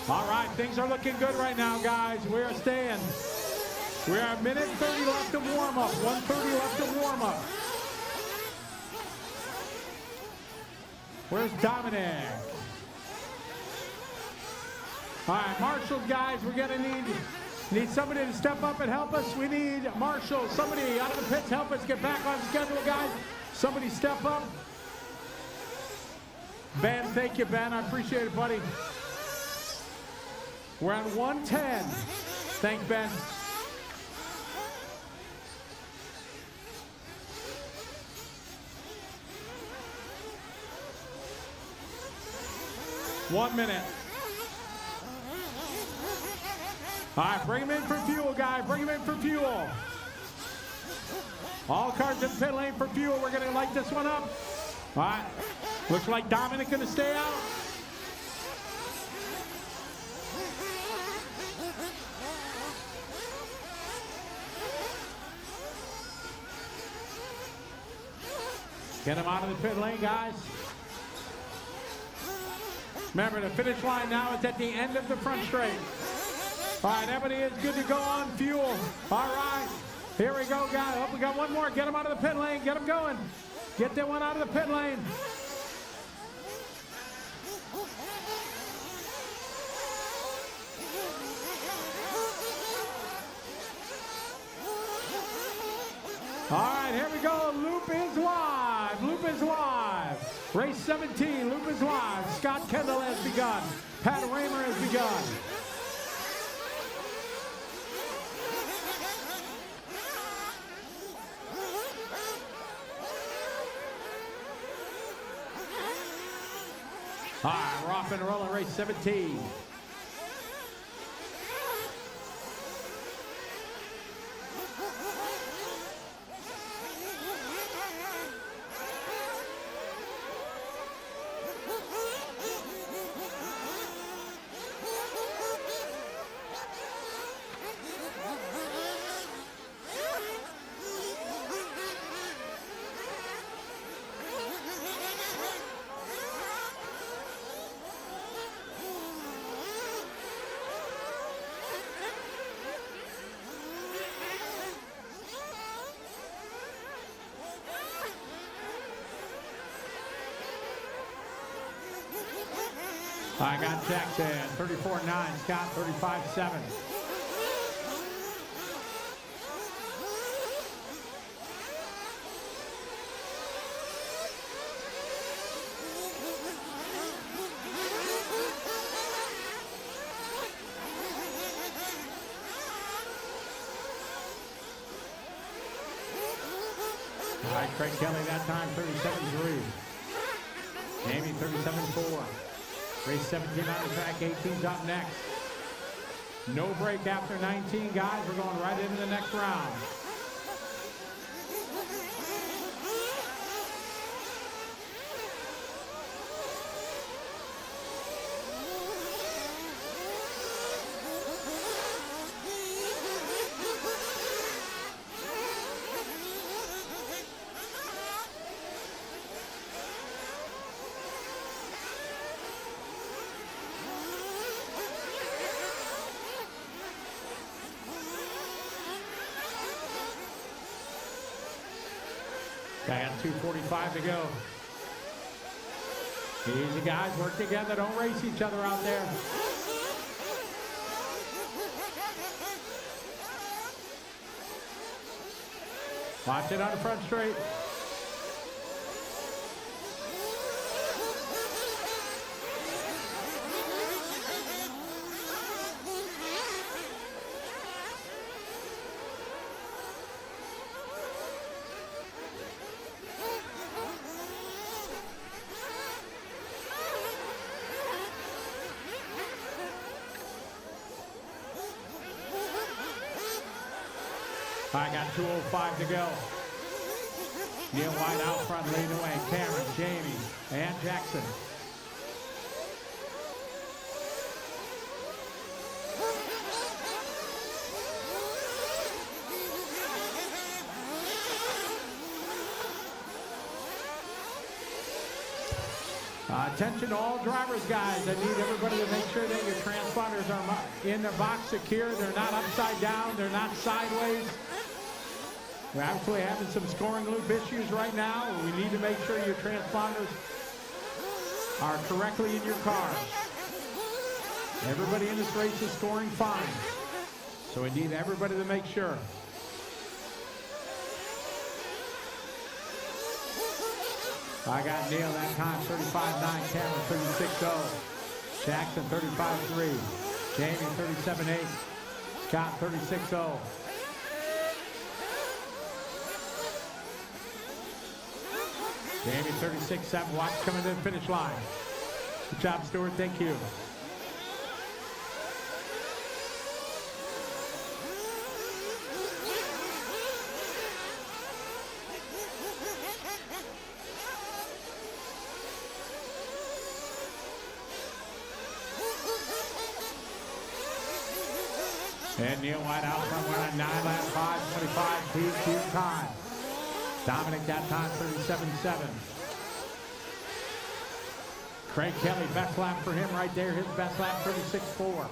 All right, things are looking good right now, guys. We are staying. We are a minute 30 left to warm up. 1:30 left to warm up. Where's Dominic? All right, marshals, guys, we're going to need somebody to step up and help us. We need marshals, somebody out of the pits, help us get back on schedule, guys. Somebody step up. Ben, thank you, Ben. I appreciate it, buddy. We're on 110. Thanks, Ben. One minute. All right, bring him in for fuel, guys. Bring him in for fuel. All cars in pit lane for fuel. We're going to light this one up. All right. Looks like Dominic going to stay out. Get him out of the pit lane, guys. Remember, the finish line now is at the end of the front straight. All right, everybody is good to go on fuel. All right, here we go, guys. Oh, we got one more. Get him out of the pit lane. Get him going. Get that one out of the pit lane. All right, here we go. Loop is live. Loop is live. Race 17, Loop is live. Scott Kendall has begun. Pat Raymer has begun. All right, we're off and rolling, race 17. I got Jackson, 34.9, Scott, 35.7. All right, Craig Kelly that time, 37.3. Amy, 37.4. Race 17 on the track, 18's up next. No break after 19, guys. We're going right into the next round. I got 2:45 to go. Easy, guys. Work together. Don't race each other out there. Watch it on the front straight. I got 2:05 to go. Neil White out front leading the way. Cameron, Jamie, and Jackson. Attention to all drivers, guys. I need everybody to make sure that your transponders are in their box secure. They're not upside down. They're not sideways. We're actually having some scoring loop issues right now. We need to make sure your transponders are correctly in your car. Everybody in this race is scoring fine. So we need everybody to make sure. I got Neil that time, 35.9, Cameron 36.0, Jackson 35.3, Jamie 37.8, Scott 36.0. Jamie 36.7, watch coming to the finish line. Good job, Stuart, thank you. And Neil White out front, went on 9 lap 5:25 PQ time. Dominic that time 37.7. Craig Kelly, best lap for him right there. His best lap 36.4.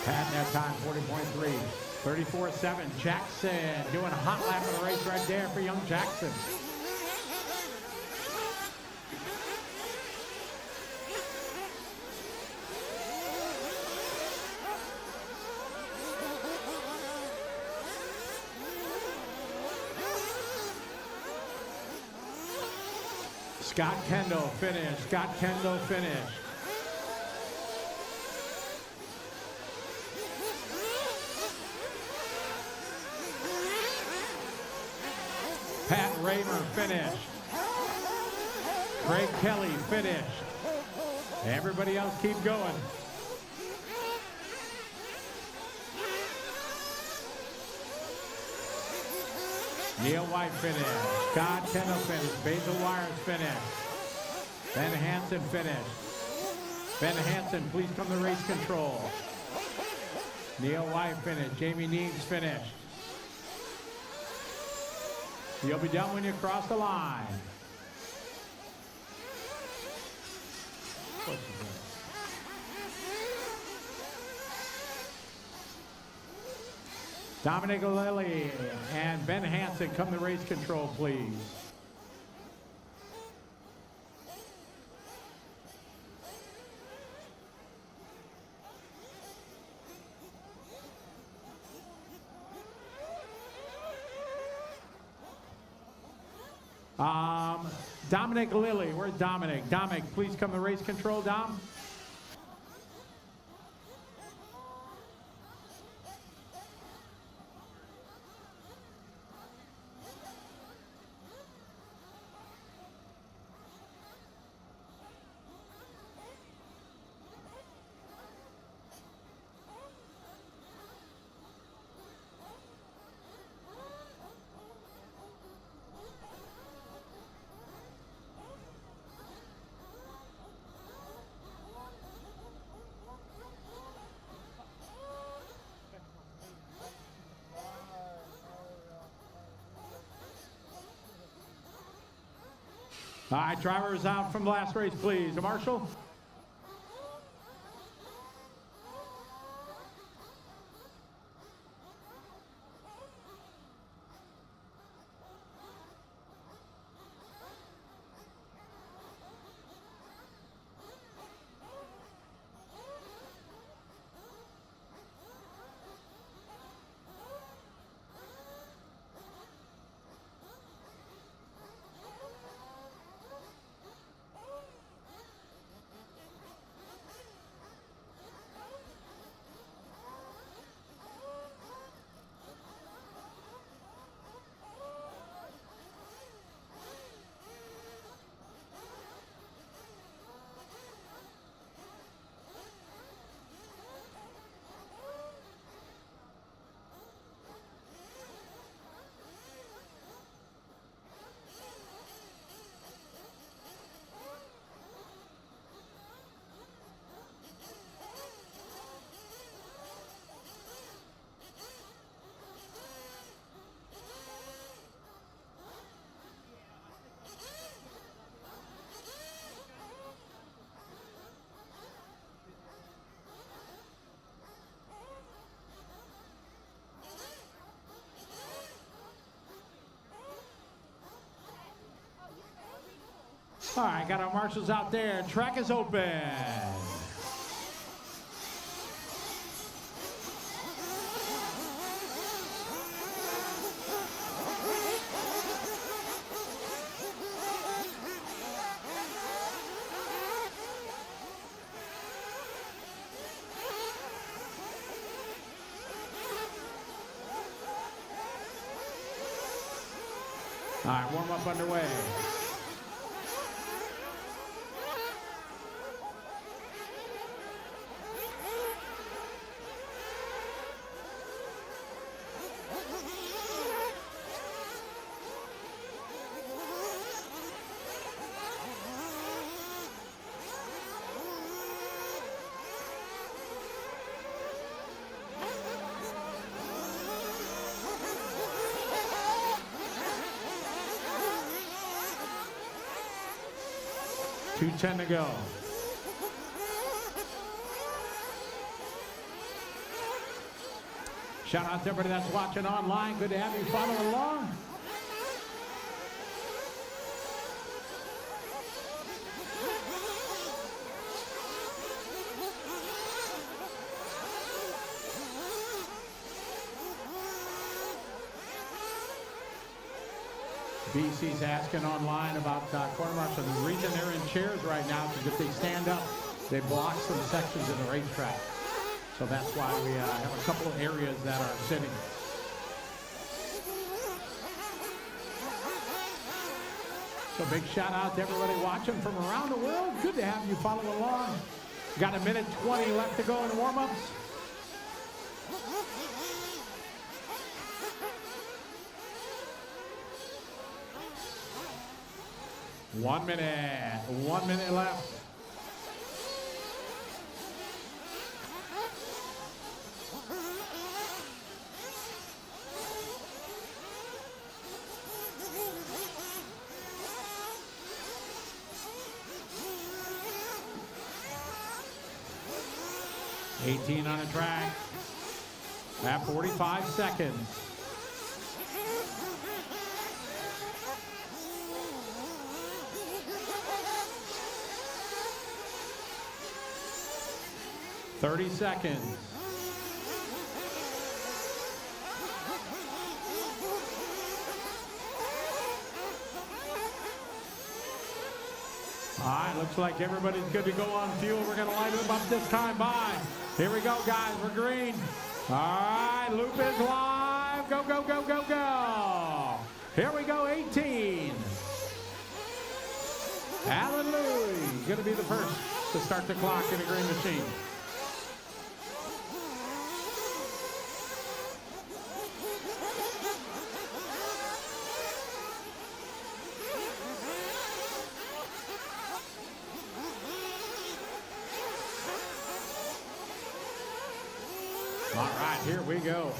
Pat that time 40.3. 34.7. Jackson doing a hot lap of the race right there for young Jackson. Scott Kendall finished. Scott Kendall finished. Pat Raymer finished. Craig Kelly finished. Everybody else keep going. Neil White finished. Scott Kendall finished. Basil Wires finished. Ben Hansen finished. Ben Hansen, please come to race control. Neil White finished. Jamie Neves finished. You'll be done when you cross the line. Dominic Lilly and Ben Hansen, come to race control, please. Dominic Lilly, where's Dominic? Dominic, please come to race control, Dom. All right, drivers out from the last race, please. Marshall. All right, got our marshals out there. Track is open. All right, warm-up underway. .210 to go. Shout out to everybody that's watching online. Good to have you follow along. BC's asking online about corner marshals. The reason they're in chairs right now is if they stand up, they block some sections of the racetrack. So that's why we have a couple of areas that are sitting. So big shout out to everybody watching from around the world. Good to have you follow along. Got a minute 20 left to go in warm-ups. One minute left. $18 on the track at 45 seconds. $30 seconds. All right, looks like everybody's good to go on fuel. We're going to light them up this time. Bye. Here we go, guys. We're green. All right, loop is live. Go, go, go, go, go. Here we go, 18. Alan Louie going to be the first to start the clock in a green machine. All right, here we go.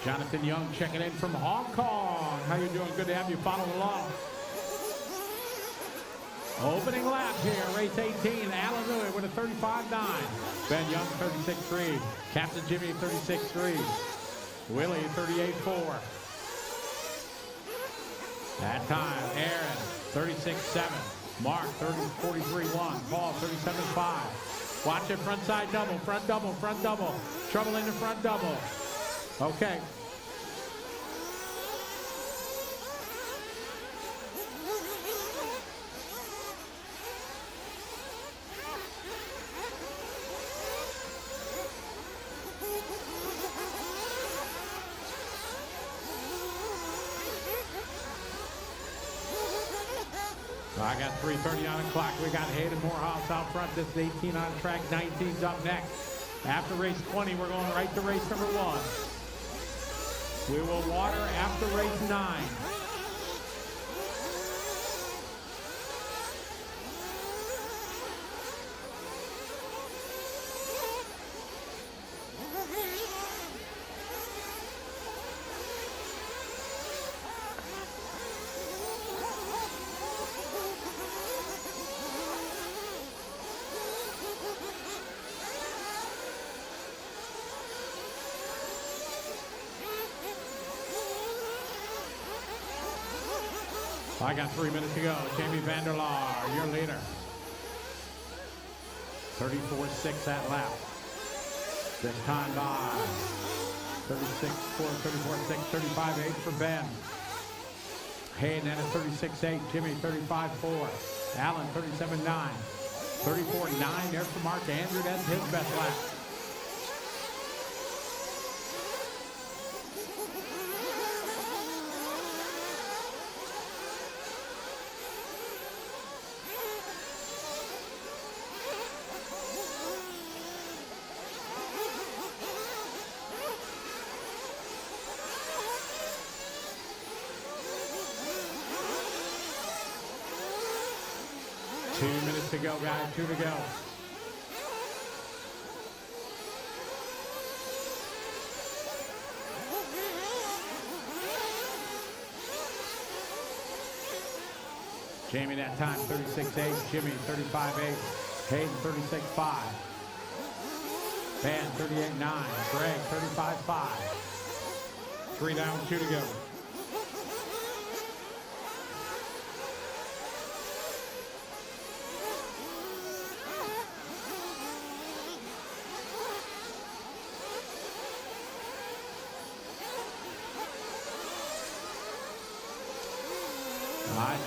Jonathan Young checking in from Hong Kong. How you doing? Good to have you follow along. Opening lap here, race 18. Alan Louie with a 35.9. Ben Young, 36.3. Captain Jimmy, 36.3. Willie, 38.4. That time, Aaron, 36.7. Mark, 43.1. Paul, 37.5. Watch it, front side double, front double, front double. Trouble in the front double. Okay. I got 3:30 on the clock. We got Hayden Morehouse out front. This is 18 on track. 19's up next. After race 20, we're going right to race number 1. We will water after race 9. I got 3 minutes to go. Jamie Vanderlaar, your leader. 34.6 that lap. This time by 36.4, 34.6, 35.8 for Ben. Hayden at a 36.8. Jimmy 35.4. Allen 37.9. 34.9 there for Mark Andrew. That's his best lap. To go, guys. 2 to go. Jamie that time 36.8. Jimmy 35.8. Hayden 36.5. Ben 38.9. Greg 35.5. 3 down, 2 to go.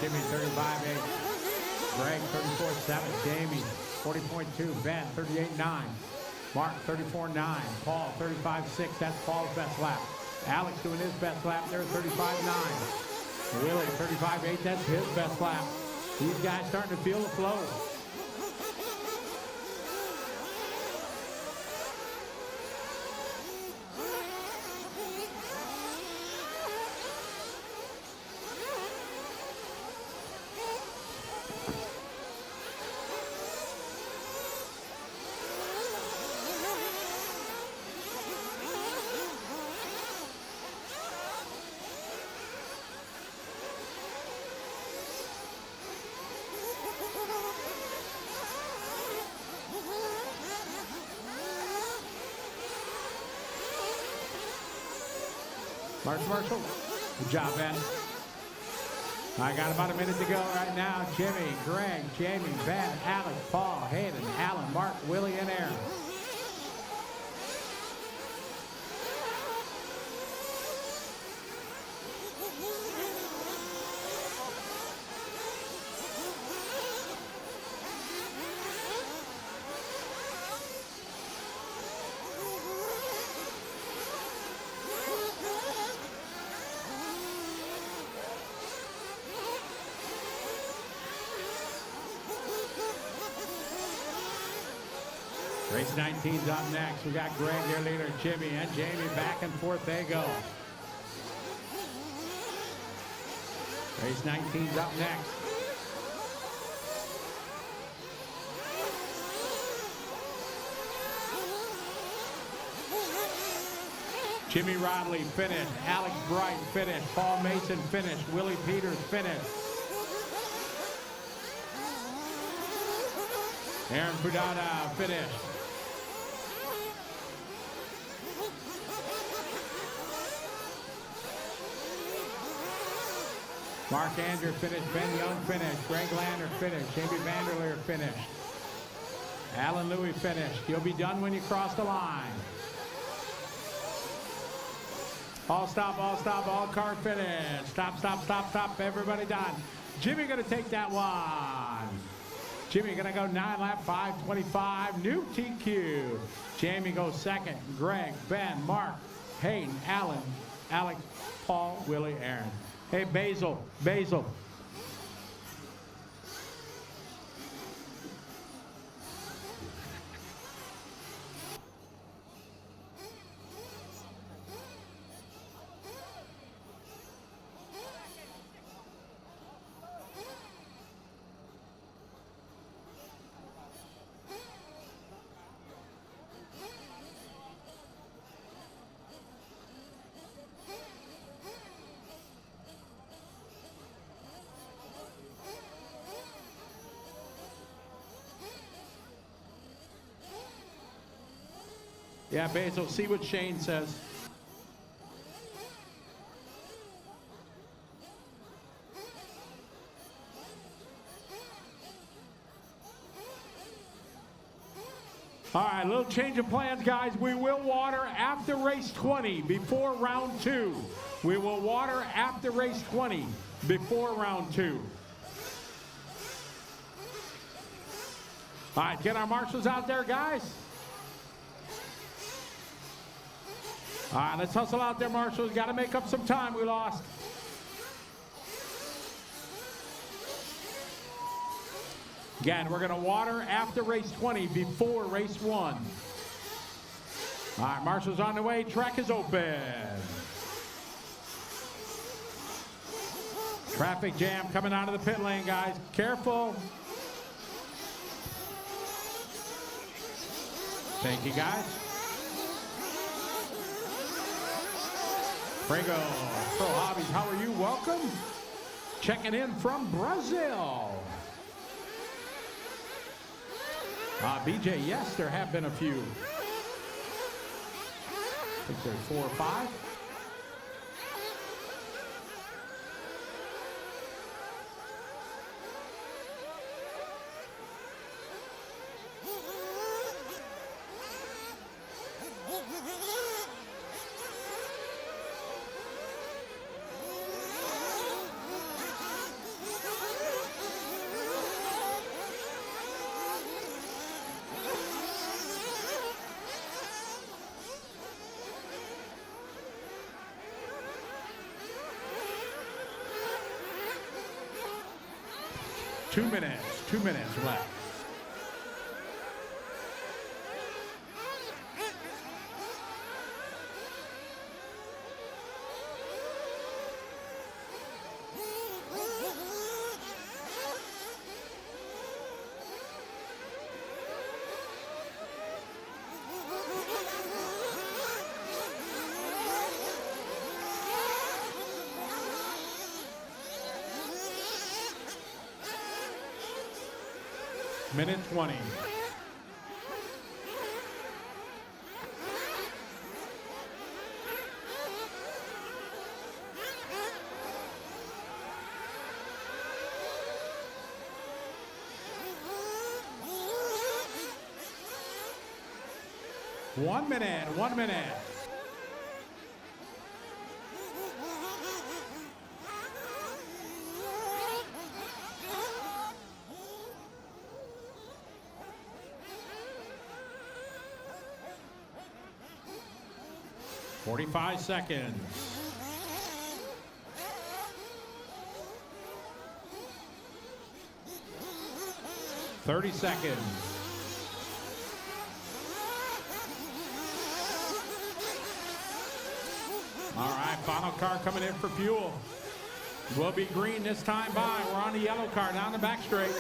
Jimmy 35.8. Greg 34.7. Jamie 40.2. Ben 38.9. Mark 34.9. Paul 35.6. That's Paul's best lap. Alex doing his best lap there, 35.9. Willie 35.8. That's his best lap. These guys starting to feel the flow. Marshall. Good job, Ben. I got about a minute to go right now. Jimmy, Greg, Jamie, Ben, Alex, Paul, Hayden, Alan, Mark, Willie, and Aaron. Race 19's up next. We got Greg, their leader, Jimmy, and Jamie back and forth they go. Race 19's up next. Jimmy Rodley finished. Alex Bright finished. Paul Mason finished. Willie Peters finished. Aaron Pudada finished. Mark Andrew finished. Ben Young finished. Greg Lander finished. Jamie Vanderleer finished. Alan Louie finished. You'll be done when you cross the line. All stop, all car finish. Stop, stop, stop, stop. Everybody done. Jimmy gonna take that one. Jimmy gonna go 9 lap, 5:25, new TQ. Jamie goes second. Greg, Ben, Mark, Hayden, Alan, Alex, Paul, Willie, Aaron. Hey, Basil. Yeah, Basil, see what Shane says. All right, a little change of plans, guys. We will water after race 20 before round 2. We will water after race 20 before round 2. All right, get our marshals out there, guys. All right, let's hustle out there, marshals. Got to make up some time we lost. Again, we're going to water after race 20 before race 1. All right, marshals on the way. Track is open. Traffic jam coming out of the pit lane, guys. Careful. Thank you, guys. Prego, Pro Hobbies, how are you? Welcome. Checking in from Brazil. BJ, yes, there have been a few. I think there's 4 or 5. Two minutes left. Minute 20. One minute. 45 seconds. Thirty seconds. All right, final car coming in for fuel. Will be green this time by. We're on the yellow car down the back straight.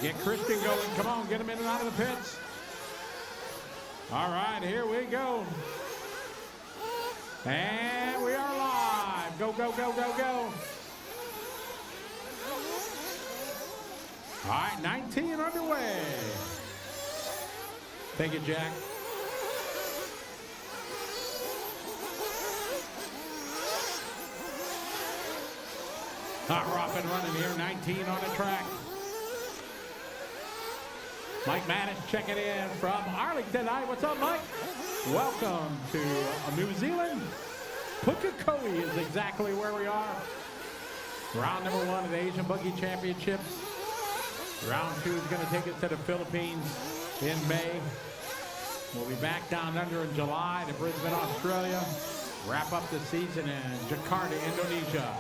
Get Christian going. Come on, get him in and out of the pits. All right, here we go. And we are live. Go, go, go, go, go. All right, 19 underway. Thank you, Jack. We're off and running here, 19 on the track. Mike Mattis checking in from Arlington. Hi, what's up, Mike? Welcome to New Zealand. Pukekohe is exactly where we are. Round number 1 of the Asian Buggy Championships. Round 2 is going to take us to the Philippines in May. We'll be back down under in July to Brisbane, Australia. Wrap up the season in Jakarta, Indonesia.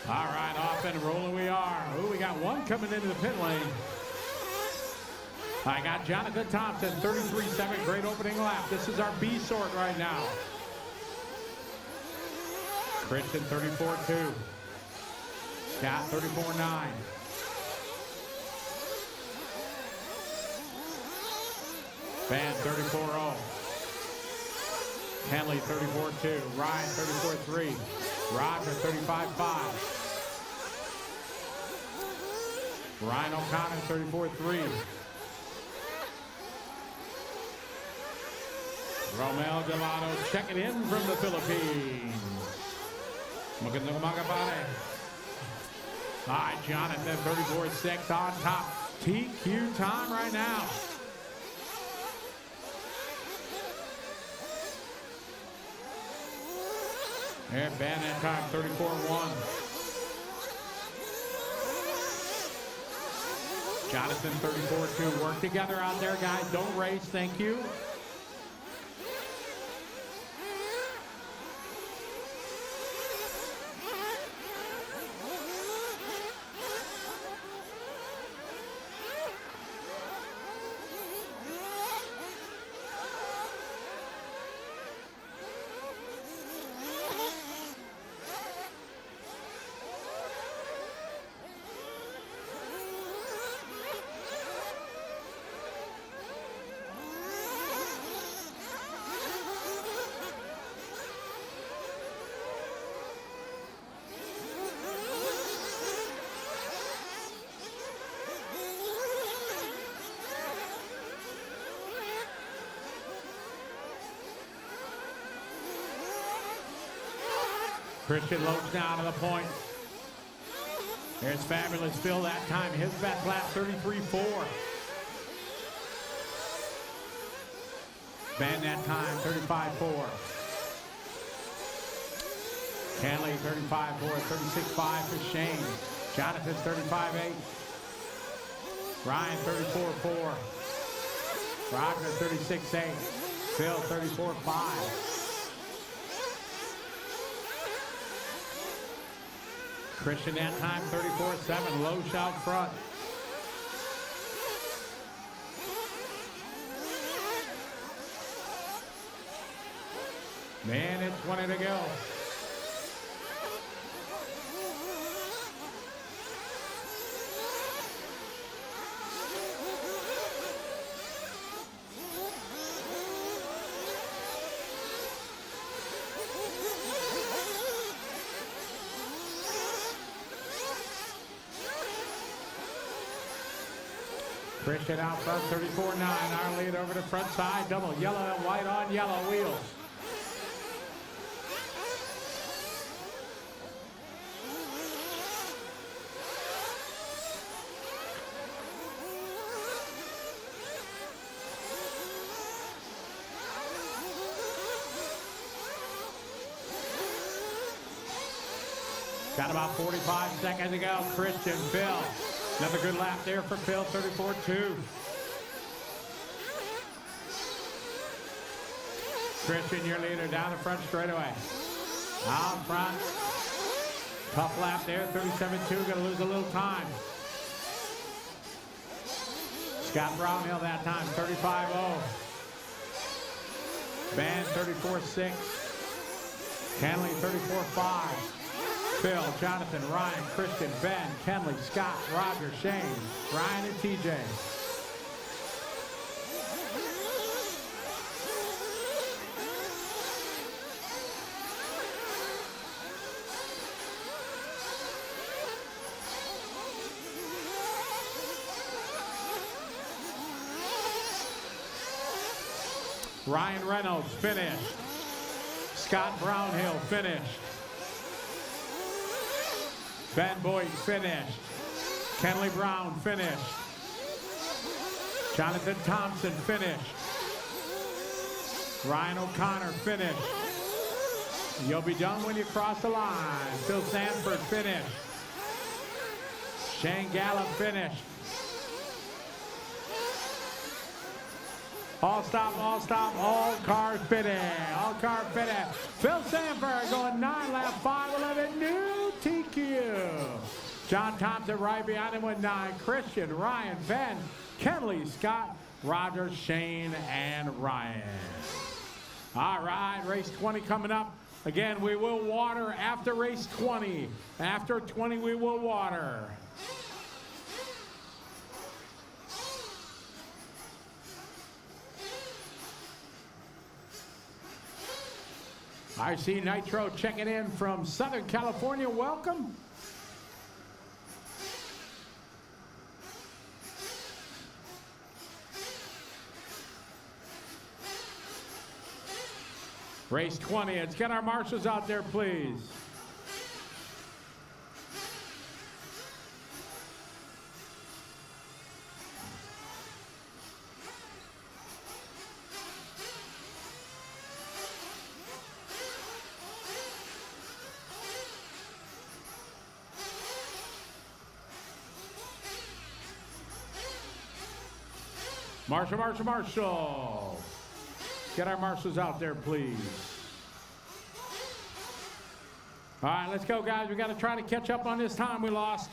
All right, off and rolling we are. Ooh, we got one coming into the pit lane. I got Jonathan Thompson, 33.7, great opening lap. This is our B sort right now. Christian, 34.2. Scott, 34.9. Van, 34.0. Henley, 34.2. Ryan, 34.3. Roger, 35.5. Ryan O'Connor, 34.3. Romel Delano checking in from the Philippines. Magandang umaga, pare. All right, Jonathan, 34-6 on top. TQ time right now. And Ben that time, 34-1. Jonathan, 34-2. Work together out there, guys. Don't race. Thank you. Christian Loach down to the point. There's Fabulous Phil that time. His best lap, 33-4. Ben that time, 35-4. Canley, 35-4. 36-5 for Shane. Jonathan, 35-8. Ryan, 34-4. Roger, 36-8. Phil, 34-5. Christian that time, 34-7. Loach out front. Man, it's 20 to go. Christian out front, 34-9. Our lead over the front side. Double yellow and white on yellow wheels. Got about 45 seconds to go. Christian, Phil. Another good lap there for Phil, 34-2. Christian, your leader, down the front straightaway. Out front. Tough lap there, 37-2. Going to lose a little time. Scott Brownhill that time, 35-0. Ben, 34-6. Kenley, 34-5. Phil, Jonathan, Ryan, Christian, Ben, Kenley, Scott, Roger, Shane, Ryan, and TJ. Ryan Reynolds finished. Scott Brownhill finished. Ben Boyd finished. Kenley Brown finished. Jonathan Thompson finished. Ryan O'Connor finished. You'll be done when you cross the line. Phil Sanford finished. Shane Gallup finished. All stop, all stop, all cars fitting. All car fitting. Phil Sanford going 9 lap 511 new TQ. John Thompson right behind him with 9. Christian, Ryan, Ben, Kenley, Scott, Roger, Shane, and Ryan. All right, race 20 coming up. Again, we will water after race 20. After 20, we will water. I see Nitro checking in from Southern California. Welcome. Race 20. Let's get our marshals out there, please. Marshal, marshal, marshal. Get our marshals out there, please. All right, let's go, guys. We got to try to catch up on this time we lost.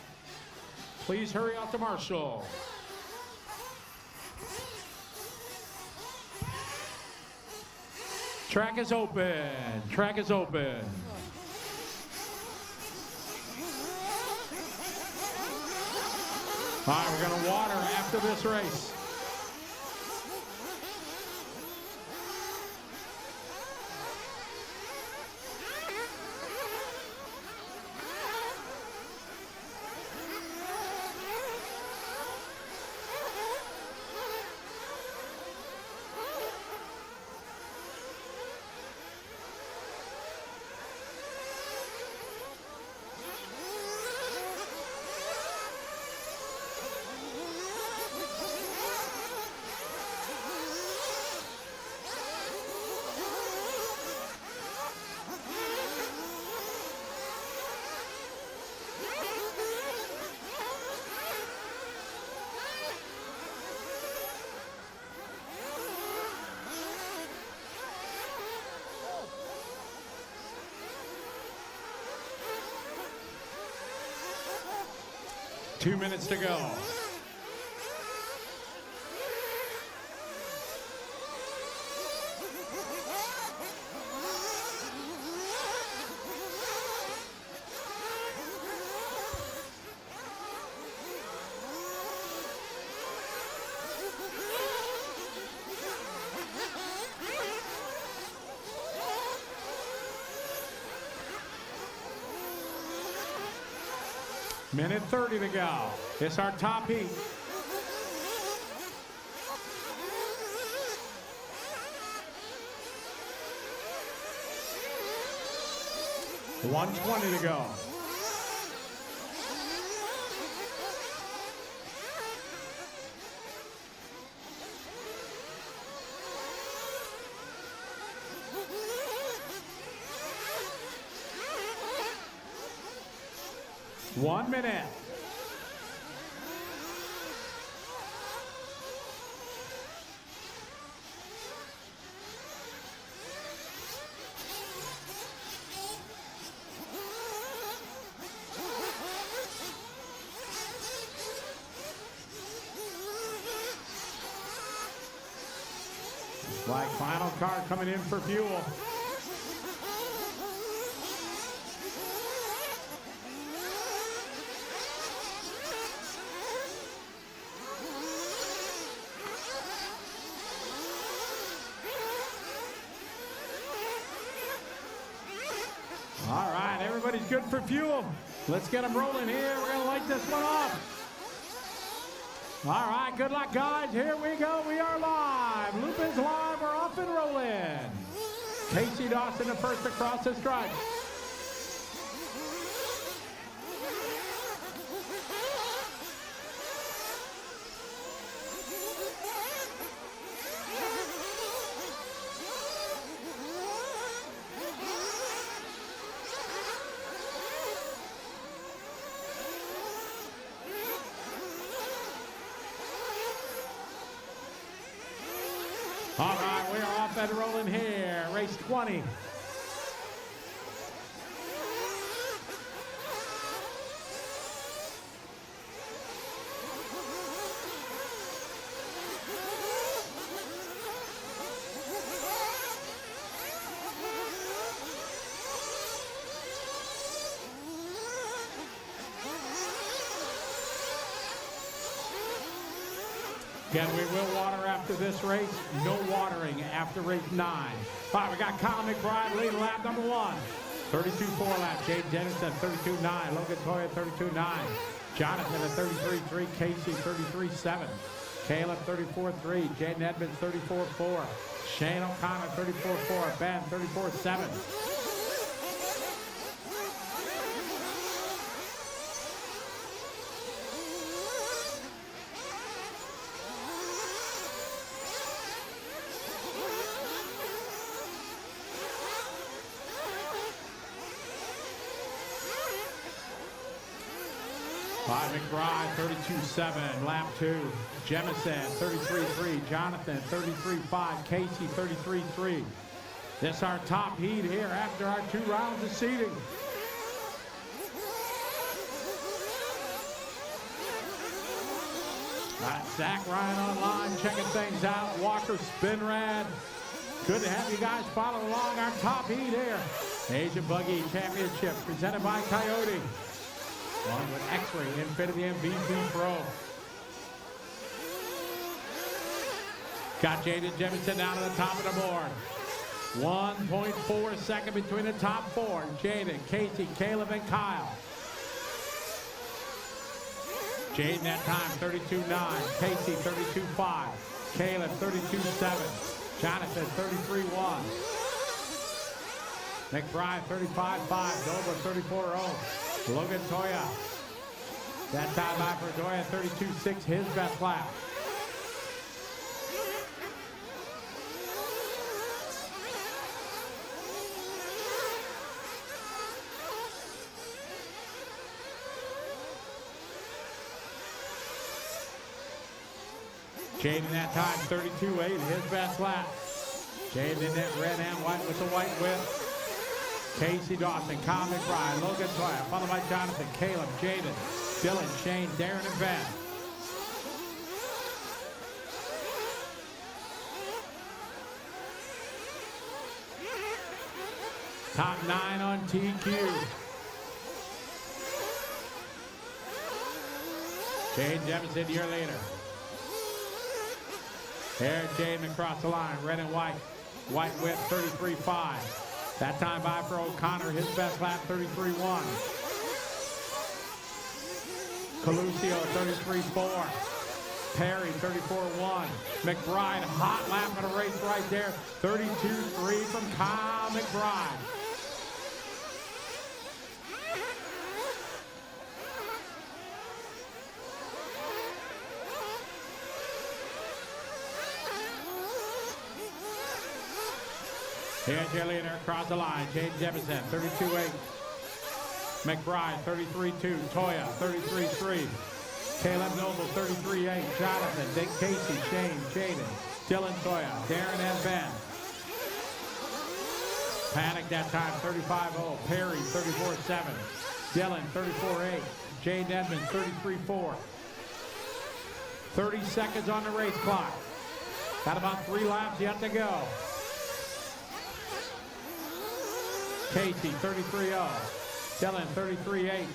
Please hurry out to marshal. Track is open. Track is open. All right, we're going to water after this race. Two minutes to go. Minute 30 to go. It's our top heat. $120 to go. One minute. Like final car coming in for fuel. All right, everybody's good for fuel. Let's get them rolling here. We're going to light this one off. All right, good luck, guys. Here we go. We are live. Loop is live. We're off and rolling. Casey Dawson, the first across the stripe. All right, we are off and rolling here. Race 20. Again, we will water after this race. No watering after race 9. All right, we got Kyle McBride leading lap number 1. 32.4 lap. Jade Dennis at 32.9. Logan Toya at 32.9. Jonathan at 33.3. Casey 33.7. Caleb 34-3. Jaden Edmonds 34-4. Shane O'Connor 34-4. Ben 34-7. By McBride, 32-7, lap 2. Jemison, 33-3. Jonathan, 33-5. Casey, 33-3. This our top heat here after our 2 rounds of seeding. Zach Ryan online checking things out. Walker Spinrad. Good to have you guys follow along our top heat here. E-buggy Championship presented by Coyote. Along with X-Ray Infinity MVP Pro. Got Jaden Jemison down to the top of the board. 1.4 second between the top 4. Jaden, Casey, Caleb, and Kyle. Jaden that time, 32-9. Casey, 32-5. Caleb, 32-7. Jonathan, 33-1. McBride, 35-5. Dover, 34-0. Logan Toya. That time by for Toya, 32-6, his best lap. Jaden that time, 32-8, his best lap. Jaden in that red and white with the white whip. Casey Dawson, Kyle McBride, Logan Toya, followed by Jonathan, Caleb, Jaden, Dylan, Shane, Darren, and Ben. Top 9 on TQ. Jaden Jemison, year later. Here, Jaden across the line, red and white. White whip, 33-5. That time by for O'Connor, his best lap, 33-1. Coluccio, 33-4. Perry, 34-1. McBride, hot lap of the race right there, 32-3 from Kyle McBride. Here's your leader across the line, Jaden Jemison, 32-8. McBride, 33-2. Toya, 33-3. Caleb Noble, 33-8. Jonathan, Dick Casey, Shane, Jaden, Dylan Toya, Darren, and Ben. Panic that time, 35-0. Perry, 34-7. Dylan, 34-8. Jaden Edmonds, 33-4. 30 seconds on the race clock. Got about 3 laps yet to go. Casey, 33-0. Dylan, 33-8.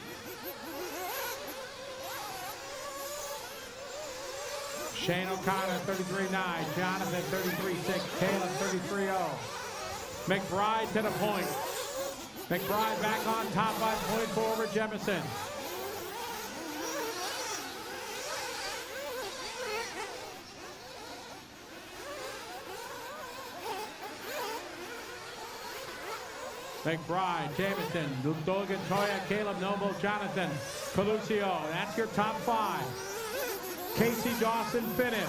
Shane O'Connor, 33-9. Jonathan, 33-6. Caleb, 33-0. McBride to the point. McBride back on top by 0.4 over Jemison. McBride, Jamison, Logan Toya, Caleb Noble, Jonathan, Coluccio. That's your top 5. Casey Dawson finished.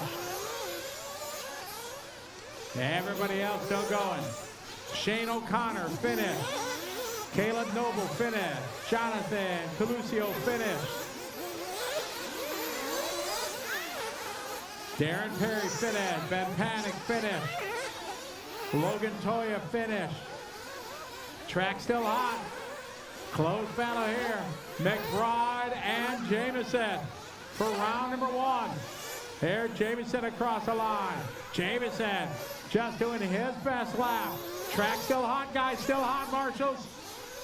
Everybody else still going. Shane O'Connor finished. Caleb Noble finished. Jonathan, Coluccio finished. Darren Perry finished. Ben Panic finished. Logan Toya finished. Track still hot. Close battle here. McBride and Jamison for round number 1. Here, Jamison across the line. Jamison just doing his best lap. Track still hot, guys. Still hot, marshals.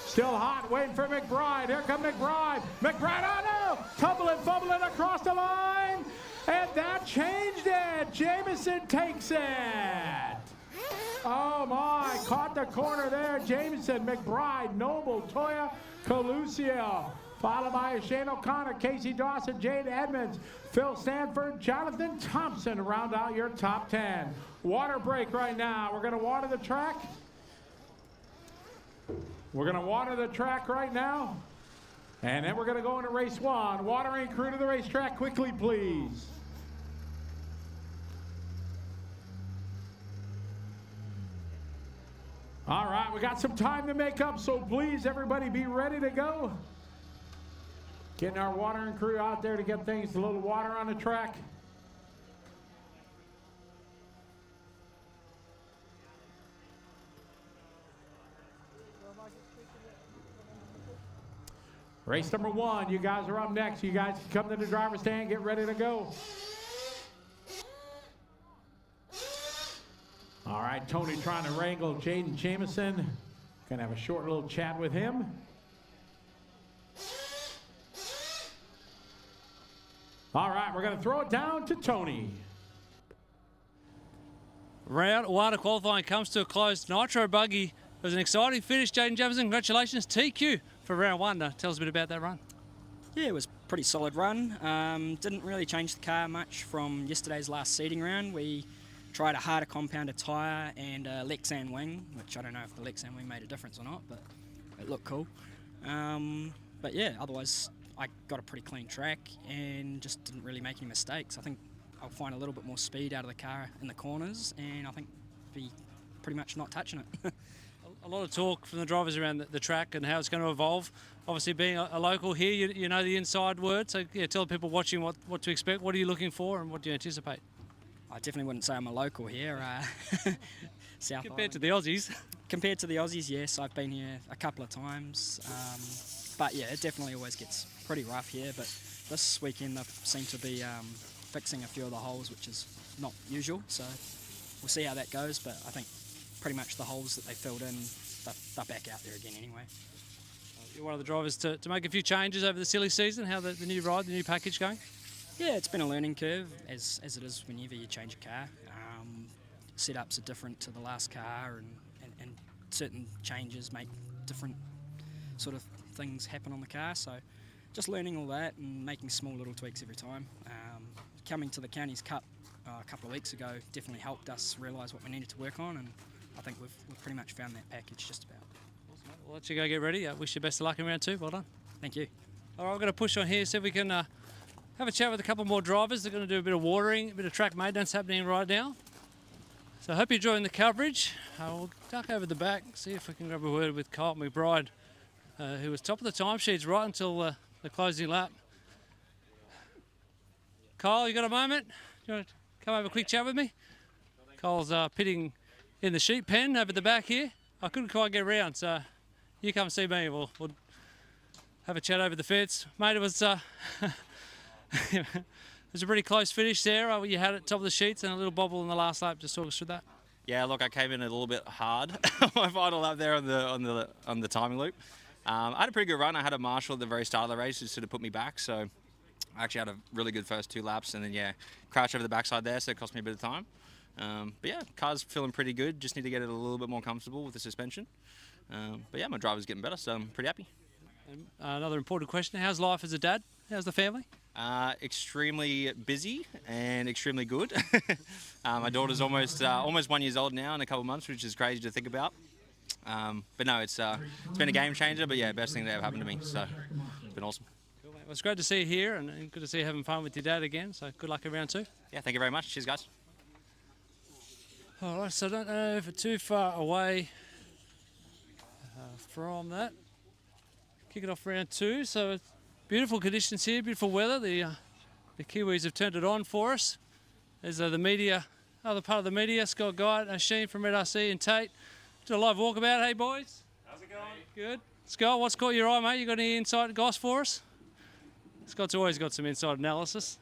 Still hot. Waiting for McBride. Here comes McBride. McBride, oh no! Tumbling, fumbling across the line. And that changed it. Jamison takes it. Oh my, caught the corner there. Jamison, McBride, Noble, Toya, Coluccio. followed by Shane O'Connor, Casey Dawson, Jade Edmonds, Phil Stanford, Jonathan Thompson round out your top 10. Water break right now. We're going to water the track. We're going to water the track right now. And then we're going to go into race 1. Watering crew to the racetrack quickly, please. All right, we got some time to make up, so please, everybody, be ready to go. Getting our watering crew out there to get things a little water on the track. Race number 1, you guys are up next. You guys can come to the driver's stand, get ready to go. All right, Tony trying to wrangle Jaden Jamison. Gonna have a short little chat with him. All right, we're gonna throw it down to Tony. Round 1 of qualifying comes to a close. Nitro buggy. It was an exciting finish, Jaden Jamison. Congratulations, TQ, for round 1. Tell us a bit about that run. Yeah, it was a pretty solid run. Didn't really change the car much from yesterday's last seeding round. We tried a harder compounded tyre and a Lexan wing, which I don't know if the Lexan wing made a difference or not, but it looked cool. But yeah, otherwise I got a pretty clean track and just didn't really make any mistakes. I think I'll find a little bit more speed out of the car in the corners, and I think be pretty much not touching it. A lot of talk from the drivers around the track and how it's going to evolve. Obviously, being a local here, you know the inside word. So yeah, tell people watching what to expect. What are you looking for, and what do you anticipate? I definitely wouldn't say I'm a local here. South Compared Island. to the Aussies. Compared to the Aussies, yes, I've been here a couple of times. But yeah, it definitely always gets pretty rough here. But this weekend they seem to be fixing a few of the holes, which is not usual. So we'll see how that goes. But I think pretty much the holes that they filled in, they're back out there again anyway. You're one of the drivers to make a few changes over the silly season. How the new ride, the new package going? Yeah, it's been a learning curve, as it is whenever you change a car. Setups are different to the last car, and certain changes make different sort of things happen on the car. So just learning all that and making small little tweaks every time. Coming to the Counties Cup a couple of weeks ago definitely helped us realise what we needed to work on, and I think we've pretty much found that package just about. Awesome. We'll let you go get ready. Wish you best of luck in round 2. Well done. Thank you. All right, we're going to push on here, see if we can have a chat with a couple more drivers. They're going to do a bit of watering, a bit of track maintenance happening right now. So I hope you're enjoying the coverage. We'll duck over the back, see if we can grab a word with Kyle McBride, who was top of the timesheets right until the closing lap. Kyle, you got a moment? You want to come have a quick chat with me? Kyle's pitting in the sheep pen over the back here. I couldn't quite get around, so you come see me. We'll have a chat over the fence. Mate, it was it was a pretty close finish there. You had it top of the sheets and a little bobble in the last lap. Just talk us through that. Yeah, look, I came in a little bit hard my final lap there on the timing loop. I had a pretty good run. I had a marshal at the very start of the race, just sort of put me back. So I actually had a really good first 2 laps, and then yeah, crashed over the backside there, so it cost me a bit of time. But yeah, car's feeling pretty good. Just need to get it a little bit more comfortable with the suspension. But yeah, my driver's getting better, so I'm pretty happy. Another important question: how's life as a dad? How's the family? Extremely busy and extremely good. My daughter's almost 1 year old now in a couple of months, which is crazy to think about. But no, it's been a game changer. But yeah, best thing that ever happened to me. So it's been awesome. Cool, mate. Well, it's great to see you here, and good to see you having fun with your dad again. So good luck in round 2. Yeah, thank you very much. Cheers, guys. All right, so I don't know if it's too far away from that. Kick it off round 2. So it's beautiful conditions here, beautiful weather. The Kiwis have turned it on for us. There's the media, other part of the media, Scott Guy, Sheen from Red RC, and Tate. Do a live walkabout. Hey, boys. How's it going? Good. Scott, what's caught your eye, mate? You got any inside goss for us? Scott's always got some inside analysis.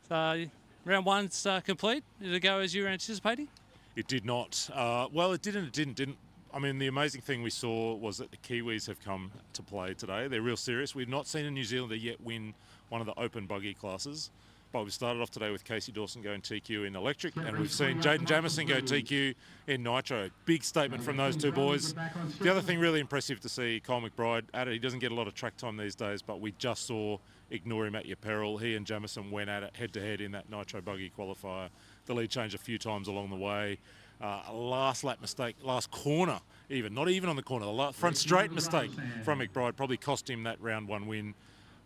So round 1's complete. Did it go as you were anticipating? It did not. Well, it did and it didn't. I mean, the amazing thing we saw was that the Kiwis have come to play today. They're real serious. We've not seen a New Zealander yet win one of the open buggy classes. But we've started off today with Casey Dawson going TQ in electric, and we've seen Jaden Jamison go TQ in Nitro. Big statement from those two boys. The other thing really impressive to see, Kyle McBride at it. He doesn't get a lot of track time these days, but we just saw ignore him at your peril. He and Jamison went at it head-to-head in that Nitro buggy qualifier. The lead changed a few times along the way. A last lap mistake, last corner even, not even on the corner, the front straight mistake from McBride probably cost him that round 1 win.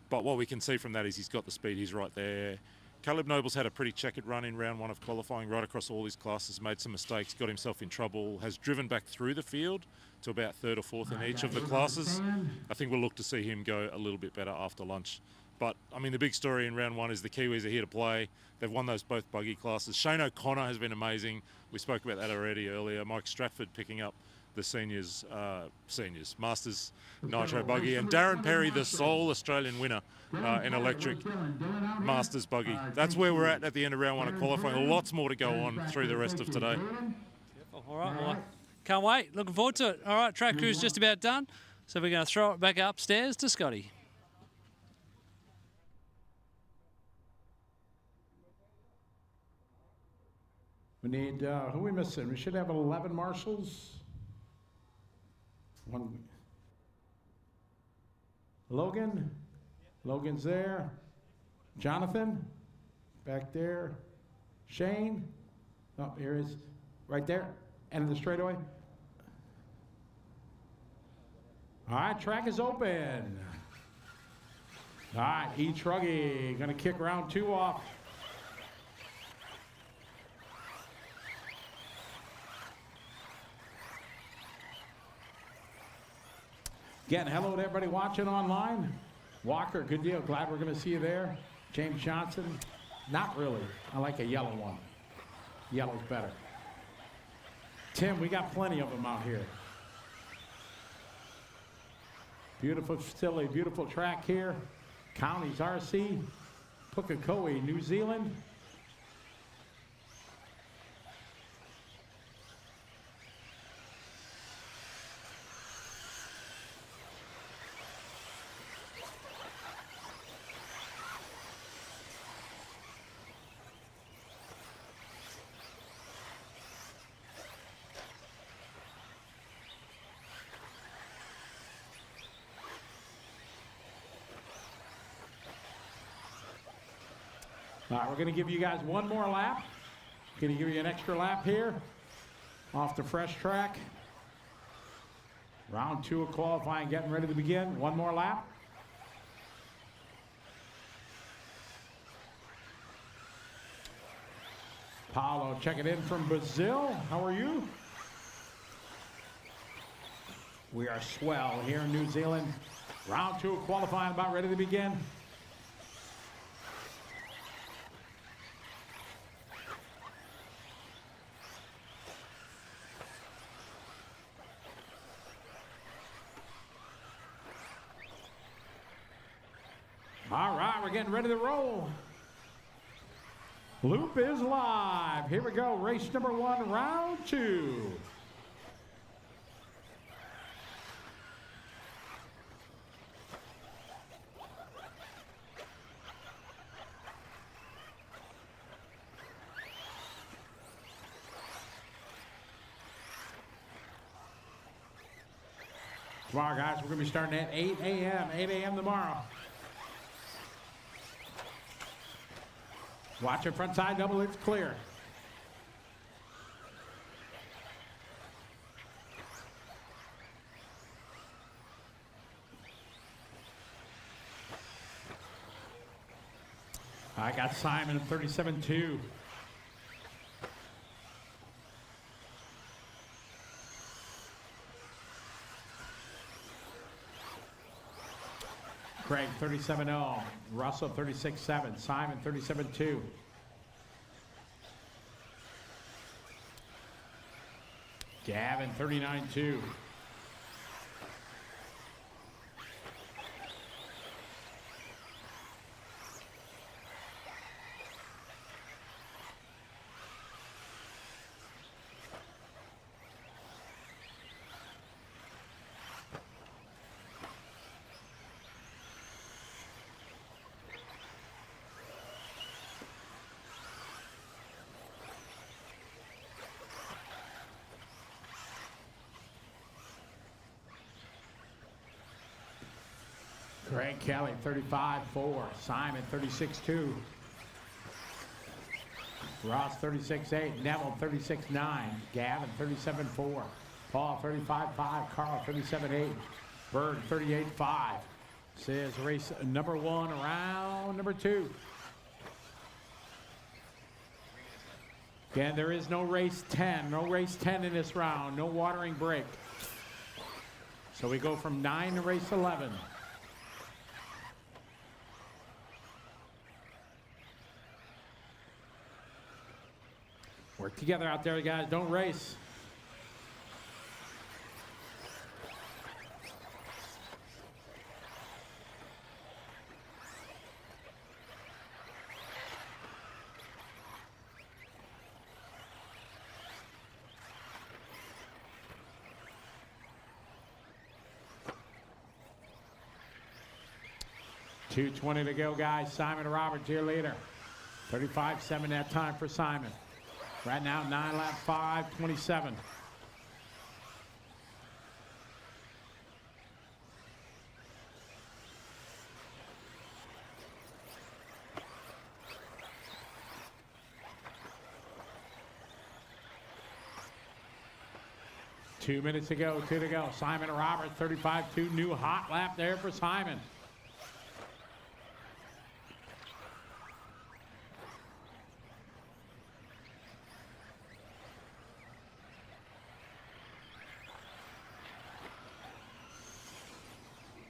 But what we can see from that is he's got the speed, he's right there. Caleb Noble's had a pretty checkered run in round 1 of qualifying right across all his classes, made some mistakes, got himself in trouble, has driven back through the field to about 3rd or 4th in each of the classes. I think we'll look to see him go a little bit better after lunch. But, I mean, the big story in round 1 is the Kiwis are here to play. They've won those both buggy classes. Shane O'Connor has been amazing. We spoke about that already earlier. Mike Stratford picking up the Masters Nitro buggy. And Darren Perry, the sole Australian winner in electric Masters buggy. That's where we're at the end of round 1 of qualifying. Lots more to go on through the rest of today. All right, well, can't wait. Looking forward to it. All right, track crew's just about done. So we're going to throw it back upstairs to Scotty. We need, who are we missing? We should have 11 marshals. One. Logan's there. Jonathan, back there. Shane, oh, here he is, right there, end of the straightaway. All right, track is open. All right, E-truggy gonna kick round 2 off. Again, hello to everybody watching online. Walker, good deal. Glad we're going to see you there. James Johnson, not really. I like a yellow one. Yellow's better. Tim, we got plenty of them out here. Beautiful facility, beautiful track here. Counties, RC, Pukekohe, New Zealand. All right, we're going to give you guys one more lap. Going to give you an extra lap here off the fresh track. Round 2 of qualifying, getting ready to begin. One more lap. Paulo checking in from Brazil. How are you? We are swell here in New Zealand. Round 2 of qualifying about ready to begin. All right, we're getting ready to roll. Loop is live. Here we go. Race number 1, round 2. Tomorrow, guys, we're going to be starting at 8 a.m. 8 a.m. tomorrow. Watch your front side double, it's clear. I got Simon at 37-2. Craig 37-0, Russell 36-7, Simon 37-2. Gavin 39-2. Craig Kelly, 35-4. Simon, 36-2. Ross, 36-8. Neville, 36-9. Gavin, 37-4. Paul, 35-5. Carl, 37-8. Bird, 38-5. Says race number 1, round number 2. Again, there is no race 10. No race 10 in this round. No watering break. So we go from 9 to race 11. Work together out there, guys. Don't race. .220 to go, guys. Simon Roberts, your leader. 35-7 that time for Simon. Right now, 9 lap 5:27. Two minutes to go, 2 to go. Simon Roberts, 35-2, new hot lap there for Simon.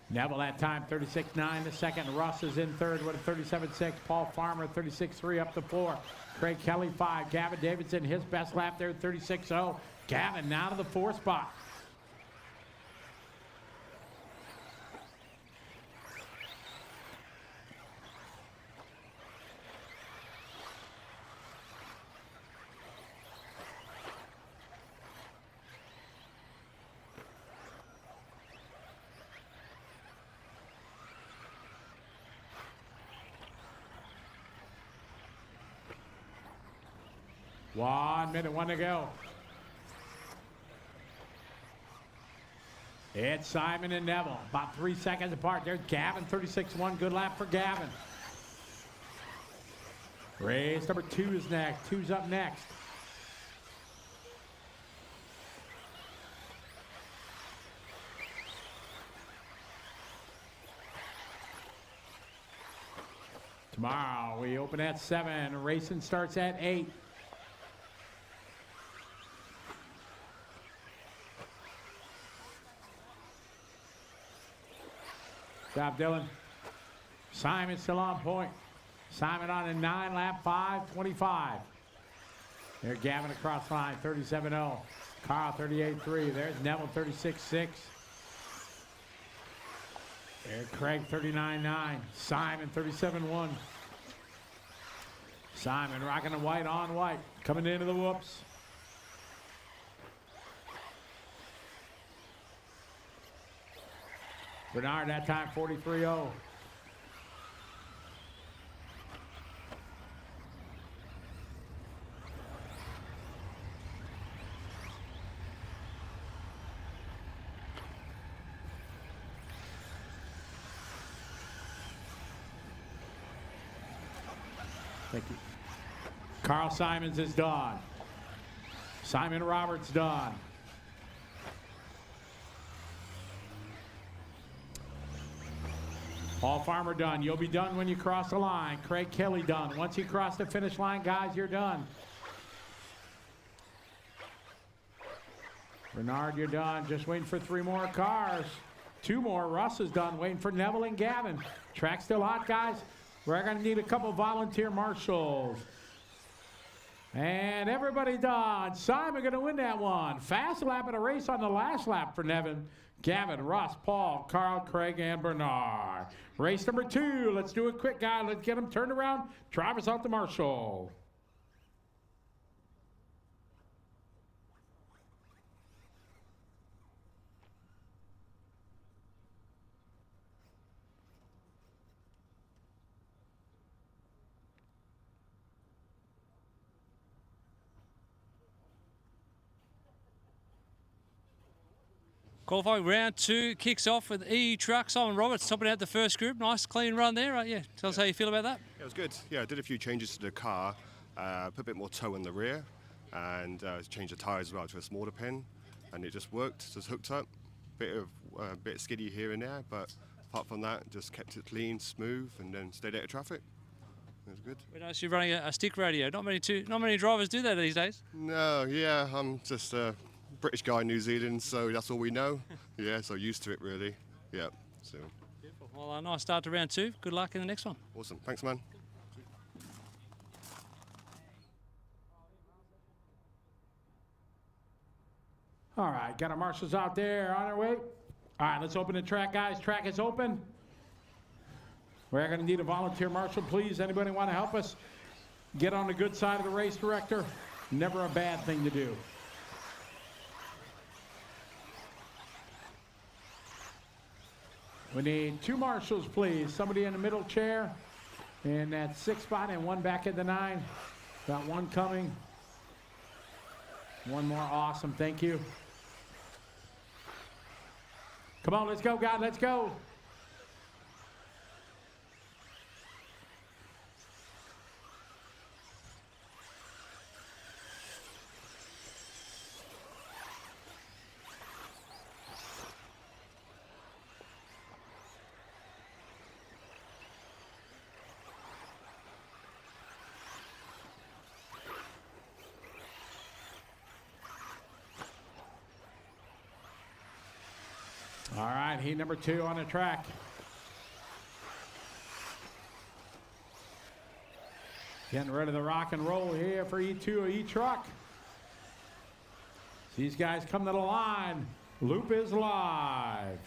Neville that time, 36-9 the second. Russ is in third with a 37-6. Paul Farmer, 36-3 up the floor. Craig Kelly, 5. Gavin Davidson, his best lap there, 36-0. Gavin now to the 4th spot. One minute, 1 to go. It's Simon and Neville, about 3 seconds apart. There's Gavin, 36-1. Good lap for Gavin. Race number 2 is next. 2's up next. Tomorrow we open at 7. Racing starts at 8. Job, Dylan. Simon still on point. Simon on a 9 lap 5:25. There's Gavin across the line, 37-0. Carl, 38-3. There's Neville, 36-6. There's Craig, 39-9. Simon, 37-1. Simon rocking the white on white. Coming into the whoops. Bernard that time, 43-0. Thank you. Carl Simons is done. Simon Roberts done. Paul Farmer done. You'll be done when you cross the line. Craig Kelly done. Once you cross the finish line, guys, you're done. Bernard, you're done. Just waiting for 3 more cars. 2 more. Russ is done. Waiting for Neville and Gavin. Track still hot, guys. We're going to need a couple volunteer marshals. And everybody done. Simon going to win that one. Fast lap in a race on the last lap for Nevin. Gavin, Russ, Paul, Carl, Craig, and Bernard. Race number 2. Let's do it quick, guys. Let's get them turned around. Drive us out to Marshall. Qualifying round 2 kicks off with E-Truck. Simon Roberts topping out the first group. Nice clean run there. Right, yeah. Tell us how you feel about that. It was good. Yeah, I did a few changes to the car. Put a bit more toe in the rear and changed the tyres as well to a smaller pin, and it just worked. Just hooked up. Bit skiddy here and there, but apart from that, just kept it clean, smooth, and then stayed out of traffic. It was good. We noticed you're running a stick radio. Not many drivers do that these days. No, yeah, I'm just a British guy in New Zealand, so that's all we know. Yeah, so used to it really. Yeah. So. Beautiful. Well, nice start to round 2. Good luck in the next one. Awesome. Thanks, man. All right, got our marshals out there on their way. All right, let's open the track, guys. Track is open. We're going to need a volunteer marshal, please. Anybody want to help us get on the good side of the race director? Never a bad thing to do. We need 2 marshals, please. Somebody in the middle chair in that 6th spot and 1 back at the 9. Got 1 coming. 1 more. Awesome. Thank you. Come on, let's go, guys. Let's go. All right, heat number 2 on the track. Getting rid of the rock and roll here for E2 E-Truck. These guys come to the line. Loop is live.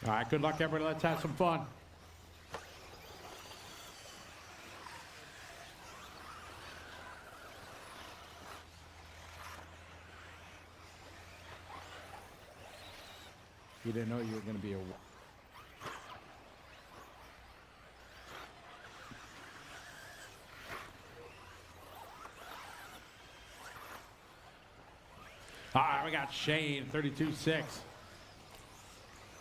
All right, good luck, everybody. Let's have some fun. You didn't know you were going to be a... All right, we got Shane, 32.6.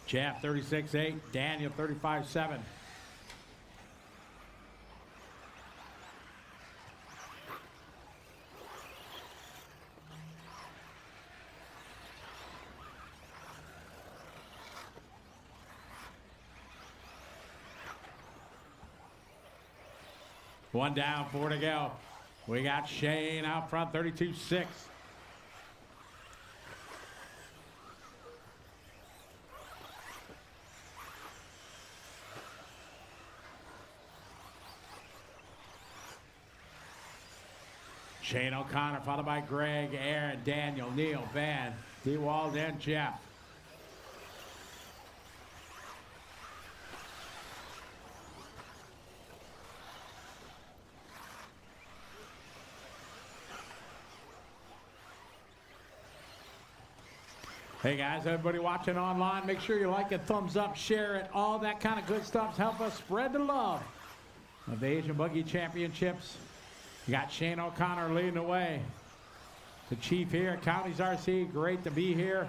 Jeff, 36.8. Daniel, 35.7. One down, 4 to go. We got Shane out front, 32.6. Shane O'Connor, followed by Greg, Aaron, Daniel, Neil, Van, D-Wald, and Jeff. Hey guys, everybody watching online, make sure you like it, thumbs up, share it, all that kind of good stuff to help us spread the love of the Asian Buggy Championships. You got Shane O'Connor leading the way. The chief here at Counties RC, great to be here.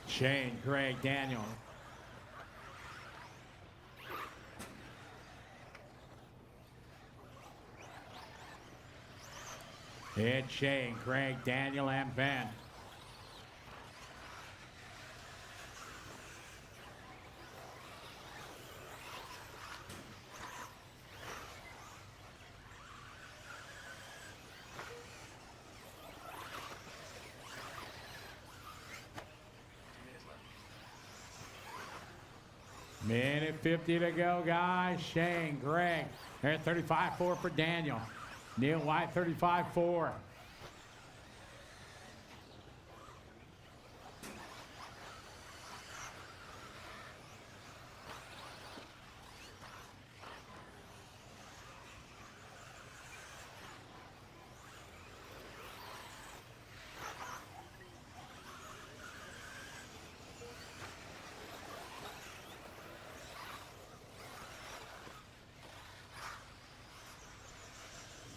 Shane, Greg, Daniel. Ed, Shane, Greg, Daniel, and Ben. Minute 50 to go, guys. Shane, Greg, they're at 35-4 for Daniel. Neil White, 35-4.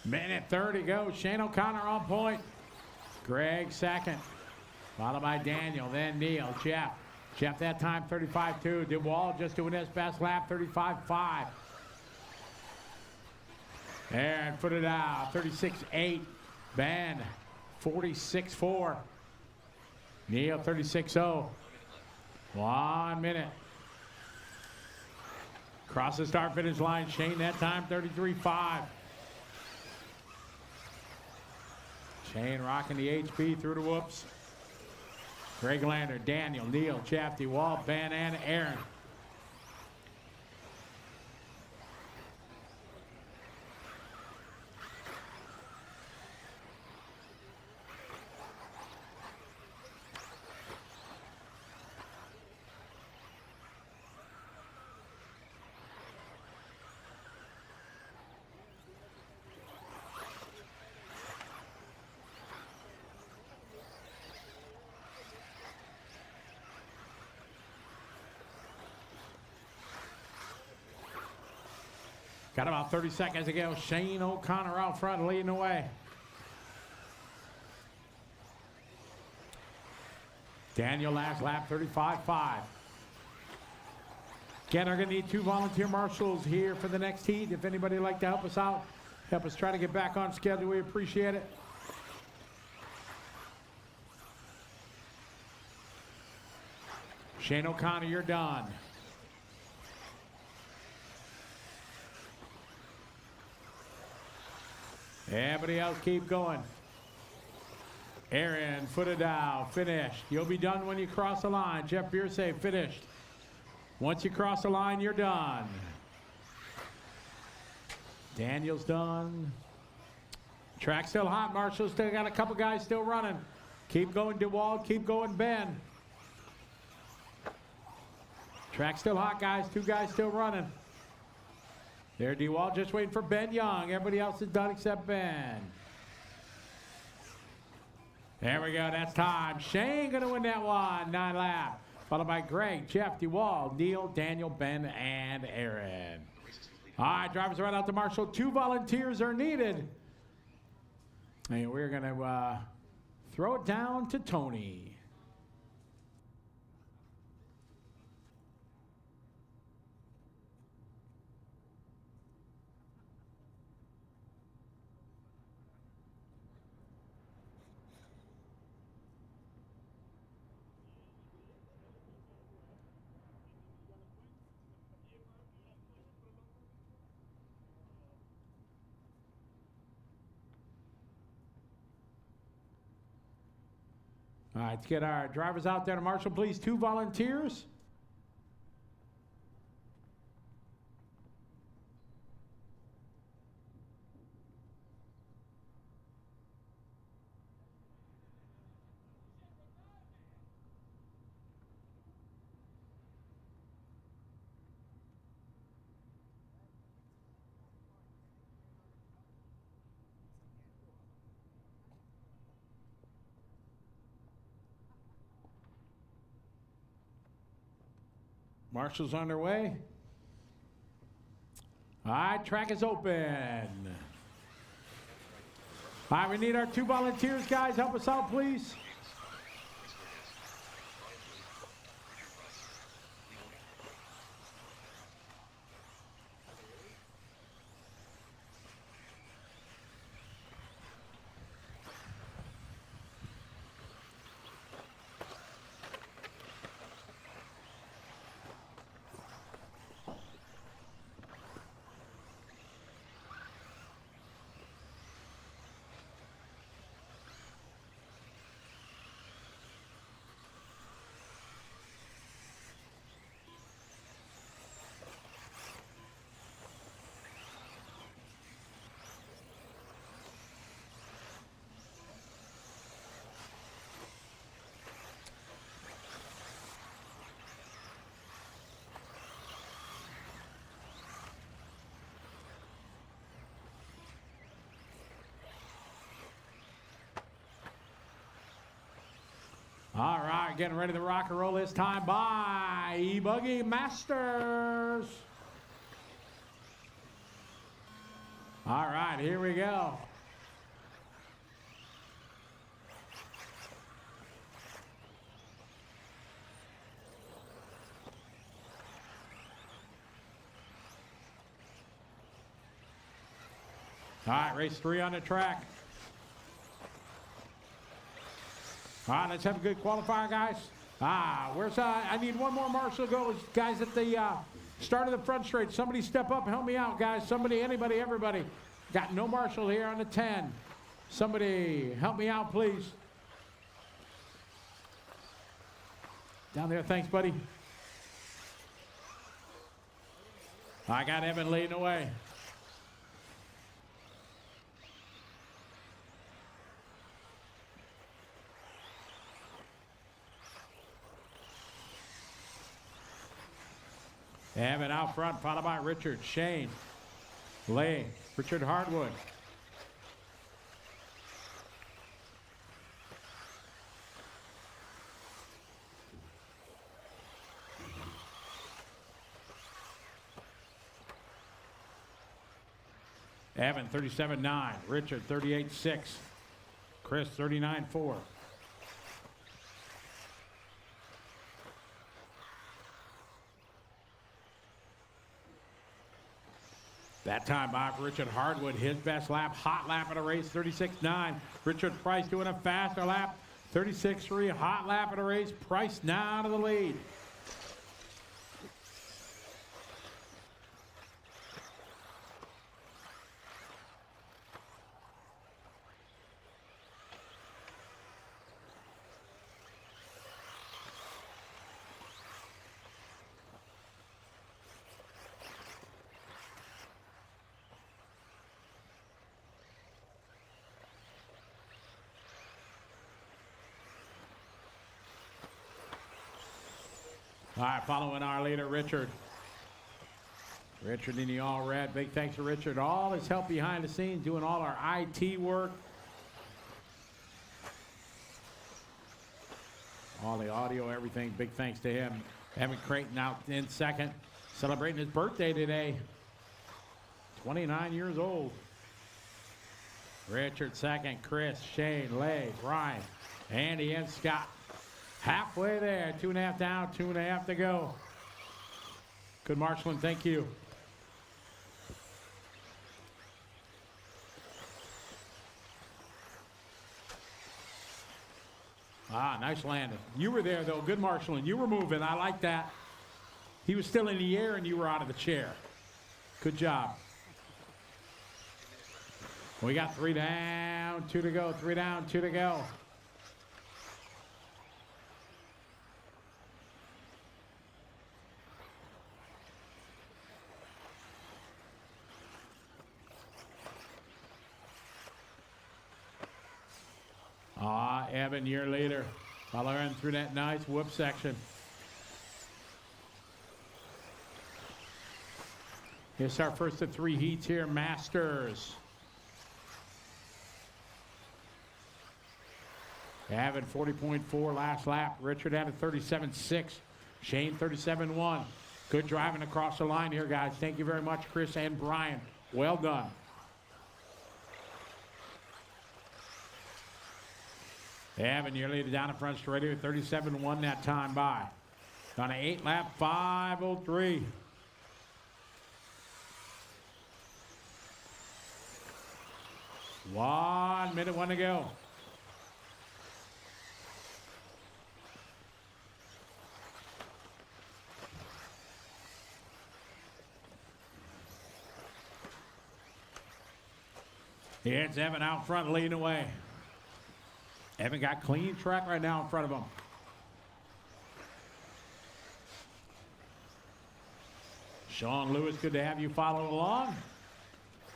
Minute 30 go. Shane O'Connor on point. Greg second. Followed by Daniel, then Neil, Jeff. Jeff that time 35-2. DeWall just doing his best lap, 35-5. Aaron footed out, 36-8. Ben, 46-4. Neil, 36-0. 1 minute. Cross the start finish line. Shane that time, 33-5. Shane rocking the HP through the whoops. Greg Lander, Daniel, Neil, Chafty, Wall, Ben, and Aaron. Got about 30 seconds to go. Shane O'Connor out front leading the way. Daniel last lap, 35-5. Again, we're going to need 2 volunteer marshals here for the next heat. If anybody would like to help us out, help us try to get back on schedule, we appreciate it. Shane O'Connor, you're done. Everybody else keep going. Aaron, footed down, finished. You'll be done when you cross the line. Jeff Beersay, finished. Once you cross the line, you're done. Daniel's done. Track still hot. Marshall still got a couple guys still running. Keep going, DeWald. Keep going, Ben. Track still hot, guys. 2 guys still running. There, DeWall just waiting for Ben Young. Everybody else is done except Ben. There we go. That's time. Shane going to win that one. 9 lap. Followed by Greg, Jeff, DeWall, Neil, Daniel, Ben, and Aaron. All right, drivers right out to Marshall. 2 volunteers are needed. And we're going to throw it down to Tony. All right, let's get our drivers out there to Marshall, please. 2 volunteers. Marshall's underway. All right, track is open. All right, we need our 2 volunteers, guys. Help us out, please. All right, getting ready to rock and roll this time by E-buggy Masters. All right, here we go. All right, race 3 on the track. All right, let's have a good qualifier, guys. Where's I need one more marshal go, guys, at the start of the front straight. Somebody step up, help me out, guys. Somebody, anybody, everybody. Got no marshal here on the 10. Somebody help me out, please. Down there, thanks, buddy. I got Evan leading away. Evan out front, followed by Richard, Shane, Lay, Richard Hardwood. Evan 37.9, Richard 38.6, Chris 39.4. That time by Richard Hardwood, his best lap, hot lap of the race, 36.9. Richard Price doing a faster lap, 36.3, hot lap of the race. Price now to the lead. All right, following our leader, Richard. Richard in the all red. Big thanks to Richard. All his help behind the scenes, doing all our IT work. All the audio, everything. Big thanks to him. Evan Creighton out in second, celebrating his birthday today. 29 years old. Richard second, Chris, Shane, Lay, Brian, Andy, and Scott. Halfway there, 2.5 down, 2.5 to go. Good marshaling, thank you. Nice landing. You were there though, good marshaling. You were moving, I like that. He was still in the air and you were out of the chair. Good job. We got 3 down, 2 to go, 3 down, 2 to go. Evan, your leader. Following through that nice whoop section. It's our first of 3 heats here, Masters. Evan 40.4 last lap. Richard had a 37.6. Shane 37.1. Good driving across the line here, guys. Thank you very much, Chris and Brian. Well done. Evan, your leader down in front straight here, 37.1 that time by. On an 8-lap, 5:03. One minute, 1 to go. It's Evan out front leading away. Evan got clean track right now in front of him. Sean Lewis, good to have you follow along.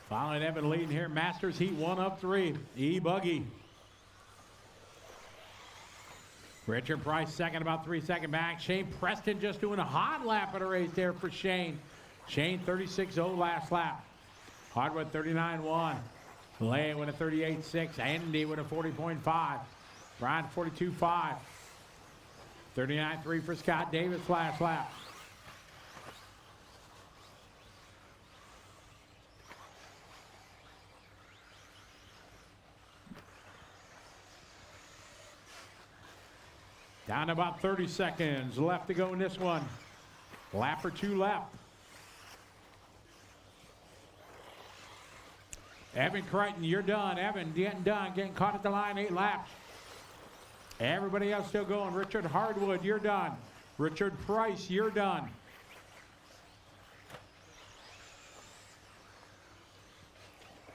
Following Evan leading here, Masters Heat 1 of 3. E-buggy. Richard Price second, about 3 seconds back. Shane Preston just doing a hot lap of the race there for Shane. Shane 36.0 last lap. Hardwood 39.1. Lay with a 38.6. Andy with a 40.5. Brian 42.5. 39.3 for Scott Davis last lap. Down to about 30 seconds left to go in this one. Lap or two left. Evan Crichton, you're done. Evan getting done, getting caught at the line, 8 laps. Everybody else still going. Richard Hardwood, you're done. Richard Price, you're done.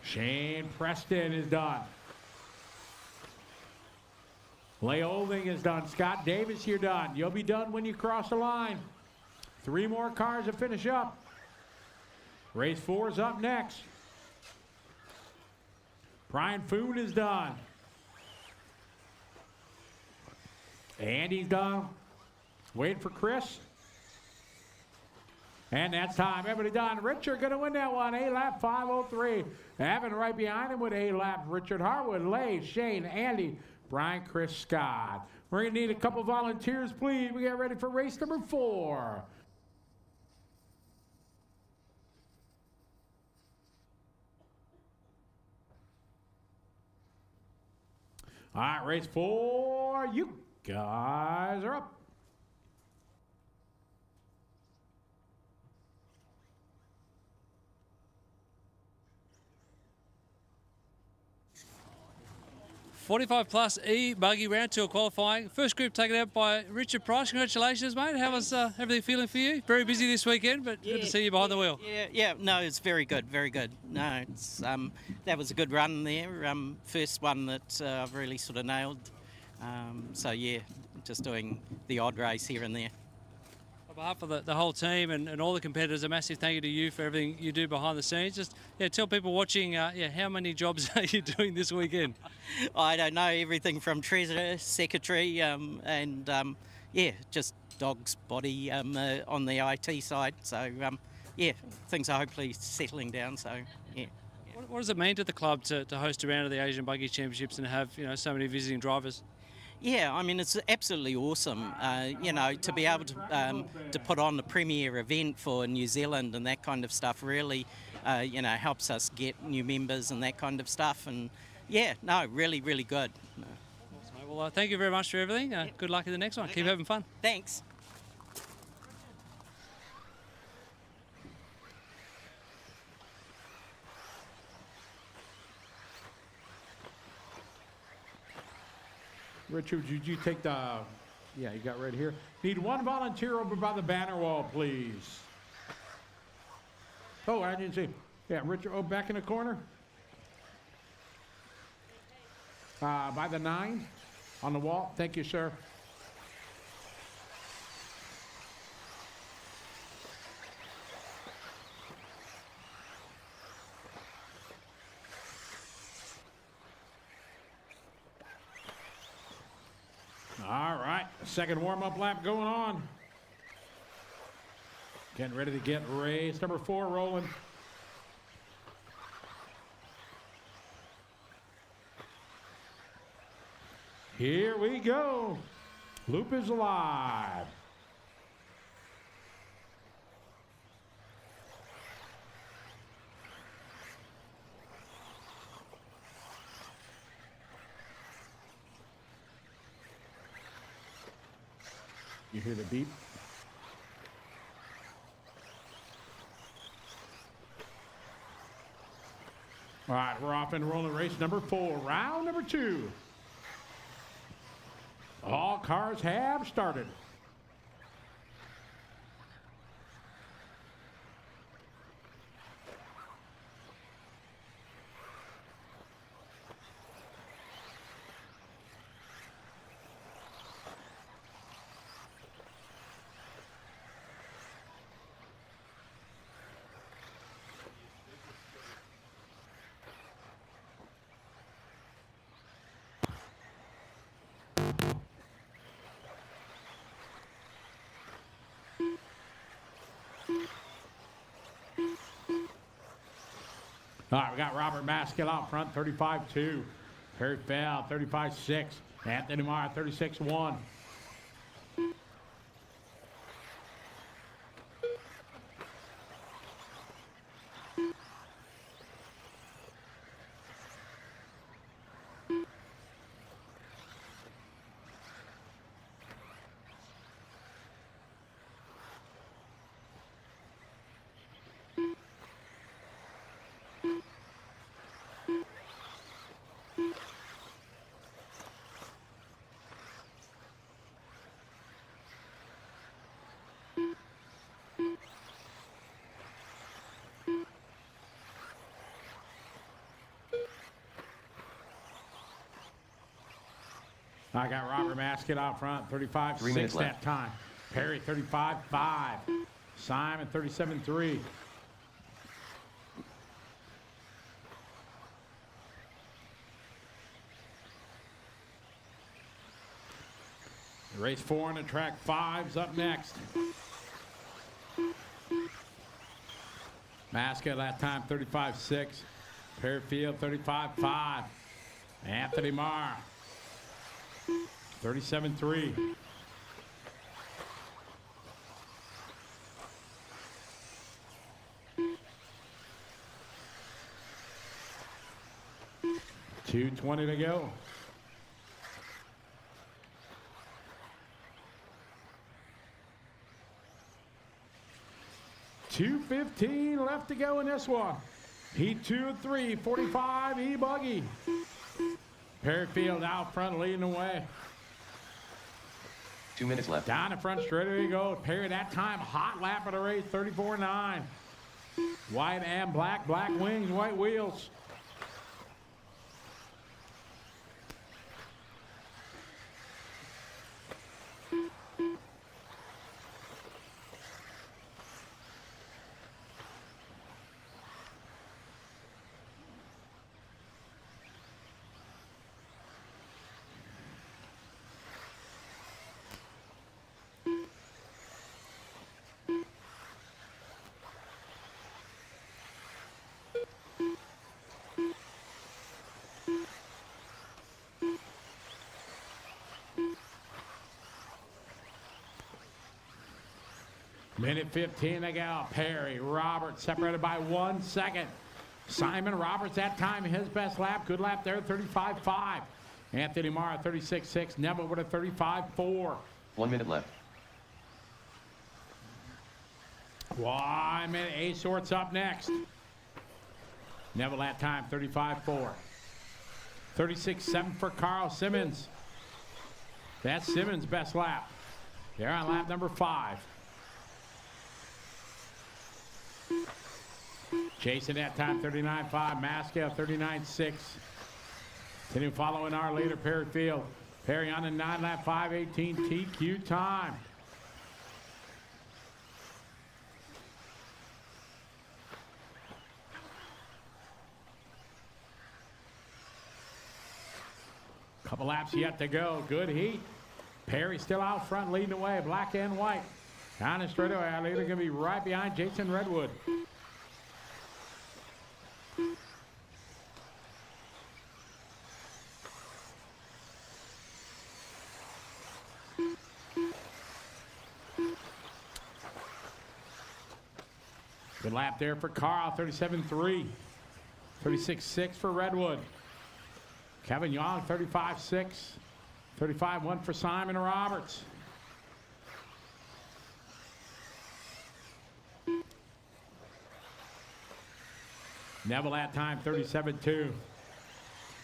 Shane Preston is done. Leigh Olding is done. Scott Davis, you're done. You'll be done when you cross the line. 3 more cars to finish up. Race 4 is up next. Brian Foon is done. Andy's done. Waiting for Chris. And that's time. Everybody done. Richard going to win that one. 8 lap 5:03. Evan right behind him with 8 laps. Richard Harwood, Leigh, Shane, Andy, Brian, Chris, Scott. We're going to need a couple volunteers, please. We get ready for race number 4. All right, race 4. You guys are up. +45 E-buggy round 2 qualifying. First group taken out by Richard Price. Congratulations, mate. How was everything feeling for you? Very busy this weekend, but good to see you behind the wheel. Yeah. No, it's very good, very good. No, it's that was a good run there. First one that I've really sort of nailed. So yeah, just doing the odd race here and there. On behalf of the whole team and all the competitors, a massive thank you to you for everything you do behind the scenes. Just tell people watching, how many jobs are you doing this weekend? I don't know, everything from treasurer, secretary, and just dog's body on the IT side. So things are hopefully settling down. So yeah. What does it mean to the club to host a round of the Asian Buggy Championships and have so many visiting drivers? Yeah, I mean, it's absolutely awesome, to be able to put on the premier event for New Zealand and that kind of stuff really, helps us get new members and that kind of stuff. And, really, really good. Awesome. Well, thank you very much for everything. Good luck in the next one. Okay. Keep having fun. Thanks. Richard, did you take the, you got right here. Need one volunteer over by the banner wall, please. Oh, I didn't see. Yeah, Richard, back in the corner. By the 9 on the wall. Thank you, sir. All right, second warm-up lap going on. Getting ready to get race number 4 rolling. Here we go. Loop is live. You hear the beep? All right, we're off and rolling race number 4, round number 2. All cars have started. All right, we got Robert Maskell out front, 35-2. Perry Fell, 35-6. Anthony Meyer, 36-1. I got Robert Masket out front, 35-6 minutes that left. time. Perry, 35-5. Simon, 37-3. Race 4 on the track, 5's up next. Masket that time, 35-6. Perryfield, 35-5. Anthony Marr, 37-3. $2:20 to go. $2:15 left to go in this one. Heat 2 and 3, 45 E-buggy. Perryfield out front leading the way. 2 minutes left. Down the front straight, there you go. Perry that time, hot lap of the race, 34-9. White and black, black wings, white wheels. Minute 15 to go. Perry, Roberts separated by 1 second. Simon Roberts that time, his best lap. Good lap there, 35-5. Anthony Marr, 36-6. Neville with a 35-4. 1 minute left. 1 minute. A-Sort's up next. Neville that time, 35-4. 36-7 for Carl Simmons. That's Simmons' best lap. They're on lap number 5. Jason that time, 39-5. Mascal, 39-6. Continue following our leader, Perryfield. Perry on the 9-lap, 5:18 TQ time. Couple laps yet to go. Good heat. Perry still out front leading the way, black and white. Down the straightaway, our leader going to be right behind Jason Redwood. Good lap there for Carl, 37-3. 36-6 for Redwood. Kevin Young, 35-6. 35-1 for Simon Roberts. Neville that time, 37-2.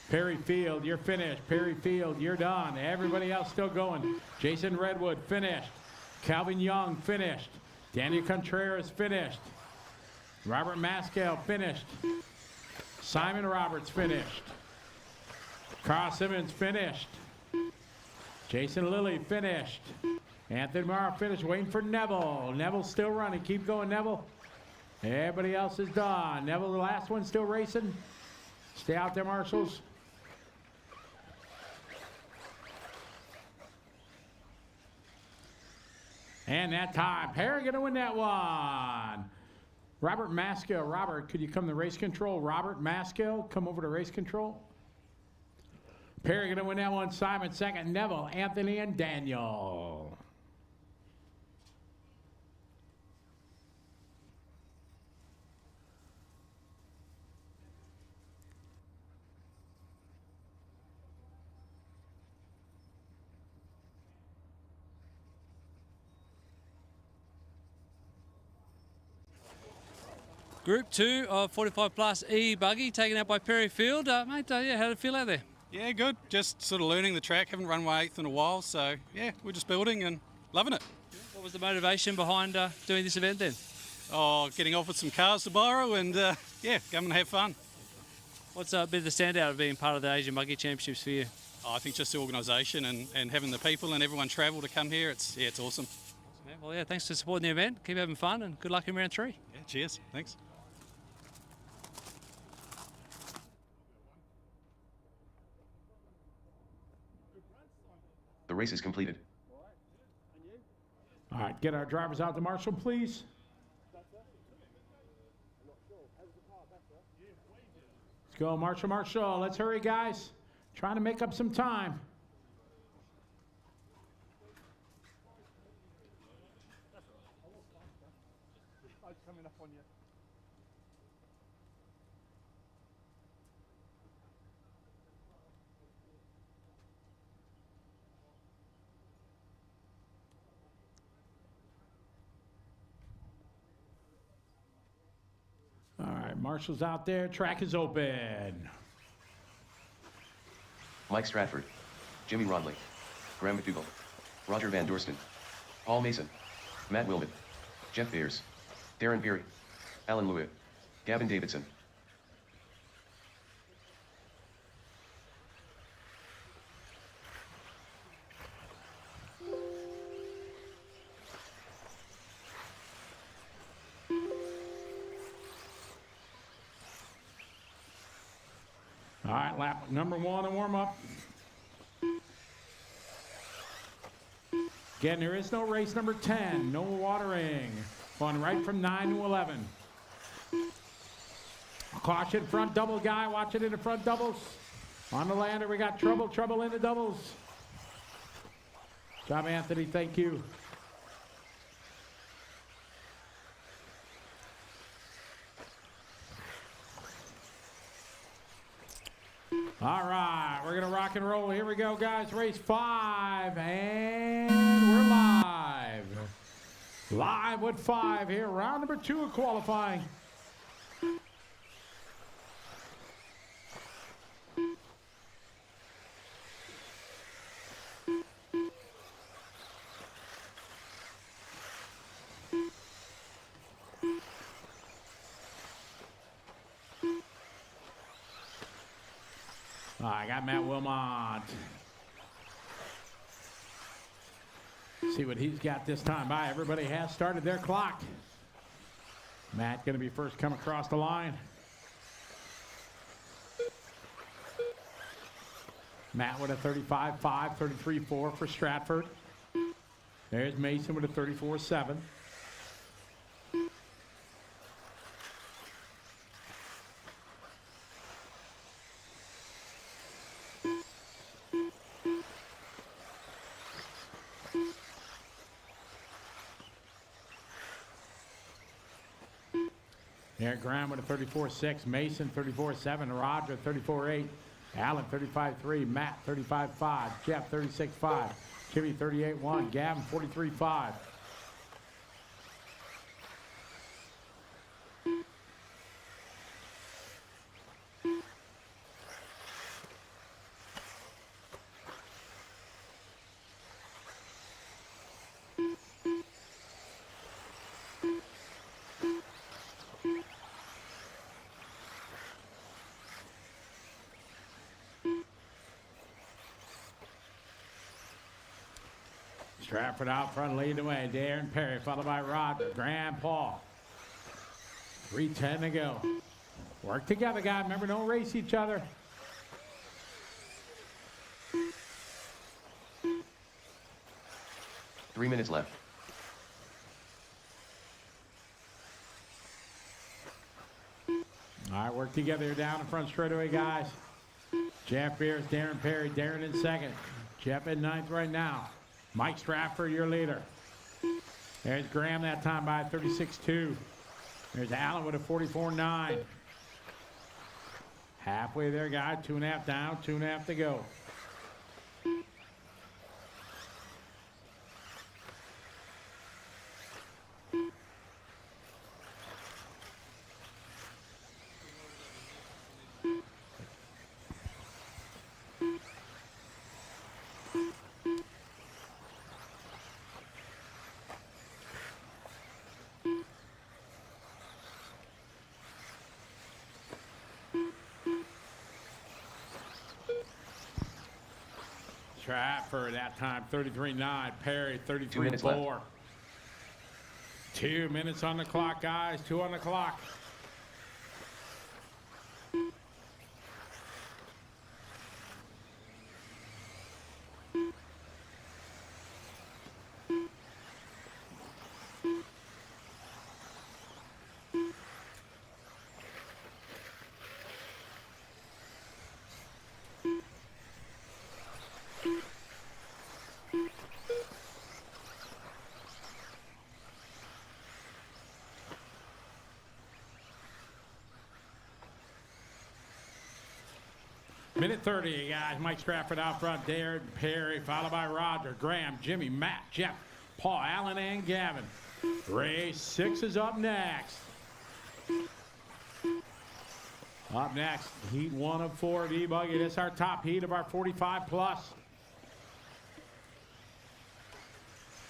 Perryfield, you're finished. Perryfield, you're done. Everybody else still going. Jason Redwood, finished. Calvin Young, finished. Daniel Contreras, finished. Robert Mascal, finished. Simon Roberts, finished. Carl Simmons, finished. Jason Lilly, finished. Anthony Marr, finished. Waiting for Neville. Neville's still running. Keep going, Neville. Everybody else is done. Neville, the last one, still racing. Stay out there, marshals. And that time, Perry going to win that one. Robert Mascal. Robert, could you come to race control? Robert Mascal, come over to race control. Perry going to win that one. Simon second. Neville, Anthony, and Daniel. Group 2 of 45 plus E-buggy taken out by Perryfield. Mate, yeah, how did it feel out there? Yeah, good. Just sort of learning the track. Haven't run 1/8 in a while, so yeah, we're just building and loving it. What was the motivation behind doing this event then? Oh, getting off with some cars to borrow and yeah, come and have fun. What's a bit of the standout of being part of the Asian Buggy Championships for you? I think just the organisation and having the people and everyone travel to come here, it's awesome. Yeah, well, yeah, thanks for supporting the event. Keep having fun and good luck in round 3. Yeah, cheers. Thanks. The race is completed. All right, get our drivers out to marshal, please. Let's go, marshal. Let's hurry, guys. Trying to make up some time. All right, marshal's out there. Track is open. Mike Stratford, Jimmy Rodley, Graham McDougall, Roger Van Dorsten, Paul Mason, Matt Wilman, Jeff Beers, Darren Peary, Alan Lewitt, Gavin Davidson. All right, lap number 1 in warm-up. Again, there is no race number 10, no watering. Going right from 9 to 11. Caution, front double guy, watch it in the front doubles. On the lander, we got trouble in the doubles. Job, Anthony, thank you. All right, we're going to rock and roll. Here we go, guys. Race 5, and we're live. Live with 5 here. Round number 2 of qualifying. I got Matt Wilmot. See what he's got this time. Bye. Everybody has started their clock. Matt going to be first come across the line. Matt with a 35.5, 33.4 for Stratford. There's Mason with a 34.7. Eric Graham with a 34.6, Mason 34.7, Roger 34.8, Alan 35.3, Matt 35.5, Jeff 36.5, Jimmy 38.1, Gavin 43.5. Stratford out front, leading the way. Darren Perry, followed by Roger, Graham, Paul. 3:10 to go. Work together, guys. Remember, don't race each other. Three minutes left. All right, work together down the front straightaway, guys. Jeff Beers, Darren Perry, Darren in second. Jeff in ninth right now. Mike Stratford, your leader. There's Graham that time by 36.2. There's Allen with a 44.9. Halfway there, guys. 2.5 down, 2.5 to go. Stratford that time 33.9. Perry 2 minutes left. 33.4. 2 minutes on the clock, guys. 2 on the clock. Minute 30, guys. Mike Stratford out front. Darren, Perry, followed by Roger, Graham, Jimmy, Matt, Jeff, Paul, Allen, and Gavin. Race 6 is up next. Up next, heat 1 of 4 at E-buggy. This is our top heat of our 45 plus.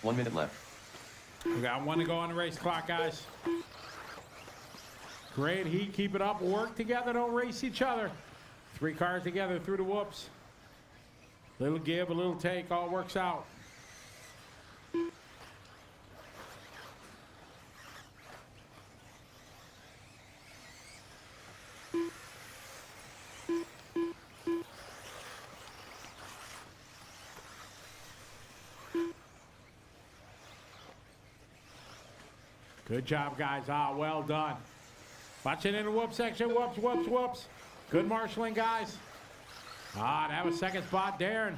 1 minute left. We got 1 to go on the race clock, guys. Great heat. Keep it up. Work together. Don't race each other. 3 cars together through the whoops. Little give, a little take, all works out. Good job, guys. Ah, well done. Watch it in the whoop section. Whoops, whoops, whoops. Good marshaling, guys. Ah, that was second spot, Darren.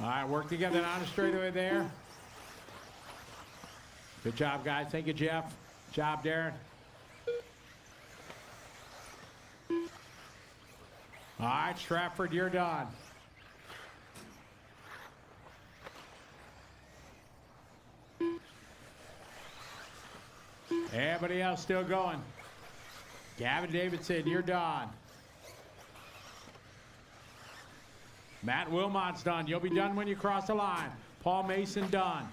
All right, work together on the straightaway there. Good job, guys. Thank you, Jeff. Good job, Darren. All right, Stratford, you're done. Everybody else still going. Gavin Davidson, you're done. Matt Wilmot's done. You'll be done when you cross the line. Paul Mason done.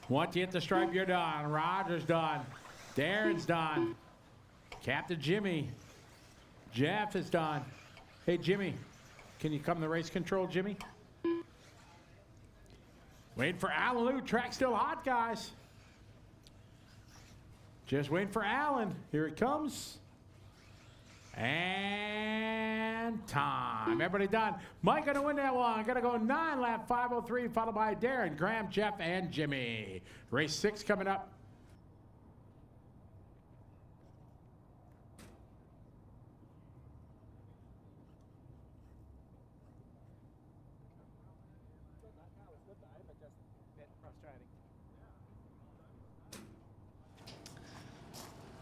Once you hit the stripe, you're done. Roger's done. Darren's done. Captain Jimmy. Jeff is done. Hey, Jimmy, can you come to race control, Jimmy? Waiting for Alan Lou. Track's still hot, guys. Just waiting for Alan. Here it comes. And time. Everybody done. Mike gonna win that one. Gonna go 9 lap 5:03, followed by Darren, Graham, Jeff, and Jimmy. Race 6 coming up.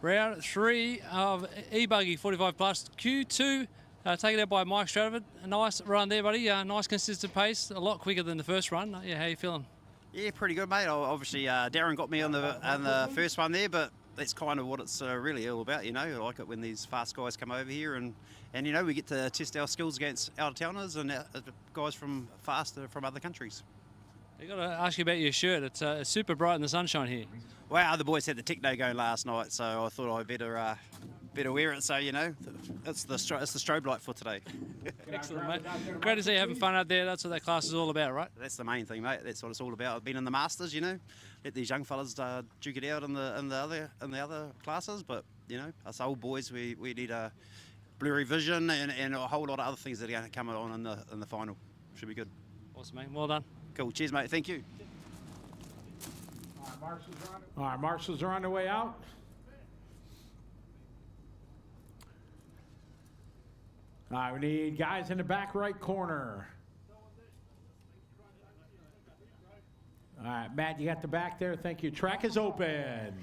Round 3 of E-buggy 45 plus. Q2 taken out by Mike Stratford. A nice run there, buddy. Nice consistent pace. A lot quicker than the first run. Yeah, how you feeling? Yeah, pretty good, mate. Obviously, Darren got me on the first one there, but that's kind of what it's really all about, you know. I like it when these fast guys come over here and you know, we get to test our skills against out-of-towners and guys from other countries. I got to ask you about your shirt. It's super bright in the sunshine here. Well, the boys had the techno going last night, so I thought I'd better wear it. So you know, it's the strobe light for today. Excellent, mate. Great to see you having fun out there. That's what that class is all about, right? That's the main thing, mate. That's what it's all about. I've been in the Masters, you know, let these young fellas duke it out in the other classes, but you know, us old boys, we need a blurry vision and a whole lot of other things that are going to come on in the final. Should be good. Awesome, mate. Well done. Cool. Cheers, mate. Thank you. All right, marshals are on their way out. All right, we need guys in the back right corner. All right, Matt, you got the back there. Thank you. Track is open.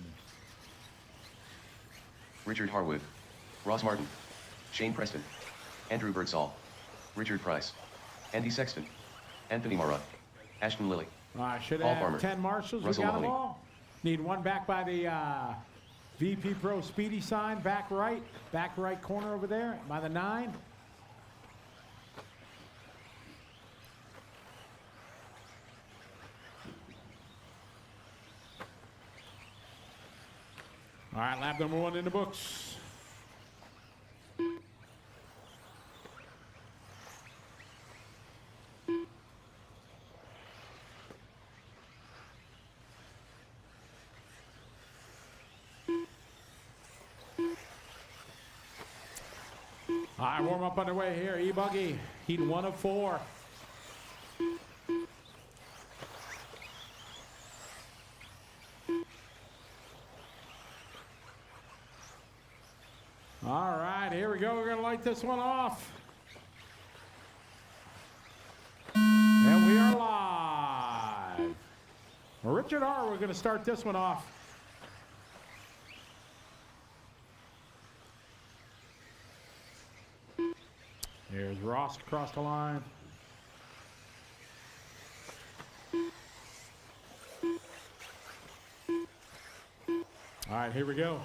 Richard Harwood, Ross Martin, Shane Preston, Andrew Birdsall, Richard Price, Andy Sexton, Anthony Mara, Ashton Lilly. All right, should Paul have Farmer, 10 marshals. Russell We got them Mahoney. all. Need one back by the VP Pro Speedy sign, back right corner over there by the 9. All right, lap number 1 in the books. All right, warm up underway here. E-buggy, heat 1 of 4. All right, here we go. We're going to light this one off. And we are live. Richard R., we're going to start this one off. Here's Ross across the line. All right, here we go.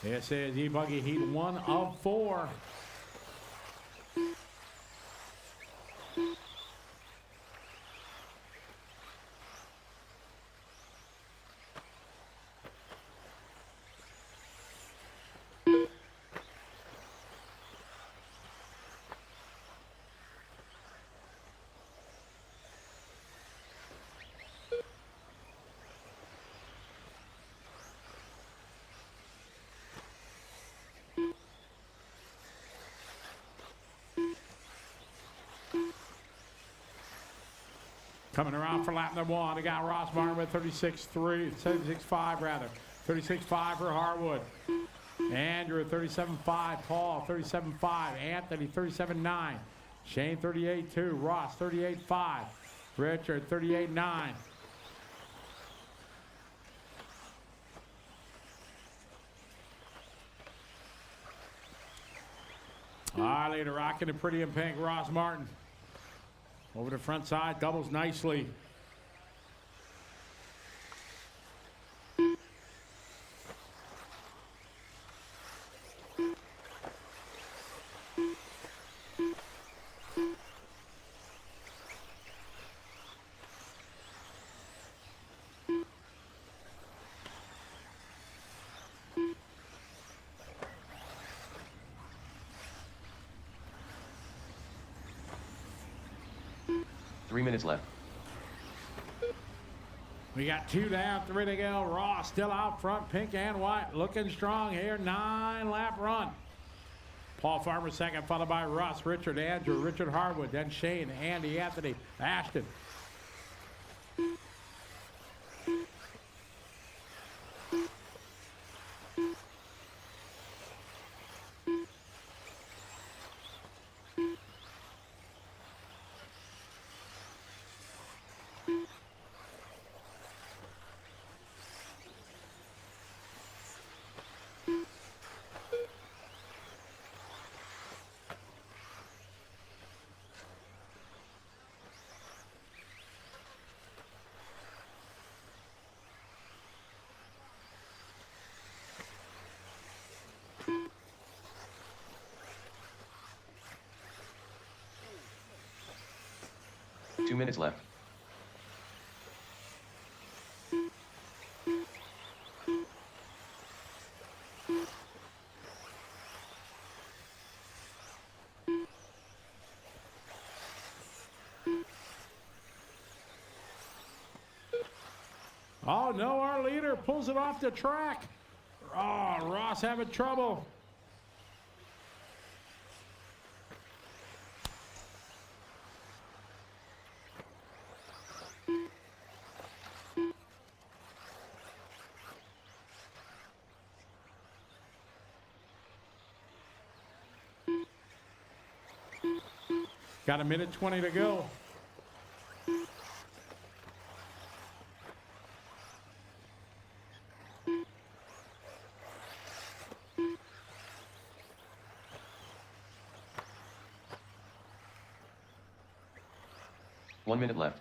This is E-buggy heat 1 of 4. Coming around for lap number 1, we got Ross Martin with 36.5 rather. 36.5 for Harwood. Andrew 37.5, Paul 37.5, Anthony 37.9, Shane 38.2, Ross 38.5, Richard 38.9. All right, leader rocking it pretty in pink, Ross Martin. Over the front side, doubles nicely. Minutes left. We got 2 down, 3 to go. Ross still out front, pink and white, looking strong here. 9-lap run. Paul Farmer second, followed by Russ, Richard, Andrew, Richard Harwood, then Shane, Andy, Anthony, Ashton. Two minutes left. Oh no, our leader pulls it off the track. Oh, Ross having trouble. Got 1:20 to go. One minute left.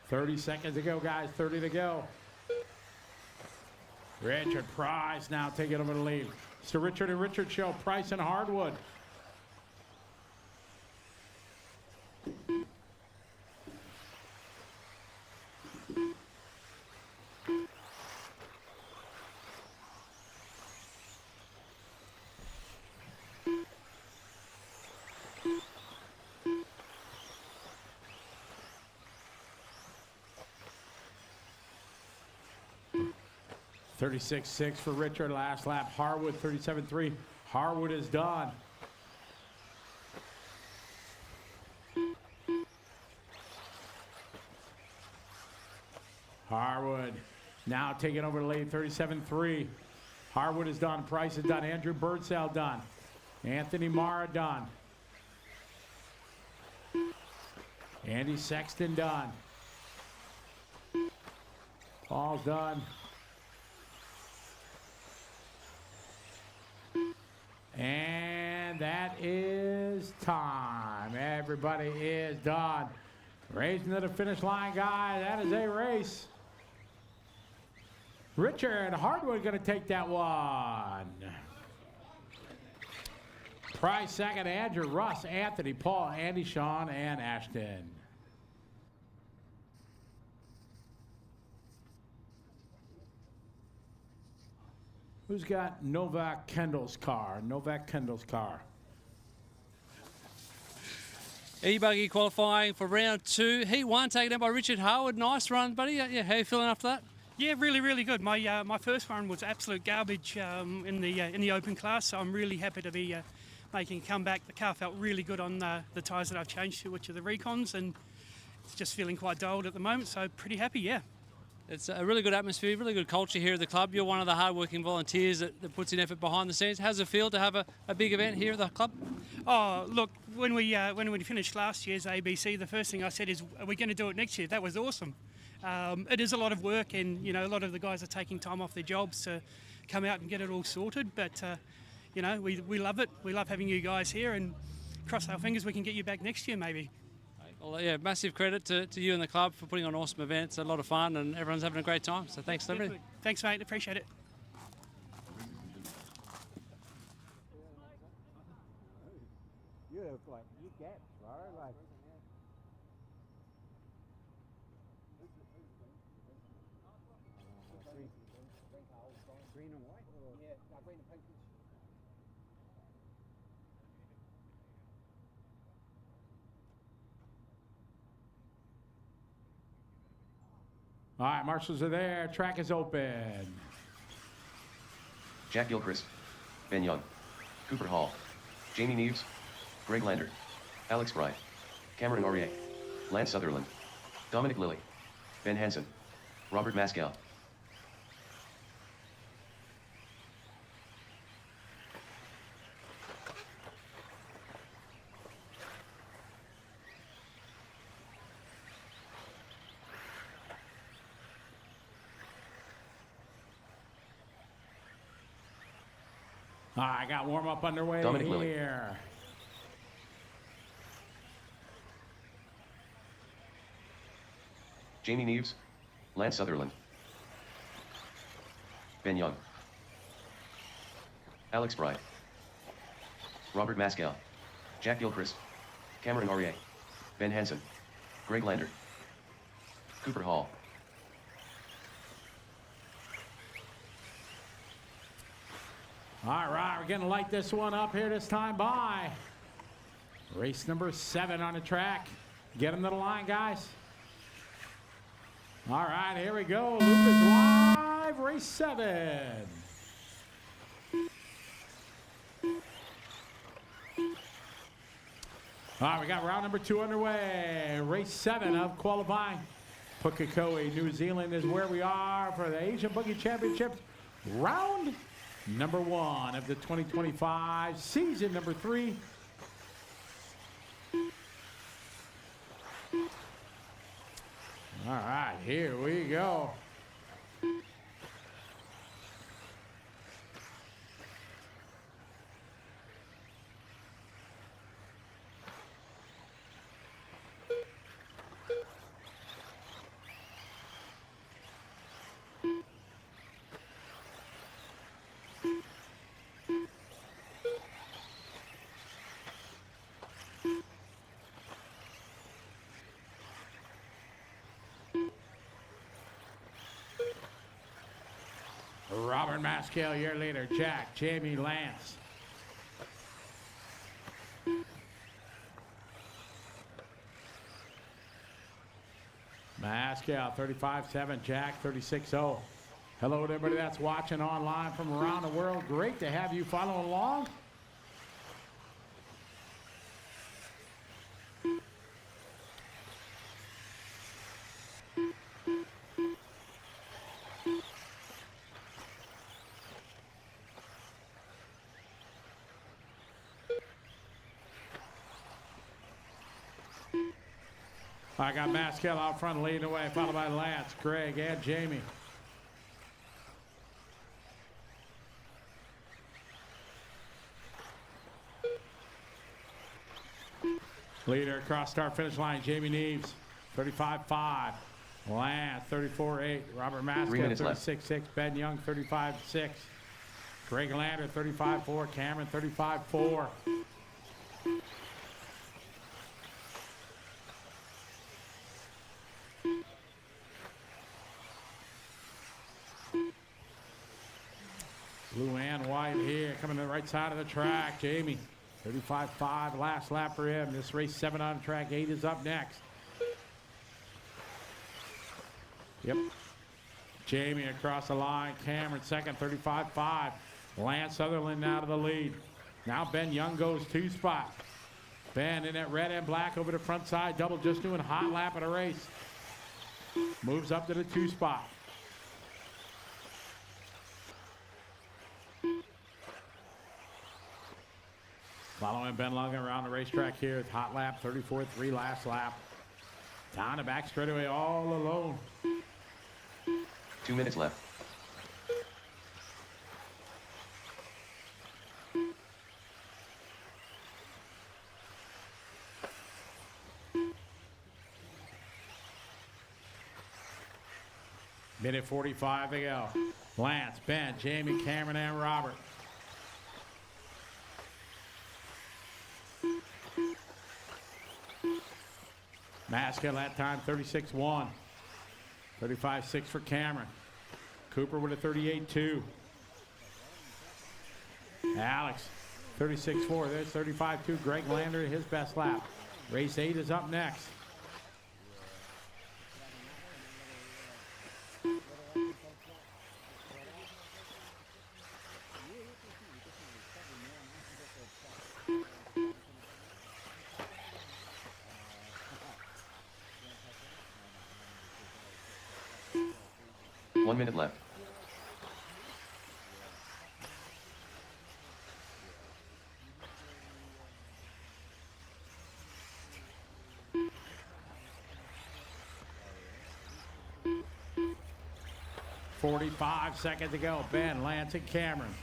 30 seconds to go, guys. 30 to go. Richard Price now taking over the lead. It's the Richard and Richard show. Price and Hardwood. $36.6 for Richard last lap. Harwood 37.3. Harwood is done. Harwood now taking over the lead. 37.3. Harwood is done. Price is done. Andrew Birdsell done. Anthony Mara done. Andy Sexton done. Paul's done. And that is time. Everybody is done. Racing to the finish line, guys. That is a race. Richard Hardwood going to take that one. Price second. Andrew, Russ, Anthony, Paul, Andy, Sean, and Ashton. Who's got Novak Kendall's car? Novak Kendall's car. E-buggy qualifying for round 2. Heat 1 taken out by Richard Harwood. Nice run, buddy. Yeah, how you feeling after that? Yeah, really, really good. My first run was absolute garbage in the open class, so I'm really happy to be making a comeback. The car felt really good on the tyres that I've changed to, which are the Recons, and it's just feeling quite dulled at the moment, so pretty happy, yeah. It's a really good atmosphere, really good culture here at the club. You're one of the hard-working volunteers that puts in effort behind the scenes. How's it feel to have a big event here at the club? Oh, look, when we finished last year's ABC, the first thing I said is, are we going to do it next year? That was awesome. It is a lot of work, and, a lot of the guys are taking time off their jobs to come out and get it all sorted, but, we love it. We love having you guys here, and cross our fingers we can get you back next year, maybe. Well, yeah, massive credit to you and the club for putting on awesome events. A lot of fun, and everyone's having a great time. So thanks for everything. Thanks, mate. Appreciate it. You look like you get, bro. Like. Green and white? Yeah, green and pink. All right, marshals are there. Track is open. Jack Gilchrist, Ben Young, Cooper Hall, Jamie Neves, Greg Lander, Alex Bryant, Cameron Aurier, Lance Sutherland, Dominic Lilly, Ben Hansen, Robert Mascal. All right, got warm-up underway Dominic here. Lilly. Jamie Neves, Lance Sutherland, Ben Young, Alex Bryant, Robert Mascal, Jack Gilchrist, Cameron Aurier, Ben Hansen, Greg Lander, Cooper Hall. All right, we're going to light this one up here this time by race number 7 on the track. Get them to the line, guys. All right, here we go. Loop is live, race 7. All right, we got round number 2 underway. Race 7 of qualifying. Pukekohe, New Zealand is where we are for the Asian Buggy Championship. Round number 1 of the 2025 season number 3. All right, here we go. Robert Maskell, your leader. Jack, Jamie, Lance. Maskell, 35-7. Jack, 36-0. Hello to everybody that's watching online from around the world. Great to have you following along. I got Maskell out front leading the way, followed by Lance, Greg, and Jamie. Leader across start finish line, Jamie Neves, 35-5. Lance, 34-8. Robert Maskell, 36-6. Ben Young, 35-6. Greg Lander, 35-4. Cameron, 35-4. Blue and white here, coming to the right side of the track. Jamie, 35-5, last lap for him. This race 7 on track 8 is up next. Yep. Jamie across the line. Cameron second, 35-5. Lance Sutherland now to the lead. Now Ben Young goes 2 spot. Ben in that red and black over the front side. Double just doing a hot lap of the race. Moves up to the 2 spot. Following Ben Lung around the racetrack here. It's hot lap, 34-3 last lap. Down the back straightaway all alone. 2 minutes left. Minute 45 to go. Lance, Ben, Jamie, Cameron, and Robert. Maskell that time, 36-1. 35-6 for Cameron. Cooper with a 38-2. Alex, 36-4. There's 35-2. Greg Lander, his best lap. Race 8 is up next. One minute left. .45 seconds to go. Ben, Lance, and Cameron.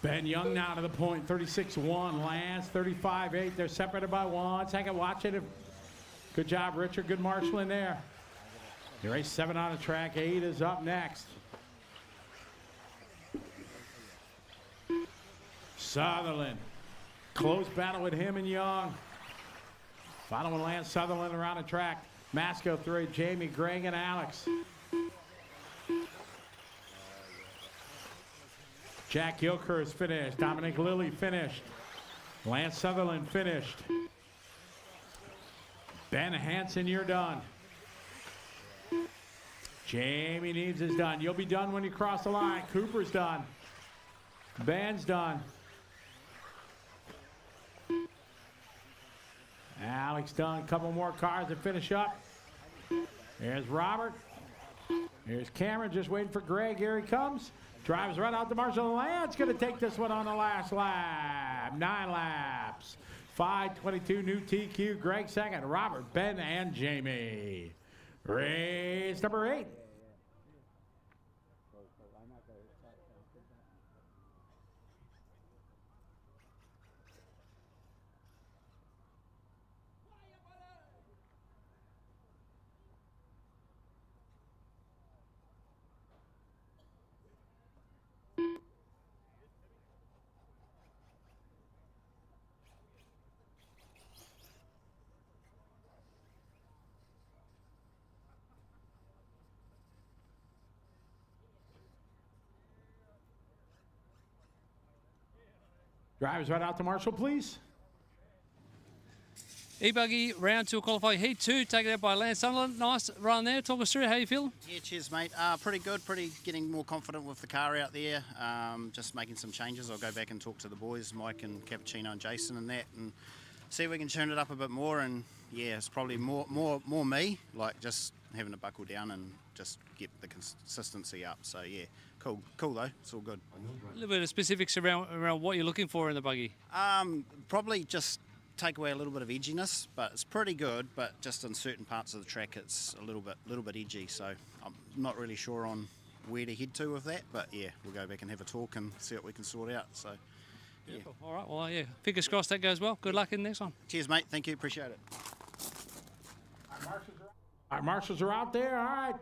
Ben Young now to the point, 36-1. Lance, 35-8. They're separated by 1 second. Watch it. Good job, Richard. Good marshaling there. The race 7 on the track. 8 is up next. Sutherland. Close battle with him and Young. Following Lance Sutherland around the track. Maskell through Jamie, Greg, and Alex. Jack Gilchrist finished. Dominic Lilly finished. Lance Sutherland finished. Ben Hansen, you're done. Jamie Neves is done. You'll be done when you cross the line. Cooper's done. Ben's done. Alex done. Couple more cars to finish up. There's Robert. Here's Cameron just waiting for Greg. Here he comes. Drives right out to Marshall. Lance going to take this one on the last lap. 9 laps. 5:22 new TQ. Greg second. Robert, Ben, and Jamie. Race number 8. Drivers right out to Marshall, please. E-buggy round 2 qualifying heat 2, taken out by Lance Sunderland. Nice run there. Talk us through how you feel. Yeah, cheers, mate. Pretty good. Pretty getting more confident with the car out there. Just making some changes. I'll go back and talk to the boys, Mike and Cappuccino and Jason and that, and see if we can turn it up a bit more. And yeah, it's probably more me, like just having to buckle down and just get the consistency up. So yeah, cool though. It's all good. A little bit of specifics around what you're looking for in the buggy. Probably just take away a little bit of edginess, but it's pretty good. But just in certain parts of the track, it's a little bit edgy. So I'm not really sure on where to head to with that. But yeah, we'll go back and have a talk and see what we can sort out. So yeah. Beautiful. All right. Well, yeah. Fingers crossed that goes well. Good luck in the next one. Cheers, mate. Thank you. Appreciate it. All right, marshals are out there. All right,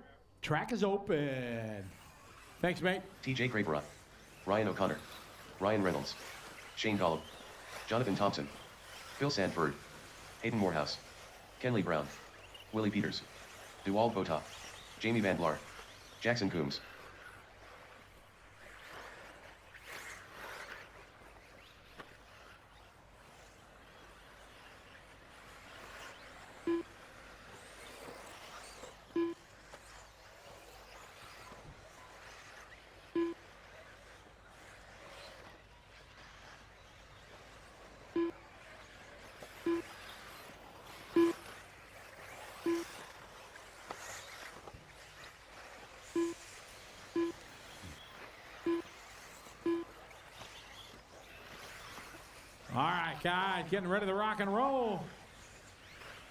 track is open. Thanks, mate. TJ Crabera, Ryan O'Connor, Ryan Reynolds, Shane Gollum, Jonathan Thompson, Phil Sanford, Hayden Morehouse, Kenley Brown, Willie Peters, Dewald Bota, Jamie Van Blar, Jackson Coombs. All right, guys, getting ready to rock and roll.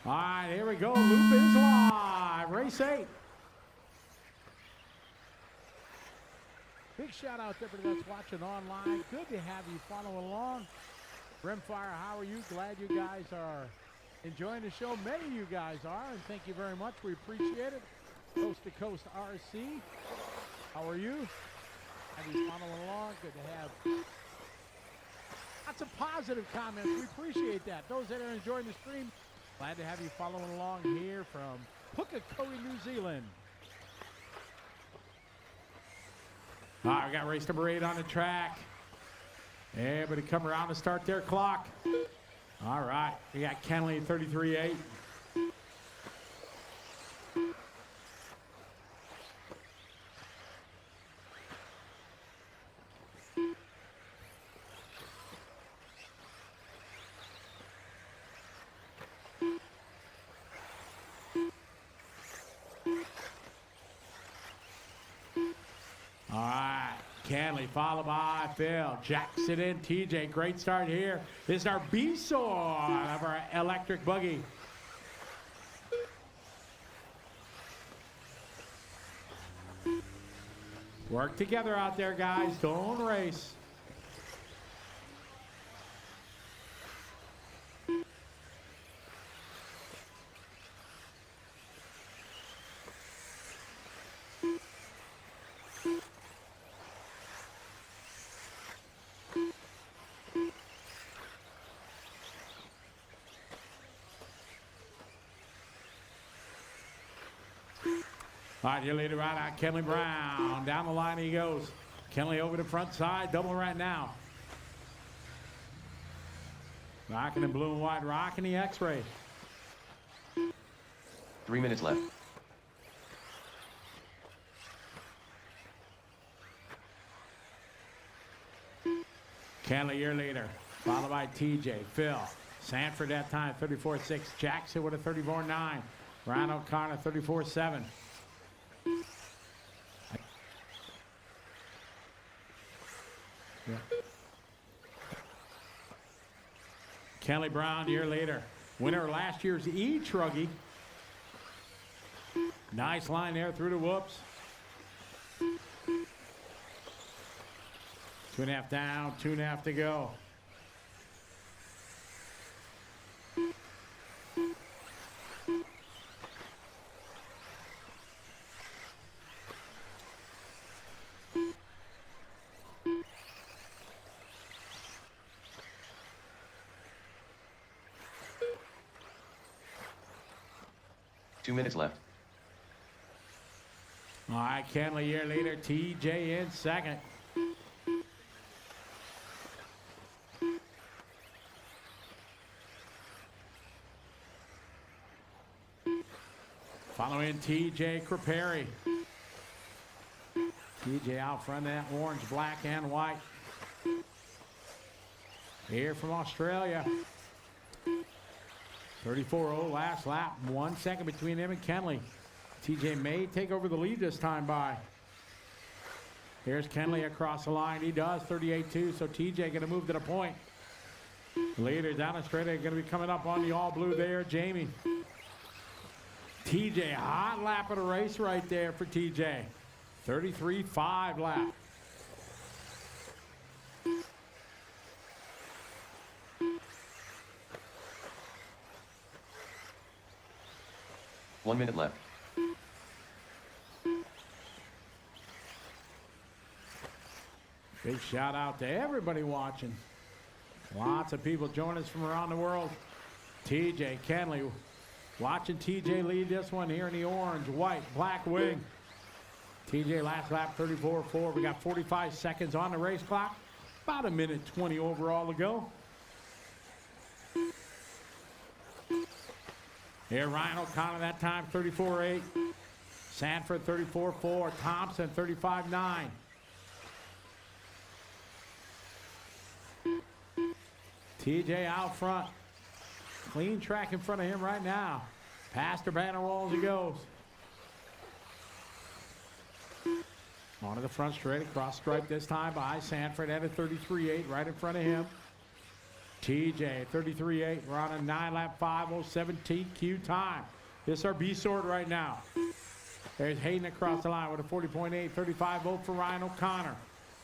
All right, here we go. Loop is live. Race 8. Big shout out to everybody that's watching online. Good to have you follow along. Rimfire, how are you? Glad you guys are enjoying the show. Many of you guys are, and thank you very much. We appreciate it. Coast to Coast RC, how are you? Have you following along? Good to have lots of positive comments. We appreciate that. Those that are enjoying the stream, glad to have you following along here from Pukekohe, New Zealand. All right, we got race number 8 on the track. Everybody come around and start their clock. All right, we got Kenley 33.8. All right, Canley followed by Phil. Jackson and TJ. Great start here. This is our B-Sword of our electric buggy. Work together out there, guys. Don't race. All right, your leader right out, Kenley Brown. Down the line he goes. Kenley over the front side, double right now. Rocking in blue and white, rocking the X-ray. 3 minutes left. Kenley, your leader. Followed by TJ, Phil. Sanford that time, 34.6. Jackson with a 34.9. Ryan O'Connor, 34.7. Yeah. Kelly Brown, year later. Winner of last year's E-truggy. Nice line there through the whoops. 2.5 down, 2.5 to go. Two minutes left. All right, Kenley, a year later, TJ in second. Following TJ Creperi. TJ out front of that orange, black, and white. Here from Australia. 34-0 last lap. 1 second between him and Kenley. TJ may take over the lead this time by. Here's Kenley across the line. He does 38-2, so TJ going to move to the point. Later down the straight, going to be coming up on the all blue there, Jamie. TJ, hot lap of the race right there for TJ. 33.5 lap. One minute left. Big shout out to everybody watching. Lots of people joining us from around the world. TJ Kenley watching TJ lead this one here in the orange, white, black wing. TJ last lap 34.4. We got 45 seconds on the race clock. About 1:20 overall to go. Here Ryan O'Connor that time 34.8. Sanford 34.4. Thompson 35.9. TJ out front. Clean track in front of him right now. Past the banner wall as he goes. Onto the front straight, across stripe this time by Sanford at a 33.8 right in front of him. TJ 33.8. We're on a 9-lap 5:07 TQ time. This is our B sort right now. There's Hayden across the line with a 40.8. 35.0 for Ryan O'Connor.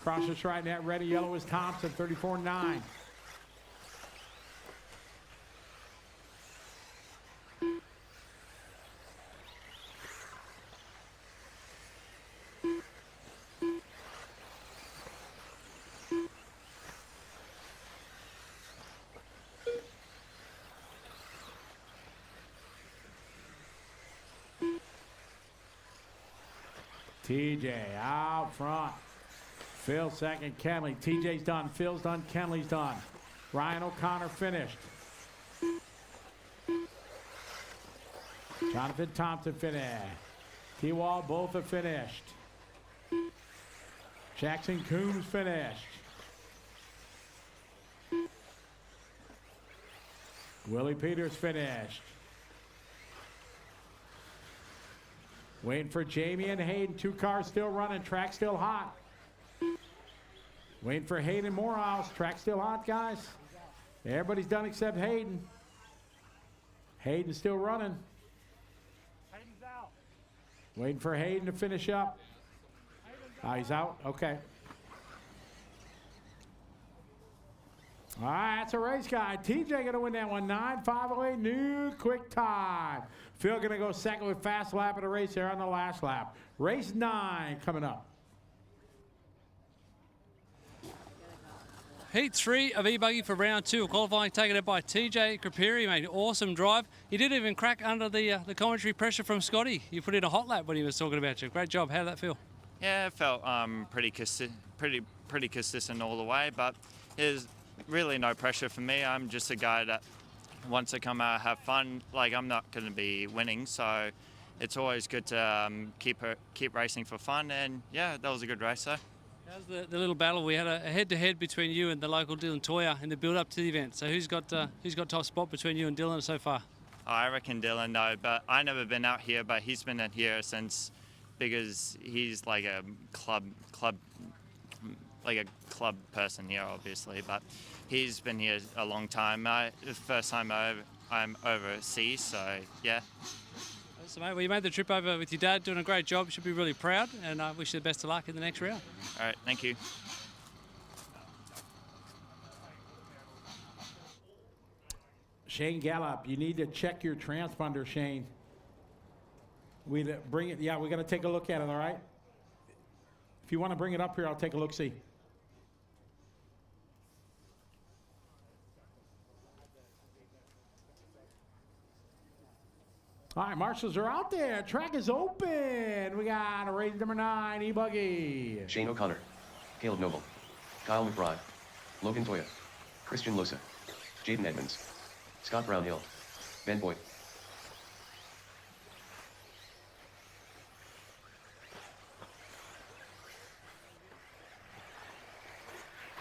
Across the straight net, red and yellow is Thompson 34.9. TJ out front. Phil second, Kenley. TJ's done, Phil's done, Kenley's done. Ryan O'Connor finished. Jonathan Thompson finished. T-Wall both are finished. Jackson Coombs finished. Willie Peters finished. Waiting for Jamie and Hayden. 2 cars still running. Track still hot. Waiting for Hayden Morehouse. Track still hot, guys. Everybody's done except Hayden. Hayden's still running. Hayden's out. Waiting for Hayden to finish up. He's out? Okay. All right, that's a race guy. TJ going to win that one. 9:508 new quick time. Phil going to go second with fast lap of the race there on the last lap. Race 9 coming up. Heat 3 of E-buggy for round 2. Qualifying taken out by TJ Creperi. Made an awesome drive. He didn't even crack under the commentary pressure from Scotty. You put in a hot lap when he was talking about you. Great job. How did that feel? Yeah, it felt pretty consistent all the way, but there's really no pressure for me. I'm just a guy that wants to come out, have fun. Like, I'm not going to be winning, so it's always good to keep racing for fun. And yeah, that was a good race. So. How's the little battle? We had a head-to-head between you and the local Dylan Toyer in the build-up to the event. So who's got top spot between you and Dylan so far? I reckon Dylan, no, but I never been out here, but he's been out here since, because he's like a club like a club person here, obviously, but he's been here a long time. The first time I'm overseas, so yeah. So, mate, well, you made the trip over with your dad, doing a great job. You should be really proud, and I wish you the best of luck in the next round. All right, thank you. Shane Gallup, you need to check your transponder, Shane. We bring it. Yeah, we're going to take a look at it, all right? If you want to bring it up here, I'll take a look-see. All right, marshals are out there. Track is open. We got a race number 9, E-buggy. Shane O'Connor, Caleb Noble, Kyle McBride, Logan Toya, Christian Losa, Jaden Edmonds, Scott Brownhill, Ben Boyd.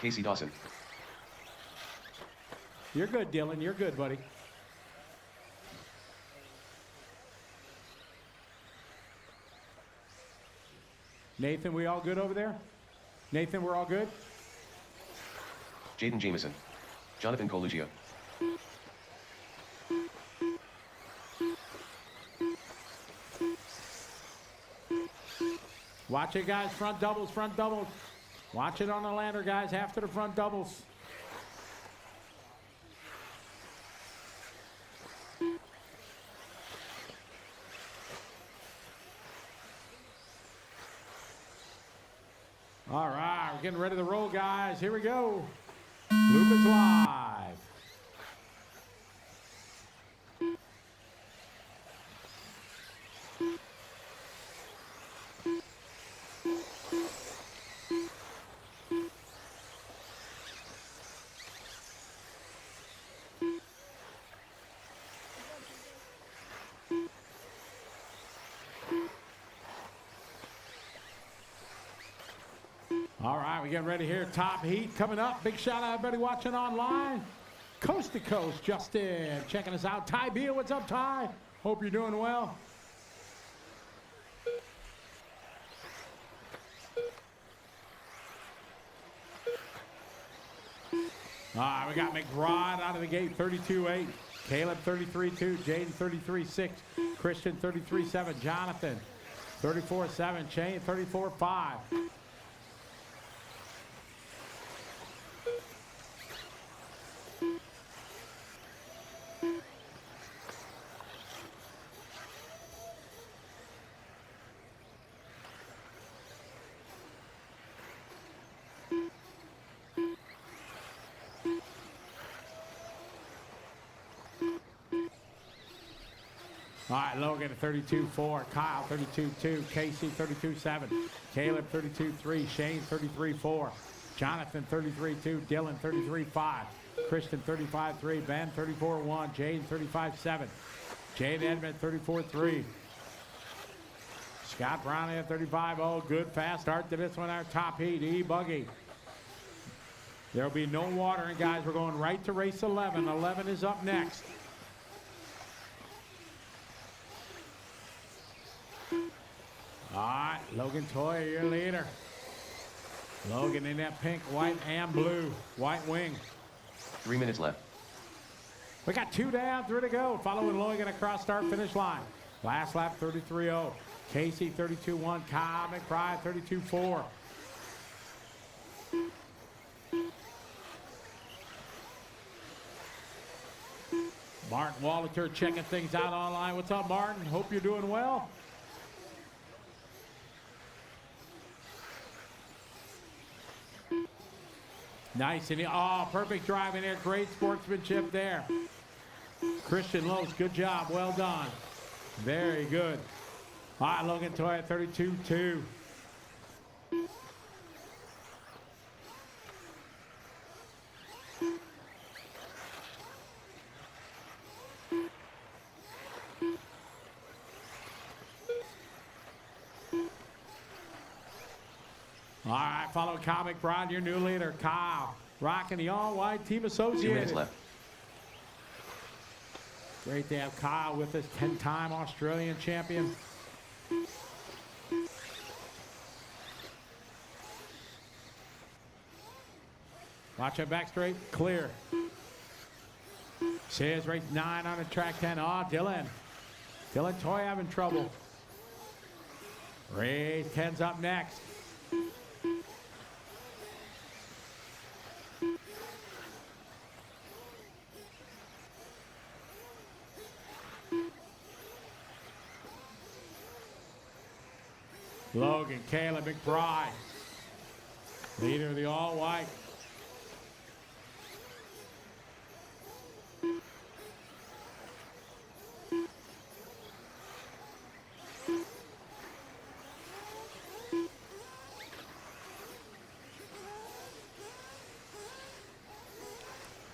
Casey Dawson. You're good, Dylan. You're good, buddy. Nathan, we all good over there? Nathan, we're all good? Jaden Jameson, Jonathan Colugio. Watch it, guys. Front doubles, front doubles. Watch it on the lander, guys, after the front doubles. All right, we're getting ready to roll, guys. Here we go. Loop is live. All right, we're getting ready here. Top heat coming up. Big shout out everybody watching online. Coast to coast, Justin checking us out. Ty Beal, what's up, Ty? Hope you're doing well. All right, we got McBride out of the gate, 32.8. Caleb, 33.2. Jaden, 33.6. Christian, 33.7. Jonathan, 34.7. Shane, 34.5. All right, Logan at 32.4, Kyle 32.2, Casey 32.7, Caleb 32.3, Shane 33.4, Jonathan 33.2, Dylan 33.5, Christian 35.3, Ben 34.1, Jane 35.7, Jane Edmond 34.3, Scott Brownlee at 35.0. Good fast start to this one, our top heat, E-buggy. There'll be no watering, guys. We're going right to race 11. 11 is up next. All right, Logan Toya, your leader. Logan in that pink, white, and blue. White wing. 3 minutes left. We got 2 down, 3 to go. Following Logan across start finish line. Last lap, 33.0. Casey, 32.1. Kyle McBride, 32.4. Martin Wallater checking things out online. What's up, Martin? Hope you're doing well. Nice, and perfect drive in there. Great sportsmanship there. Christian Lose, good job. Well done. Very good. All right, Logan Toya, 32.2. All right, follow Kyle McBride, your new leader. Kyle, rocking the all-white Team Associated. 2 minutes left. Great to have Kyle with us, 10-time Australian champion. Watch it back straight, clear. Says race 9 on the track 10. Oh, Dylan. Dylan Toy having trouble. Race 10's up next. Logan, Caleb McBride. Leader of the all-white.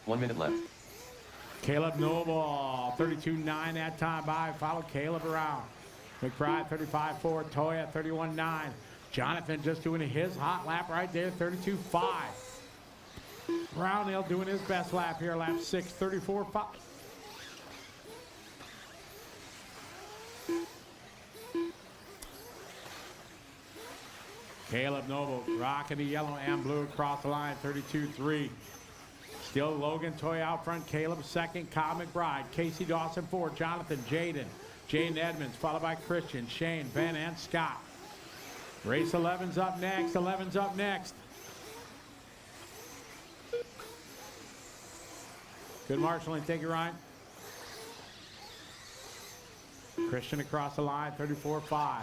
One minute left. Caleb Noble, 32.9 that time by. Follow Caleb around. McBride, 35.4. Toya, 31.9. Jonathan just doing his hot lap right there, 32.5. Brownell doing his best lap here, lap 6, 34.5. Caleb Noble rocking the yellow and blue across the line, 32.3. Still Logan Toy out front, Caleb second, Kyle McBride, Casey Dawson fourth, Jonathan, Jaden Edmonds, followed by Christian, Shane, Ben, and Scott. Race 11's up next, 11's up next. Good marshalling, thank you, Ryan. Christian across the line, 34.5.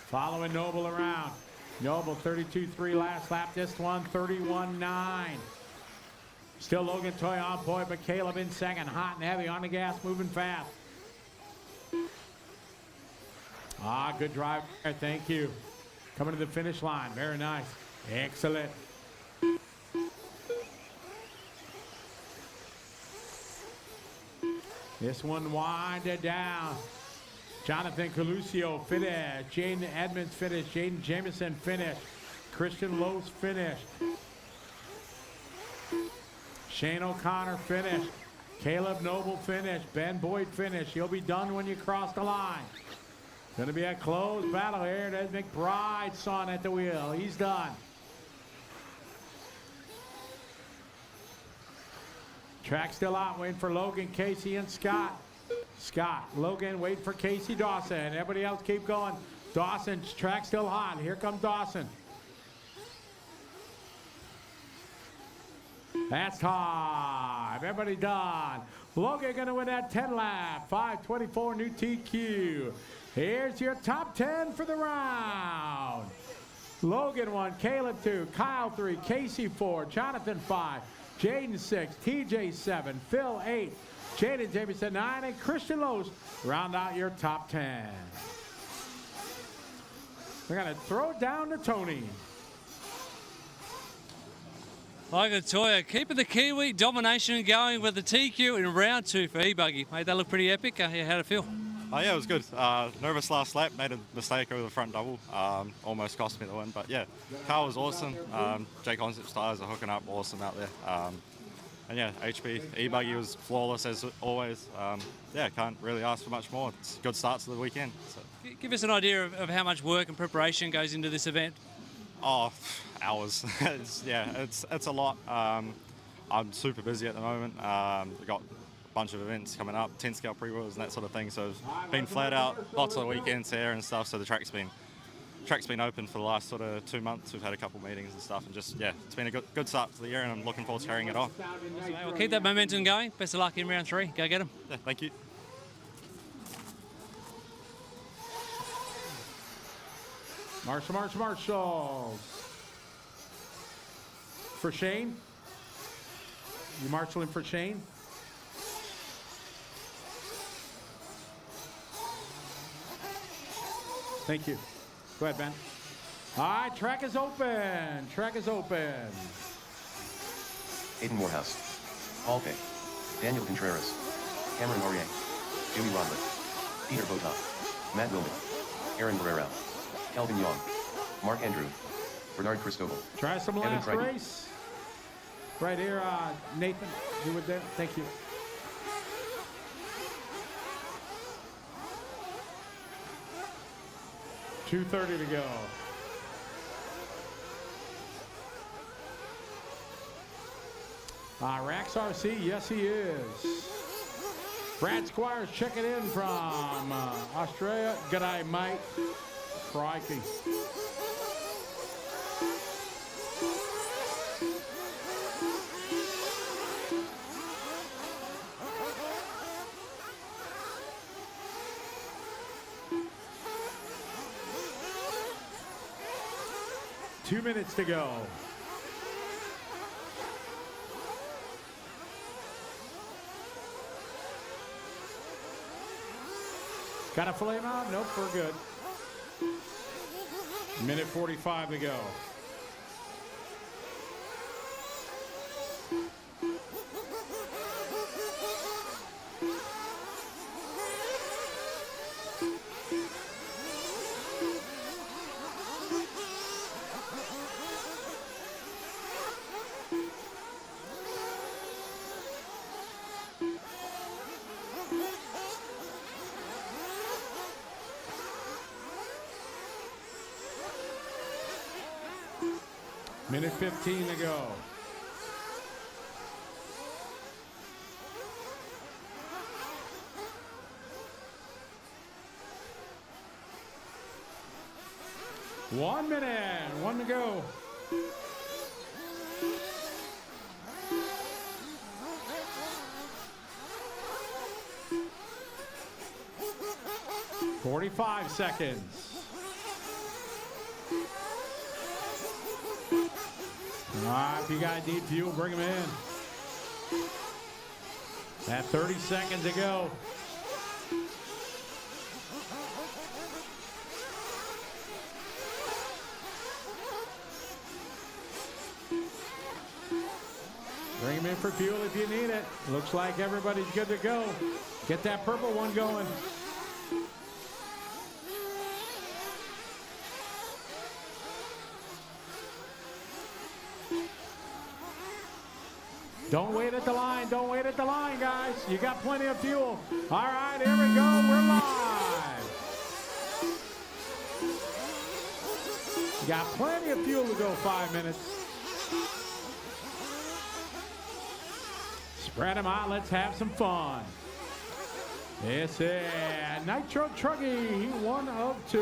Following Noble around. Noble 32.3 last lap. This one 31.9. Still Logan Toy on point, but Caleb in second. Hot and heavy on the gas, moving fast. Ah, good drive there. Thank you. Coming to the finish line. Very nice. Excellent. This one winded down. Jonathan Coluccio finished. Jaden Edmonds finished. Jaden Jameson finished. Christian Lose finished. Shane O'Connor finished. Caleb Noble finished. Ben Boyd finished. He'll be done when you cross the line. Going to be a close battle here. There's McBride, son at the wheel. He's done. Track still out, waiting for Logan, Casey, and Scott. Scott, Logan, waiting for Casey Dawson. Everybody else keep going. Dawson's track still hot. Here comes Dawson. That's time. Everybody done. Logan going to win that 10 lap. 5:24 new TQ. Here's your top 10 for the round. Logan 1, Caleb 2, Kyle 3, Casey 4, Jonathan 5, Jaden 6, TJ 7, Phil 8, Jaden Jameson 9, and Christian Lose round out your top 10. We're going to throw it down to Tony. Logan Toya keeping the Kiwi domination going with the TQ in round 2 for E-buggy. Made that look pretty epic. How'd it feel? Oh yeah, it was good. Nervous last lap, made a mistake over the front double. Almost cost me the win, but yeah, car was awesome. Jake Concept's tyres are hooking up awesome out there. And yeah, HP E-buggy was flawless as always. Yeah, can't really ask for much more. It's a good start to the weekend. So. Give us an idea of how much work and preparation goes into this event. Oh, hours. it's a lot. I'm super busy at the moment. We've got a bunch of events coming up, 10 scale pre-wheels and that sort of thing. So it's been flat out, lots of weekends here and stuff. So the track's been open for the last sort of 2 months. We've had a couple meetings and stuff, and just it's been a good start to the year, and I'm looking forward to carrying it on. Awesome, we'll keep that momentum going. Best of luck in round 3. Go get them. Yeah, thank you. Marshall. For Shane. You marshalling for Shane? Thank you. Go ahead, Ben. All right, track is open. Aiden Morehouse. Paul Pay. Daniel Contreras. Cameron Aurier. Jimmy Rodley. Peter Botov. Matt Wilman. Aaron Barrera. Calvin Young. Mark Andrew. Bernard Cristobal. Try some Evan last Crichton. race. Right here, Nathan. You would there? Thank you. $2:30 to go. Rax RC, yes he is. Brad Squires checking in from Australia. G'day, mate. Crikey. Two minutes to go. Got a flame out? Nope, we're good. Minute 45 to go. Minute 15 to go. One minute, one to go. "45 seconds. All right, if you guys need fuel, bring them in. At 30 seconds to go. Bring them in for fuel if you need it. Looks like everybody's good to go. Get that purple one going. Don't wait at the line. Don't wait at the line, guys. You got plenty of fuel. All right, here we go. We're live. You got plenty of fuel to go 5 minutes. Spread them out. Let's have some fun. This is Nitro Truggy, 1 of 2.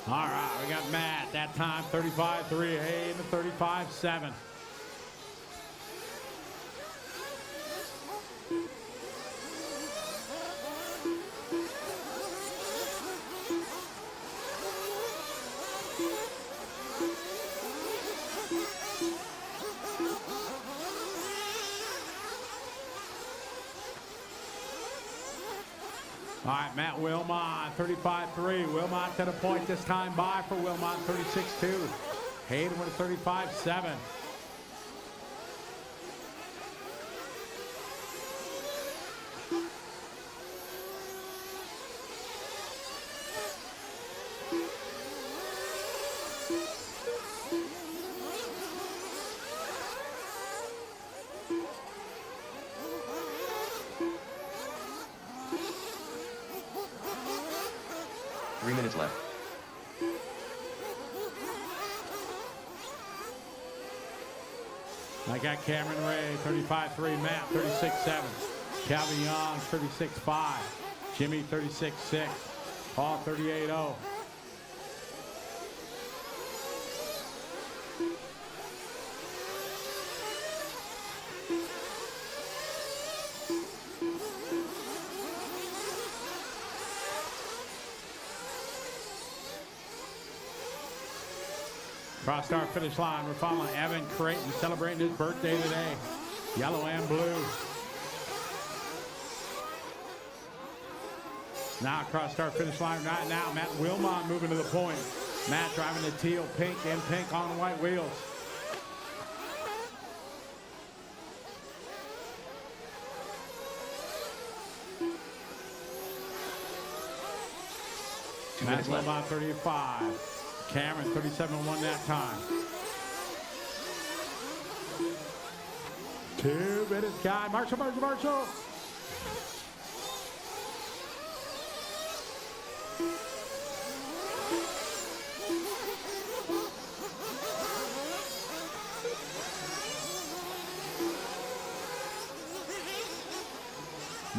All right, we got Matt, that time 35.3, Hayden 35.7. All right, Matt Wilmot, 35.3. Wilmot to the point this time by for Wilmot, 36.2. Hayden with a 35.7. Minutes left. I got Cameron Ray, 35.3. Matt, 36.7. Calvin Young, 36.5. Jimmy, 36.6. Paul, 38.0. Crossed our finish line. We're following Evan Creighton celebrating his birthday today. Yellow and blue. Now across start finish line right now. Matt Wilmot moving to the point. Matt driving the teal, pink, and pink on white wheels. Matt Wilmot 35. Cameron 37-1 that time. 2 minutes, guy. Marshall.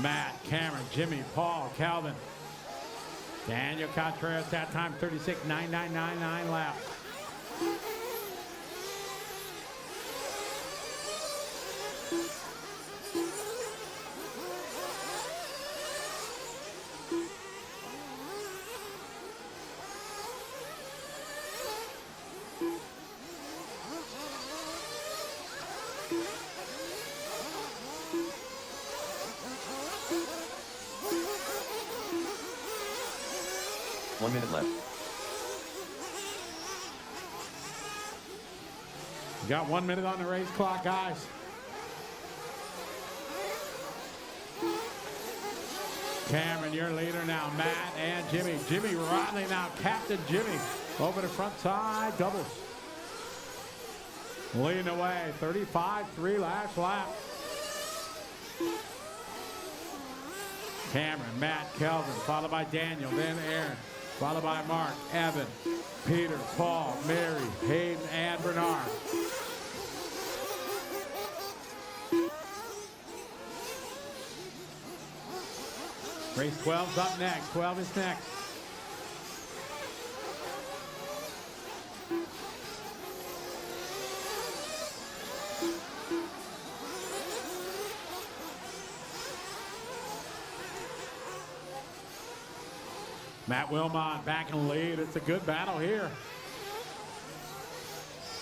Matt, Cameron, Jimmy, Paul, Calvin. Daniel Contreras that time 36.9999 laps. One minute left. Got 1 minute on the race clock, guys. Cameron, your leader now. Matt and Jimmy. Jimmy Rodley now. Captain Jimmy over the front side. Doubles. Leading away. 35-3 last lap. Cameron, Matt, Kelvin, followed by Daniel, then Aaron, followed by Mark, Evan, Peter, Paul, Mary, Hayden, and Bernard. Race 12's up next. 12 is next. Matt Wilmot back in the lead. It's a good battle here.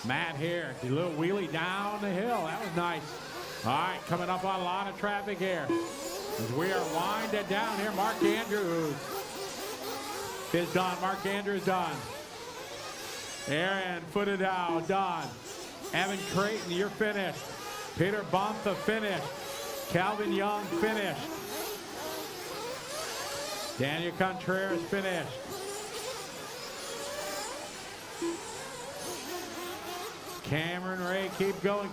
Matt here, a little wheelie down the hill. That was nice. All right, coming up on a lot of traffic here. As we are winding down here, Mark Andrews is done. Mark Andrews done. Aaron Footadow done. Evan Creighton, you're finished. Peter Bontha finished. Calvin Young finished. Daniel Contreras finished. Cameron Ray, keep going,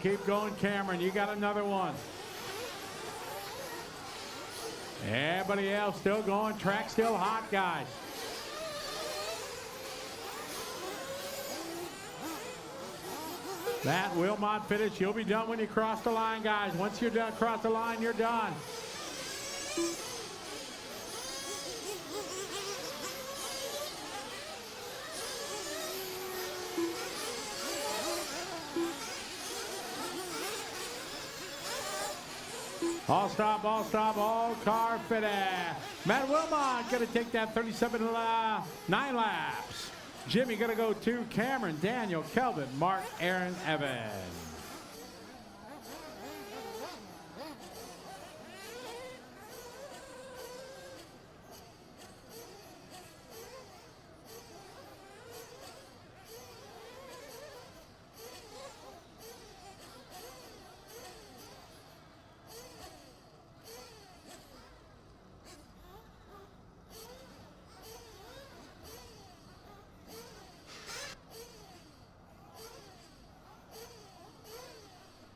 Cameron. You got another one. Everybody else still going. Track still hot, guys. That Wilmot finish. You'll be done when you cross the line, guys. Once you're done, cross the line, you're done. All stop, all car finish. Matt Wilmot gonna take that 37.9 laps. Jimmy gonna go 2, Cameron, Daniel, Kelvin, Mark, Aaron, Evan.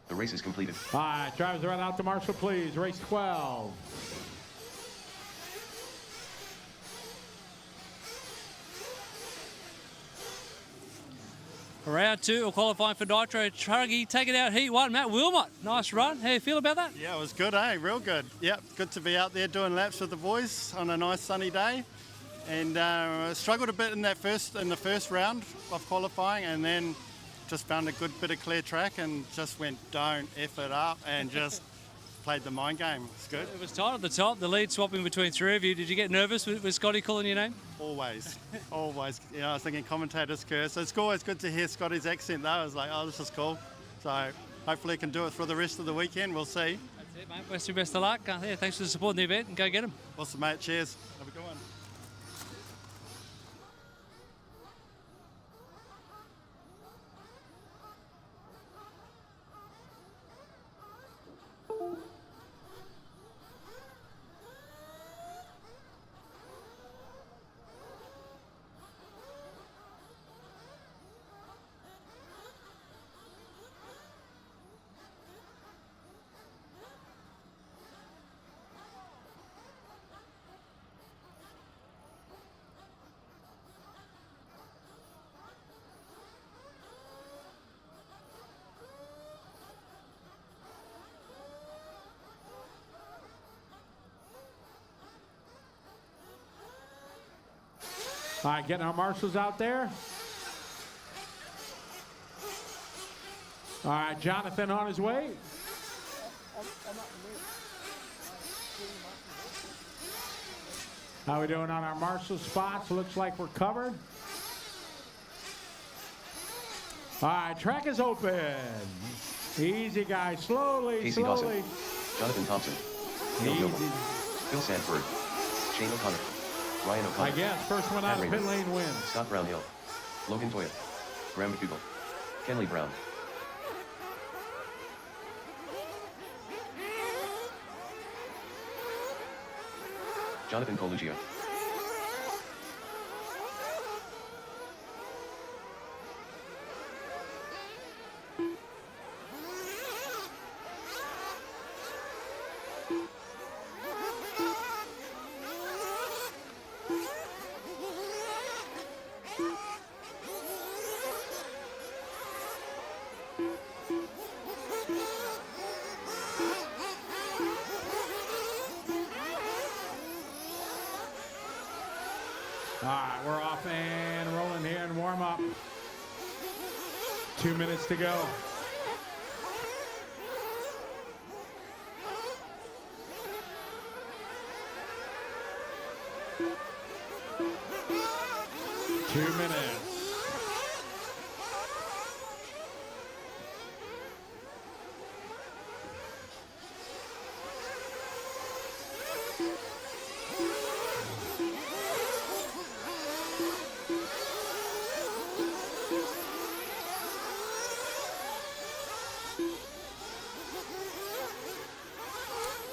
The race is completed. All right, drivers run out to Marshall, please. Race 12. Round 2, we're qualifying for Nitro Truggy. Taking out Heat 1, Matt Wilmot. Nice run. How you feel about that? Yeah, it was good, eh? Real good. Yep, good to be out there doing laps with the boys on a nice sunny day. And struggled a bit in the first round of qualifying, and then just found a good bit of clear track and just went, don't F it up, and just played the mind game. It's good. It was tight at the top, the lead swapping between 3 of you. Did you get nervous with Scotty calling your name? Always, always. You know, I was thinking commentator's curse. So it's always good to hear Scotty's accent though. I was like, oh, this is cool. So hopefully I can do it for the rest of the weekend. We'll see. That's it, mate. Best of luck. Yeah, thanks for the support in the event, and go get them. Awesome, mate. Cheers. Have a good one. All right, getting our marshals out there. All right, Jonathan on his way. How we doing on our marshal spots? Looks like we're covered. All right, track is open. Easy, guys. Slowly, Casey slowly. Dawson, Jonathan Thompson, Neil Gilmore, Phil Sanford, Shane O'Connor, Ryan O'Connor. I guess first one out of pit lane wins. Scott Brownhill, Logan Toya, Graham McDougall, Kenley Brown. Jonathan Coluccia. All right, we're off and rolling here in warm up. 2 minutes to go. Two minutes.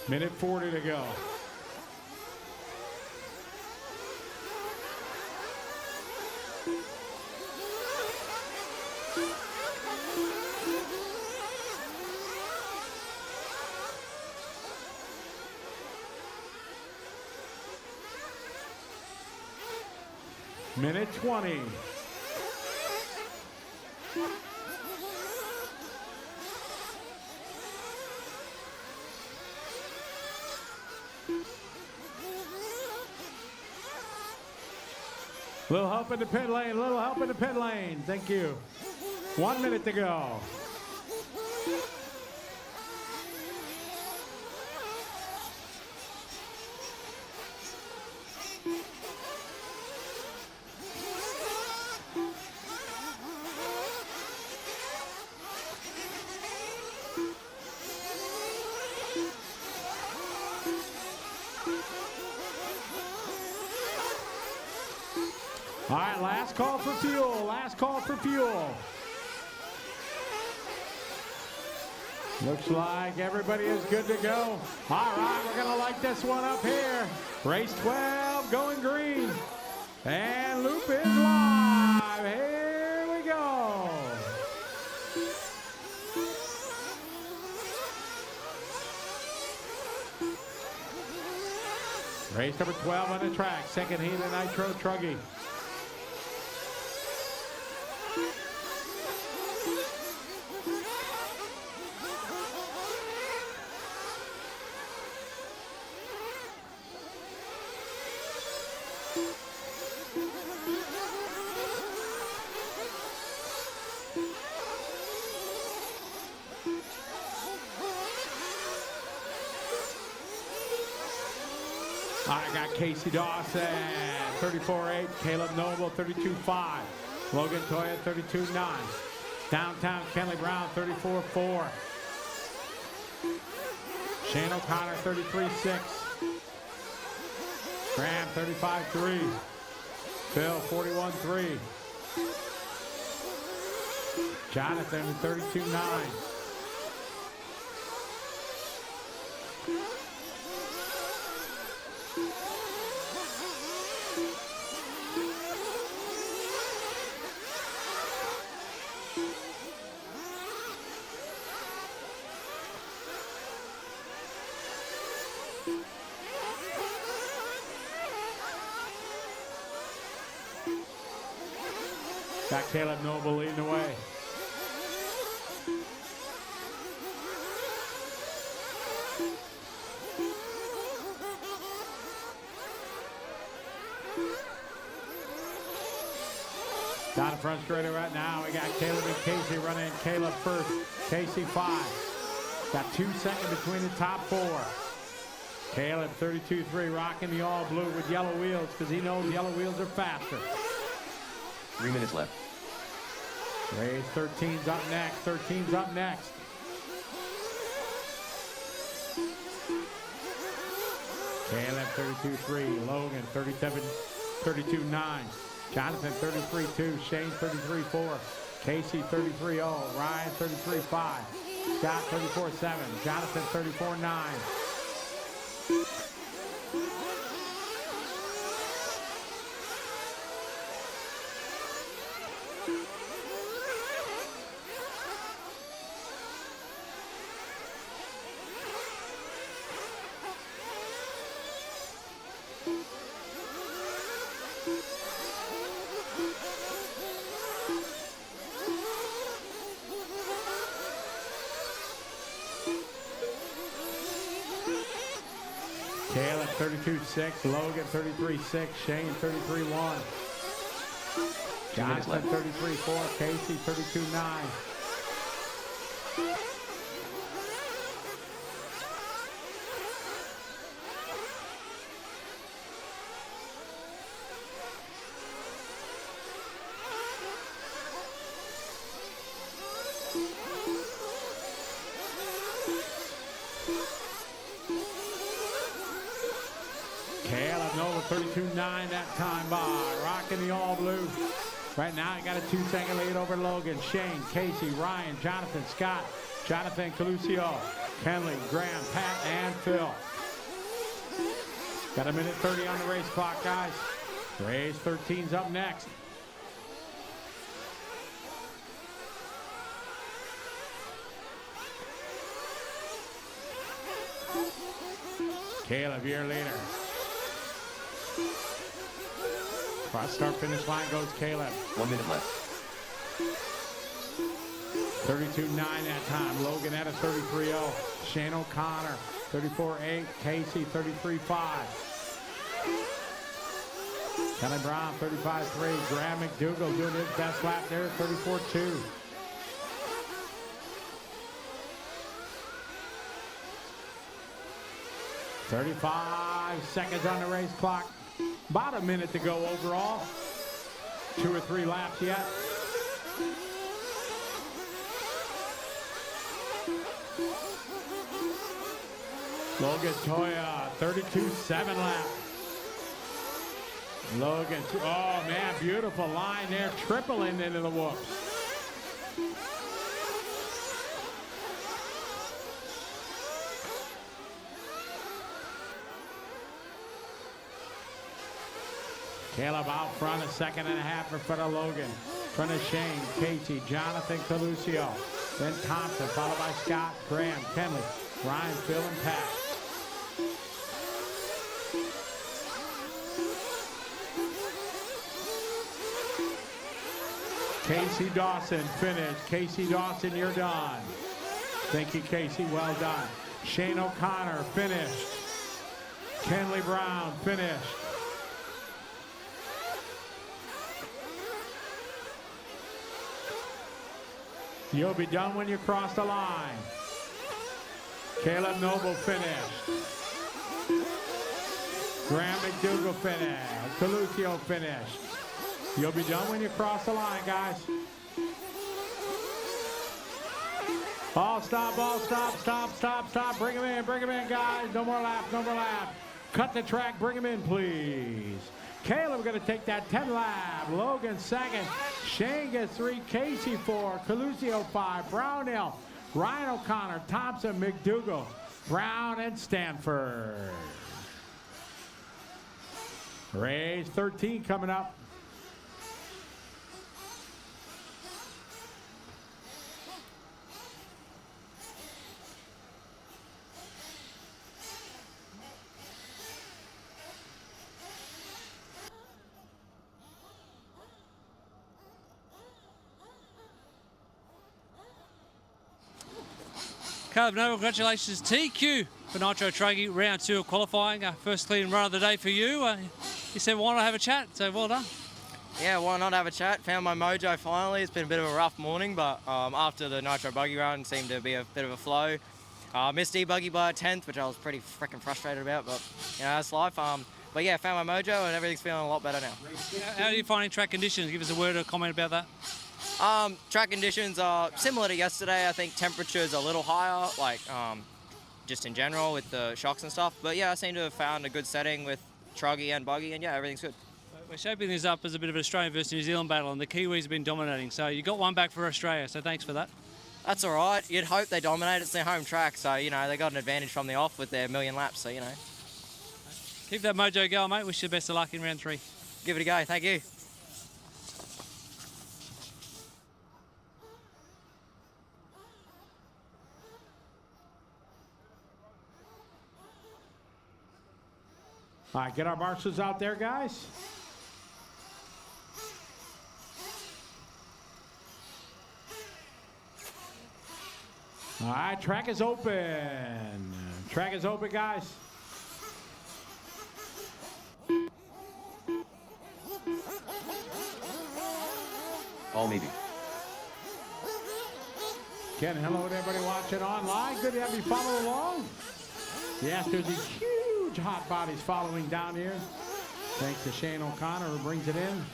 Minute 40 to go. Minute 20. Little help in the pit lane, little help in the pit lane. Thank you. 1 minute to go. All right, last call for fuel, last call for fuel. Looks like everybody is good to go. All right, we're gonna light this one up here. Race 12 going green. And loop is live, here we go. Race number 12 on the track, second heat of Nitro Truggy. I got Casey Dawson, 34.8. Caleb Noble, 32.5. Logan Toya, 32.9. Downtown Kenley Brown, 34.4. Shane O'Connor, 33.6. Graham, 35.3. Phil, 41.3. Jonathan, 32.9. Got Caleb Noble leading the way. front straighter right now. We got Caleb and Casey running. Caleb first, Casey 5. Got 2 seconds between the top 4. Caleb 32.3 rocking the all blue with yellow wheels because he knows yellow wheels are faster. 3 minutes left. Race 13's up next. 13's up next. Caleb 32.3, Logan 32.9, Jonathan 33.2, Shane 33.4, Casey 33.0, Ryan 33.5, Scott 34.7, Jonathan 34.9. Caleb 32.6, Logan 33.6, Shane 33.1, Jonathan 33.4, Casey 32.9. Caleb Nova 32.9 that time by rocking the all blue. Right now he got a 2-second lead over Logan, Shane, Casey, Ryan, Jonathan, Scott, Jonathan Coluccio, Kenley, Graham, Pat, and Phil. Got a minute 30 on the race clock, guys. Race 13's up next. Caleb, your leader. Cross start finish line goes Caleb. 1 minute left. 32.9 that time. Logan at a 33.0. Shane O'Connor 34.8. Casey 33.5. Kelly Brown 35.3. Graham McDougall doing his best lap there 34.2. "35 seconds on the race clock. About a minute to go overall. 2 or 3 laps yet. Logan Toya, 32.7 lap. Logan, oh man, beautiful line there, tripling into the whoops. Caleb out front, a 1.5 seconds in front of Logan. In front of Shane, Casey, Jonathan Coluccio. Then Thompson, followed by Scott, Graham, Kenley, Ryan, Phil, and Pat. Casey Dawson finished. Casey Dawson, you're done. Thank you, Casey. Well done. Shane O'Connor finished. Kenley Brown finished. You'll be done when you cross the line. Caleb Noble finished. Graham McDougall finished. Coluccio finished. You'll be done when you cross the line, guys. All stop, all stop, stop, stop, stop. Bring them in, guys. No more laps, no more laps. Cut the track, bring them in, please. Caleb going to take that 10 lap. Logan 2nd. Shane gets 3. Casey 4. Coluccio 5. Brownell. Ryan O'Connor. Thompson. McDougall. Brown and Stanford. Race 13 coming up. Caleb Noble, congratulations. TQ for Nitro Truggy, round 2 of qualifying. First clean run of the day for you. You said, why not have a chat? So well done. Yeah, why not have a chat? Found my mojo finally. It's been a bit of a rough morning, but after the Nitro buggy run, seemed to be a bit of a flow. Missed E-buggy by a 10th, which I was pretty freaking frustrated about, but you know, that's life. But yeah, found my mojo and everything's feeling a lot better now. How are you finding track conditions? Give us a word or comment about that. Track conditions are similar to yesterday. I think temperature's a little higher, like just in general with the shocks and stuff. But yeah, I seem to have found a good setting with truggy and buggy, and yeah, everything's good. We're shaping this up as a bit of an Australian versus New Zealand battle, and the Kiwis have been dominating. So you got one back for Australia, so thanks for that. That's all right. You'd hope they dominate. It's their home track, so you know they got an advantage from the off with their million laps. So you know. Keep that mojo going, mate. Wish you the best of luck in round 3. Give it a go. Thank you. All right, get our marshals out there, guys. All right, track is open. Track is open, guys. All maybe. Ken, hello to everybody watching online. Good to have you follow along. Yes, there's these huge hot bodies following down here. Thanks to Shane O'Connor who brings it in.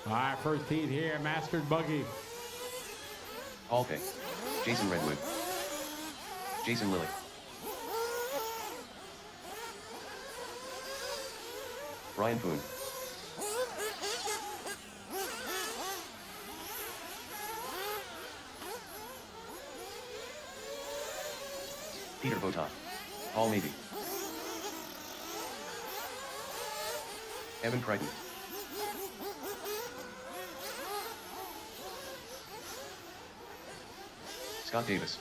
All right, first heat here, Mastered Buggy. All pick. Jason Redwood. Jason Lilly. Brian Poon. Peter Botot. All maybe. Evan Crichton. Scott Davis.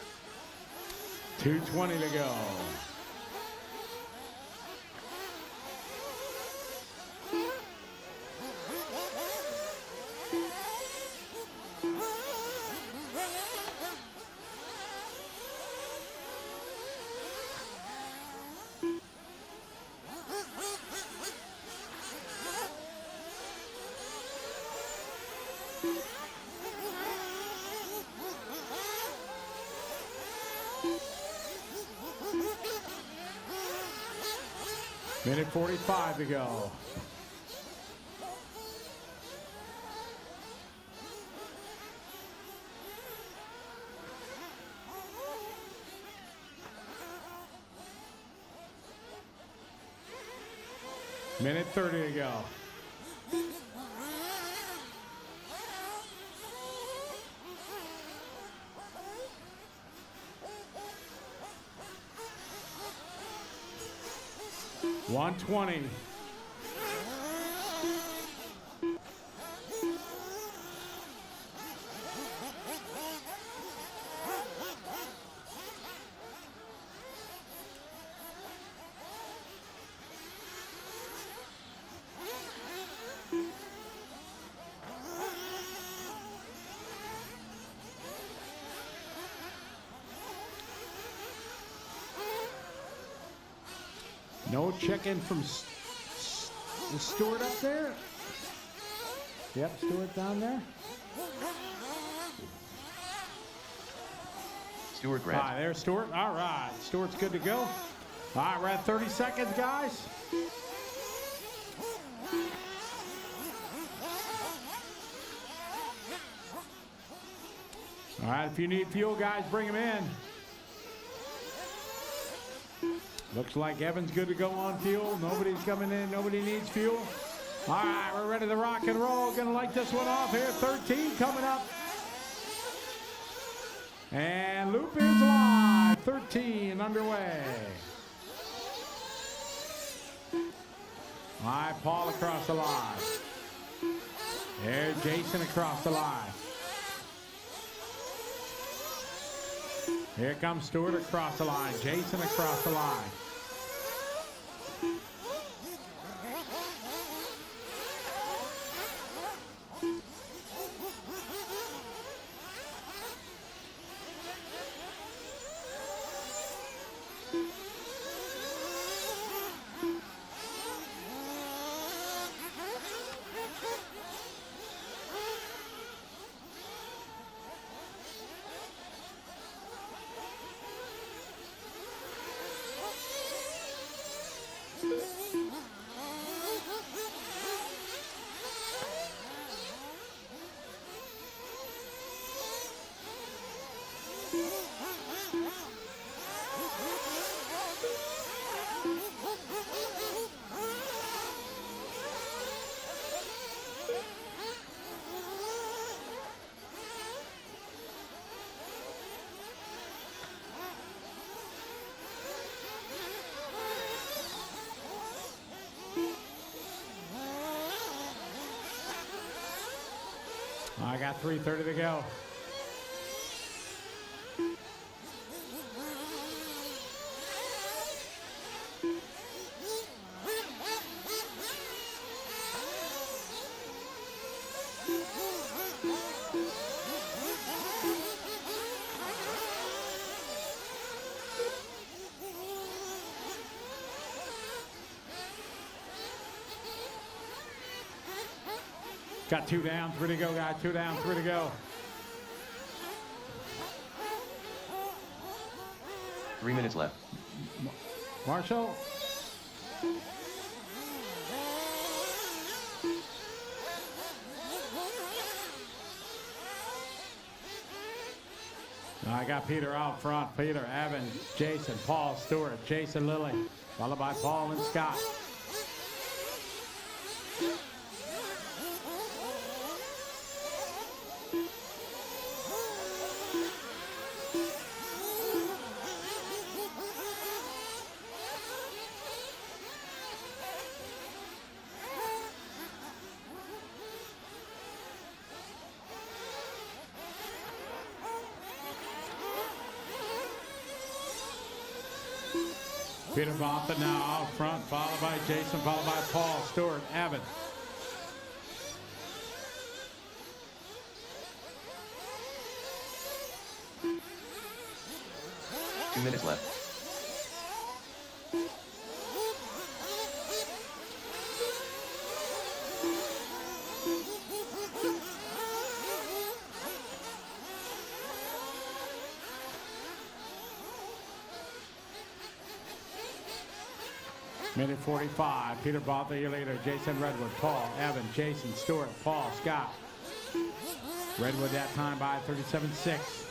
2:20 to go. Minute 45 to go. Minute 30 to go. $120. No check-in from is Stewart up there? Yep, Stewart down there. Stewart Grant. All right, there's Stewart. All right, Stewart's good to go. All right, we're at 30 seconds, guys. All right, if you need fuel, guys, bring them in. Looks like Evan's good to go on fuel. Nobody's coming in. Nobody needs fuel. All right, we're ready to rock and roll. Gonna light this one off here. 13 coming up. And loop is live. 13 underway. All right, Paul across the line. There's Jason across the line. Here comes Stewart across the line. Jason across the line. I got 3:30 to go. Got 2 down, 3 to go, guys. 2 down, 3 to go. 3 minutes left. Marshall. I got Peter out front. Peter, Evan, Jason, Paul, Stewart, Jason, Lilly, followed by Paul and Scott. Peter Bonfa now out front, followed by Jason, followed by Paul, Stewart, Evan. Two minutes left. Minute 45. Peter Bonfa, your leader. Jason Redwood, Paul, Evan, Jason, Stewart, Paul, Scott. Redwood that time by 37.6.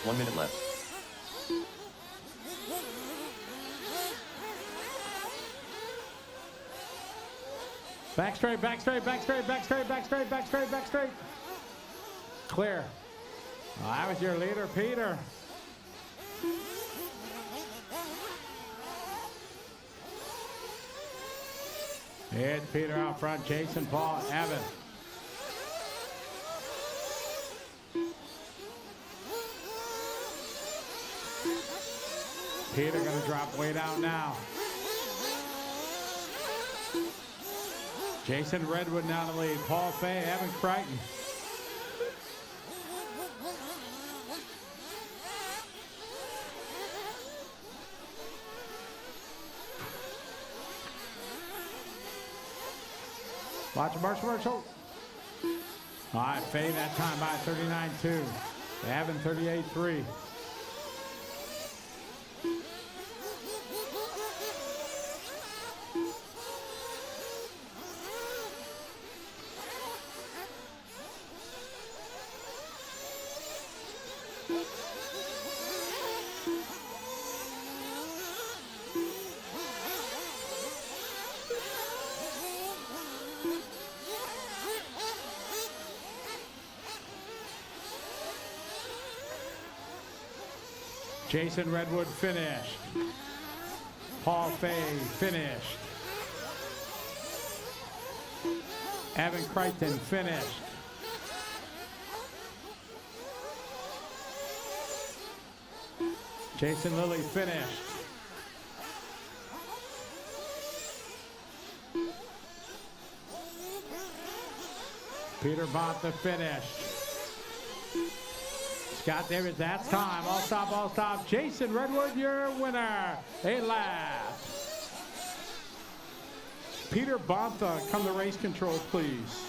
One minute left. Back straight, back straight, back straight, back straight, back straight, back straight, back straight. Clear. Well, that was your leader, Peter. It's Peter out front, Jason, Paul, Evan. Peter gonna drop way down now. Jason Redwood now in the lead. Paul Fay, Evan Crichton. Watch Marshall. All right, Fay that time by 39.2. Evan 38.3. Jason Redwood finished. Paul Fay finished. Evan Crichton finished. Jason Lilly finished. Peter Bonta finished. Scott Davis, that's time. All stop, all stop. Jason Redwood, your winner. A lap. Peter Bonta, come to race control, please.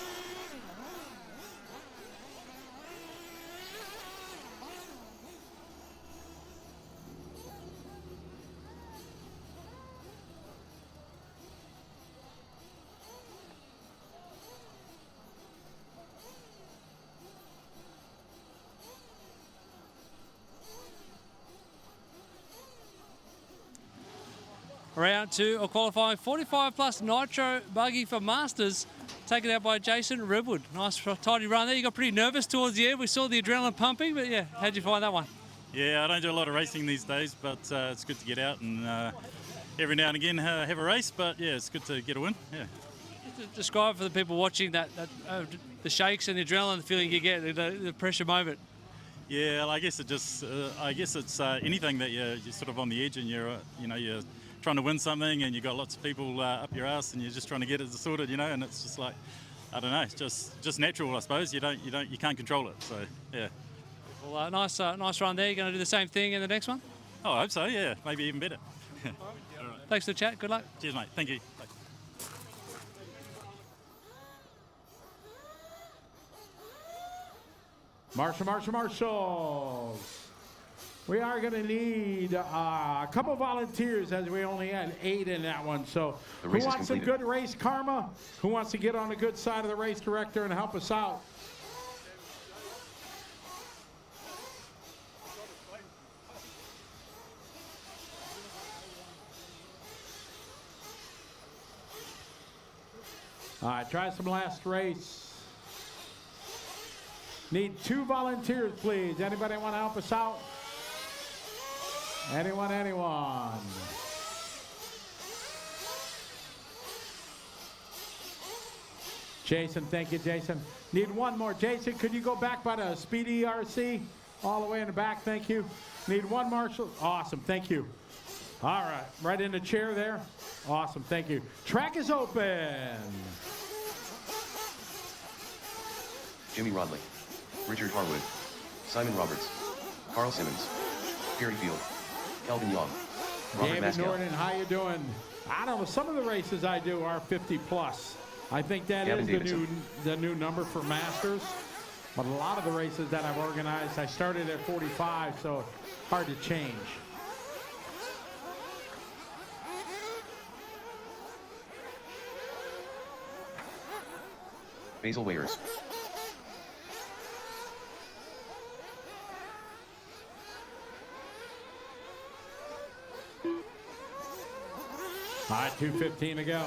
Round 2 of qualifying 45 plus Nitro buggy for Masters, taken out by Jason Redwood. Nice tidy run there. You got pretty nervous towards the end. We saw the adrenaline pumping, but yeah, how'd you find that one? Yeah, I don't do a lot of racing these days, but it's good to get out and every now and again have a race. But yeah, it's good to get a win. Yeah. Just describe for the people watching that the shakes and the adrenaline feeling you get, the pressure moment. Yeah, well, I guess it just I guess it's anything that you're sort of on the edge and you're trying to win something and you've got lots of people up your ass and you're just trying to get it sorted, and it's just like, I don't know, it's just natural, I suppose. You can't control it. So yeah. Well, nice run there. You're going to do the same thing in the next one? Oh, I hope so. Yeah, maybe even better. All right. Thanks for the chat. Good luck. Cheers, mate. Thank you. Bye. Marshals. We are going to need a couple volunteers as we only had 8 in that one. So who wants some good race karma? Who wants to get on the good side of the race director and help us out? All right, try some last race. Need 2 volunteers, please. Anybody want to help us out? Anyone? Jason, thank you, Jason. Need one more. Jason, could you go back by the Speedy RC? All the way in the back, thank you. Need one marshal. Awesome, thank you. All right, right in the chair there. Awesome, thank you. Track is open. Jimmy Rodley, Richard Harwood, Simon Roberts, Carl Simmons, Gary Field, Calvin Young, Robert David Maskell. Norton, how you doing? I don't know, some of the races I do are 50 plus. I think that Gavin is the new number for Masters. But a lot of the races that I've organized, I started at 45, so hard to change. Basil Wayers. All right, 2:15 to go.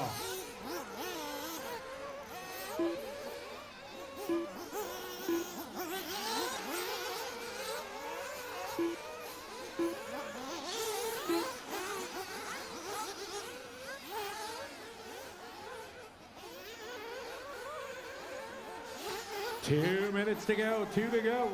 Two minutes to go, 2 to go.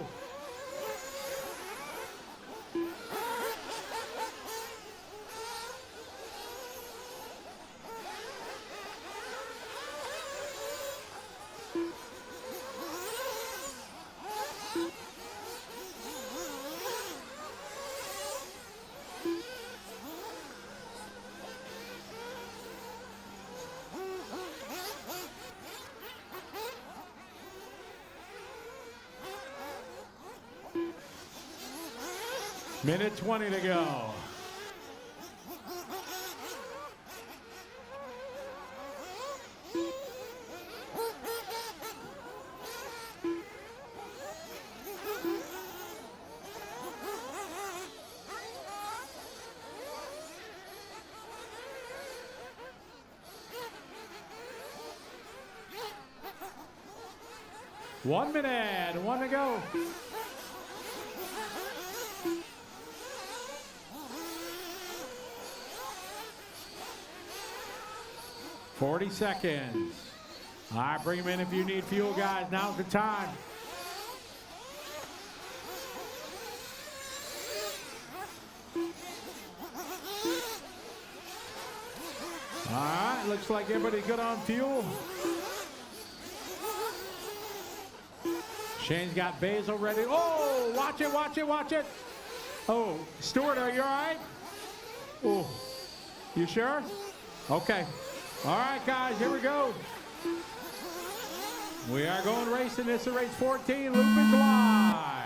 Minute 20 to go. One minute, 1 to go. 40 seconds. All right, bring them in if you need fuel, guys. Now's the time. All right, looks like everybody good on fuel. Shane's got Basil ready. Oh, watch it, watch it, watch it. Oh, Stuart, are you all right? Oh, you sure? Okay. All right, guys, here we go. We are going racing. This is race 14. Loop is live.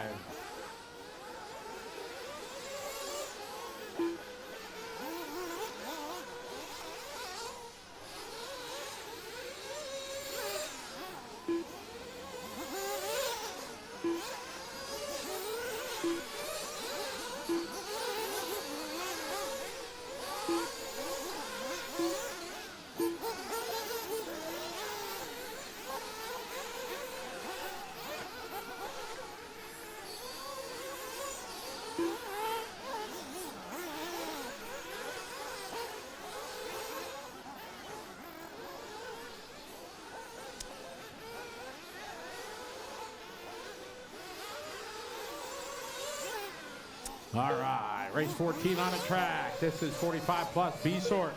All right, race 14 on the track. This is 45 plus B sort.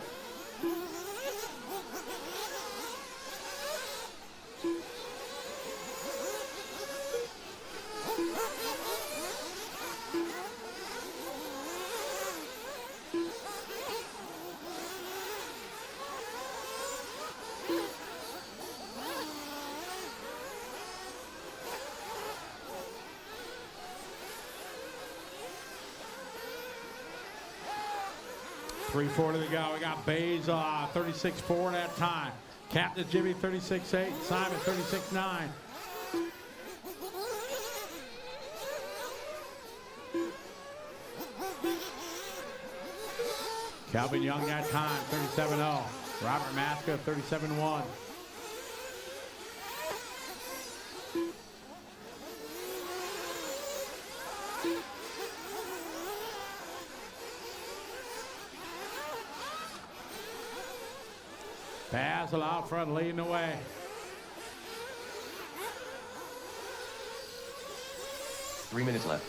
.34 to go. We got Bays 36.4 that time. Captain Jimmy 36.8. Simon 36.9. Calvin Young that time 37.0. Robert Maska 37.1. Basil out front leading the way. Three minutes left.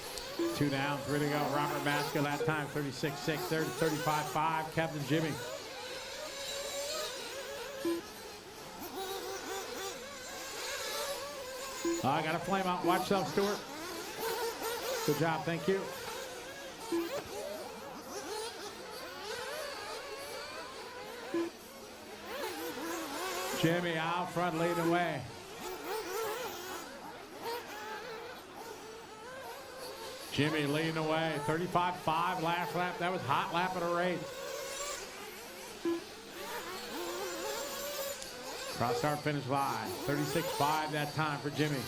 2 down, 3 to go. Robert Maska that time 36.6. There to 35.5. Captain Jimmy. I got a flame out. Watch yourself, Stuart. Good job, thank you. Jimmy out front leading the way. Jimmy leading the way. 35.5 last lap. That was hot lap of the race. Cross start finish line. 36.5 that time for Jimmy.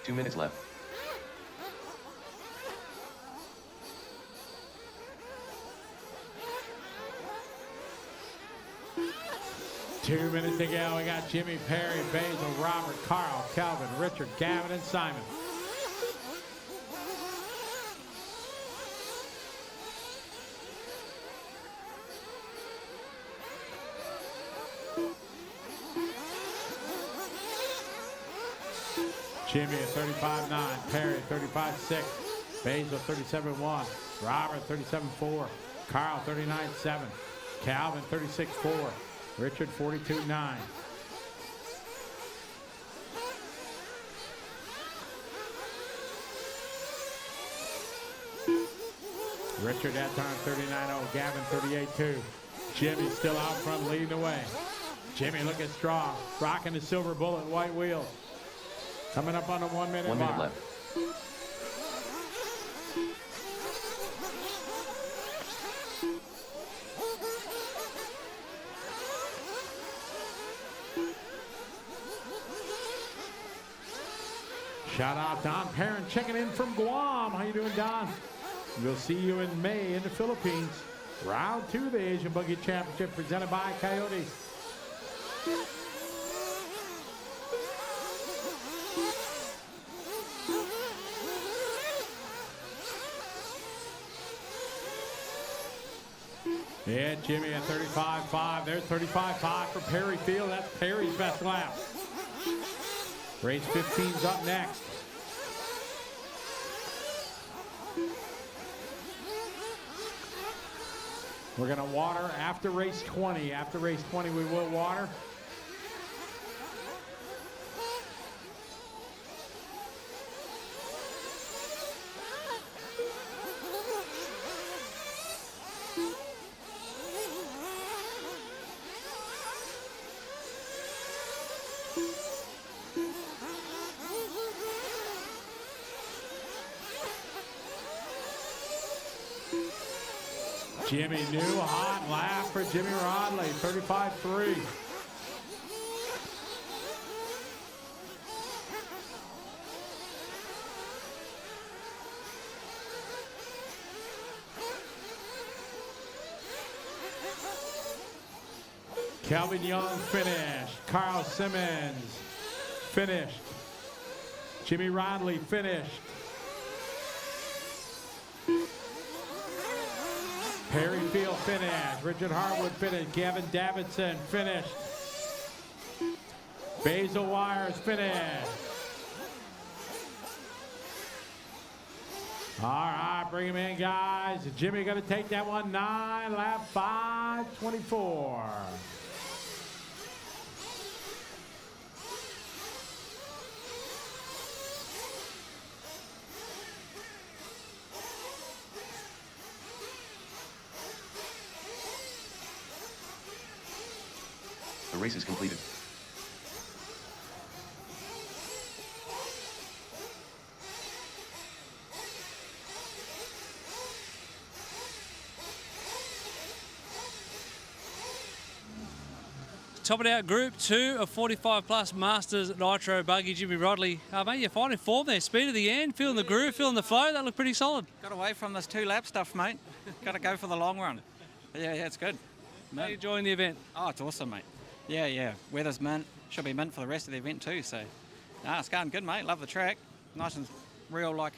Two minutes left. Two minutes to go. We got Jimmy, Perry, Basil, Robert, Carl, Calvin, Richard, Gavin, and Simon. Jimmy at 35.9, Perry 35.6, Basil 37.1, Robert 37.4, Carl 39.7, Calvin 36.4, Richard 42.9. Richard that time 39.0, Gavin 38.2. Jimmy still out front leading the way. Jimmy looking strong, rocking the silver bullet, white wheels. Coming up on the 1 minute mark. 1 minute left. Shout out Don Perrin checking in from Guam. How you doing, Don? We'll see you in May in the Philippines. Round 2 of the Asian Buggy Championship presented by Coyotes. Yeah, Jimmy at 35.5. There's 35.5 for Perry Field. That's Perry's best lap. Race 15's up next. We're going to water after race 20. After race 20, we will water. Jimmy, new hot lap for Jimmy Rodley, 35.3. Calvin Young finished. Carl Simmons finished. Jimmy Rodley finished. Perry Field finished. Richard Harwood finished. Gavin Davidson finished. Basil Wires finished. All right, bring him in, guys. Jimmy going to take that one 9, lap 5:24. The race is completed. Top it out, Group 2 of 45 plus Masters Nitro Buggy. Jimmy Rodley, mate, you're finding form there. Speed of the end, feeling the groove, feeling the flow. That looked pretty solid. Got away from this 2-lap stuff, mate. Got to go for the long run. Yeah, it's good. How are you enjoying the event? Oh, it's awesome, mate. Yeah. Weather's mint. Should be mint for the rest of the event too. So, it's going good, mate. Love the track. Nice and real, like,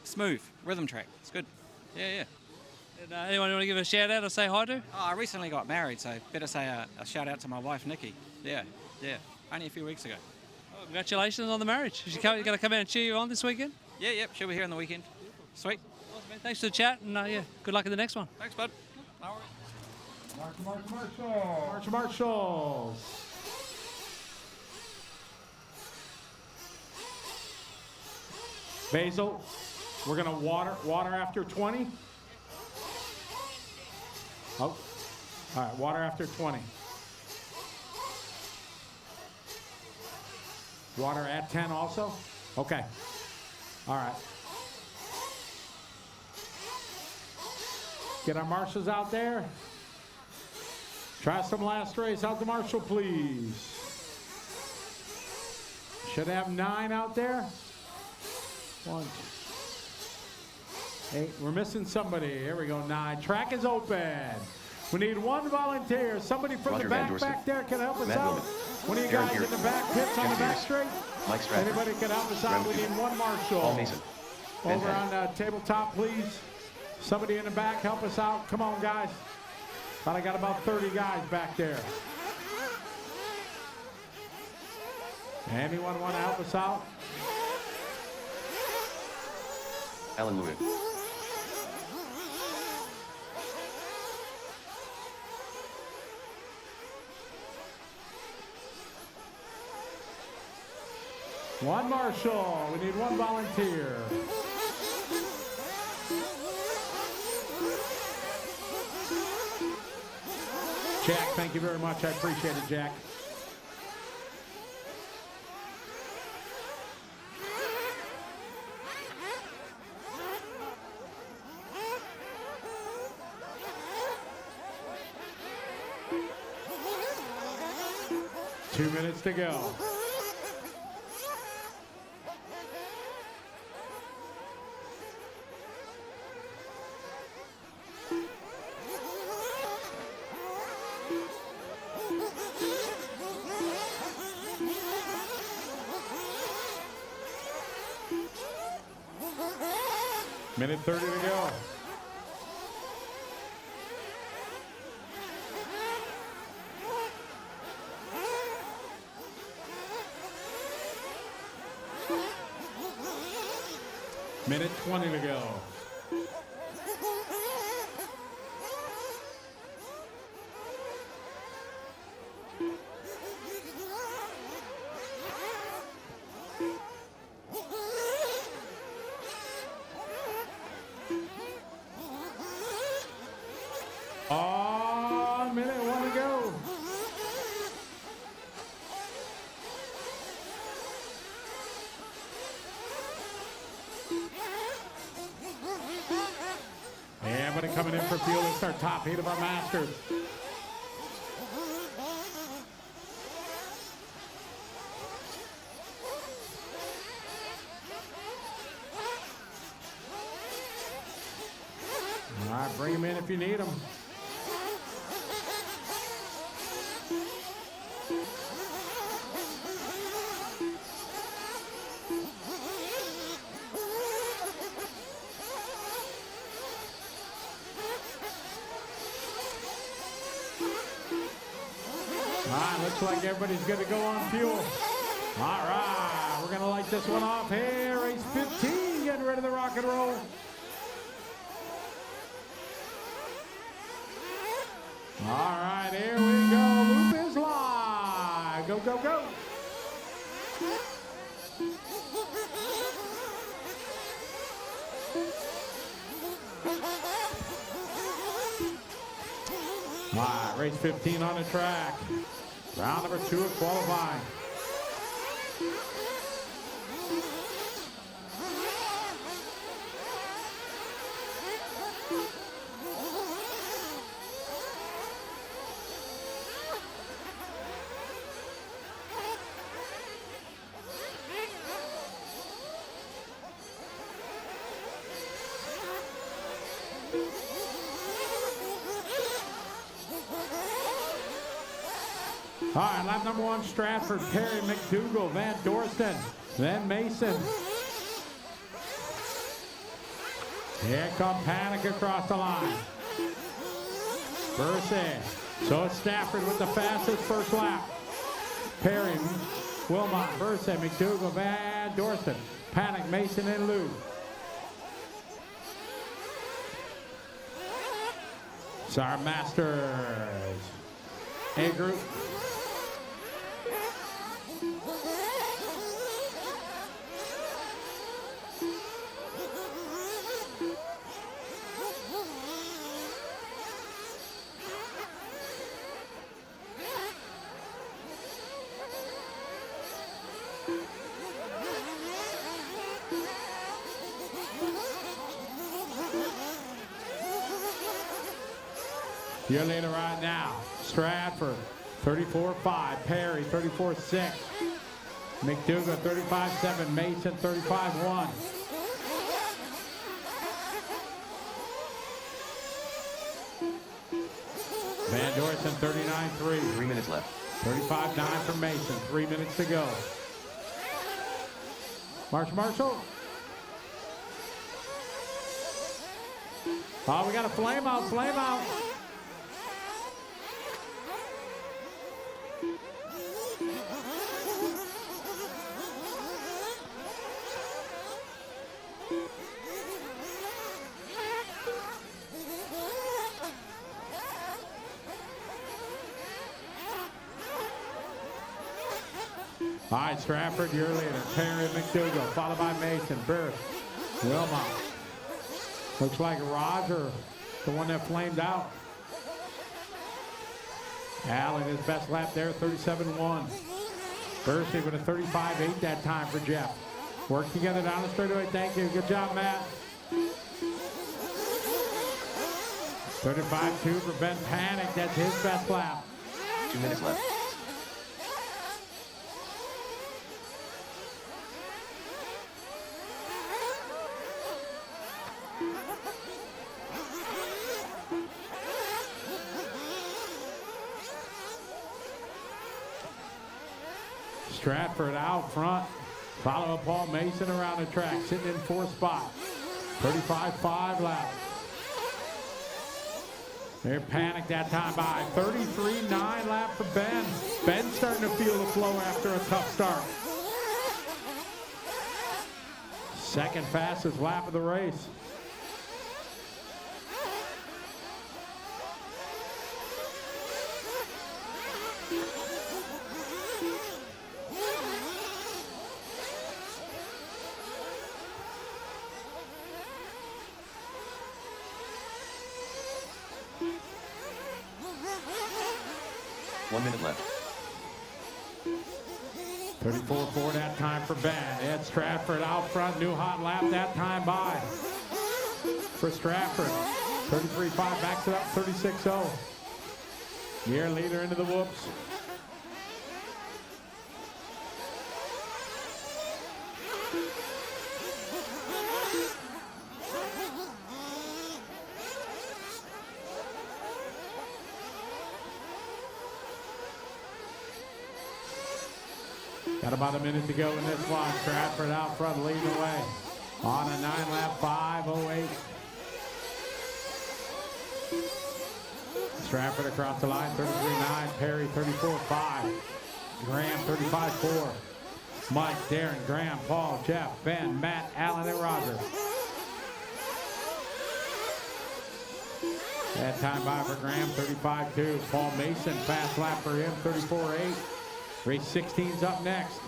smooth rhythm track. It's good. Yeah. And, anyone you want to give a shout out or say hi to? Oh, I recently got married, so better say a shout out to my wife, Nikki. Yeah. Only a few weeks ago. Oh, congratulations on the marriage. Is she going to come out and cheer you on this weekend? Yeah. She'll be here on the weekend. Sweet. Awesome, man. Thanks for the chat, and good luck in the next one. Thanks, bud. Marshall. Basil, we're going to water after 20. Oh, all right, water after 20. Water at 10 also? Okay. All right. Get our marshals out there. Try some last race. Out the marshal, please. Should have 9 out there. 1, 2, 8. We're missing somebody. Here we go, 9. Track is open. We need 1 volunteer. Somebody from the back there can help us out. One of you guys in the back pits on the back straight. Anybody can help us out. We need 1 marshal. Over on tabletop, please. Somebody in the back, help us out. Come on, guys. But I got about 30 guys back there. Anyone want to help us out? Alan Lewitt. One marshal. We need 1 volunteer. Jack, thank you very much. I appreciate it, Jack. Two minutes to go. Minute 30 to go. Minute 20 to go. Minute 1 to go. Everybody coming in for field. It's our top 8 of our Masters. All right, bring them in if you need them. Looks like everybody's going to go on fuel. All right, we're going to light this one off here. Race 15, getting ready to rock and roll. All right, here we go. Loop is live. Go, go, go. All right, race 15 on the track. Round number 2 of qualifying. All right, lap number 1, Stratford, Perry, McDougall, Van Dorsten, then Mason. Here come Panic across the line. Bursey. So it's Stafford with the fastest first lap. Perry, Wilmot, Bursey, McDougall, Van Dorsten, Panic, Mason, and Lou. It's our Masters A group. Your leader right now, Stratford, 34.5, Perry, 34.6, McDougall, 35.7, Mason, 35.1. Van Dorsten, 39.3. 3 minutes left. 35.9 for Mason, 3 minutes to go. Marshall. Oh, we got a flame out. All right, Stratford, your leader. Perry, McDougall, followed by Mason, Burr, Wilmot. Looks like Roger, the one that flamed out. Allen, his best lap there, 37.1. Bursey with a 35.8 that time for Jeff. Work together down the straightaway. Thank you. Good job, Matt. 35.2 for Ben Panic. That's his best lap. 2 minutes left. Stratford out front. Follow Paul Mason around the track, sitting in 4th spot. 35.5 left. They're panicked that time by 33.9 lap for Ben. Ben's starting to feel the flow after a tough start. Second fastest lap of the race. One minute left. 34.4 that time for Ben. Ed Stratford out front. New hot lap that time by for Stratford. 33.5 backs it up. 36.0. Year leader into the whoops. Got about a minute to go in this one. Stratford out front leading away on a 9-lap 5:08. Stratford across the line, 33.9. Perry, 34.5. Graham, 35.4. Mike, Darren, Graham, Paul, Jeff, Ben, Matt, Alan, and Roger. That time by for Graham, 35.2. Paul Mason, fast lap for him, 34.8. Race 16's up next.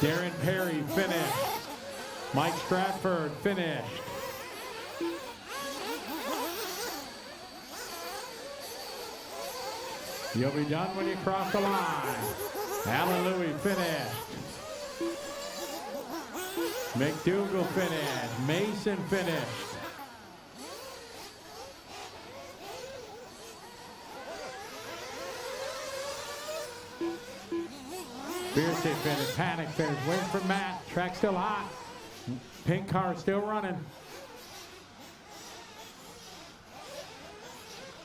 Darren Perry finished. Mike Stratford finished. You'll be done when you cross the line. Alan Louie finished. McDougal finished. Mason finished. Fiercey finished. Panic finished. Waiting for Matt. Track still hot. Pink car still running.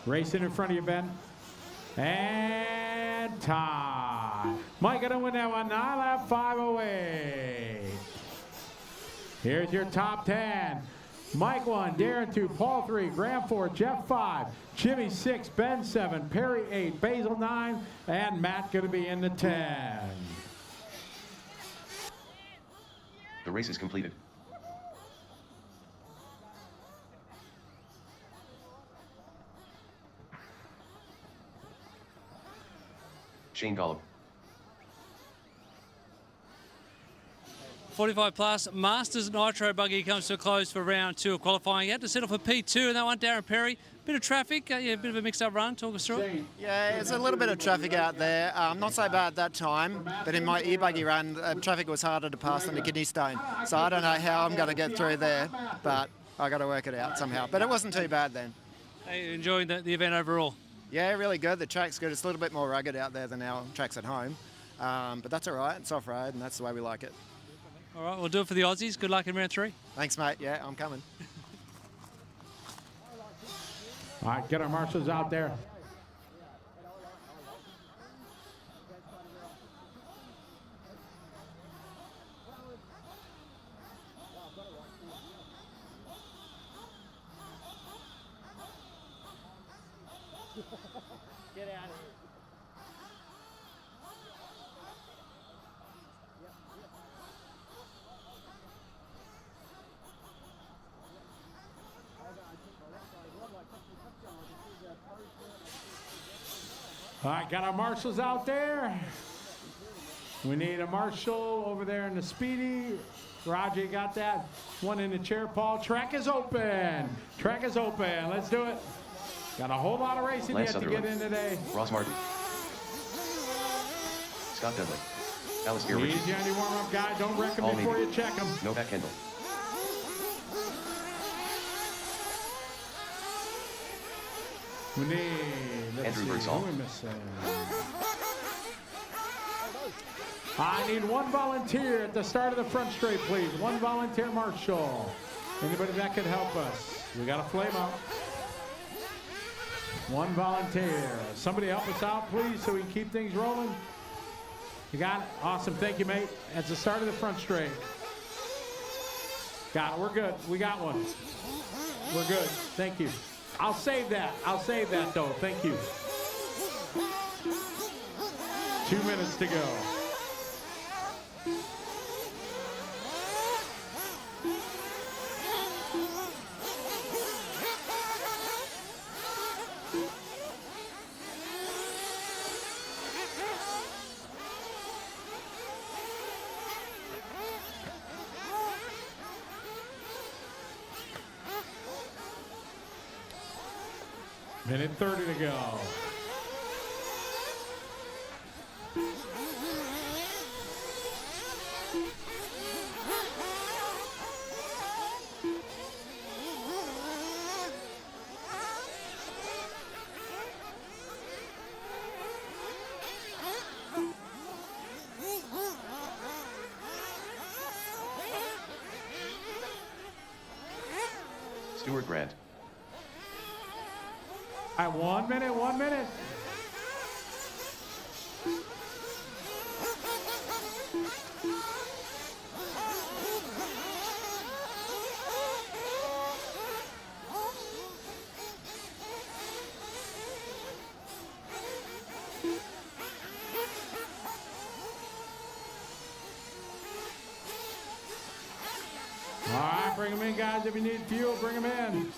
Racing in front of you, Ben. And time. Mike gonna win that one. 9-lap 5:08. Here's your top 10. Mike 1, Darren 2, Paul 3, Graham 4, Jeff 5, Jimmy 6, Ben 7, Perry 8, Basil 9, and Matt going to be in the 10. The race is completed. Shane Golub. 45 plus Masters Nitro buggy comes to a close for round 2 of qualifying. You had to settle for P2 in that one, Darren Perry. Bit of traffic, yeah, a bit of a mixed up run. Talk us through it. Yeah, there's a little bit of traffic out there. Not so bad at that time, but in my E-buggy run, traffic was harder to pass than the Kidney Stone. So I don't know how I'm going to get through there, but I got to work it out somehow. But it wasn't too bad then. Hey, enjoying the event overall? Yeah, really good. The track's good. It's a little bit more rugged out there than our tracks at home, but that's all right. It's off-road, and that's the way we like it. All right, we'll do it for the Aussies. Good luck in round 3. Thanks, mate. Yeah, I'm coming. All right, get our marshals out there. Get out of here. All right, got our marshals out there. We need a marshal over there in the Speedy. Roger, you got that? One in the chair, Paul. Track is open. Track is open. Let's do it. Got a whole lot of racing Lance yet to get in today. Ross Martin. Scott Dudley. Alice Gear Ritchie. Easy on your warm-up, guy. Don't wreck them before you check them. Novak Kendall. We need, let's Andrew see, Birdsall. who are we missing? I need one volunteer at the start of the front straight, please. One volunteer marshal. Anybody that could help us. We got a flame up. One volunteer. Somebody help us out, please, so we can keep things rolling. You got it? Awesome. Thank you, mate. That's the start of the front straight. Got it. We're good. We got one. We're good. Thank you. I'll save that. I'll save that, though. Thank you. 2 minutes to go. Minute 30 to go. Stuart Grant. All right, 1 minute, 1 minute. All right, bring them in, guys. If you need fuel, bring them in.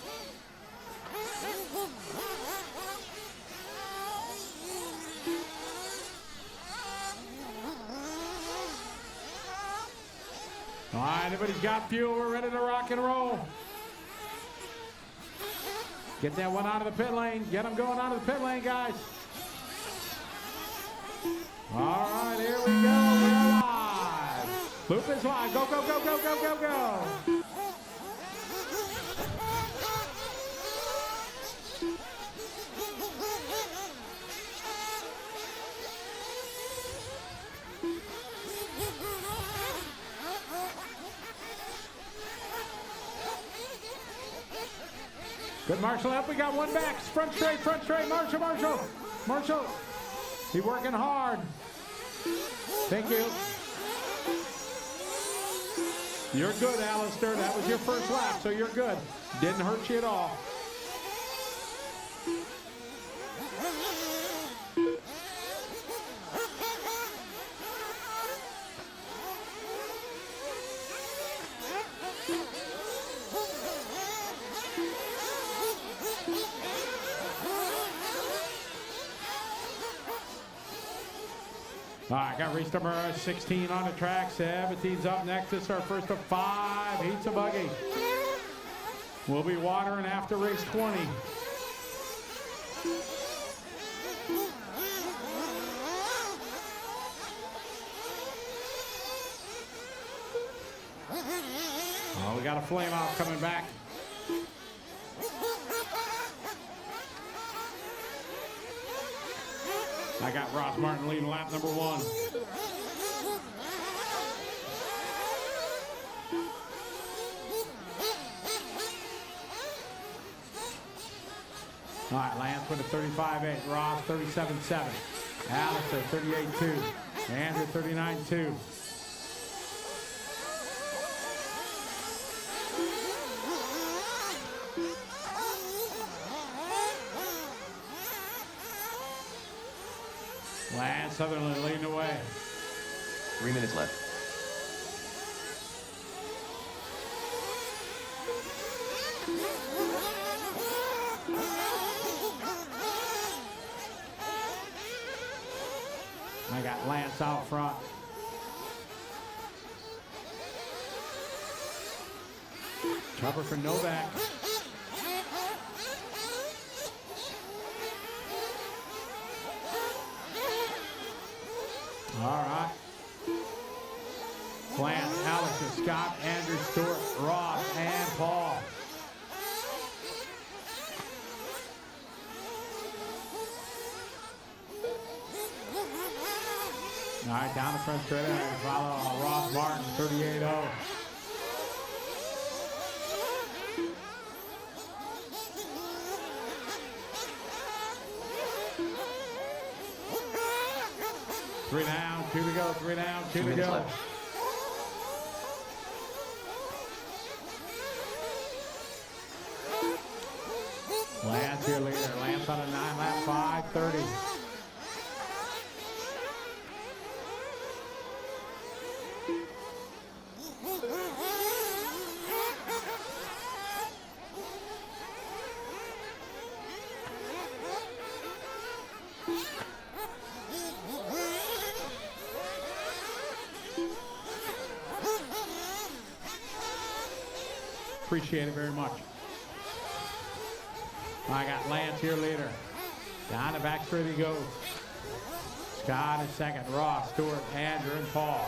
All right, everybody's got fuel. We're ready to rock and roll. Get that one out of the pit lane. Get them going out of the pit lane, guys. All right, here we go. We're live. Loop is wide. Go, go, go, go, go, go, go. Good, Marshall up. We got one back. Front straight, Marshall, Marshall. Marshall. He's working hard. Thank you. You're good, Alistair. That was your first lap, so you're good. Didn't hurt you at all. All right, got race number 16 on the track. 17's up next. This is our first of 5 heats of buggy. We'll be watering after race 20. Oh, we got a flame out coming back. I got Ross Martin leading lap number 1. All right, Lance with a 35.8, Ross 37.7, Alistair 38.2, Andrew 39.2. Lance Sutherland leading the way. 3 minutes left. I got Lance out front. Cover for Novak. All right. Plant, Allison, Scott, Andrew, Stewart, Ross, and Paul. All right, down the front straight ahead. Follow Ross Martin, 38.0. 3 down, 2 to go, 3 down, 2 2 to minutes go. left. Lance your leader. Lance on a 9-lap 5:30. Appreciate it very much. I got Lance, your leader. Down the back straight he goes. Scott is second. Ross, Stewart, Andrew, and Paul.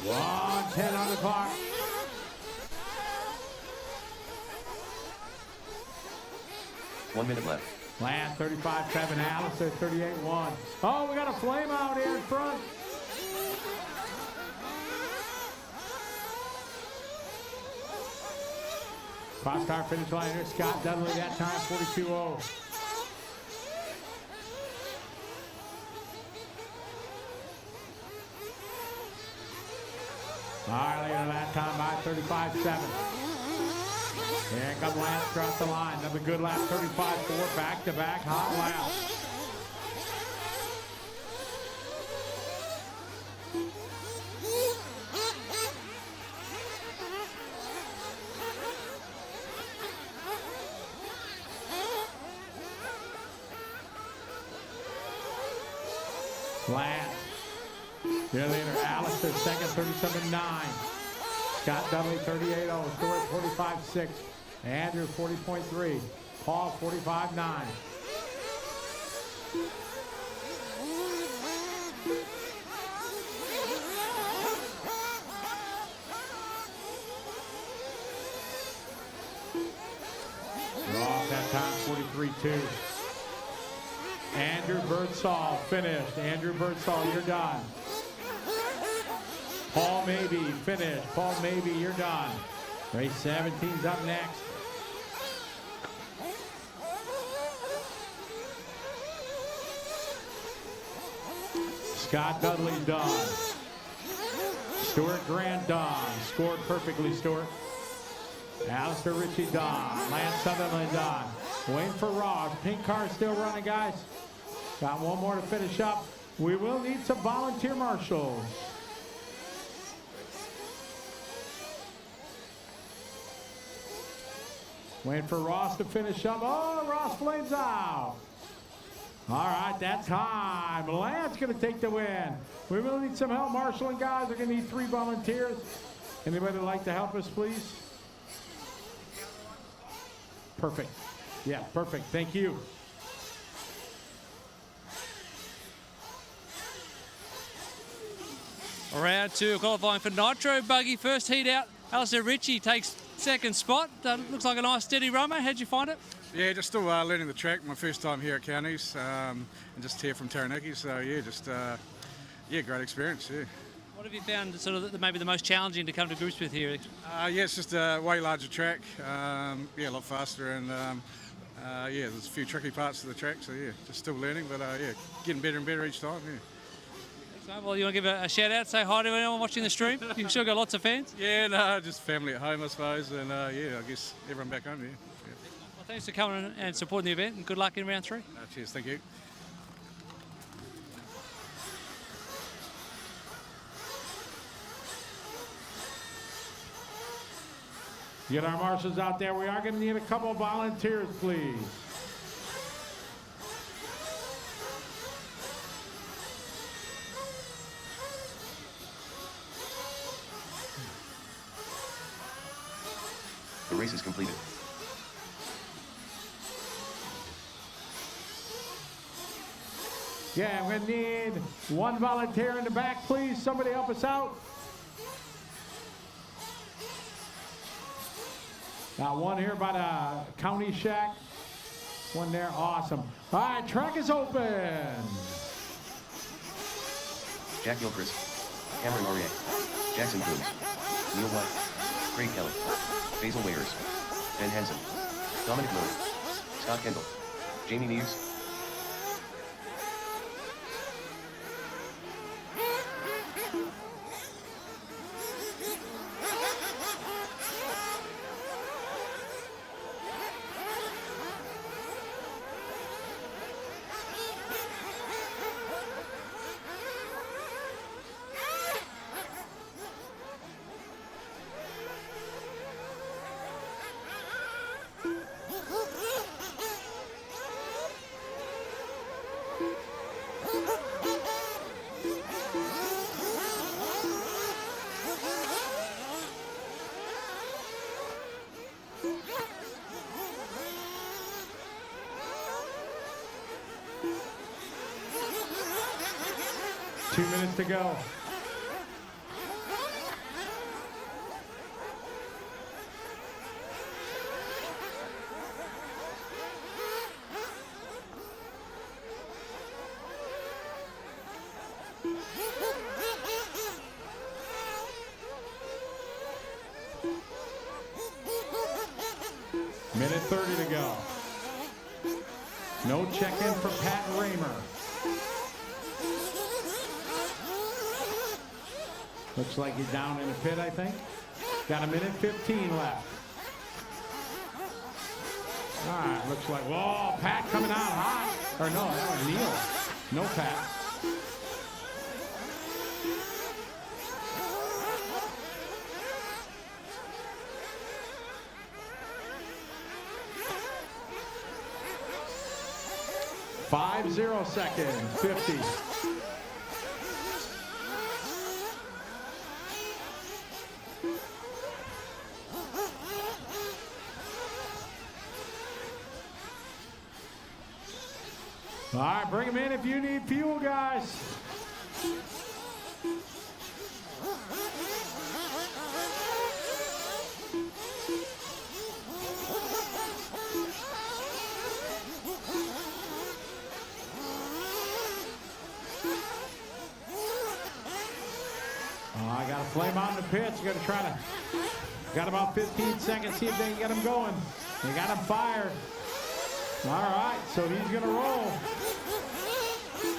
One 10 on the clock. One minute left. Lance 35-7, Alistair 38-1. Oh, we got a flame out here in front. Cross-car finish line here. Scott Dudley, that time 42-0. All right, later that time by 35-7. Here comes Lance across the line. Another good lap, 35-4, back-to-back hot lap. Lance, your leader, Alistair, second, 37-9. Scott Dudley, 38-0. Stewart, 45-6. Andrew, 40.3. Paul, 45-9. Ross, that time, 43-2. Andrew Birdsall finished. Andrew Birdsall, you're done. Paul Maybe finished. Paul Maybe, you're done. Race 17's up next. Scott Dudley done. Stuart Grant done. Scored perfectly, Stuart. Alistair Ritchie done. Lance Sutherland done. Waiting for Ross. Pink car still running, guys. Got one more to finish up. We will need some volunteer marshals. Waiting for Ross to finish up. Oh, Ross flames out. All right, that time. Lance going to take the win. We will need some help marshaling, guys. We're going to need 3 volunteers. Anybody like to help us, please? Perfect. Yeah, perfect. Thank you. Round 2 qualifying for Nitro buggy. First heat out. Alistair Ritchie takes second spot. Looks like a nice steady run, mate. How'd you find it? Yeah, just still learning the track. My first time here at Counties, and just here from Taranaki. So yeah, just great experience. Yeah. What have you found sort of maybe the most challenging to come to grips with here? Yeah, it's just a way larger track. Yeah, a lot faster, and yeah, there's a few tricky parts of the track. So yeah, just still learning, but yeah, getting better and better each time. Yeah. Well, you want to give a shout out, say hi to anyone watching the stream? You've sure got lots of fans. Yeah, no, just family at home, I suppose, and yeah, I guess everyone back home. Yeah. Well, thanks for coming and supporting the event, and good luck in round 3. Cheers, thank you. Get our marshals out there. We are going to need a couple of volunteers, please. The race is completed. Yeah, we're going to need 1 volunteer in the back, please. Somebody help us out. Got one here by the county shack. One there, awesome. All right, track is open. Jack Gilchrist, Cameron Aurier, Jackson Coombs, Neil White, Craig Kelly, Basil Wayers, Ben Henson, Dominic Miller. Scott Kendall. Jamie Neves. Two minutes to go. Minute 30 to go. No check-in for Pat Raymer. Looks like he's down in the pit, I think. Got a minute 15 left. All right, looks like, whoa, Pat coming out hot. Or no, that was Neil. No Pat. .50 seconds, 50. All right, bring them in if you need fuel, guys. I got a flame on the pits. You got to try to. Got about 15 seconds. See if they can get him going. They got him fired. All right, so he's going to roll.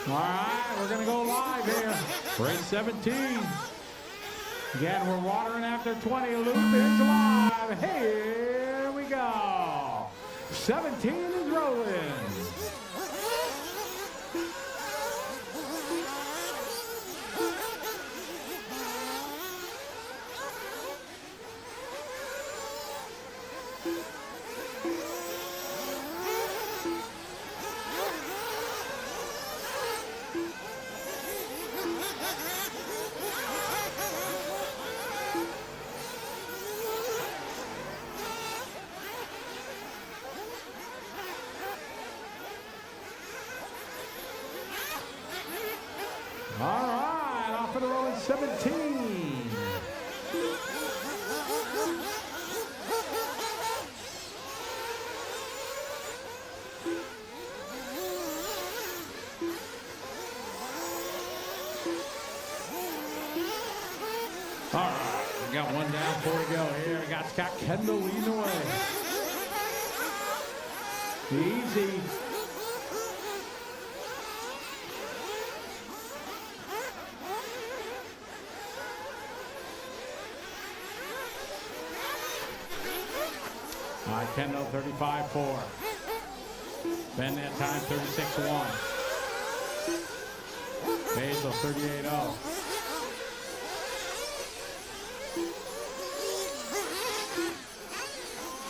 All right, we're going to go live here. Race 17. Again, we're watering after 20. Loop is live. Here we go. 17 is rolling. All right, off of the roll at 17. All right, we got one down, 4 to go here. We got Scott Kendall leading the way. Easy. All right, Kendall 35-4. Ben that time 36-1. Basil 38-0.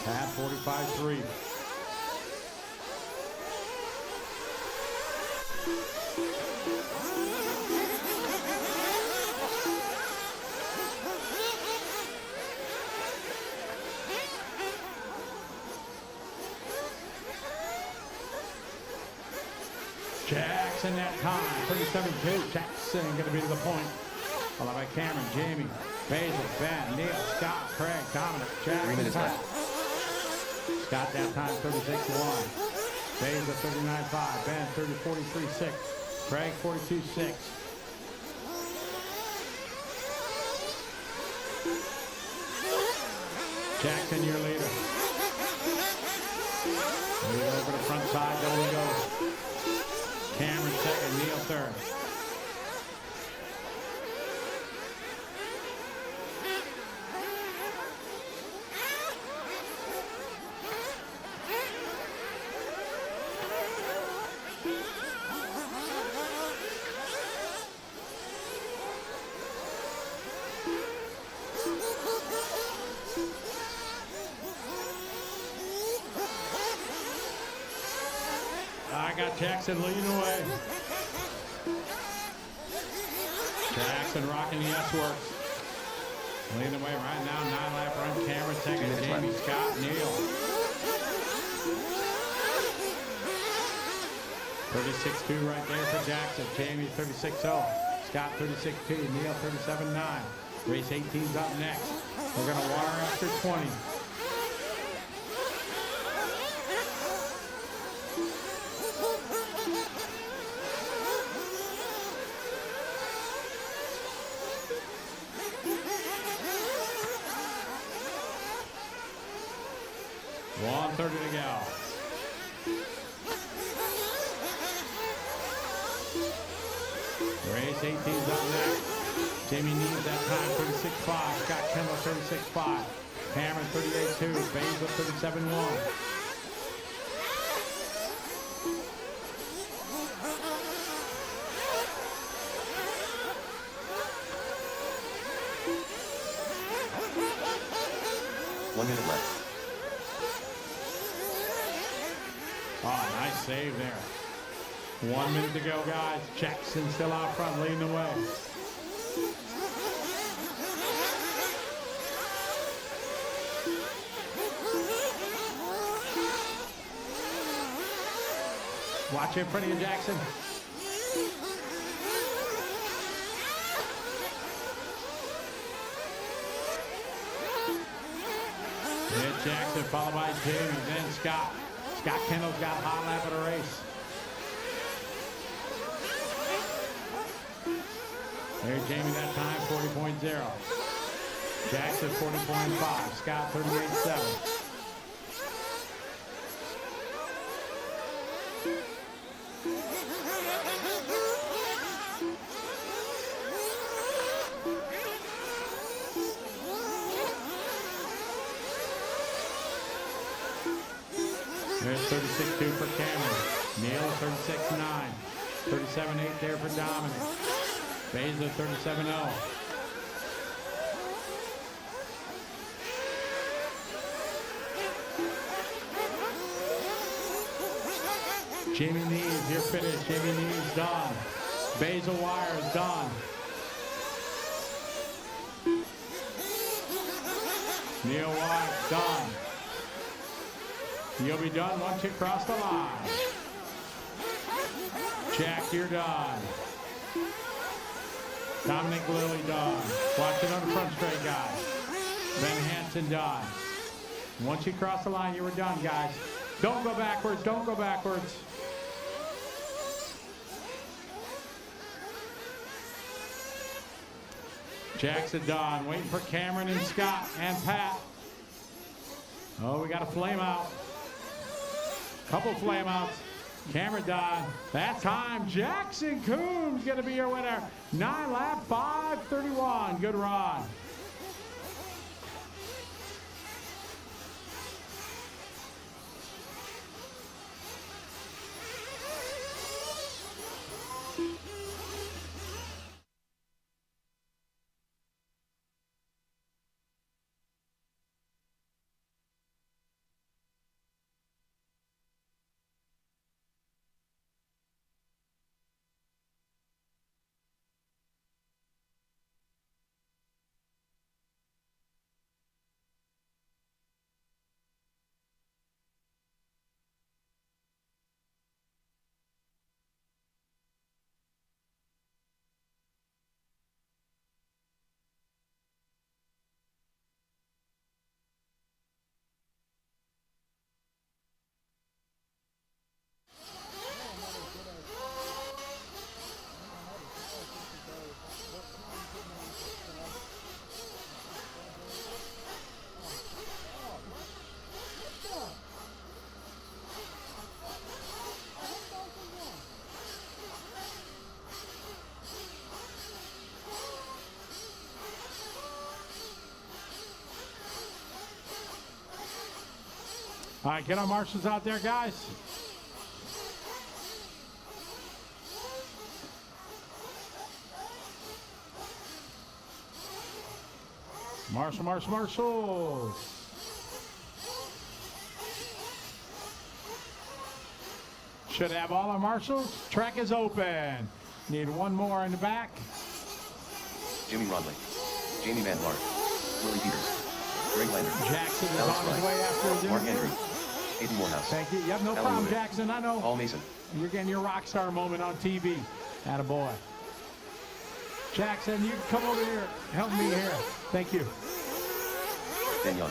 Pat 45-3. Jackson that time, 37-2. Jackson going to be to the point. Followed by Cameron, Jamie, Basil, Ben, Neil, Scott, Craig, Dominic, Jackson. 3 minutes left. Scott that time, 36-1. Basil, 39-5. Ben, 43-6. Craig, 42-6. Jackson, your leader. I got Jackson leading away. Jackson rocking the S-Works. Leading away right now, 9-lap run. Cameron second, Jamie, Scott, Neal. 36.2 right there for Jackson. Jamie 36.0. Scott 36.2. Neal 37.9. Race 18's up next. We're going to wire after 20. .130 to go. Race 18's up next. Jamie needs that time, 36.5. Scott Kendall, 36.5. Cameron, 38.2. Basil, 37.1. left. Oh, nice save there. 1 minute to go, guys. Jackson still out front, leading the way. Watch in front of you, Jackson. It's Jackson, followed by Jamie, then Scott. Scott Kendall's got a hot lap of the race. There's Jamie that time, 40.0. Jackson, 40.5. Scott, 38.7. There's 36.2 for Cameron. Neal, 36.9. 37.8 there for Dominic. Baszler, 37.0. Jamie Nees, you're finished. Jamie Nees, done. Basil Wires, done. Neil White, done. You'll be done once you cross the line. Jack, you're done. Dominic Lilly, done. Watch it on the front straight, guys. Ben Hansen, done. Once you cross the line, you were done, guys. Don't go backwards. Don't go backwards. Jackson, done. Waiting for Cameron and Scott and Pat. Oh, we got a flame out. Couple flame outs. Cameron done. That time, Jackson Coombs going to be your winner. 9 lap, 5:31. Good run. All right, get our marshals out there, guys. Marshals. Should have all our marshals. Track is open. Need one more in the back. Jimmy Rodley, Jamie Van Laart, Willie Peters, Greg Lander, Jackson is Alex on his Wright, way after his Mark interview. Andrew, Aiden Morehouse. Thank you. Yep, no Alan problem, Wood, Jackson. I know. Paul Mason. You're getting your rock star moment on TV. Attaboy. Jackson, you come over here. Help me here. Thank you. Ben Young.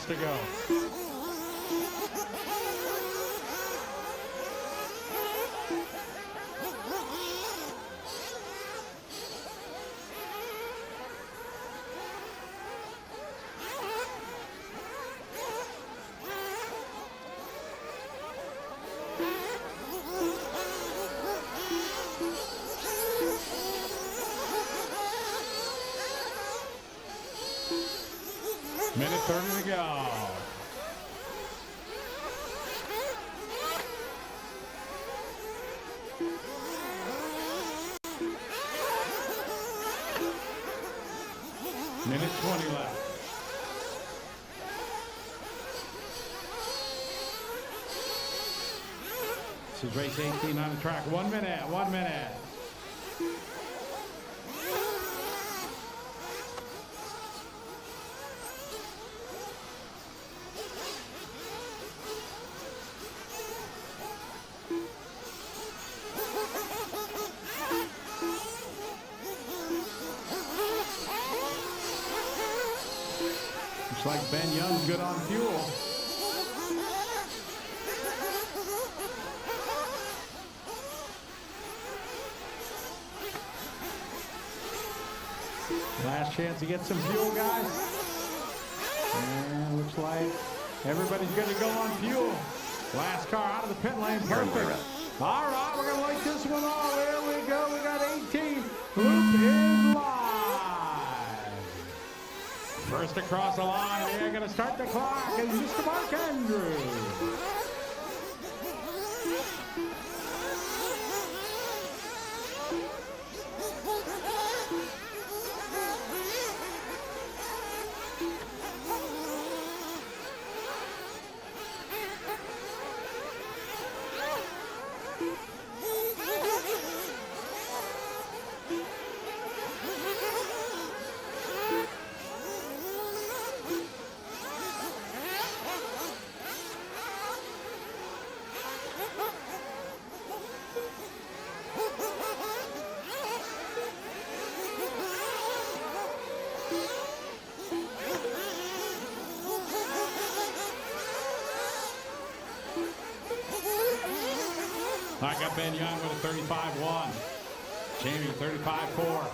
To go. Minute 30 to go. Minute 20 left. This is race 18 on the track. 1 minute, 1 minute. Looks like Ben Young's good on fuel. Last chance to get some fuel, guys. And looks like everybody's going to go on fuel. Last car out of the pit lane. Perfect. All right, we're going to light this one off. There we go. We got 18. Loop is live. First across the line. They're going to start the clock. And Mr. Mark Andrews. I got Ben Young with a 35-1. Jamie, 35-4.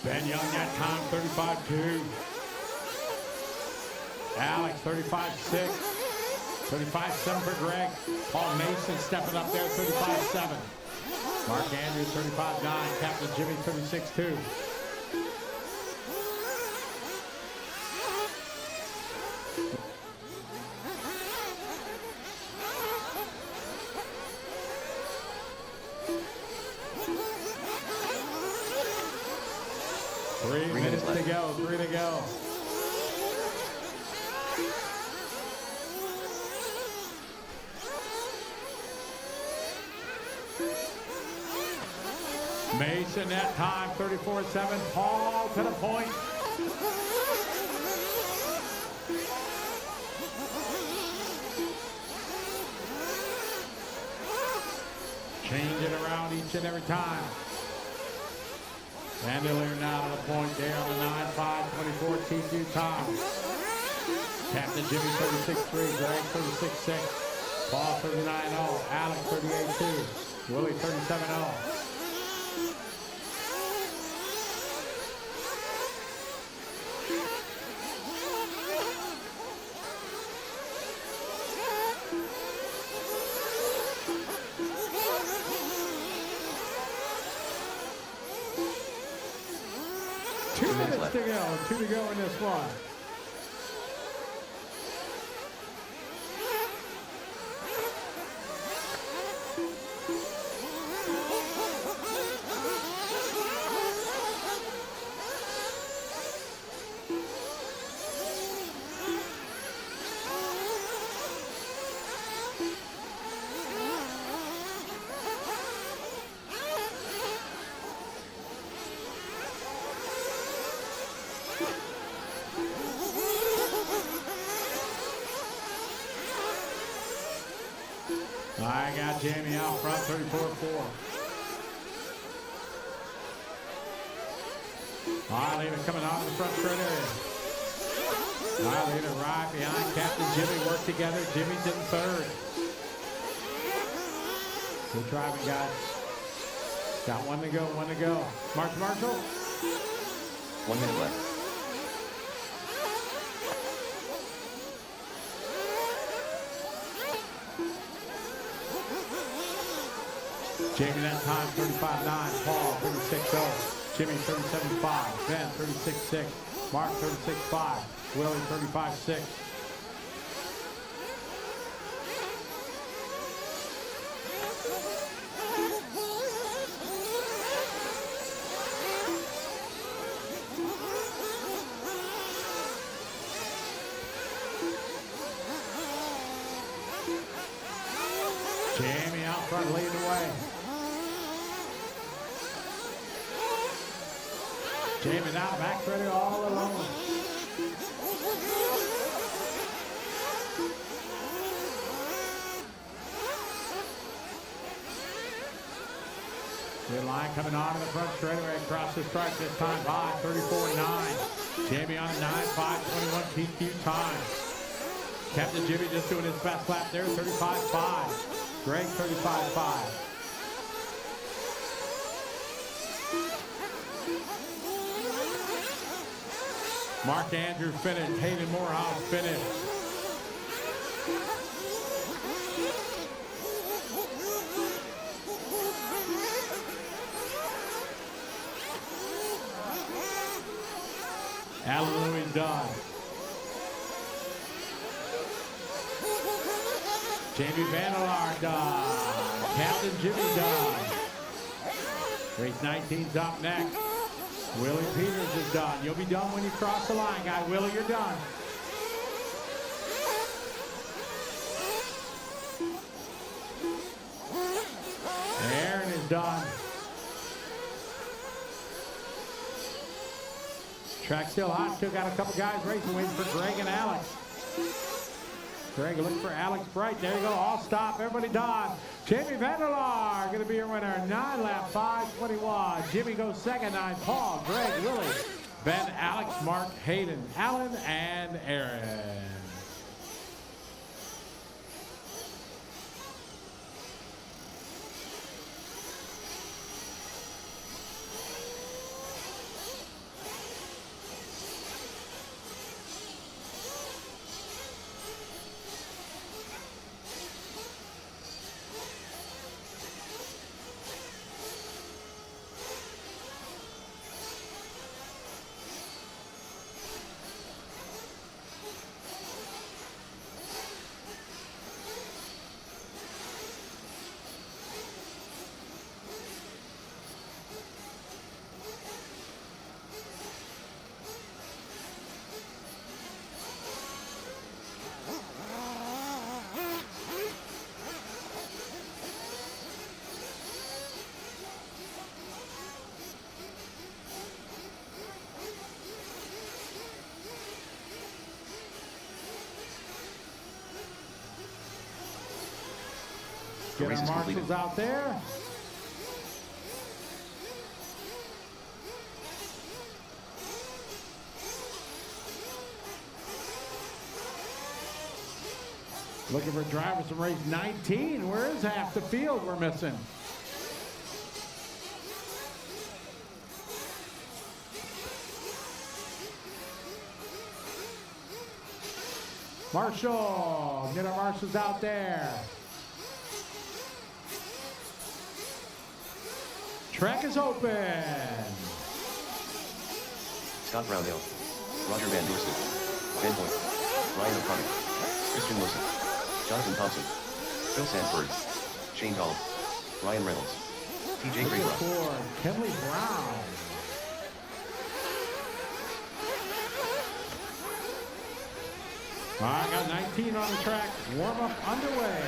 Ben Young that time, 35-2. Alex, 35-6. 35-7 for Greg. Paul Mason stepping up there, 35-7. Mark Andrews, 35-9. Captain Jimmy, 36-2. Three minutes to go, 3 to go. Mason that time, 34-7. Paul to the point. Change it around each and every time. Bandolier now to the point there on the 9.5, 24 TQ time. Captain Jimmy 36.3, Greg 36.6, Paul 39.0, Alex 38.2, Willie 37.0. To go. 2 to go in this one. I got Jamie out front, 34-4. Leave coming out of the front straight area. Leave it right behind Captain Jimmy. Work together. Jimmy's in third. Good driving, guys. Got 1 to go, 1 to go. Marshall. 1 minute left. Jamie that time 35.9, Paul 36.0, Jimmy 37.5, Ben 36.6, Mark 36.5, Willie 35.6. Jamie out front leading the way. Jamie now back ready all alone. Good line coming on in the front straightaway across the strike this time by 34.9. Jamie on a 9.5, 21 PQ time. Captain Jimmy just doing his best lap there, 35.5. Greg 35.5. Mark Andrew finished. Hayden Morehouse finished. Alan Louis done. Jamie Vandelar done. Captain Jimmy done. Race 19's up next. Willie Peters is done. You'll be done when you cross the line, guy. Willie, you're done. Aaron is done. Track still hot. Still got a couple guys racing, waiting for Greg and Alex. Greg looking for Alex Bright. There you go. All stop. Everybody done. Jamie Vandelar going to be your winner. 9-lap, 5:21. Jimmy goes second. 9. Paul, Greg, Willie, Ben, Alex, Mark, Hayden, Alan, and Aaron. The race is completed. Marshals out there. Looking for drivers from race 19. Where is half the field we're missing? Marshall, get our marshals out there. Track is open. Scott Brownhill, Roger Van Dorsten, Ben Hoyt, Ryan O'Connor, Christian Wilson, Jonathan Thompson, Phil Sanford, Shane Gall, Ryan Reynolds, TJ Greenrock. For Kenley Brown. All right, got 19 on the track. Warm up underway.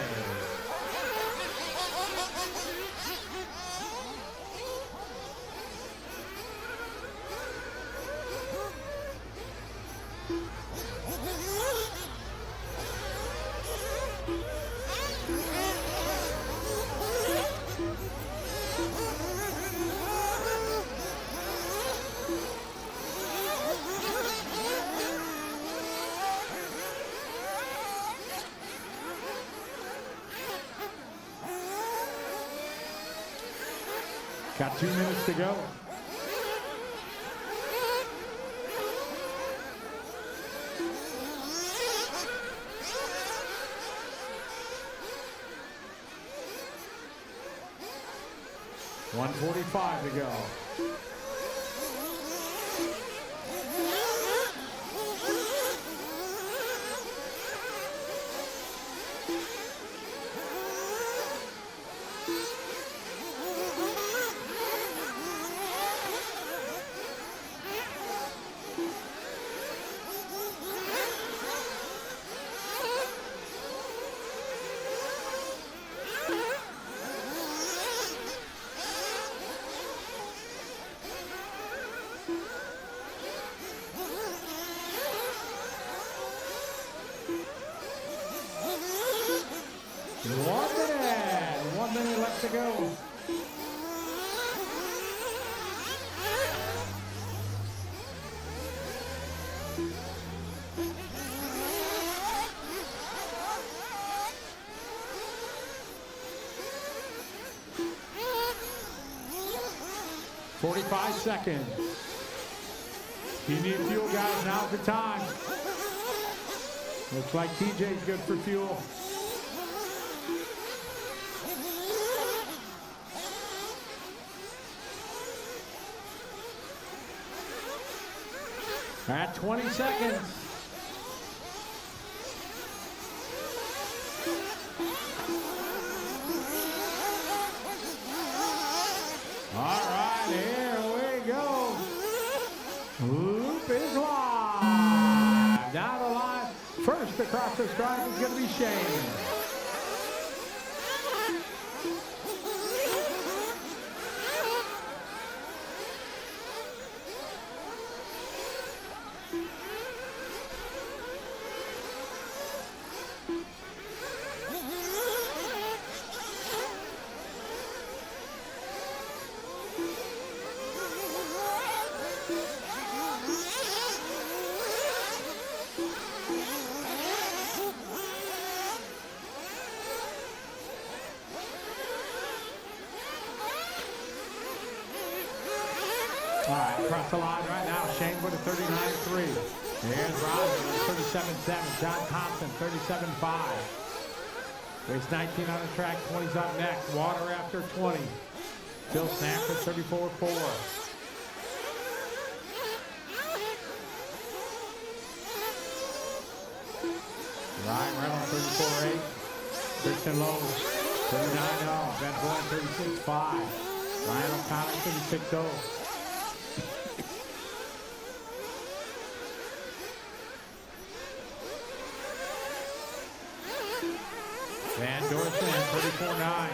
Got 2 minutes to go. $1:45 to go. One minute left to go. $45 seconds. You need fuel, guys. Now's the time. Looks like TJ's good for fuel. At 20 seconds. All right, here we go. Loop is live. Down the line. First across the stripe is going to be Shane. All right, across the line right now, Shane with a 39.3. Here's Roger with 37.7. John Thompson, 37.5. Race 19 on the track, 20's up next. Water after 20. Phil Sanford, 34.4. Ryan Reynolds, 34.8. Christian Lowe, 39.0. Ben Boyd, 36.5. Ryan O'Connor, 36.0. Van Dorsen, 34.9.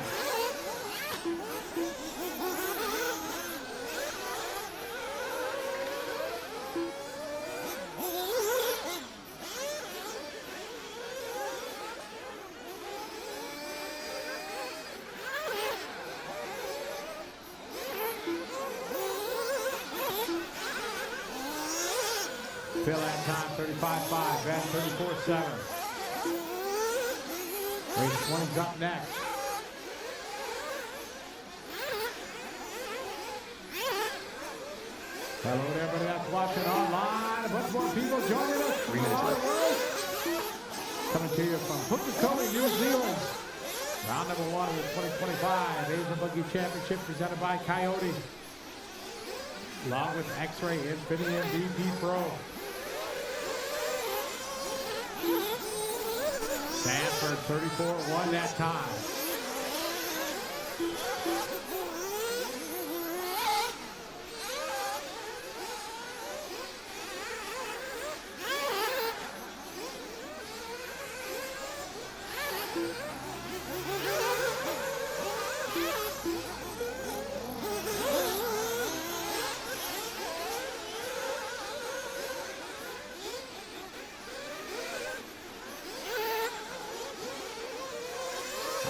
Phil that time, 35.5. Ben, 34.7. Race 20's up next. Hello to everybody that's watching online. A bunch more people joining us. 3 minutes left. Coming to you from Pukekohe, New Zealand. Round number 1 of the 2025 Asian Buggy Championship presented by Coyote. Along with X-Ray Infinity MVP Pro. Sanford 34-1 that time.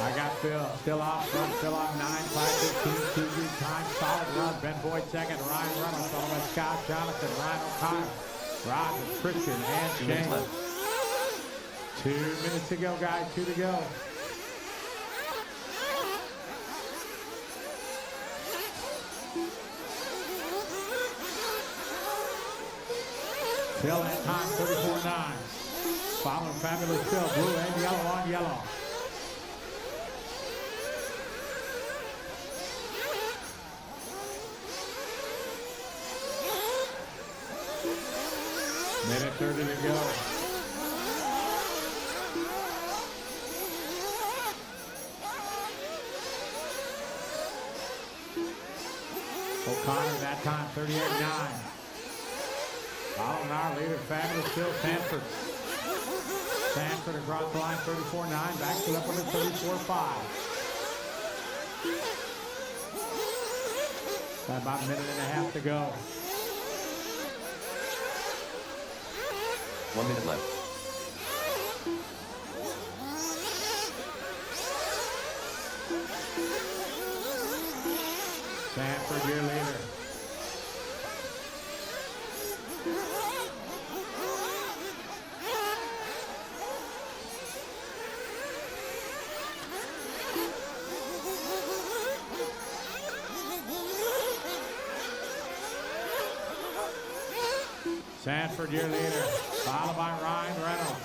I got Phil still out front, still on 9.5.15, 2 time, solid run. Ben Boyd second, Ryan Reynolds, followed by Scott Jonathan, Ryan O'Connor, Roger, Christian, and 2 minutes Shane. left. 2 minutes to go, guys, 2 to go. Phil that time, 34.9. Following Fabulous Phil, blue and yellow on yellow. Minute 30 to go. O'Connor that time, 38.9. Following our leader, Fabulous Phil Sanford. Sanford across the line, 34.9. Back to up with a 34.5. Got about a minute and a half to go. 1 minute left. Sanford, your leader. Sanford, your leader, followed by Ryan Reynolds.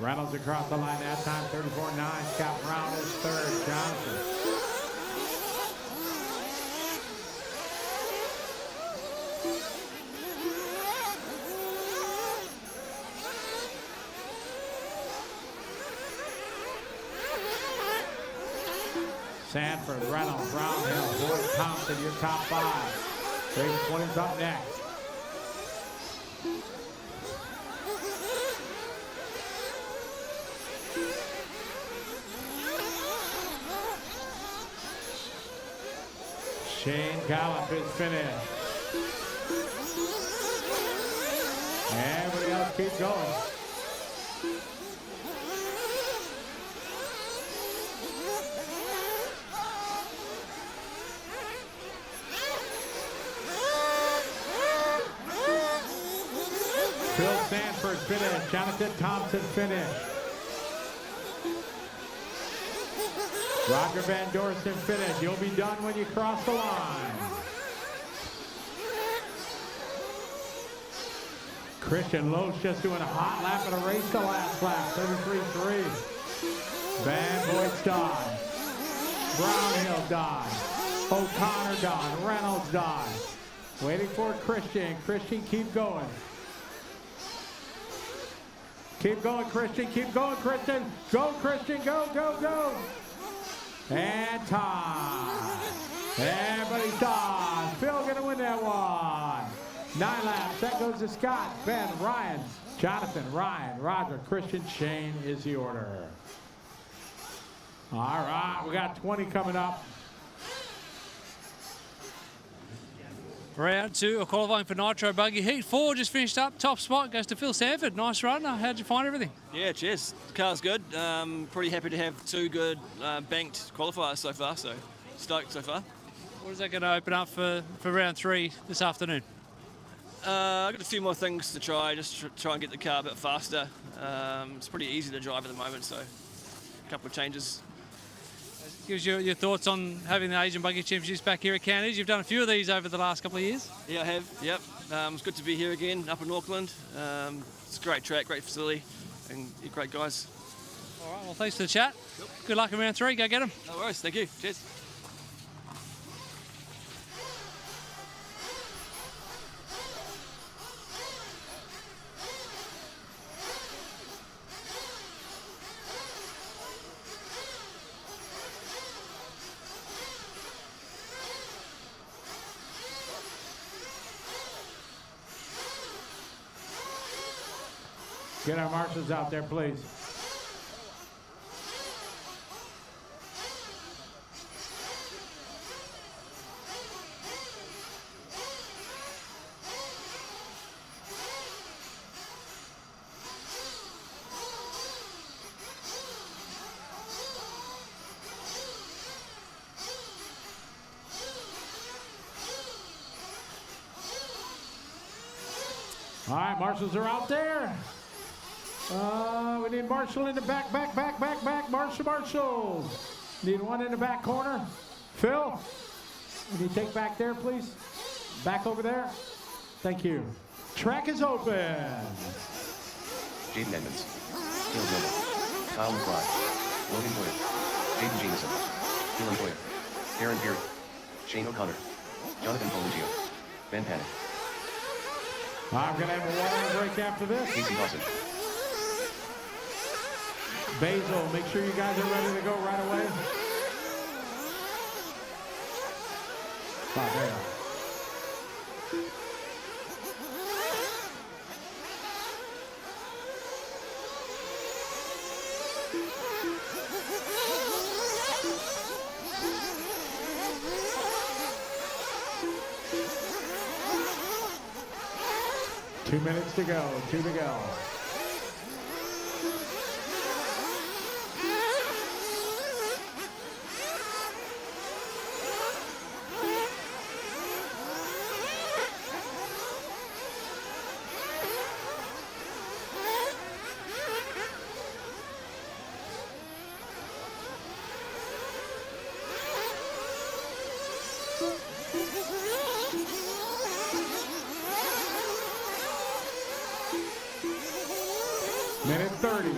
Reynolds across the line that time, 34.9. Scott Brown is third. Johnson. Sanford, Reynolds, Brownhill, Boyd Thompson, your top 5. Race 20's up next. Shane Gallup is finished. Everybody else keep going. Phil Sanford finished. Jonathan Thompson finished. Roger Van Dorsten finished. You'll be done when you cross the line. Christian Loach just doing a hot lap and a race the last lap. 33.3. Van Boyd done. Brownhill done. O'Connor done. Reynolds done. Waiting for Christian. Christian, keep going. Keep going, Christian. Keep going, Christian. Go, Christian. Go, go, go. And time. Everybody's done. Phil gonna win that one. 9 laps. That goes to Scott, Ben, Ryan, Jonathan, Ryan, Roger, Christian, Shane is the order. All right, we got 20 coming up. Round 2 of qualifying for Nitro Buggy. Heat 4 just finished up. Top spot goes to Phil Sanford. Nice run. How'd you find everything? Yeah, cheers. The car's good. Pretty happy to have 2 good banked qualifiers so far, so stoked so far. What is that going to open up for round 3 this afternoon? I've got a few more things to try, just try and get the car a bit faster. It's pretty easy to drive at the moment, so a couple of changes. Give us your thoughts on having the Asian Buggy Championships back here at Counties. You've done a few of these over the last couple of years. Yeah, I have, yep. It's good to be here again, up in Auckland. It's a great track, great facility, and you're great guys. All right, well, thanks for the chat. Good luck in round 3. Go get them. No worries, thank you. Cheers. Get our marshals out there, please. All right, marshals are out there. We need Marshall in the back. Marshall. Need one in the back corner. Phil, can you take back there, please? Back over there. Thank you. Track is open. Jaden Edmonds, Phil Gilmore, Kyle McBride, Logan Boyer, Jaden Jameson, Dylan Boyer, Aaron Beery, Shane O'Connor, Jonathan Polugio, Ben Panic. I'm going to have a water break after this. Casey Dawson. Basil, make sure you guys are ready to go right away. There. 2 minutes to go, 2 to go. Minute 30.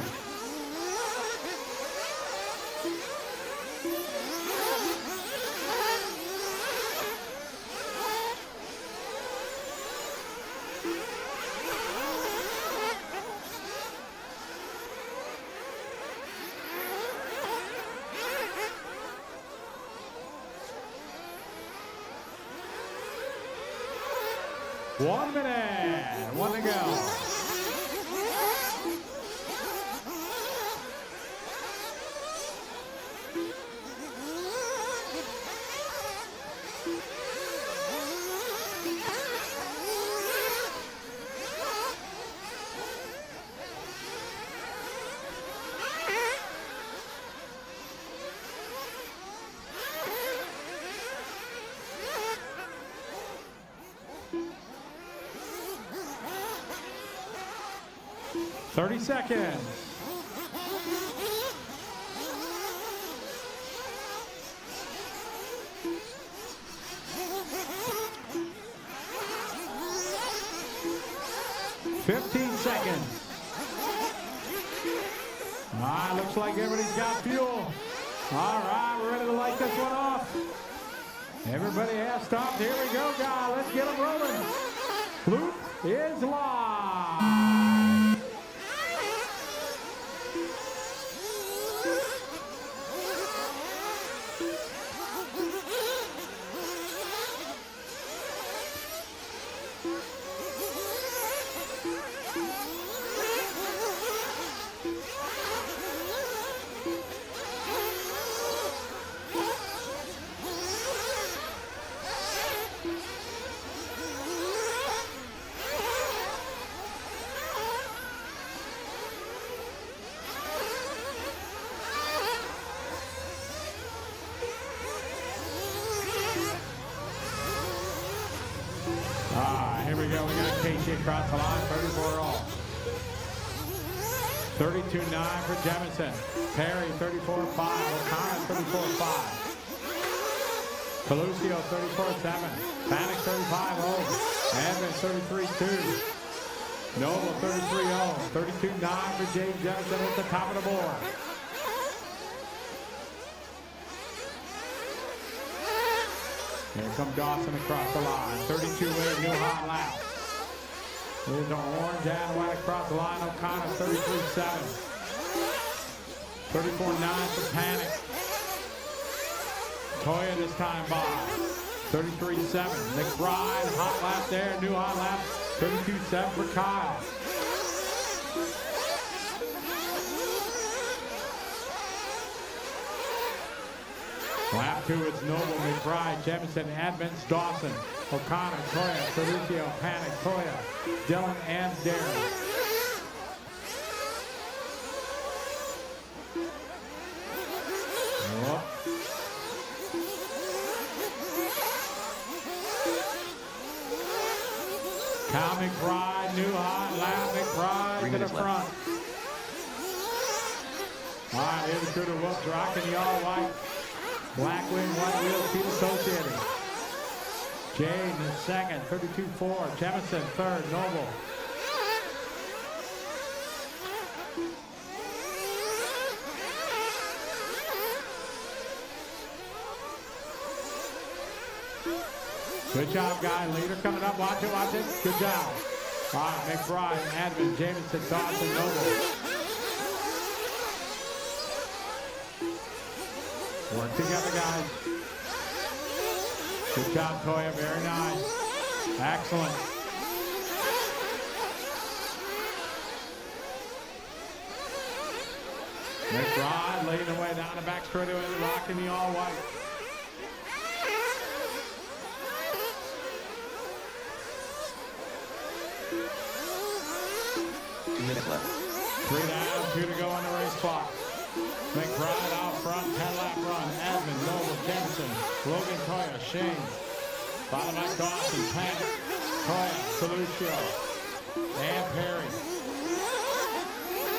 One minute, one to go. Seconds. Looks like everybody's got fuel. All right, we're ready to light this one off. Everybody has stopped. Here we go, guys. Let's get them rolling. Loop is live. Here we go. We got Casey across the line, 34 all. 32-9 for Jemison. Perry, 34-5. O'Connor, 34-5. Coluccio, 34-7. Panic, 35-0. Admin, 33-2. Noble, 33-0. 32-9 for James Jemison at the top of the board. Here comes Dawson across the line. 32-8, new hot lap. Here's the orange and white across the line. O'Connor, 33-7. 34-9 for Panic. Toya this time by. 33-7. McBride, hot lap there. New hot lap. 32-7 for Kyle. Lap 2, it's Noble, McBride, Jemison, Edmonds, Dawson, O'Connor, Toya, Coluccio, Panic, Toya, Dylan, and Darren. Oh. Kyle McBride, new hot lap, McBride to the front. All right, here's the crew to Whoops, rocking the all-white. Black wing, white wheel, Team Associated. Jade in second, 32-4. Jemison third, Noble. Good job, guy. Leader coming up. Watch it, watch it. Good job. All right, McBride, Admin, Jamison, Dawson, Noble. Work together, guys. Good job, Toya. Very nice. Excellent. McBride leading the way down the back straightaway, rocking the all-white. Left. 3 down, 2 to go on the race clock. McBride out front, 10-lap run. Edmund, Noble, Jameson, Logan, Toya, Shane. Followed by Dawson, Panic, Toya, Coluccio, and Perry.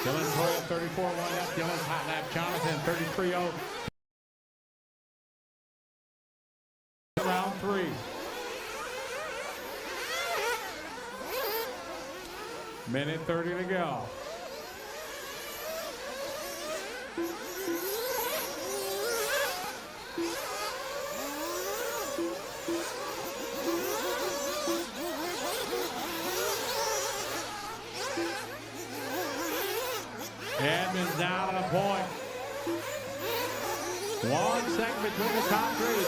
Dylan Toya, 34-1 up. Dylan's hot lap. Jonathan, 33-0. Round 3. Minute 30 to go. Edmonds down on a point. 1 second between the top 3.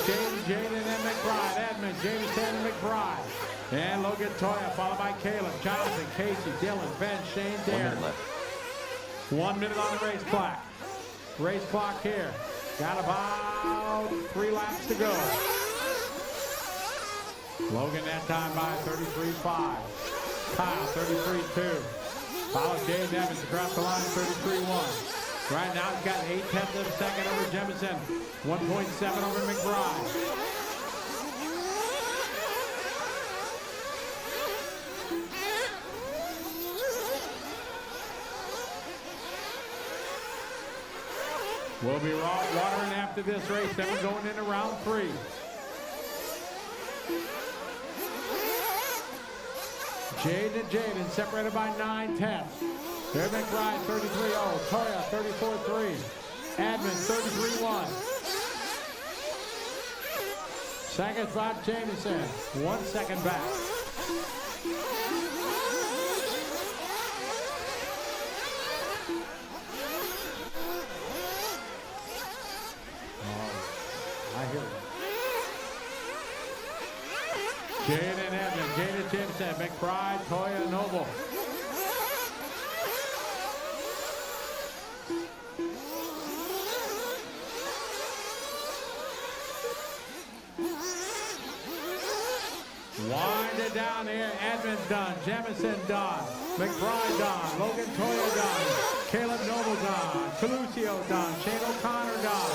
Jaden and McBride. Edmonds, Jameson, and McBride. And Logan Toya, followed by Caleb, Jonathan, Casey, Dylan, Ben, Shane, Darren. 1 minute left. 1 minute on the race clock. Race clock here. Got about 3 laps to go. Logan that time by 33.5. Kyle, 33.2. Follows James Evans across the line, 33.1. Right now he's got 0.8 of a second over Jemison. 1.7 over McBride. We'll be watering after this race, then we're going into round 3. Jaden separated by 9/10. There's McBride, 33-0. Toya, 34-3. Admin, 33-1. Second spot, Jameson. 1 second back. I hear it. Jaden Evans, Jaden Jameson, McBride, Toya, Noble. Wind it down here. Edmonds done. Jemison done. McBride done. Logan Toya done. Caleb Noble done. Coluccio done. Shane O'Connor done.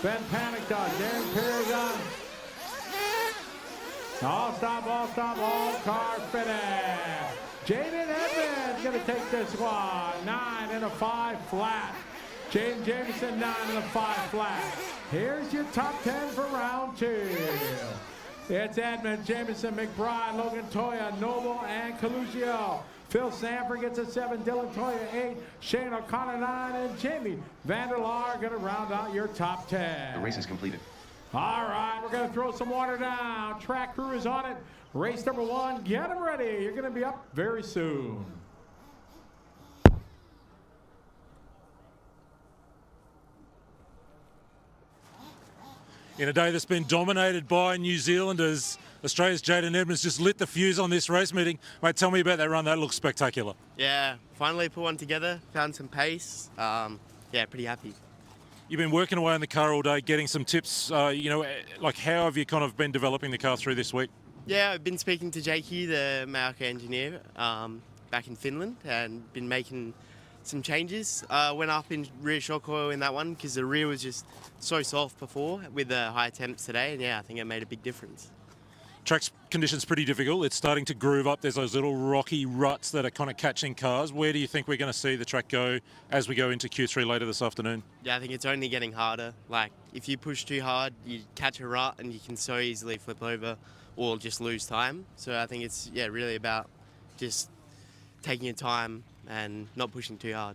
Ben Panic done. Darren Perry done. All stop, all car finish. Jaden Edmonds going to take this one. 9 and a 5 flat. Jaden Jameson, 9 and a 5 flat. Here's your top 10 for round 2. It's Edmonds, Jameson, McBride, Logan Toya, Noble, and Colugio. Phil Sanford gets a 7, Dylan Toya 8, Shane O'Connor 9, and Jamie Vanderlaar going to round out your top 10. The race is completed. All right, we're going to throw some water down. Track crew is on it. Race number 1, get them ready. You're going to be up very soon. In a day that's been dominated by New Zealanders, Australia's Jaden Edmonds just lit the fuse on this race meeting. Mate, tell me about that run. That looks spectacular. Yeah, finally put one together, found some pace. Yeah, pretty happy. You've been working away in the car all day, getting some tips. Like how have you kind of been developing the car through this week? Yeah, I've been speaking to Jakey, the Malka engineer, back in Finland, and been making some changes. Went up in rear shock oil in that one because the rear was just so soft before with the high temps today, and yeah, I think it made a big difference. Track conditions pretty difficult. It's starting to groove up. There's those little rocky ruts that are kind of catching cars. Where do you think we're going to see the track go as we go into Q3 later this afternoon? Yeah, I think it's only getting harder. Like, if you push too hard, you catch a rut and you can so easily flip over or just lose time. So I think it's, yeah, really about just taking your time and not pushing too hard.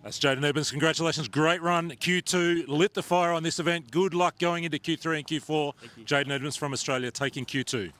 That's Jaden Edmonds. Congratulations. Great run. Q2 lit the fire on this event. Good luck going into Q3 and Q4. Jaden Edmonds from Australia taking Q2.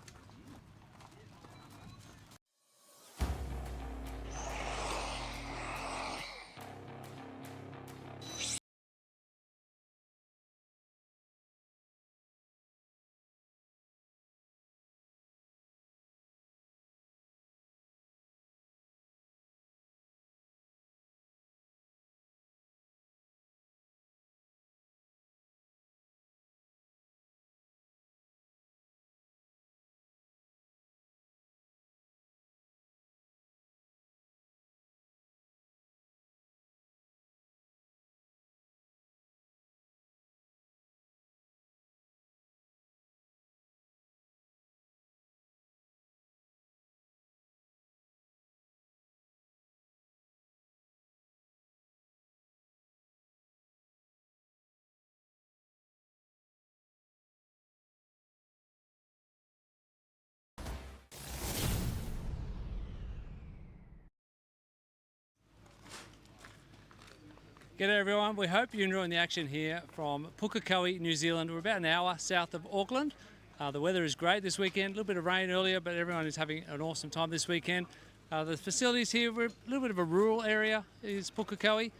G'day everyone, we hope you're enjoying the action here from Pukekohe, New Zealand. We're about an hour south of Auckland. The weather is great this weekend, a little bit of rain earlier, but everyone is having an awesome time this weekend. The facilities here, we're a little bit of a rural area, is Pukekohe,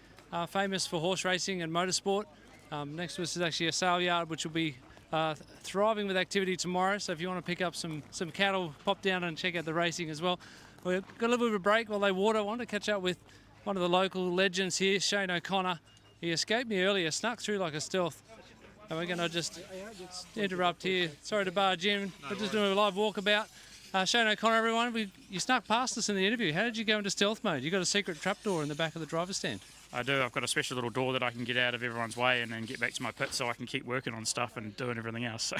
famous for horse racing and motorsport. Next to us is actually a sale yard, which will be thriving with activity tomorrow, so if you want to pick up some cattle, pop down and check out the racing as well. We've got a little bit of a break while they water. I want to catch up with one of the local legends here, Shane O'Connor. He escaped me earlier, snuck through like a stealth. And we're going to just interrupt here. Sorry to barge in. We're just doing a live walkabout. Shane O'Connor, everyone, you snuck past us in the interview. How did you go into stealth mode? You got a secret trapdoor in the back of the driver's stand. I do. I've got a special little door that I can get out of everyone's way and then get back to my pit so I can keep working on stuff and doing everything else. So.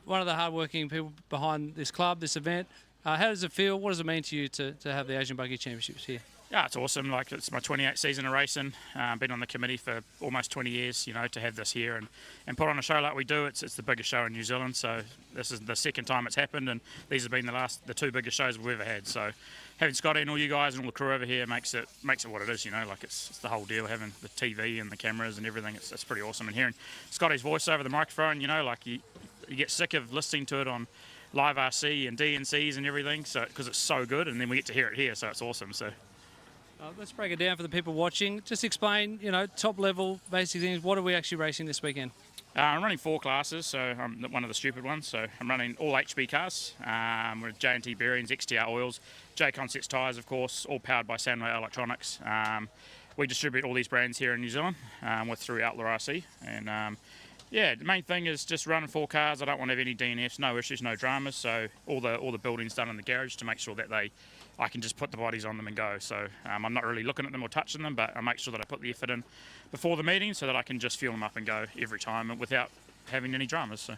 One of the hard-working people behind this club, this event. How does it feel? What does it mean to you to have the Asian Buggy Championships here? Yeah, it's awesome. Like, it's my 28th season of racing. Been on the committee for almost 20 years, you know, to have this here and put on a show like we do. It's the biggest show in New Zealand, so this is the second time it's happened, and these have been the two biggest shows we've ever had. So having Scotty and all you guys and all the crew over here makes it what it is, you know. Like, it's the whole deal, having the TV and the cameras and everything. It's pretty awesome. And hearing Scotty's voice over the microphone, you know, like you get sick of listening to it on live RC and DNCs and everything, so because it's so good, and then we get to hear it here, so it's awesome. So. Let's break it down for the people watching. Just explain, you know, top level, basic things. What are we actually racing this weekend? I'm running 4 classes, so I'm one of the stupid ones. So I'm running all HB cars with J&T bearings, XTR oils, J Concepts tyres, of course, all powered by Soundwave Electronics. We distribute all these brands here in New Zealand through Outlaw RC. And yeah, the main thing is just running 4 cars. I don't want to have any DNFs, no issues, no dramas. So all the building's done in the garage to make sure that I can just put the bodies on them and go. So I'm not really looking at them or touching them, but I make sure that I put the effort in before the meeting so that I can just fuel them up and go every time without having any dramas. So.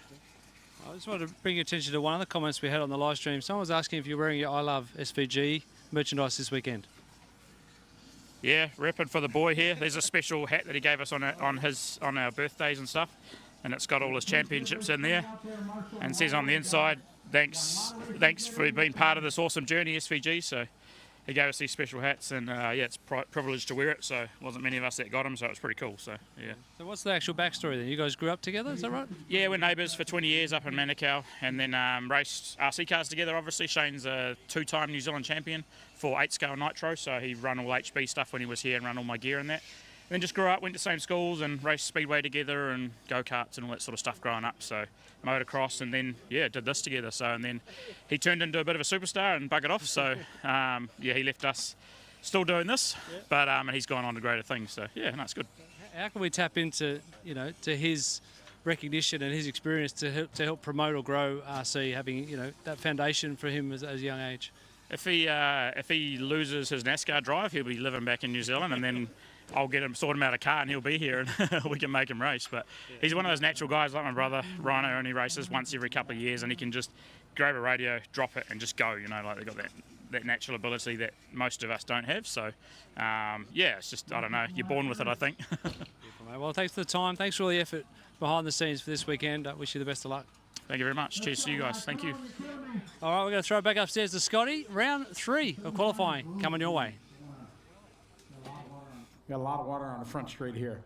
I just wanted to bring your attention to one of the comments we had on the live stream. Someone was asking if you're wearing your I Love SVG merchandise this weekend. Yeah, repping for the boy here. There's a special hat that he gave us on our birthdays and stuff, and it's got all his championships in there, and it says on the inside, thanks for being part of this awesome journey, SVG. So he gave us these special hats, and yeah, it's privileged to wear it. So it wasn't many of us that got them, so it was pretty cool. So yeah. So what's the actual backstory then? You guys grew up together, is that right? Yeah, we're neighbours for 20 years up in Manukau, and then raced RC cars together. Obviously, Shane's a 2-time New Zealand champion for 8-scale Nitro, so he run all HB stuff when he was here and run all my gear and that. And then just grew up, went to the same schools and raced speedway together and go-karts and all that sort of stuff growing up. So motocross, and then yeah, did this together. So and then he turned into a bit of a superstar and buggered off. So yeah, he left us still doing this, but and he's gone on to greater things. So yeah, no, it's good. How can we tap into to his recognition and his experience to help promote or grow RC, having that foundation for him as a young age? If he loses his NASCAR drive, he'll be living back in New Zealand, and then I'll sort him out a car, and he'll be here, and we can make him race. But he's one of those natural guys, like my brother Rhino. Only races once every couple of years, and he can just grab a radio, drop it, and just go. Like they've got that natural ability that most of us don't have. So yeah, it's just, I don't know, you're born with it, I think. Well, thanks for the time. Thanks for all the effort behind the scenes for this weekend. I wish you the best of luck. Thank you very much. Cheers to you guys. Thank you. All right, we're going to throw it back upstairs to Scotty. Round 3 of qualifying coming your way. Got a lot of water on the front straight here.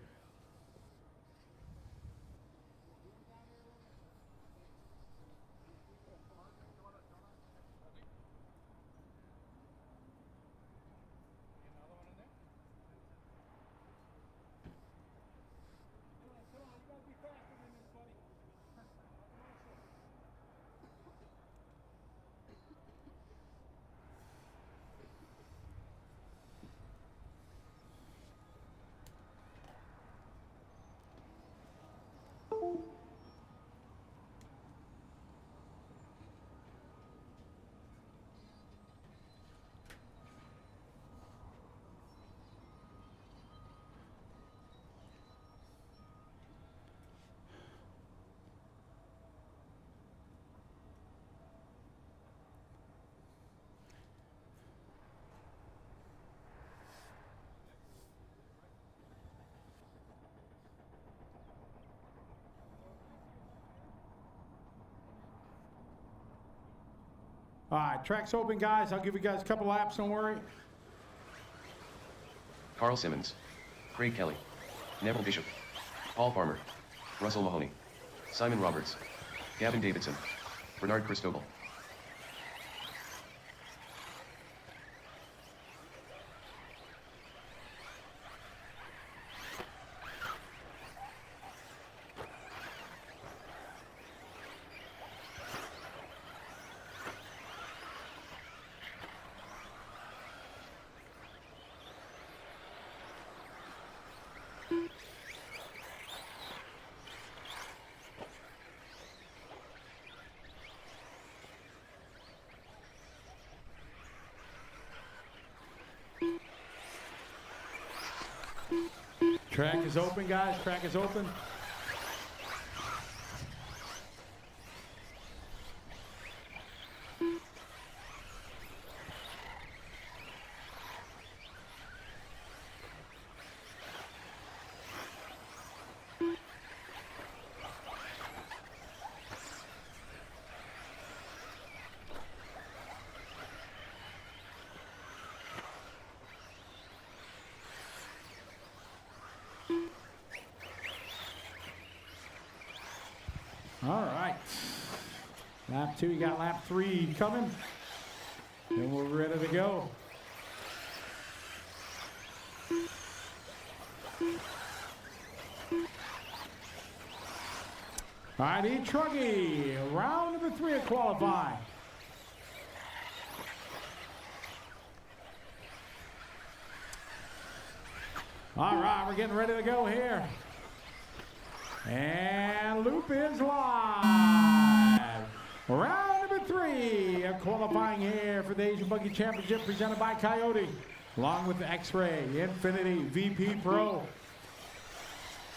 All right, track's open, guys. I'll give you guys a couple laps, don't worry. Carl Simmons, Craig Kelly, Neville Bishop, Paul Farmer, Russell Mahoney, Simon Roberts, Gavin Davidson, Bernard Christobel. Track is open, guys. Track is open. All right. Lap 2, you got lap 3 coming. And we're ready to go. All right, E-truggy, round number 3 of qualifying. All right, we're getting ready to go here. And loop is live. Round number 3 of qualifying here for the Asian Buggy Championship presented by Coyote, along with the X-Ray Infinity VP Pro.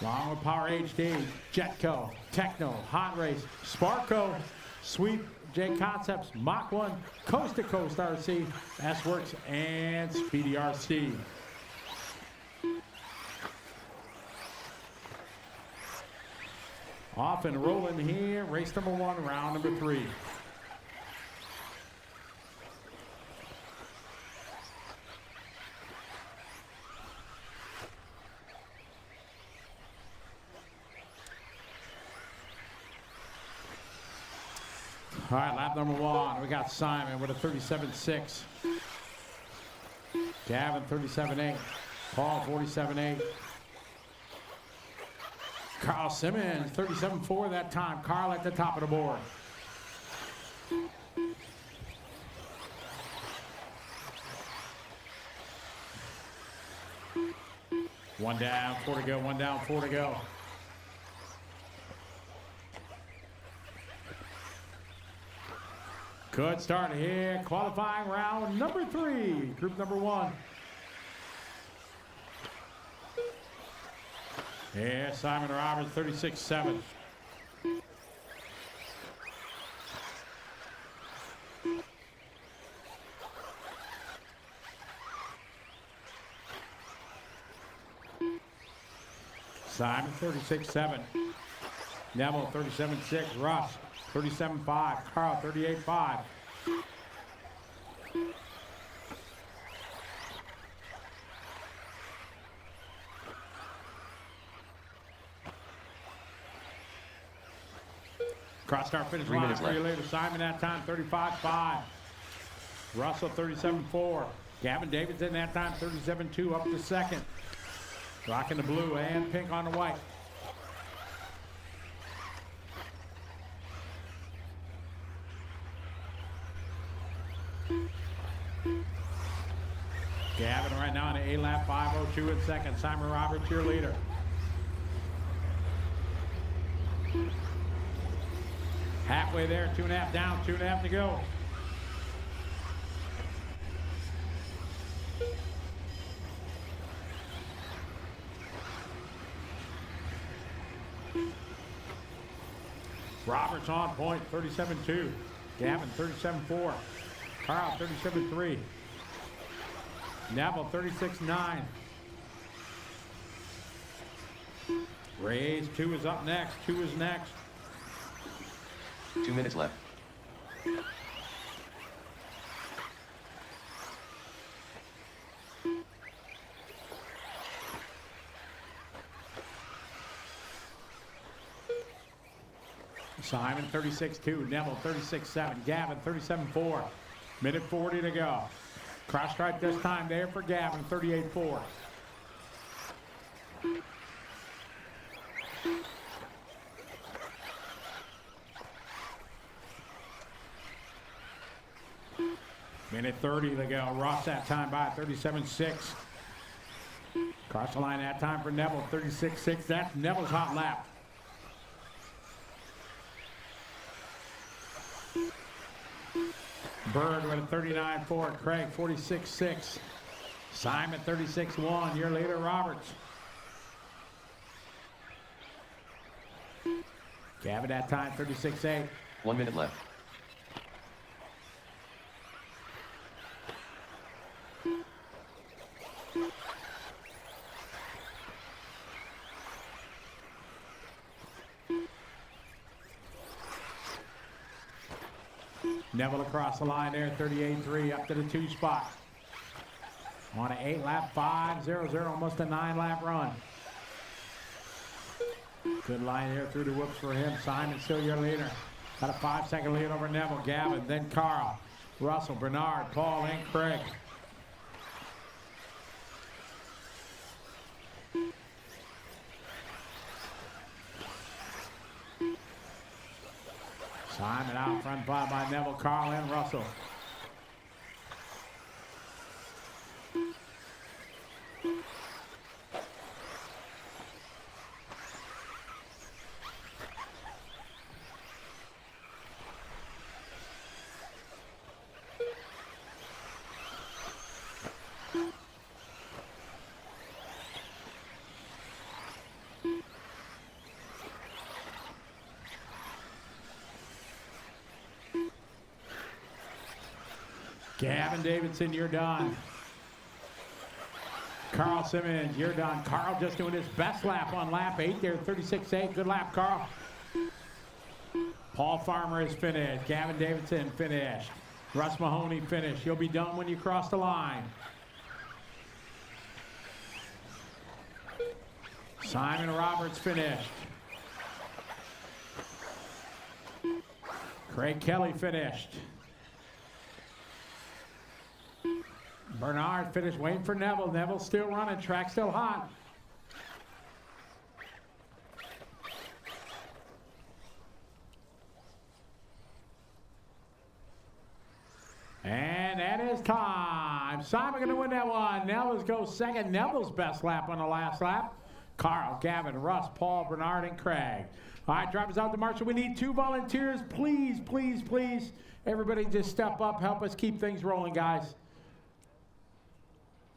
Along with Power HD, Jetco, Techno, Hot Race, Sparco, Sweep, J Concepts, Mach 1, Coast to Coast RC, S-Works, and Speedy RC. Off and rolling here, race number 1, round number 3. All right, lap number 1. We got Simon with a 37.6. Gavin 37.8. Paul 47.8. Carl Simmons 37.4 that time. Carl at the top of the board. One down, 4 to go. One down, 4 to go. Good start here. Qualifying round number 3. Group number 1. Yeah, Simon Roberts, 36.7. Simon, 36.7. Neville, 37.6. Russ, 37.5. Carl, 38.5. Cross start finish 3 line. minutes left. Later. Simon that time, 35.5. Russell, 37.4. Gavin Davidson that time, 37.2 up to second. Rocking the blue and pink on the white. Gavin right now in the A-lap, 5:02 in second. Simon Roberts, your leader. Halfway there, 2.5 down, 2.5 to go. Roberts on point, 37.2. Gavin, 37.4. Carl, 37.3. Neville, 36.9. Rays, 2 is up next. 2 is next. 2 minutes left. Simon, 36.2. Neville, 36.7. Gavin, 37.4. Minute 40 to go. Cross stripe this time there for Gavin, 38.4. Minute 30 to go. Ross that time by 37.6. Cross the line that time for Neville, 36.6. That's Neville's hot lap. Bird with a 39.4. Craig, 46.6. Simon, 36.1. Your leader, Roberts. Gavin that time, 36.8. 1 minute left. Neville across the line there, 38.3 up to the 2 spot. On an 8-lap, 5.00, almost a 9-lap run. Good line here through the whoops for him. Simon still your leader. Got a 5-second lead over Neville. Gavin, then Carl, Russell, Bernard, Paul, and Craig. Simon out front by Neville, Carl, and Russell. Gavin Davidson, you're done. Carl Simmons, you're done. Carl just doing his best lap on lap 8 there, 36.8. Good lap, Carl. Paul Farmer is finished. Gavin Davidson finished. Russ Mahoney finished. You'll be done when you cross the line. Simon Roberts finished. Craig Kelly finished. Bernard finished, waiting for Neville. Neville's still running, track still hot. And that is time. Simon going to win that one. Neville's goes second. Neville's best lap on the last lap. Carl, Gavin, Russ, Paul, Bernard, and Craig. All right, drivers out to marshal. We need 2 volunteers. Please, please, please. Everybody just step up. Help us keep things rolling, guys.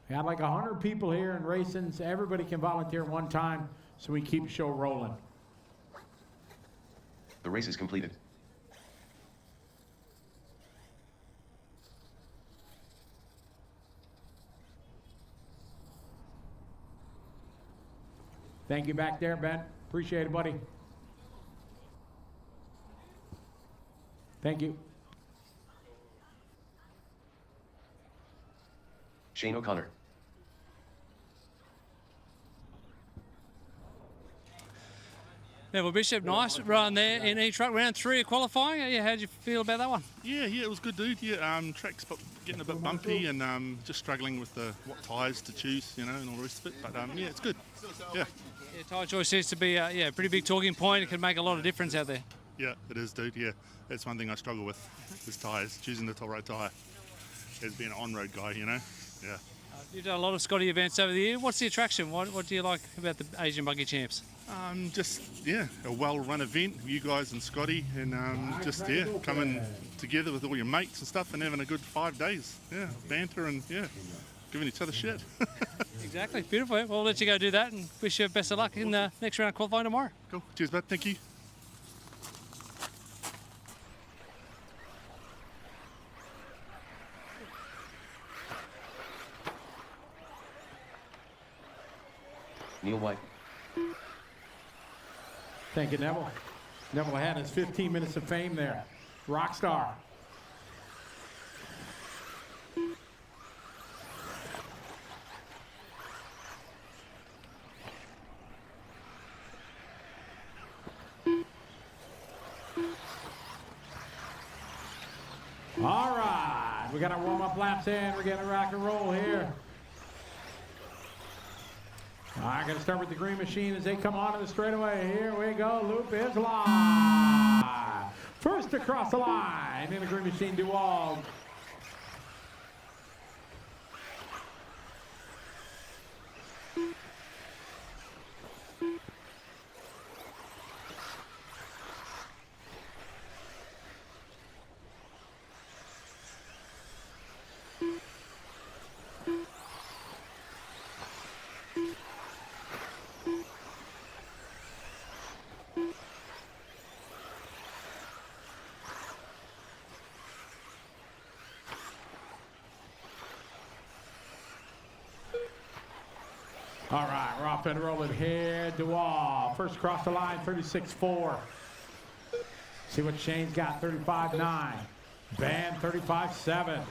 We got like 100 people here in racing, so everybody can volunteer one time so we keep the show rolling. The race is completed. Thank you back there, Ben. Appreciate it, buddy. Thank you. Shane O'Connor. Neville Bishop, nice run there in E-truck. Round 3 of qualifying. Yeah, how did you feel about that one? Yeah, it was good, dude. Yeah, track's getting a bit bumpy and just struggling with what tyres to choose, and all the rest of it. But yeah, it's good. Yeah. Yeah, tyre choice seems to be a pretty big talking point. It can make a lot of difference out there. Yeah, it is, dude. Yeah, that's one thing I struggle with is tyres, choosing the top right tyre. As being an on-road guy, Yeah. You've done a lot of Scotty events over the year. What's the attraction? What do you like about the Asian Buggy Champs? A well-run event. You guys and Scotty, and coming together with all your mates and stuff, and having a good 5 days. Yeah, banter and giving each other shit. Exactly, beautiful. Well, I'll let you go do that, and wish you best of luck in the next round of qualifying tomorrow. Cool. Cheers, bud. Thank you. Neil White. Thank you, Neville. Neville had his 15 minutes of fame there. Rockstar. All right, we got our warm-up laps in. We're getting rock and roll here. All right, going to start with the green machine as they come onto the straightaway. Here we go. Loop is live. First across the line in the green machine, DeWald. All right, we're off and rolling here. DeWall, first across the line, 36.4. See what Shane's got, 35.9. Ben, 35.7.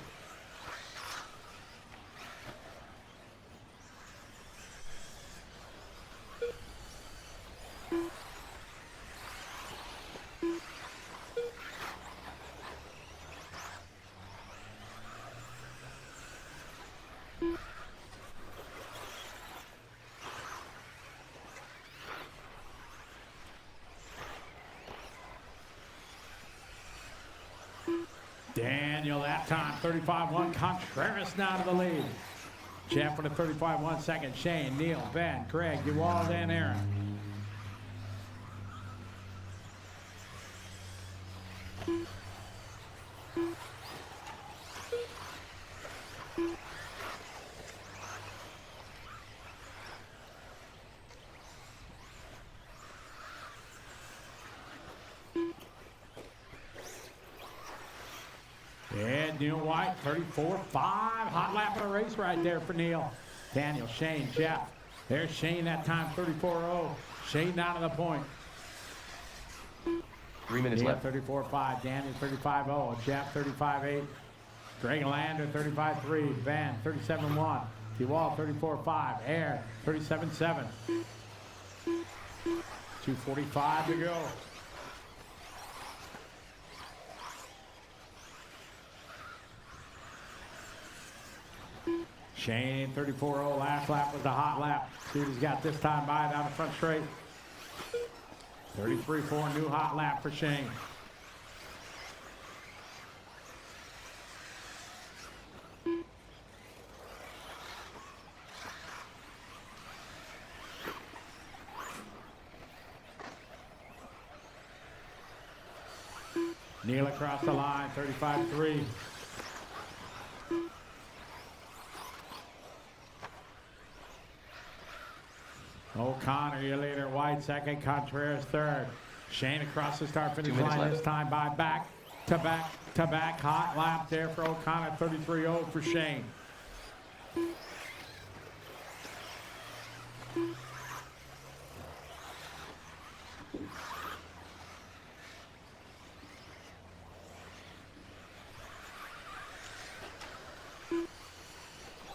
Daniel that time, 35.1. Contreras now to the lead. Jeff with a 35.1 second. Shane, Neil, Ben, Greg, DeWald, and Aaron. And Neil White, 34.5. Hot lap of the race right there for Neil. Daniel, Shane, Jeff. There's Shane that time, 34.0. Shane down to the point. 3 minutes Neil, left. 34.5. Daniel, 35.0. Jeff, 35.8. Greg Lander, 35.3. Ben, 37.1. DeWall, 34.5. Air, 37.7. 2:45 to go. Shane, 34.0. Last lap was a hot lap. See what he's got this time by down the front straight. 33.4, new hot lap for Shane. Neil across the line, 35.3. O'Connor, your leader. White second, Contreras third. Shane across the start finish line left. this time by back to back to back. Hot lap there for O'Connor, 33.0 for Shane.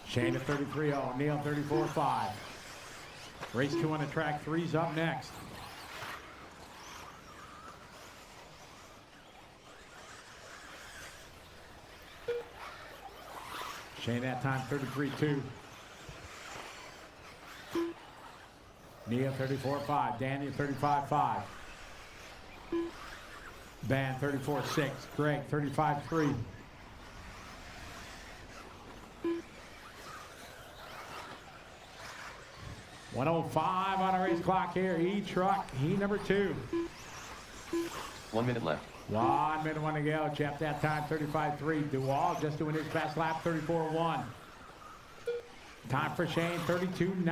Shane at 33.0, Neil 34.5. Race 2 on the track, 3's up next. Shane that time 33.2. Neil 34.5, Daniel 35.5. Ben 34.6, Greg 35.3. .105 on a race clock here. E-Truck, he number 2. 1 minute left. 1 minute, 1 to go. Jeff that time, 35.3. DeWall just doing his best lap, 34.1. Time for Shane, 32.9.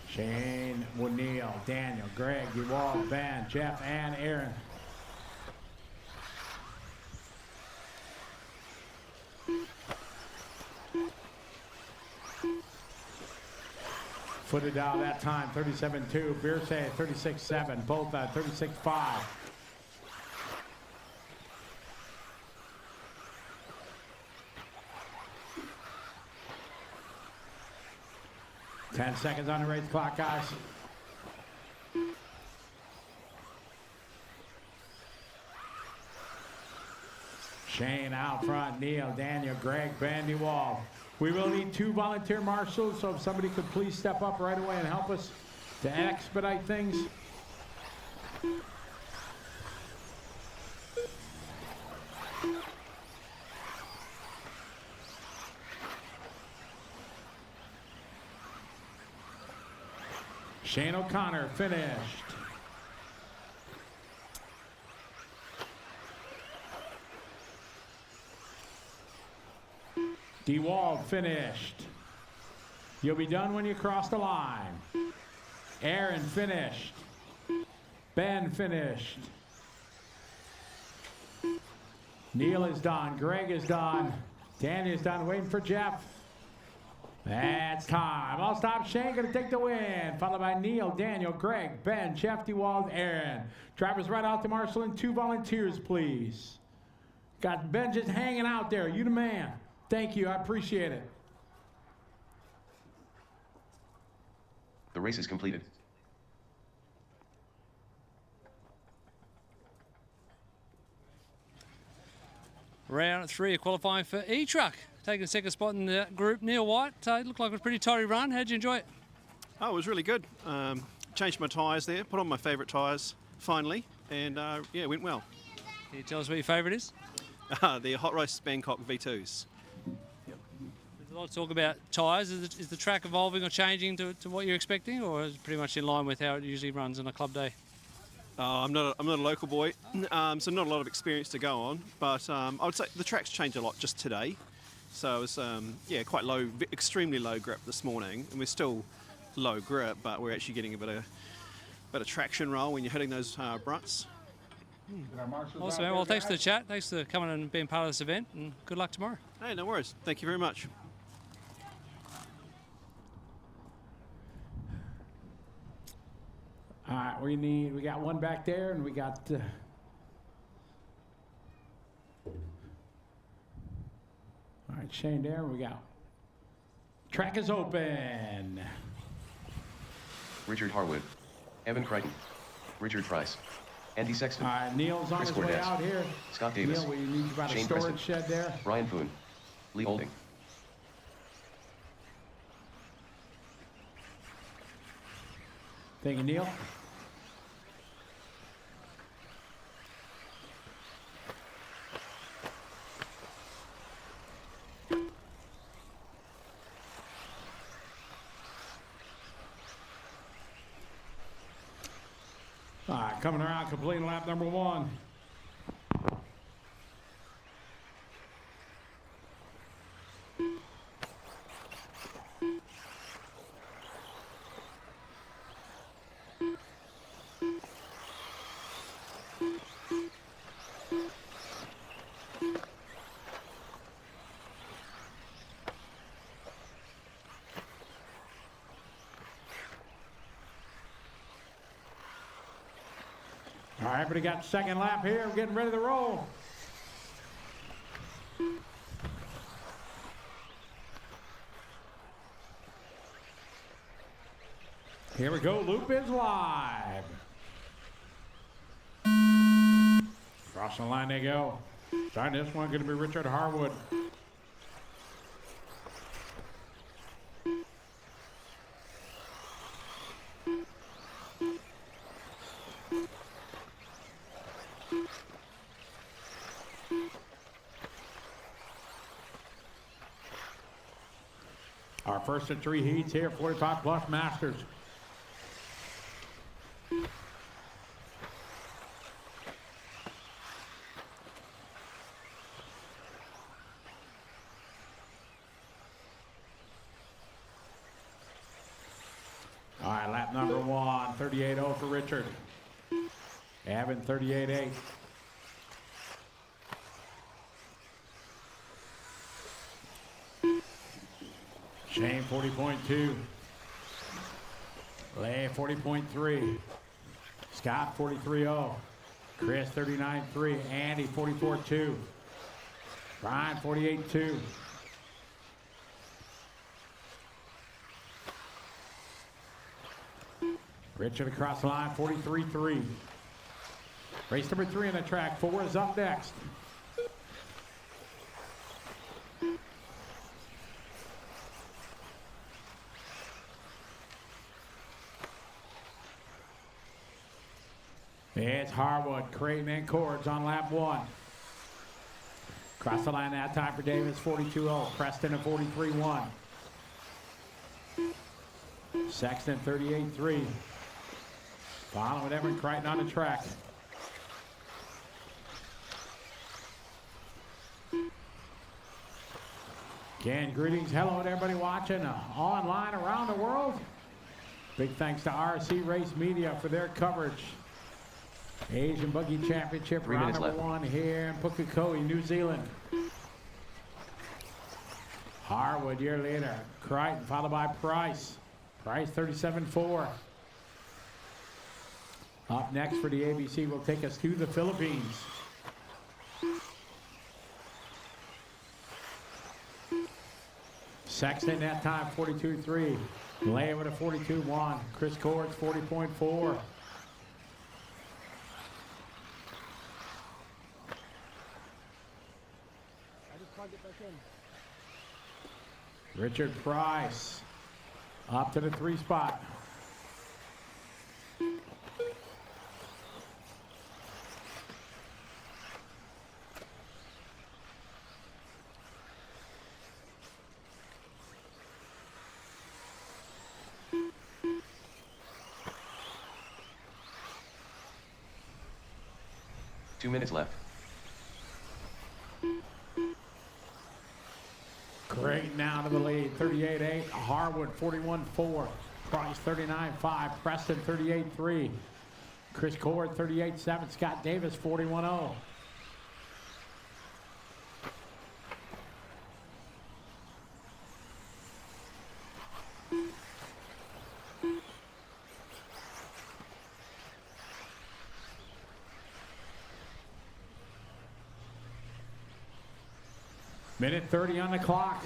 Shane, Neil, Daniel, Greg, DeWall, Ben, Jeff, and Aaron. Footed down that time, 37.2. Bierce, 36.7. Both 36.5. Ten seconds on the race clock, guys. Shane out front, Neil, Daniel, Greg, Bandy Wall. We will need 2 volunteer marshals, so if somebody could please step up right away and help us to expedite things. Shane O'Connor finished. DeWald finished. You'll be done when you cross the line. Aaron finished. Ben finished. Neil is done. Greg is done. Danny is done. Waiting for Jeff. That's time. I'll stop. Shane going to take the win. Followed by Neil, Daniel, Greg, Ben, Jeff, DeWald, Aaron. Drivers right out to Marshall and 2 volunteers, please. Got Ben just hanging out there. You the man. Thank you. I appreciate it. The race is completed. Round 3 of qualifying for E-Truck. Taking second spot in the group, Neil White. It looked like a pretty tidy run. How'd you enjoy it? Oh, it was really good. Changed my tyres there, put on my favourite tyres finally, and yeah, it went well. Can you tell us what your favourite is? The Hot Roast Bangkok V2s. There's a lot of talk about tyres. Is the track evolving or changing to what you're expecting, or is it pretty much in line with how it usually runs on a club day? I'm not a local boy, so not a lot of experience to go on, but I would say the track's changed a lot just today. So it was yeah, quite low, extremely low grip this morning, and we're still low grip, but we're actually getting a bit of traction roll when you're hitting those brunts. Awesome, man. Well, thanks for the chat. Thanks for coming and being part of this event, and good luck tomorrow. Hey, no worries. Thank you very much. All right, we got one back there, and we got. All right, Shane there. We got. Track is open. Richard Harwood, Evan Crichton, Richard Price, Andy Sexton. All right, Neil's on his way out here. Scott Davis. Neil, we need you about a Shane storage Preston, shed there. Brian Poon, Lee Holding. Thank you, Neil. All right, coming around, completing lap number 1. All right, everybody got second lap here. We're getting ready to roll. Here we go. Loop is live. Crossing the line they go. Starting this one, going to be Richard Harwood. Our first of 3 heats here, 45 plus Masters. All right, lap number 1, 38.0 for Richard. Evan, 38.8. Shane, 40.2. Lay, 40.3. Scott, 43.0. Chris, 39.3. Andy, 44.2. Brian, 48.2. Richard across the line, 43.3. Race number 3 on the track. 4 is up next. It's Harwood, Creighton, and Cords on lap 1. Across the line that time for Davis, 42.0. Preston at 43.1. Sexton, 38.3. Following Evan Crichton on the track. Again, greetings, hello to everybody watching online around the world. Big thanks to RC Race Media for their coverage. Asian Buggy Championship, 3 round minutes number left. 1 here in Pukekohe, New Zealand. Harwood, year later. Crichton, followed by Price. Price, 37.4. Up next for the ABC will take us to the Philippines. Sexton that time, 42.3. Leia with a 42.1. Chris Cords, 40.4. Richard Price up to the 3 spot. Two minutes left. Great now to the lead, 38-8. Harwood 41-4. Price 39-5. Preston 38-3. Chris Cord 38-7. Scott Davis 41-0. Minute 30 on the clock.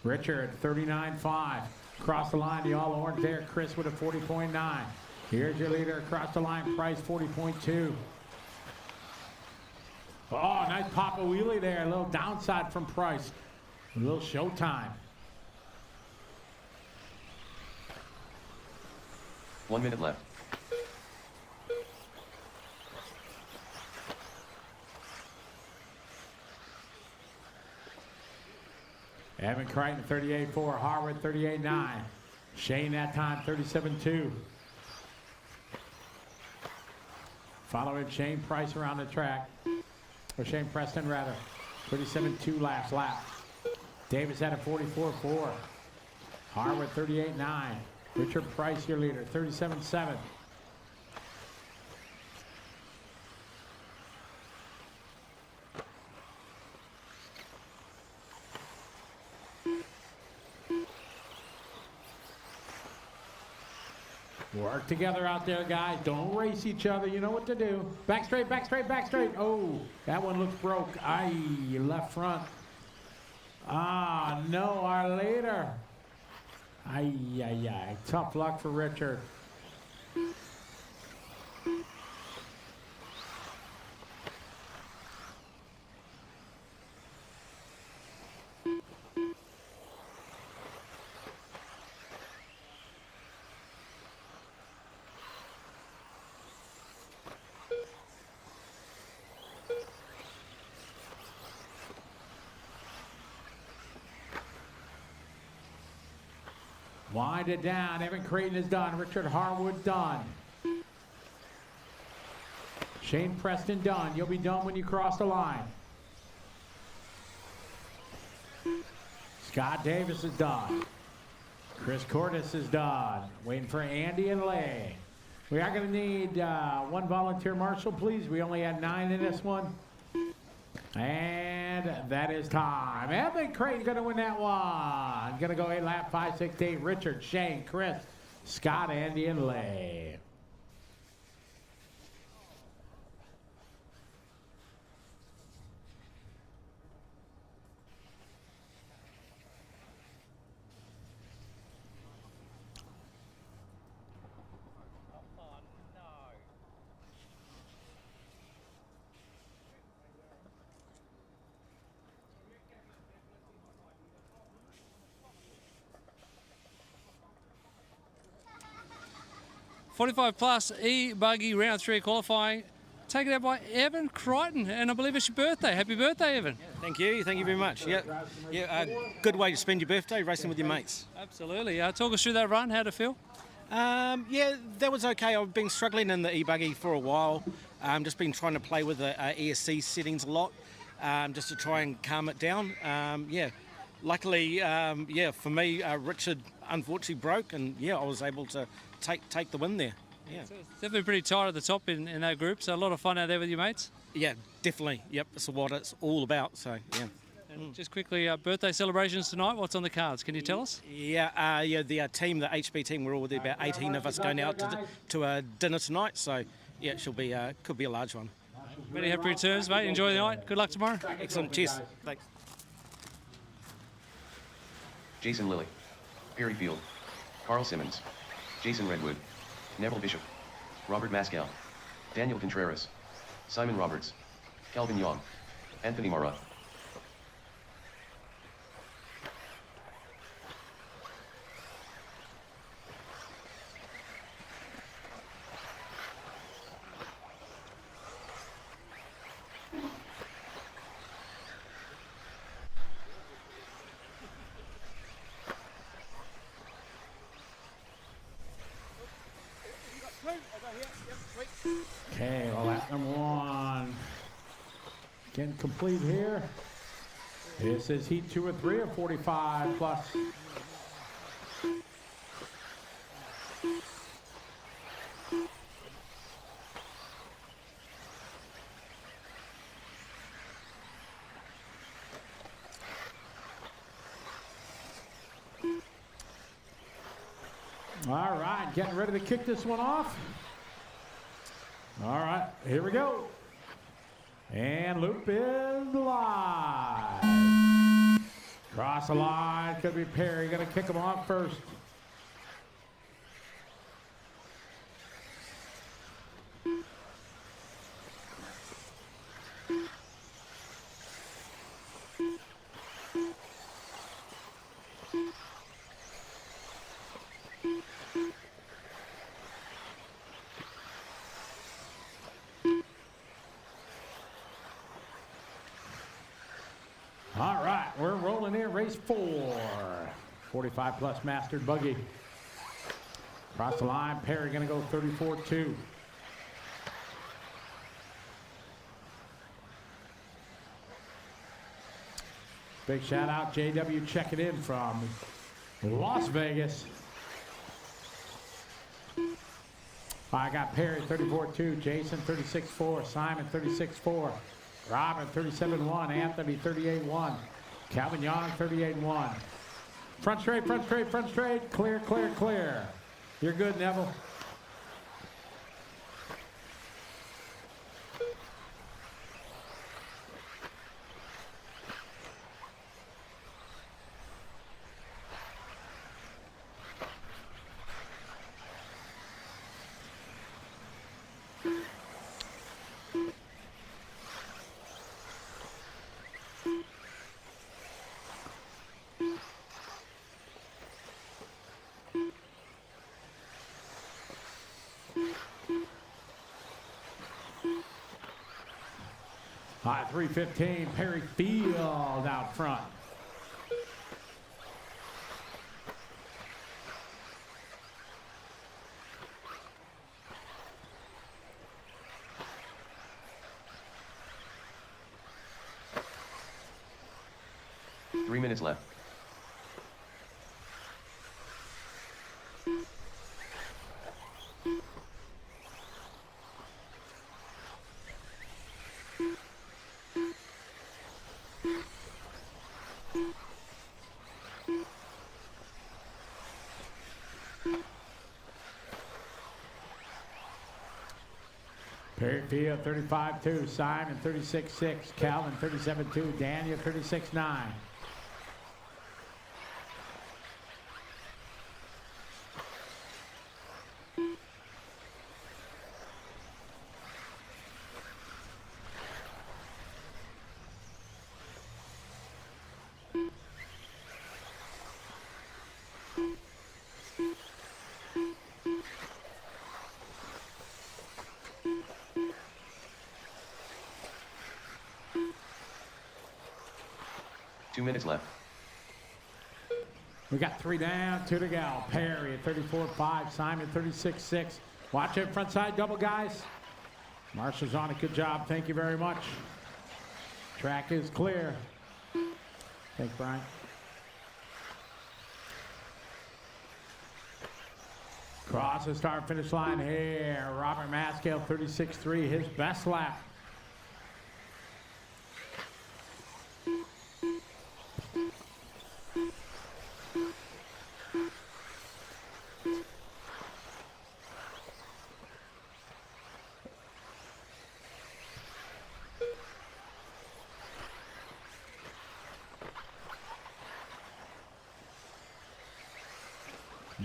Richard 39-5. Across the line, the all orange there. Chris with a 40.9. Here's your leader across the line, Price 40.2. Oh, nice pop a wheelie there. A little downside from Price. A little showtime. 1 minute left. Evan Crichton 38-4. Harwood 38-9. Shane that time 37-2. Following Shane Price around the track. Or Shane Preston rather. 37-2 last lap. Davis had a 44-4. Harwood 38-9. Richard Price your leader 37-7. Work together out there, guys. Don't race each other. You know what to do. Back straight, back straight, back straight. Oh, that one looks broke. Aye, left front. Ah, no, our leader. Aye, aye, aye. Tough luck for Richard. Wind it down. Evan Creighton is done. Richard Harwood done. Shane Preston done. You'll be done when you cross the line. Scott Davis is done. Chris Cordes is done. Waiting for Andy and Lay. We are going to need one volunteer marshal, please. We only had 9 in this one. And that is time. Evan Creighton going to win that one. Going to go 8 lap, 5, 6, 8. Richard, Shane, Chris, Scott, Andy, and Lay. +45 E-buggy round 3 qualifying. Taken out by Evan Crichton, and I believe it's your birthday. Happy birthday, Evan. Thank you very much. Yeah, good way to spend your birthday, racing with your mates. Absolutely. Talk us through that run. How'd it feel? Yeah, that was okay. I've been struggling in the e-buggy for a while. Just been trying to play with the ESC settings a lot, just to try and calm it down. Yeah, luckily, for me, Richard unfortunately broke, and yeah, I was able to take the win there. Yeah. It's definitely pretty tight at the top in that group, so a lot of fun out there with your mates. Yeah, definitely. Yep, it's what it's all about. So yeah. And just quickly, birthday celebrations tonight. What's on the cards? Can you tell us? Yeah, the team, the HB team, we're all there, about 18 of us going out to a dinner tonight. So yeah, it should be could be a large one. Many happy returns, mate. Enjoy the night. Good luck tomorrow. Excellent. Cheers. Thanks. Jason Lilly. Perry Field. Carl Simmons. Jason Redwood. Neville Bishop. Robert Mascal. Daniel Contreras. Simon Roberts. Calvin Young. Anthony Mara. Okay, well, lap number 1. Again, complete here. This is heat 2 and 3 of 45 plus. All right, getting ready to kick this one off. All right, here we go. And loop is live. Cross the line, could be Perry, gonna kick him off first. All right, we're rolling in race 4. 45 plus mastered buggy. Across the line, Perry gonna go 34-2. Big shout out JW checking in from Las Vegas. I got Perry 34-2, Jason 36-4, Simon 36-4. Robin 37-1, Anthony 38-1, Calvin Young 38-1. Front straight, front straight, front straight, clear, clear, clear. You're good, Neville. High 315, Perry Field out front. Three minutes left. Perry Field 35-2, Simon 36-6, Calvin 37-2, Daniel 36-9. Minutes left. We got 3 down, 2 to go. Perry at 34-5, Simon 36-6. Watch it, front side double, guys. Marshall's on a good job. Thank you very much. Track is clear. Thanks, Brian. Cross the start finish line here. Robert Maskell 36-3, his best lap.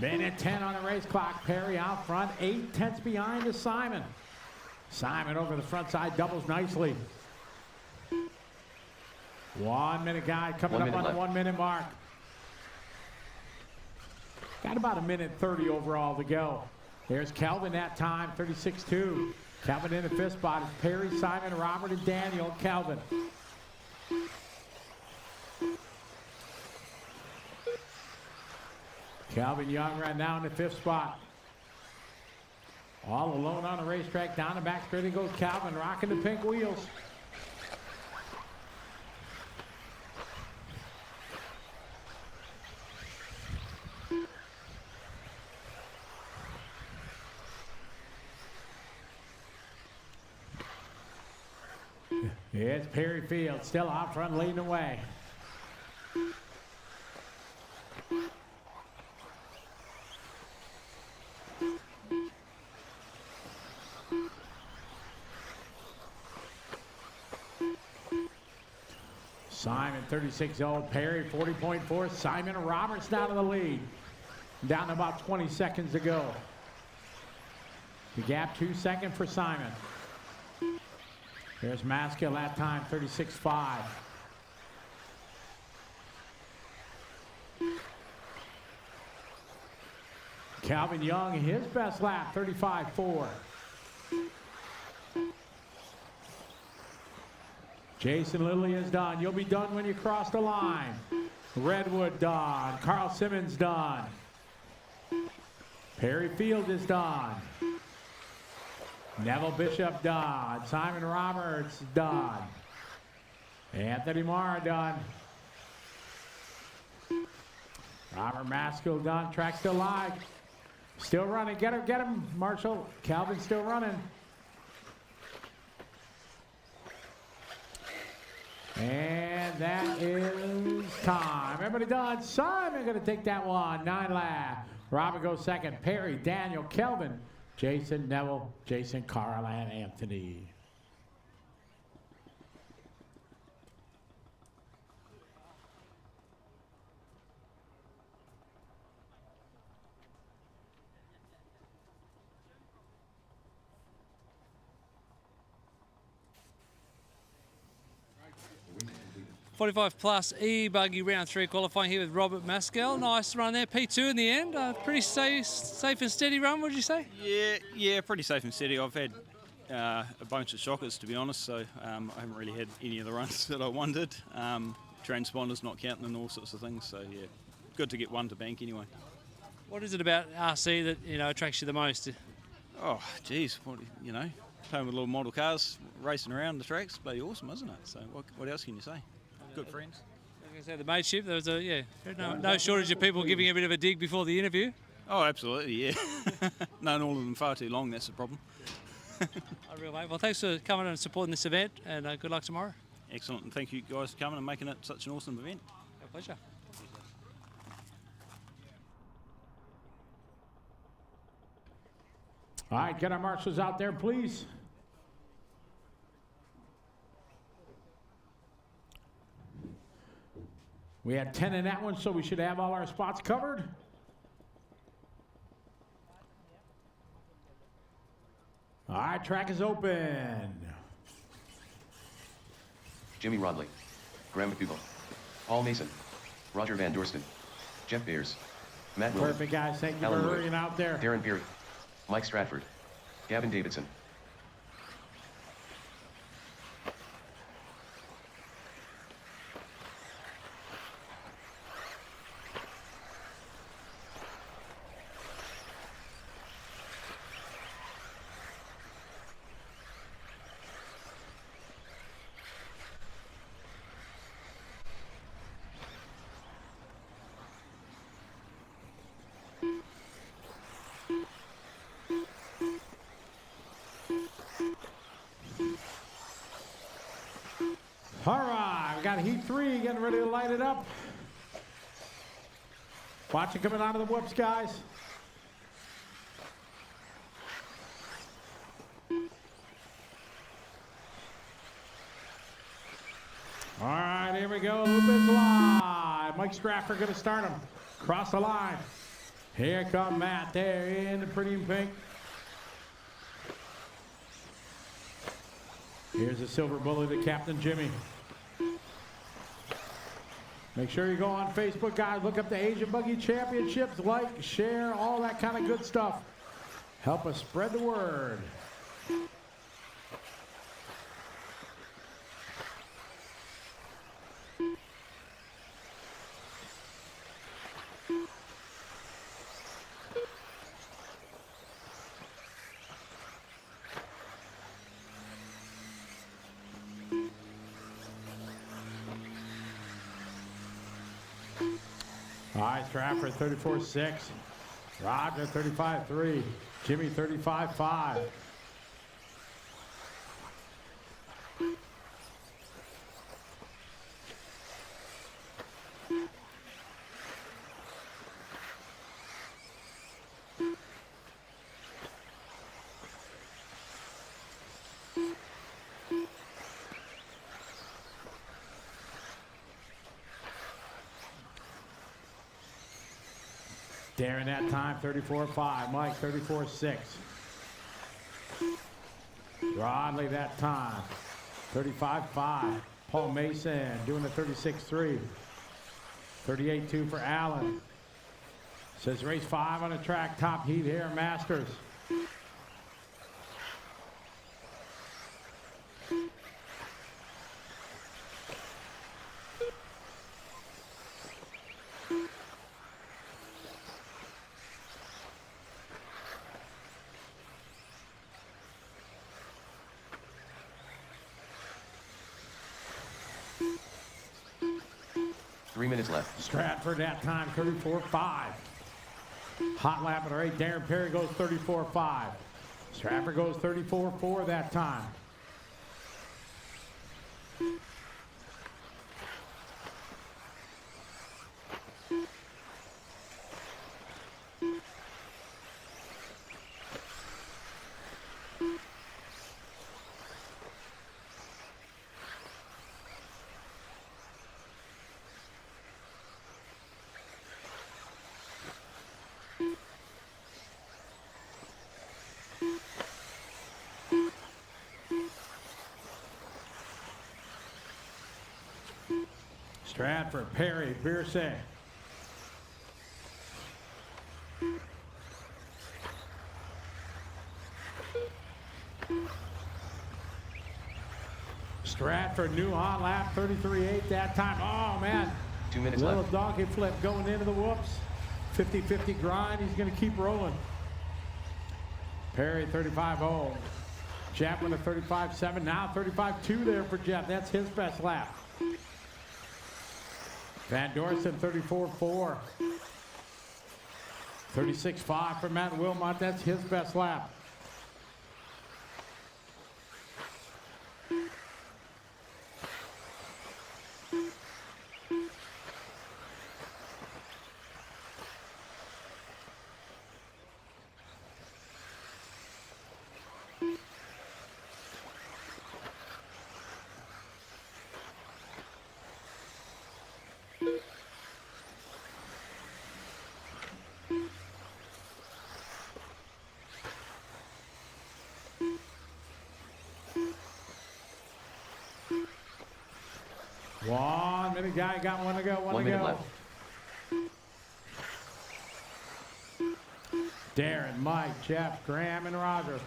Minute 10 on the race clock. Perry out front, 8/10 behind is Simon. Simon over the front side, doubles nicely. 1 minute guide coming up on the 1 minute mark. Got about 1:30 overall to go. There's Kelvin that time, 36-2. Kelvin in the 5th spot. It's Perry, Simon, Robert, and Daniel. Kelvin. Calvin Young right now in the 5th spot. All alone on the racetrack. Down the back straight he goes Calvin, rocking the pink wheels. It's Perry Field still out front leading the way. Simon 36-0, Perry 40.4. Simon Roberts down to the lead. Down to about 20 seconds to go. The gap 2 seconds for Simon. There's Maskill that time, 36.5. Calvin Young, his best lap, 35.4. Jason Lilly is done. You'll be done when you cross the line. Redwood done. Carl Simmons done. Perry Field is done. Neville Bishop done. Simon Roberts done. Anthony Marr done. Robert Maskill done. Track still live. Still running. Get him, Marshall. Calvin's still running. And that is time. Everybody done. Simon going to take that one. 9 laps. Robert goes second. Perry, Daniel, Kelvin, Jason, Neville, Jason, Carl, and Anthony. +45 plus E-buggy round 3 qualifying here with Robert Maskill. Nice run there, P2 in the end. Pretty safe and steady run, would you say? Yeah, pretty safe and steady. I've had a bunch of shockers, to be honest, so I haven't really had any of the runs that I wanted. Transponders not counting and all sorts of things, so yeah, good to get one to bank anyway. What is it about RC that attracts you the most? Oh, geez, playing with little model cars, racing around the tracks, bloody awesome, isn't it? So what else can you say? Good friends. I was going to say the mateship. There was no shortage of people giving a bit of a dig before the interview. Oh, absolutely, yeah. Known all of them far too long. That's the problem. Real mate. Well, thanks for coming and supporting this event, and good luck tomorrow. Excellent, and thank you guys for coming and making it such an awesome event. Our pleasure. All right, get our marshals out there, please. We had 10 in that one, so we should have all our spots covered. All right, track is open. Jimmy Rodley, Graham McDougall, Paul Mason, Roger Van Dorsten, Jeff Beers, Matt Wilson, Perfect, guys. Thank you Alan for Lewis, hurrying out there. Darren Peary, Mike Stratford, Gavin Davidson. All right, we got heat 3 getting ready to light it up. Watch it coming out of the whoops, guys. All right, here we go. Loop is live. Mike Stratford going to start him. Cross the line. Here come Matt there in the pretty pink. Here's the silver bullet to Captain Jimmy. Make sure you go on Facebook, guys. Look up the Asian Buggy Championships. Like, share, all that kind of good stuff. Help us spread the word. All right, Stratford 34.6. Roger 35.3. Jimmy 35.5. Darren that time, 34.5. Mike, 34.6. Rodley that time, 35.5. Paul Mason doing the 36.3. 38.2 for Allen. Says race 5 on the track, top heat here, Masters. Left. Stratford that time, 34.5. Hot lap at 8. Darren Perry goes 34.5. Stratford goes 34.4 that time. Stratford, Perry, Bierce. Stratford, new hot lap, 33.8 that time. Oh, man. 2 minutes Little left. donkey flip going into the whoops. 50-50 grind. He's going to keep rolling. Perry, 35.0. Jeff with a 35.7. Now 35.2 there for Jeff. That's his best lap. Van Dorsen, 34.4. 36.5 for Matt Wilmot. That's his best lap. One minute, guy, got one to go, one to go. Left. Darren, Mike, Jeff, Graham, and Roger.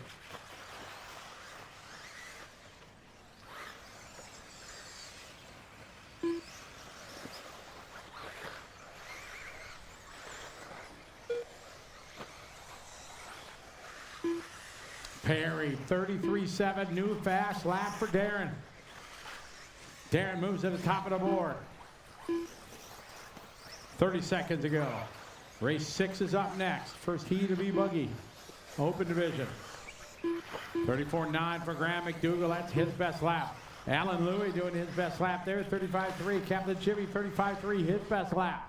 Perry, 33.7, new fast lap for Darren. Darren moves to the top of the board. 30 seconds ago. Race 6 is up next. First heat of E-buggy. Open division. 34.9 for Graham McDougall. That's his best lap. Alan Louie doing his best lap there. 35.3. Captain Jimmy, 35.3. His best lap.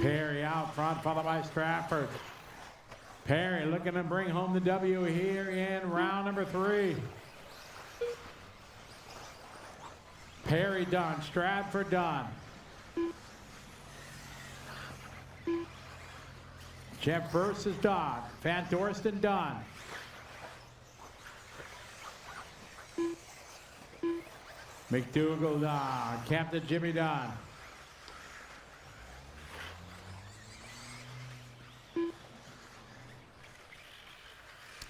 Perry out front, followed by Stratford. Perry looking to bring home the W here in round number 3. Perry done, Stratford done. Jeff Burse is done. Van Dorsten done. McDougall done. Captain Jimmy done.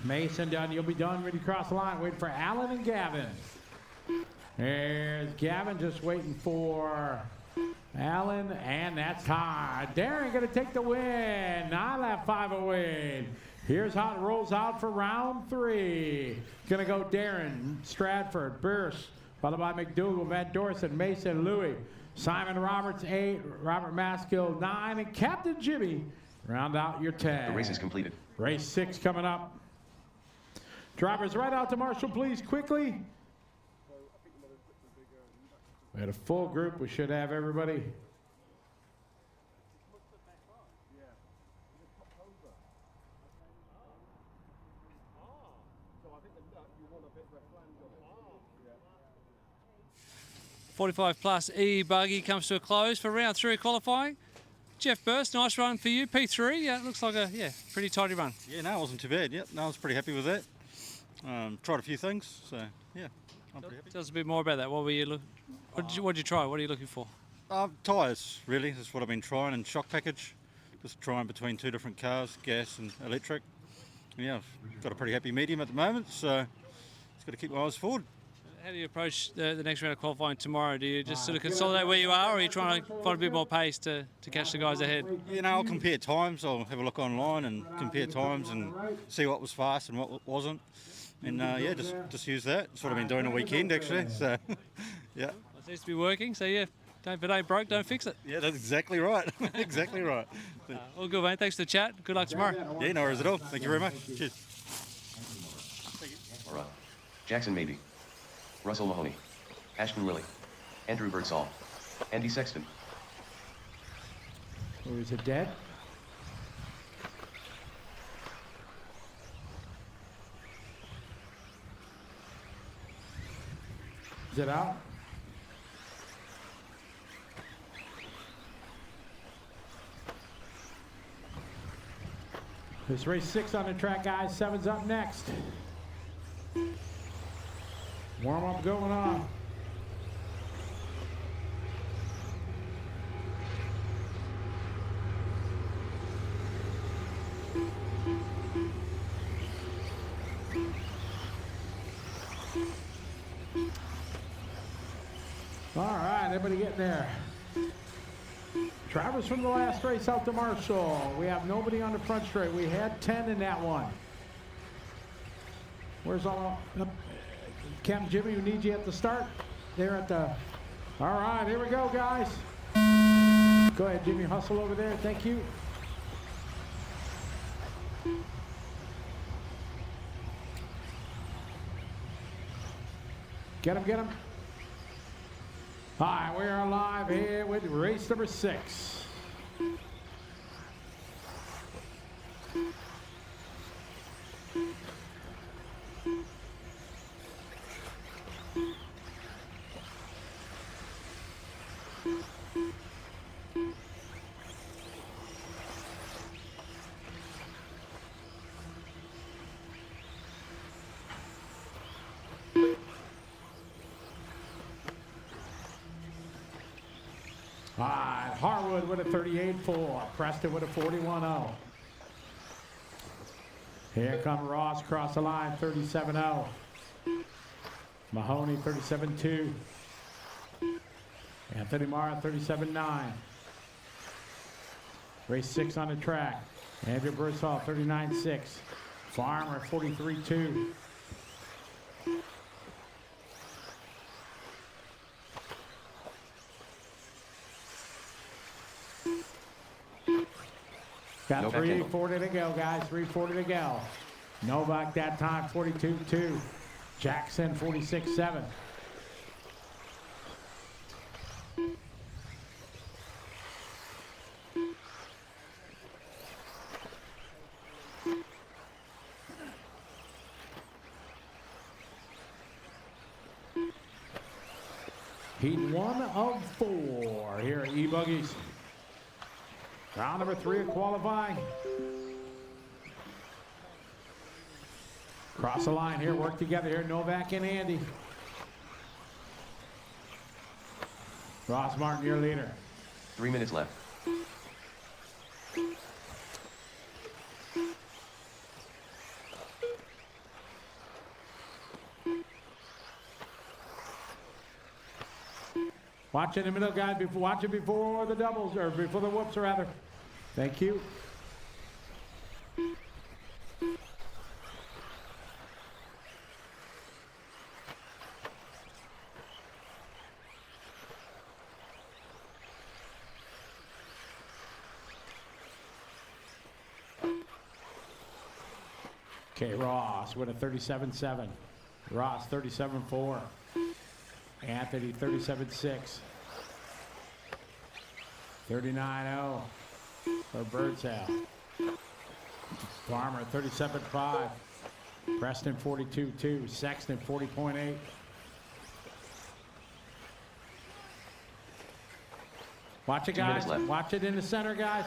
Mason done. You'll be done when you cross the line. Waiting for Allen and Gavin. There's Gavin just waiting for Allen, and that's high. Darren going to take the win. 9 lap 5 away. Here's how it rolls out for round 3. Going to go Darren, Stratford, Bierce, followed by McDougall, Van Dorsen, Mason, Louie, Simon Roberts 8, Robert Maskill 9, and Captain Jimmy round out your tag. The race is completed. Race 6 coming up. Drivers right out to Marshall, please, quickly. We had a full group. We should have everybody. Yeah. 45 plus E-buggy comes to a close for round 3 of qualifying. Jeff Burst, nice run for you. P3, yeah, it looks like a pretty tidy run. Yeah, no, it wasn't too bad. Yep, no, I was pretty happy with that. Tried a few things, so yeah, I'm pretty happy. Tell us a bit more about that. What were you What did you try? What are you looking for? Tyres, really. That's what I've been trying, and shock package. Just trying between 2 different cars, gas and electric. Yeah, I've got a pretty happy medium at the moment, so just got to keep my eyes forward. How do you approach the next round of qualifying tomorrow? Do you just sort of consolidate where you are, or are you trying to find a bit more pace to catch the guys ahead? You know, I'll compare times. I'll have a look online and compare times and see what was fast and what wasn't. And yeah, just use that. That's what I've been doing all weekend, actually. So, yeah. It seems to be working, so yeah, if it ain't broke, don't fix it. Yeah, that's exactly right. Exactly right. All good, mate. Thanks for the chat. Good luck tomorrow. Yeah, no worries at all. Thank you very much. Cheers. All right. Jackson Maybe. Russell Mahoney. Ashton Lilly. Andrew Birdsall. Andy Sexton. Who is it, dead? Is it out? This race 6 on the track, guys. 7's up next. Warm up going on. All right, everybody getting there. Drivers from the last race out to Marshall. We have nobody on the front straight. We had 10 in that one. Where's all Captain Jimmy? We need you at the start. There at the. All right, here we go, guys. Go ahead, Jimmy. Hustle over there. Thank you. Get him, get him. All right, we are live here with race number 6. All right, Harwood with a 38.4, Preston with a 41.0. Here come Ross across the line, 37.0. Mahoney, 37.2. Anthony Mara, 37.9. Race 6 on the track. Andrew Birdsall, 39.6. Farmer, 43.2. Got 3:40 to go, guys. 3:40 to go. Novak that time, 42.2. Jackson, 46.7. Heat 1 of 4 here at E-buggies. Round number 3 of qualifying. Cross the line here, work together here, Novak and Andy. Ross Martin, your leader. 3 minutes left. Watch in the middle, guys. Watch it before the doubles, or before the whoops, rather. Thank you. Okay, Ross with a 37.7. Ross 37.4. Anthony 37.6. 39.0 for Birdsell. Farmer 37.5. Preston 42.2. Sexton 40.8. Watch it, 2 minutes guys. left. Watch it in the center, guys.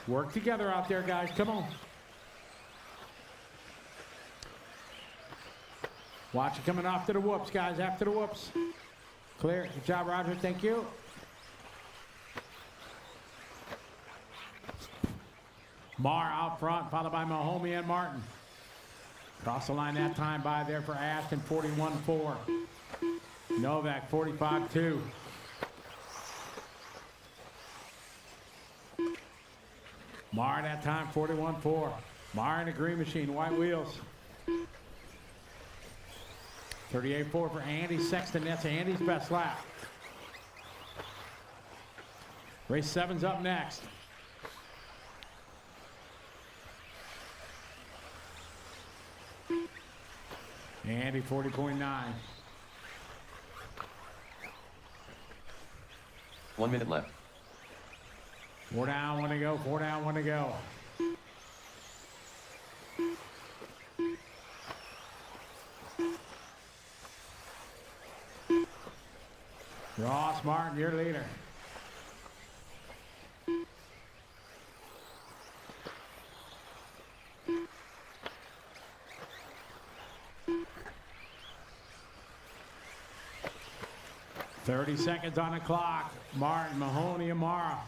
Work together out there, guys. Come on. Watch it coming off to the whoops, guys. After the whoops. Clear. Good job, Roger. Thank you. Marr out front, followed by Mahomey and Martin. Cross the line that time by there for Ashton, 41.4. Novak, 45.2. Marr that time, 41.4. Marr in the green machine, white wheels. 38.4 for Andy Sexton. That's Andy's best lap. Race 7's up next. Andy 40.9. 1 minute left. 4 down, 1 to go. 4 down, 1 to go. Ross Martin, your leader. "30 seconds on the clock. Martin, Mahoney, Amara.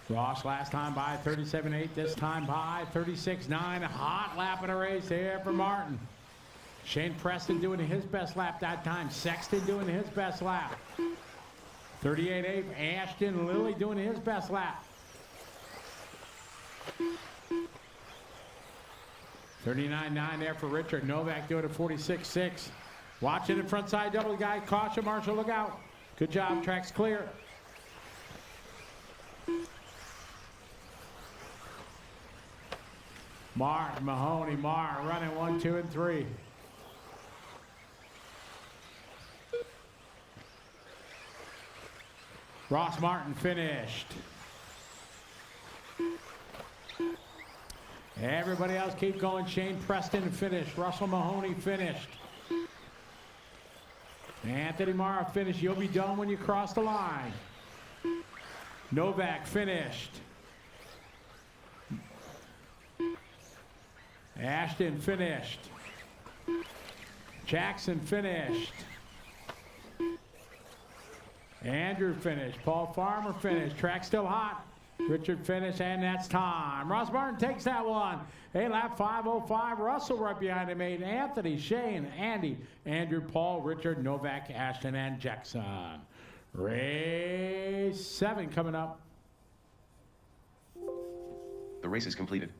Ross last time by 37.8, this time by 36.9. A hot lap in a race here for Martin. Shane Preston doing his best lap that time. Sexton doing his best lap. 38.8. Ashton Lilly doing his best lap. 39.9 there for Richard. Novak doing a 46.6. Watching the front side double, guy. Caution, Marshall, look out. Good job, track's clear. Martin, Mahoney, Marr running 1, 2, and 3. Ross Martin finished. Everybody else keep going. Shane Preston finished. Russell Mahoney finished. Anthony Marr finished. You'll be done when you cross the line. Novak finished. Ashton finished. Jackson finished. Andrew finished. Paul Farmer finished. Track still hot. Richard finished, and that's time. Ross Martin takes that one. A lap 5:05. Russell right behind him. 8. Anthony, Shane, Andy, Andrew, Paul, Richard, Novak, Ashton, and Jackson. Race 7 coming up. The race is completed.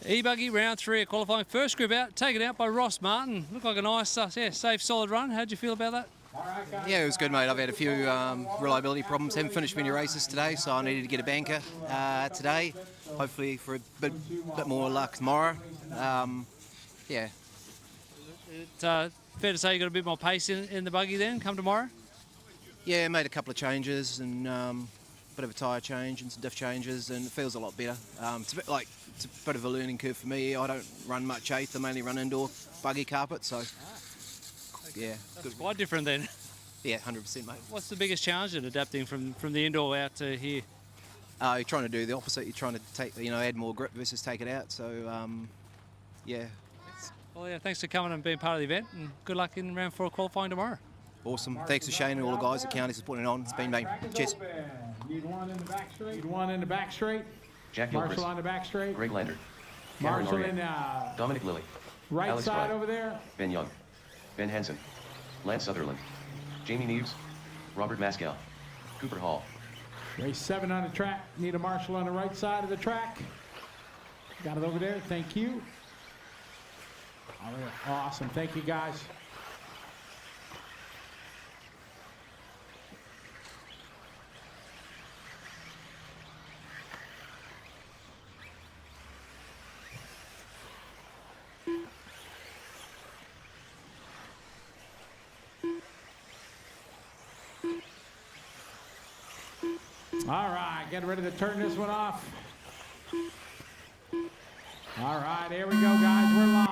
E-buggy round 3 of qualifying. First group out, taken out by Ross Martin. Looked like a nice, safe, solid run. How'd you feel about that? Yeah, it was good, mate. I've had a few reliability problems. Haven't finished many races today, so I needed to get a banker today. Hopefully for a bit more luck tomorrow. Yeah. It's fair to say you got a bit more pace in the buggy then, come tomorrow? Yeah, made a couple of changes and bit of a tyre change and some diff changes, and it feels a lot better. It's a bit of a learning curve for me. I don't run much 8th. I mainly run indoor buggy carpet, so yeah. That's quite different then. Yeah, 100%, mate. What's the biggest challenge in adapting from the indoor out to here? You're trying to do the opposite. You're trying to take, add more grip versus take it out. So, yeah. Well, yeah, thanks for coming and being part of the event, and good luck in round 4 qualifying tomorrow. Awesome. Thanks to Shane and all the guys at Counties for putting it on. It's been mate. Cheers. Need one in the back straight. Need one in the back straight. Jack Gilchrist. Marshall on the back straight. Greg Lander. Marshall in Dominic Lilly. right Alex side Fry. over there. Ben Young. Ben Hansen. Lance Sutherland. Jamie Neves. Robert Mascal. Cooper Hall. Race 7 on the track. Need a Marshall on the right side of the track. Got it over there. Thank you. All right. Awesome. Thank you, guys. All right, get ready to turn this one off. All right, here we go, guys. We're live.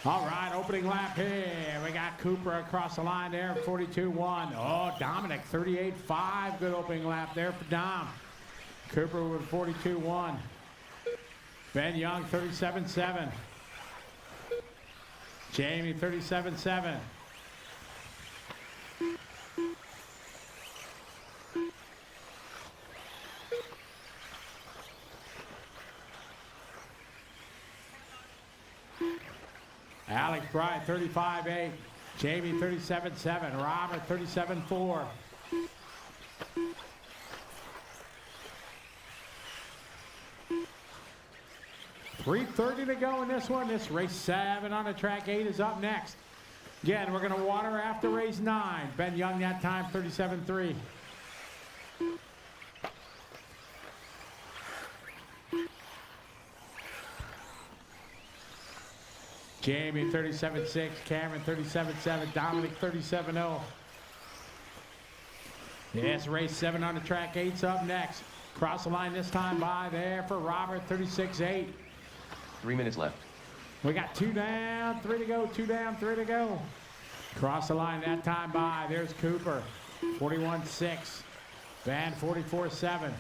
All right, opening lap here. We got Cooper across the line there, 42-1. Oh, Dominic, 38-5. Good opening lap there for Dom. Cooper with 42-1. Ben Young, 37-7. Jamie, 37-7. Alex Bryant, 35-8. Jamie, 37-7. Robert, 37-4. .330 to go in this one. This race 7 on the track 8 is up next. Again, we're going to water after race 9. Ben Young that time, 37-3. Jamie 37-6, Cameron 37-7, Dominic 37-0. Yes, race 7 on the track, 8's up next. Cross the line this time by there for Robert, 36-8. 3 minutes left. We got 2 down, 3 to go, 2 down, 3 to go. Cross the line that time by, there's Cooper, 41-6. Van 44-7.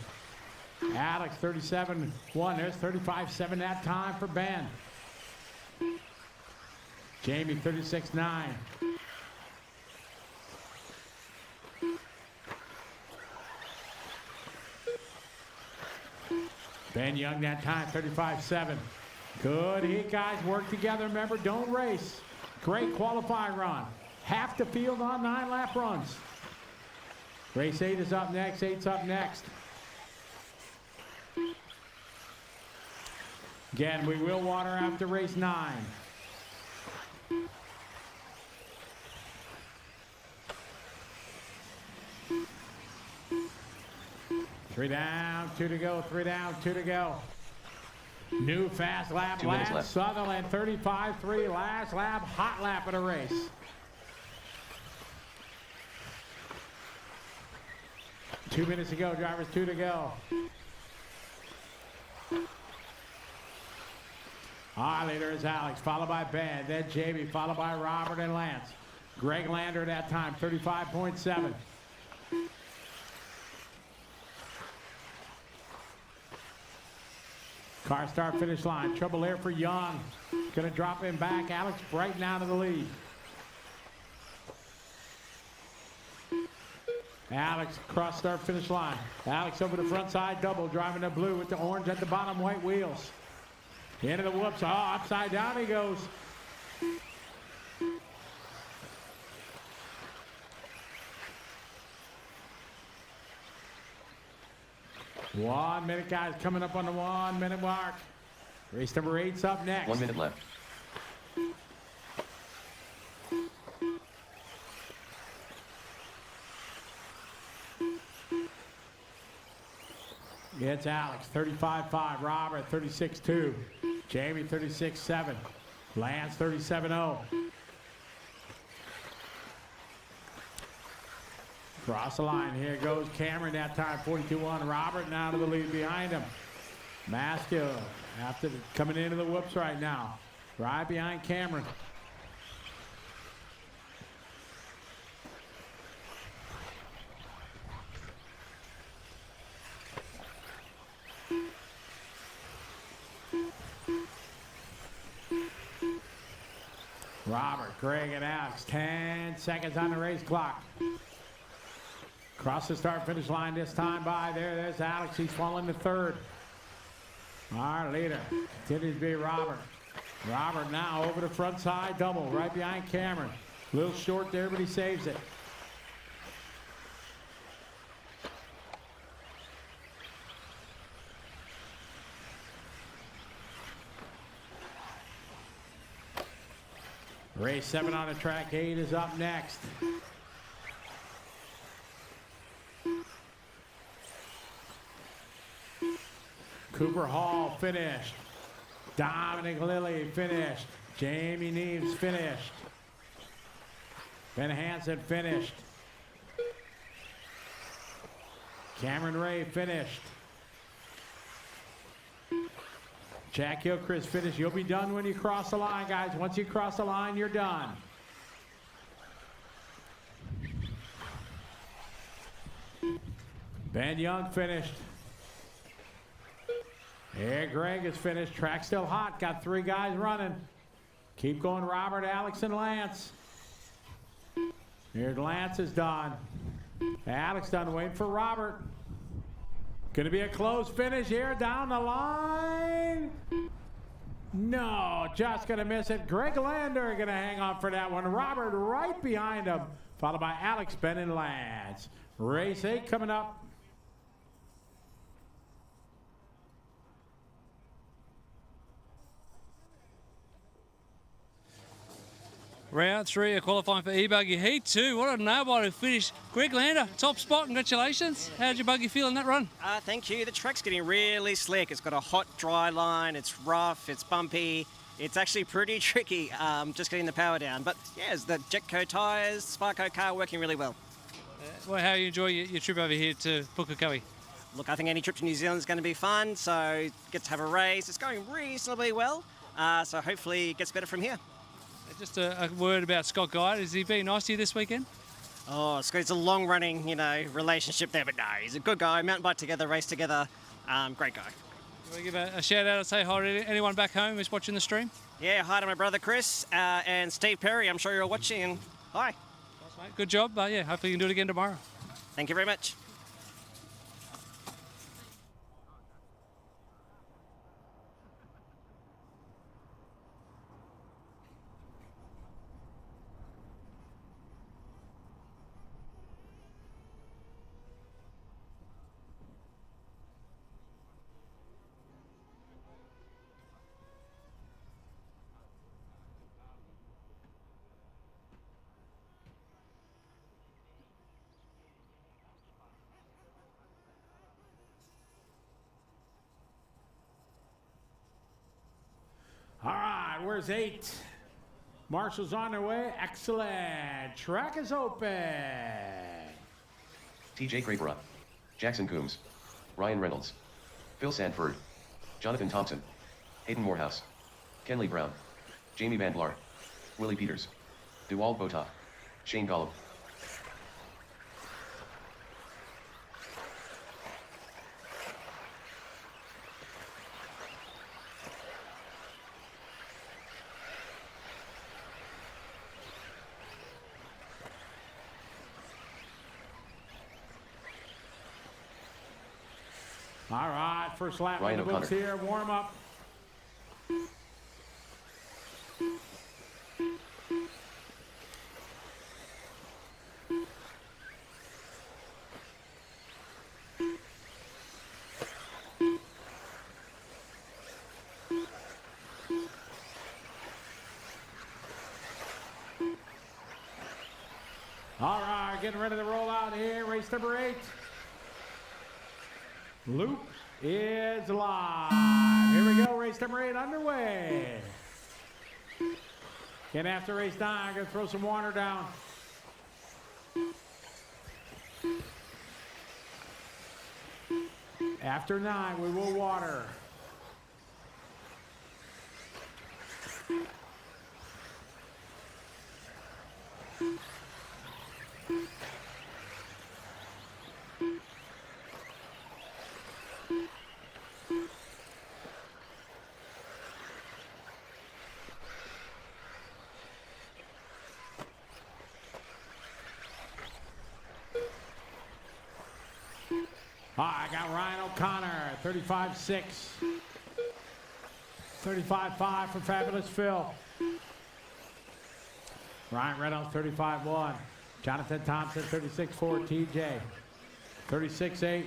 Alex 37-1, there's 35-7 that time for Ben. Jamie 36-9. Ben Young that time 35-7. Good heat, guys. Work together. Remember, don't race. Great qualifying run. Half the field on 9-lap runs. Race 8 is up next. 8's up next. Again, we will water after race 9. Three down, 2 to go, 3 down, 2 to go. New fast lap, 2 minutes Lance left. Sutherland, 35-3, last lap, hot lap of the race. 2 minutes to go, drivers, 2 to go. Our leader is Alex, followed by Ben, then Jamie, followed by Robert and Lance. Greg Lander at that time, 35.7. Car start finish line. Trouble there for Young. Gonna drop him back. Alex Brighton out of the lead. Alex cross start finish line. Alex over the front side double, driving the blue with the orange at the bottom, white wheels. Into the whoops. Oh, upside down he goes. One minute, guys, coming up on the 1 minute mark. Race number 8's up next. 1 minute left. It's Alex, 35-5. Robert, 36-2. Jamie, 36-7. Lance, 37-0. Cross the line. Here goes Cameron that time, 42-1. Robert now to the lead behind him. Maskill after coming into the whoops right now. Right behind Cameron. Robert, Greg, and Alex. 10 seconds on the race clock. Across the start-finish line this time by there. There's Alex. He's falling to third. Our leader continues to be Robert. Robert now over the front side double right behind Cameron. A little short there, but he saves it. Race 7 on the track 8 is up next. Cooper Hall finished. Dominic Lilly finished. Jamie Neves finished. Ben Hansen finished. Cameron Ray finished. Jack Hillcrest finished. You'll be done when you cross the line, guys. Once you cross the line, you're done. Ben Young finished. Here, Greg is finished. Track still hot. Got 3 guys running. Keep going, Robert, Alex, and Lance. Here, Lance is done. Alex done. Waiting for Robert. Going to be a close finish here down the line. No, just going to miss it. Greg Lander going to hang on for that one. Robert right behind him, followed by Alex, Ben, and Lance. Race 8 coming up. Round 3 of qualifying for E-buggy Heat 2. What a nail-biter finish. Greg Lander, top spot. Congratulations. How'd your buggy feel in that run? Thank you. The track's getting really slick. It's got a hot, dry line. It's rough. It's bumpy. It's actually pretty tricky just getting the power down. But, yeah, the Jetco tyres, Sparco car working really well. Well, how you enjoy your trip over here to Pukekohe? Look, I think any trip to New Zealand is going to be fun. So, get to have a race. It's going reasonably well. So, hopefully, it gets better from here. Just a word about Scott Guide. Has he been nice to you this weekend? Oh, it's a long-running, relationship there, but no, he's a good guy. Mountain bike together, race together. Great guy. You want to give a shout-out and say hi to anyone back home who's watching the stream? Yeah, hi to my brother Chris and Steve Perry. I'm sure you're watching, and hi. Thanks, mate. Good job. Yeah, hopefully you can do it again tomorrow. Thank you very much. All right, where's 8? Marshall's on their way. Excellent. Track is open. TJ Crabera, Jackson Coombs, Ryan Reynolds, Phil Sanford, Jonathan Thompson, Hayden Morehouse, Kenley Brown, Jamie Van Blar, Willie Peters, Dewald Bota, Shane Gollum. All right, first lap Ryan in the books O'Connor. here. Warm up. All right, getting ready to roll out here. Race number 8. Loop is live. Here we go, race number 8 underway. Getting after race 9, I'm going to throw some water down. After 9, we will water. I got Ryan O'Connor, 35-6. 35-5 for Fabulous Phil. Ryan Reynolds, 35-1. Jonathan Thompson, 36-4. TJ, 36-8.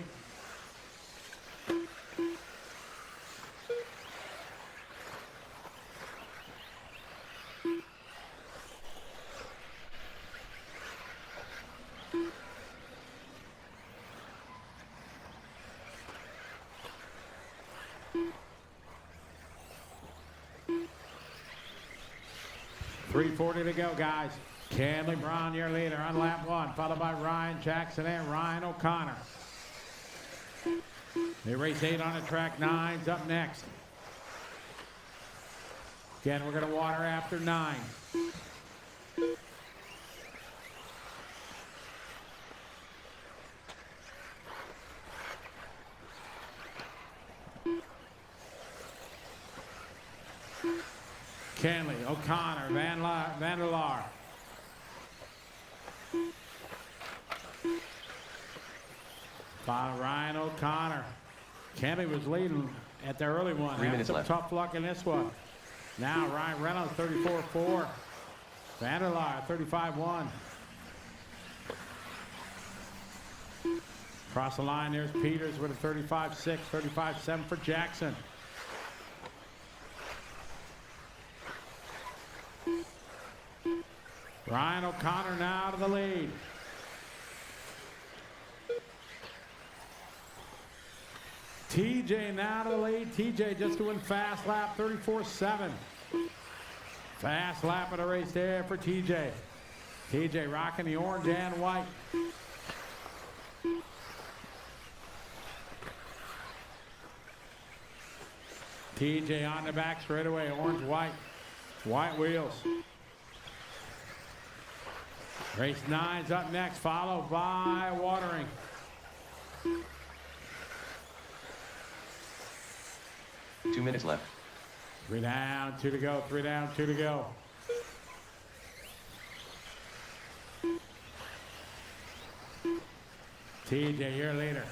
.340 to go, guys. Canley Brown, your leader on lap 1, followed by Ryan Jackson and Ryan O'Connor. They race 8 on the track. 9's up next. Again, we're going to water after 9. Canley, O'Connor, Van der Laar. Ryan O'Connor. Canley was leading at the early one. 3 minutes some left. tough luck in this one. Now Ryan Reynolds, 34-4. Van der Laar, 35-1. Across the line, there's Peters with a 35-6, 35-7 for Jackson. Ryan O'Connor now to the lead. TJ now to the lead. TJ just doing fast lap, 34-7. Fast lap of the race there for TJ. TJ rocking the orange and white. TJ on the back straight away, orange, white. White wheels. Race 9's up next, followed by watering. Two minutes left. 3 down, 2 to go, 3 down, 2 to go. TJ, your leader.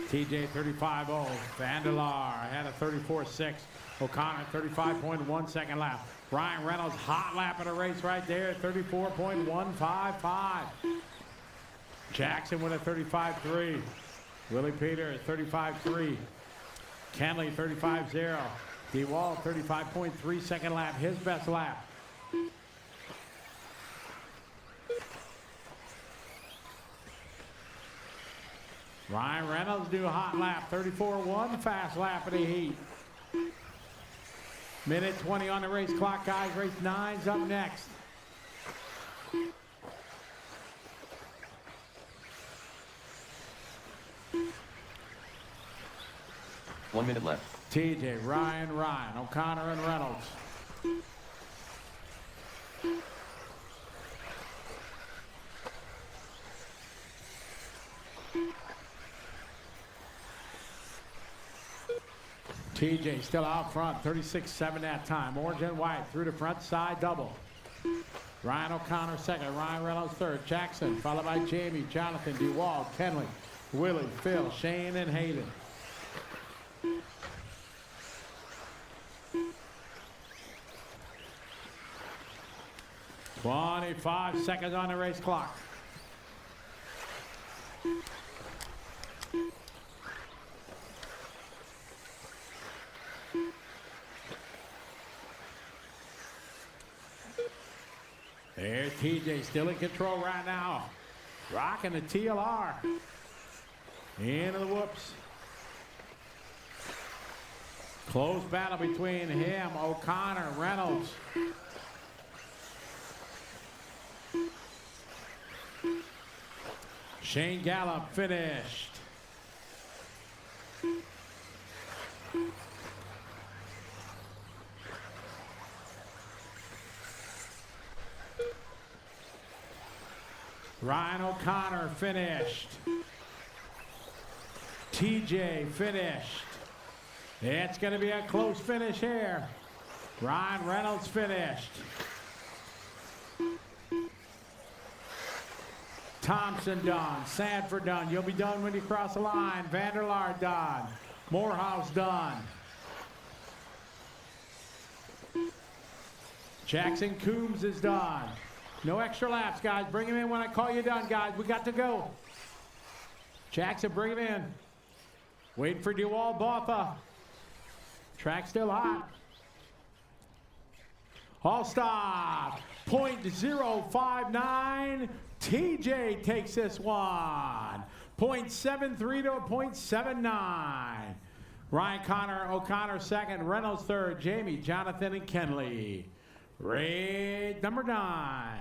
TJ 35-0. Van der Laar had a 34-6. O'Connor 35.1 second lap. Ryan Reynolds hot lap of the race right there, 34.155. Jackson with a 35.3. Willie Peter 35.3. Canley 35.0. DeWall 35.3 second lap, his best lap. Ryan Reynolds do a hot lap, 34.1 fast lap of the heat. Minute 20 on the race clock, guys. Race 9's up next. One minute left. TJ, Ryan, O'Connor, and Reynolds. TJ still out front, 36-7 that time. Orange and white through the front side double. Ryan O'Connor second, Ryan Reynolds third. Jackson followed by Jamie, Jonathan, DeWall, Kenley, Willie, Phil, Shane, and Hayden. "25 seconds on the race clock. There's TJ still in control right now. Rocking the TLR. Into the whoops. Close battle between him, O'Connor, Reynolds. Shane Gallup finished. Ryan O'Connor finished. TJ finished. It's going to be a close finish here. Ryan Reynolds finished. Thompson done. Sanford done. You'll be done when you cross the line. Vanderlaar done. Morehouse done. Jackson Coombs is done. No extra laps, guys. Bring him in when I call you done, guys. We got to go. Jackson, bring him in. Waiting for Dewald Botha. Track still hot. All stop. .059. TJ takes this one. .73 to a .79. Ryan O'Connor second. Reynolds third. Jamie, Jonathan, and Kenley. Raid number 9.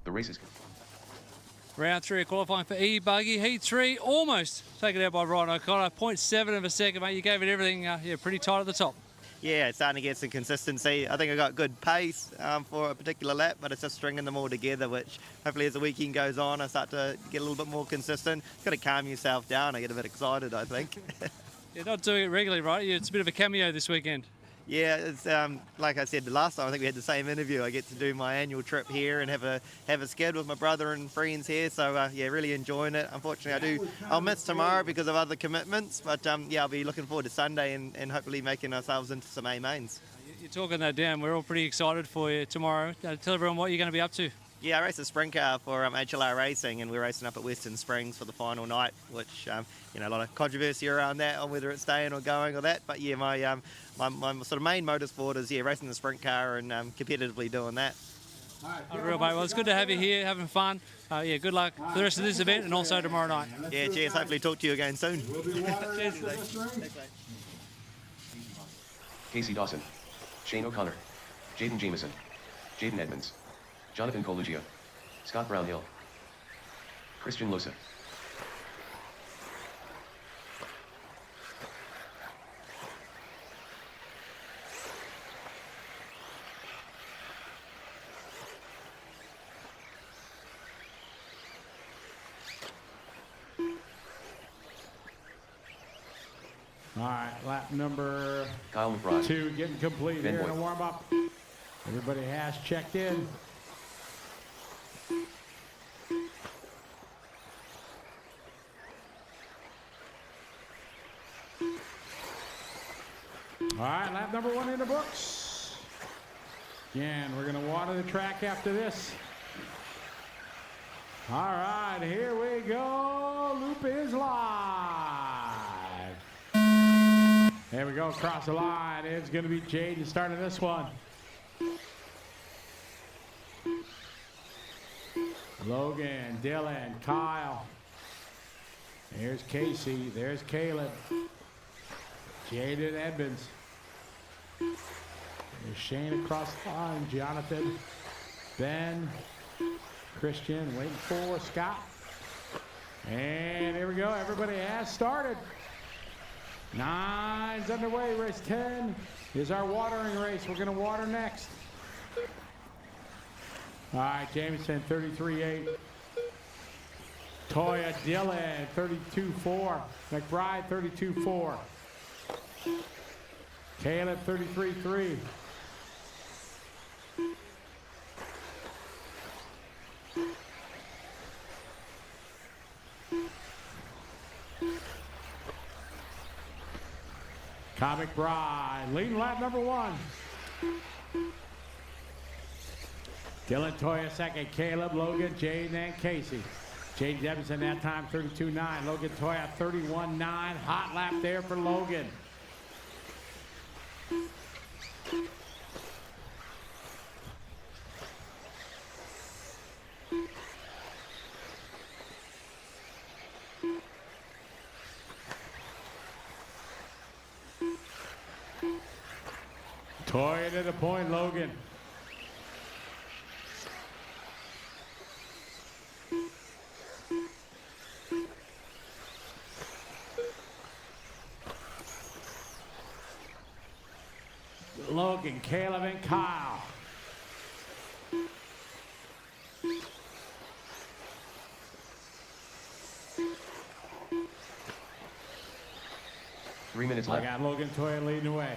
The race is Round 3 of qualifying for E-buggy. Heat 3 almost taken out by Ryan O'Connor. 0.7 of a second, mate. You gave it everything. Yeah, pretty tight at the top. Yeah, it's starting to get some consistency. I think I got good pace for a particular lap, but it's just stringing them all together, which hopefully as the weekend goes on, I start to get a little bit more consistent. You've got to calm yourself down. I get a bit excited, I think. You're not doing it regularly, right? It's a bit of a cameo this weekend. Yeah, it's like I said the last time, I think we had the same interview. I get to do my annual trip here and have a skid with my brother and friends here. So yeah, really enjoying it. Unfortunately, I'll miss tomorrow because of other commitments. But yeah, I'll be looking forward to Sunday and hopefully making ourselves into some A mains. You're talking that down. We're all pretty excited for you tomorrow. Tell everyone what you're going to be up to. Yeah, I race a sprint car for HLR Racing, and we're racing up at Western Springs for the final night, which, you know, a lot of controversy around that, on whether it's staying or going or that. But yeah, my sort of main motorsport is, yeah, racing the sprint car and competitively doing that. Unreal, mate. Well, it's good to have you here, having fun. Yeah, good luck for the rest of this event and also tomorrow night. Yeah, cheers. Hopefully talk to you again soon. Cheers. Casey Dawson, Shane O'Connor, Jaden Jameson, Jaden Edmonds, Jonathan Coluccio, Scott Brownhill, Christian Losa. All right, lap number Kyle McBride. 2 getting complete Ben here in Boyd. a warm-up. Everybody has checked in. All right, lap number 1 in the books. Again, we're going to water the track after this. All right, here we go. Loop is live. There we go, across the line. It's going to be Jaden starting this one. Logan, Dylan, Kyle. There's Casey. There's Caleb. Jaden Edmonds. There's Shane across the line. Jonathan. Ben. Christian waiting for Scott. And here we go. Everybody has started. 9's underway. Race 10 is our watering race. We're going to water next. All right, Jameson, 33.8. Toya Dillon, 32.4. McBride, 32.4. Caleb, 33.3. Comic Bride, leading lap number 1. Dylan Toya second, Caleb, Logan, Jaden, and Casey. Jaden Devinson that time 32.9. Logan Toya 31.9. Hot lap there for Logan. Toya to the point, Logan. Logan, Caleb, and Kyle. Three minutes I left. got Logan Toya leading the way.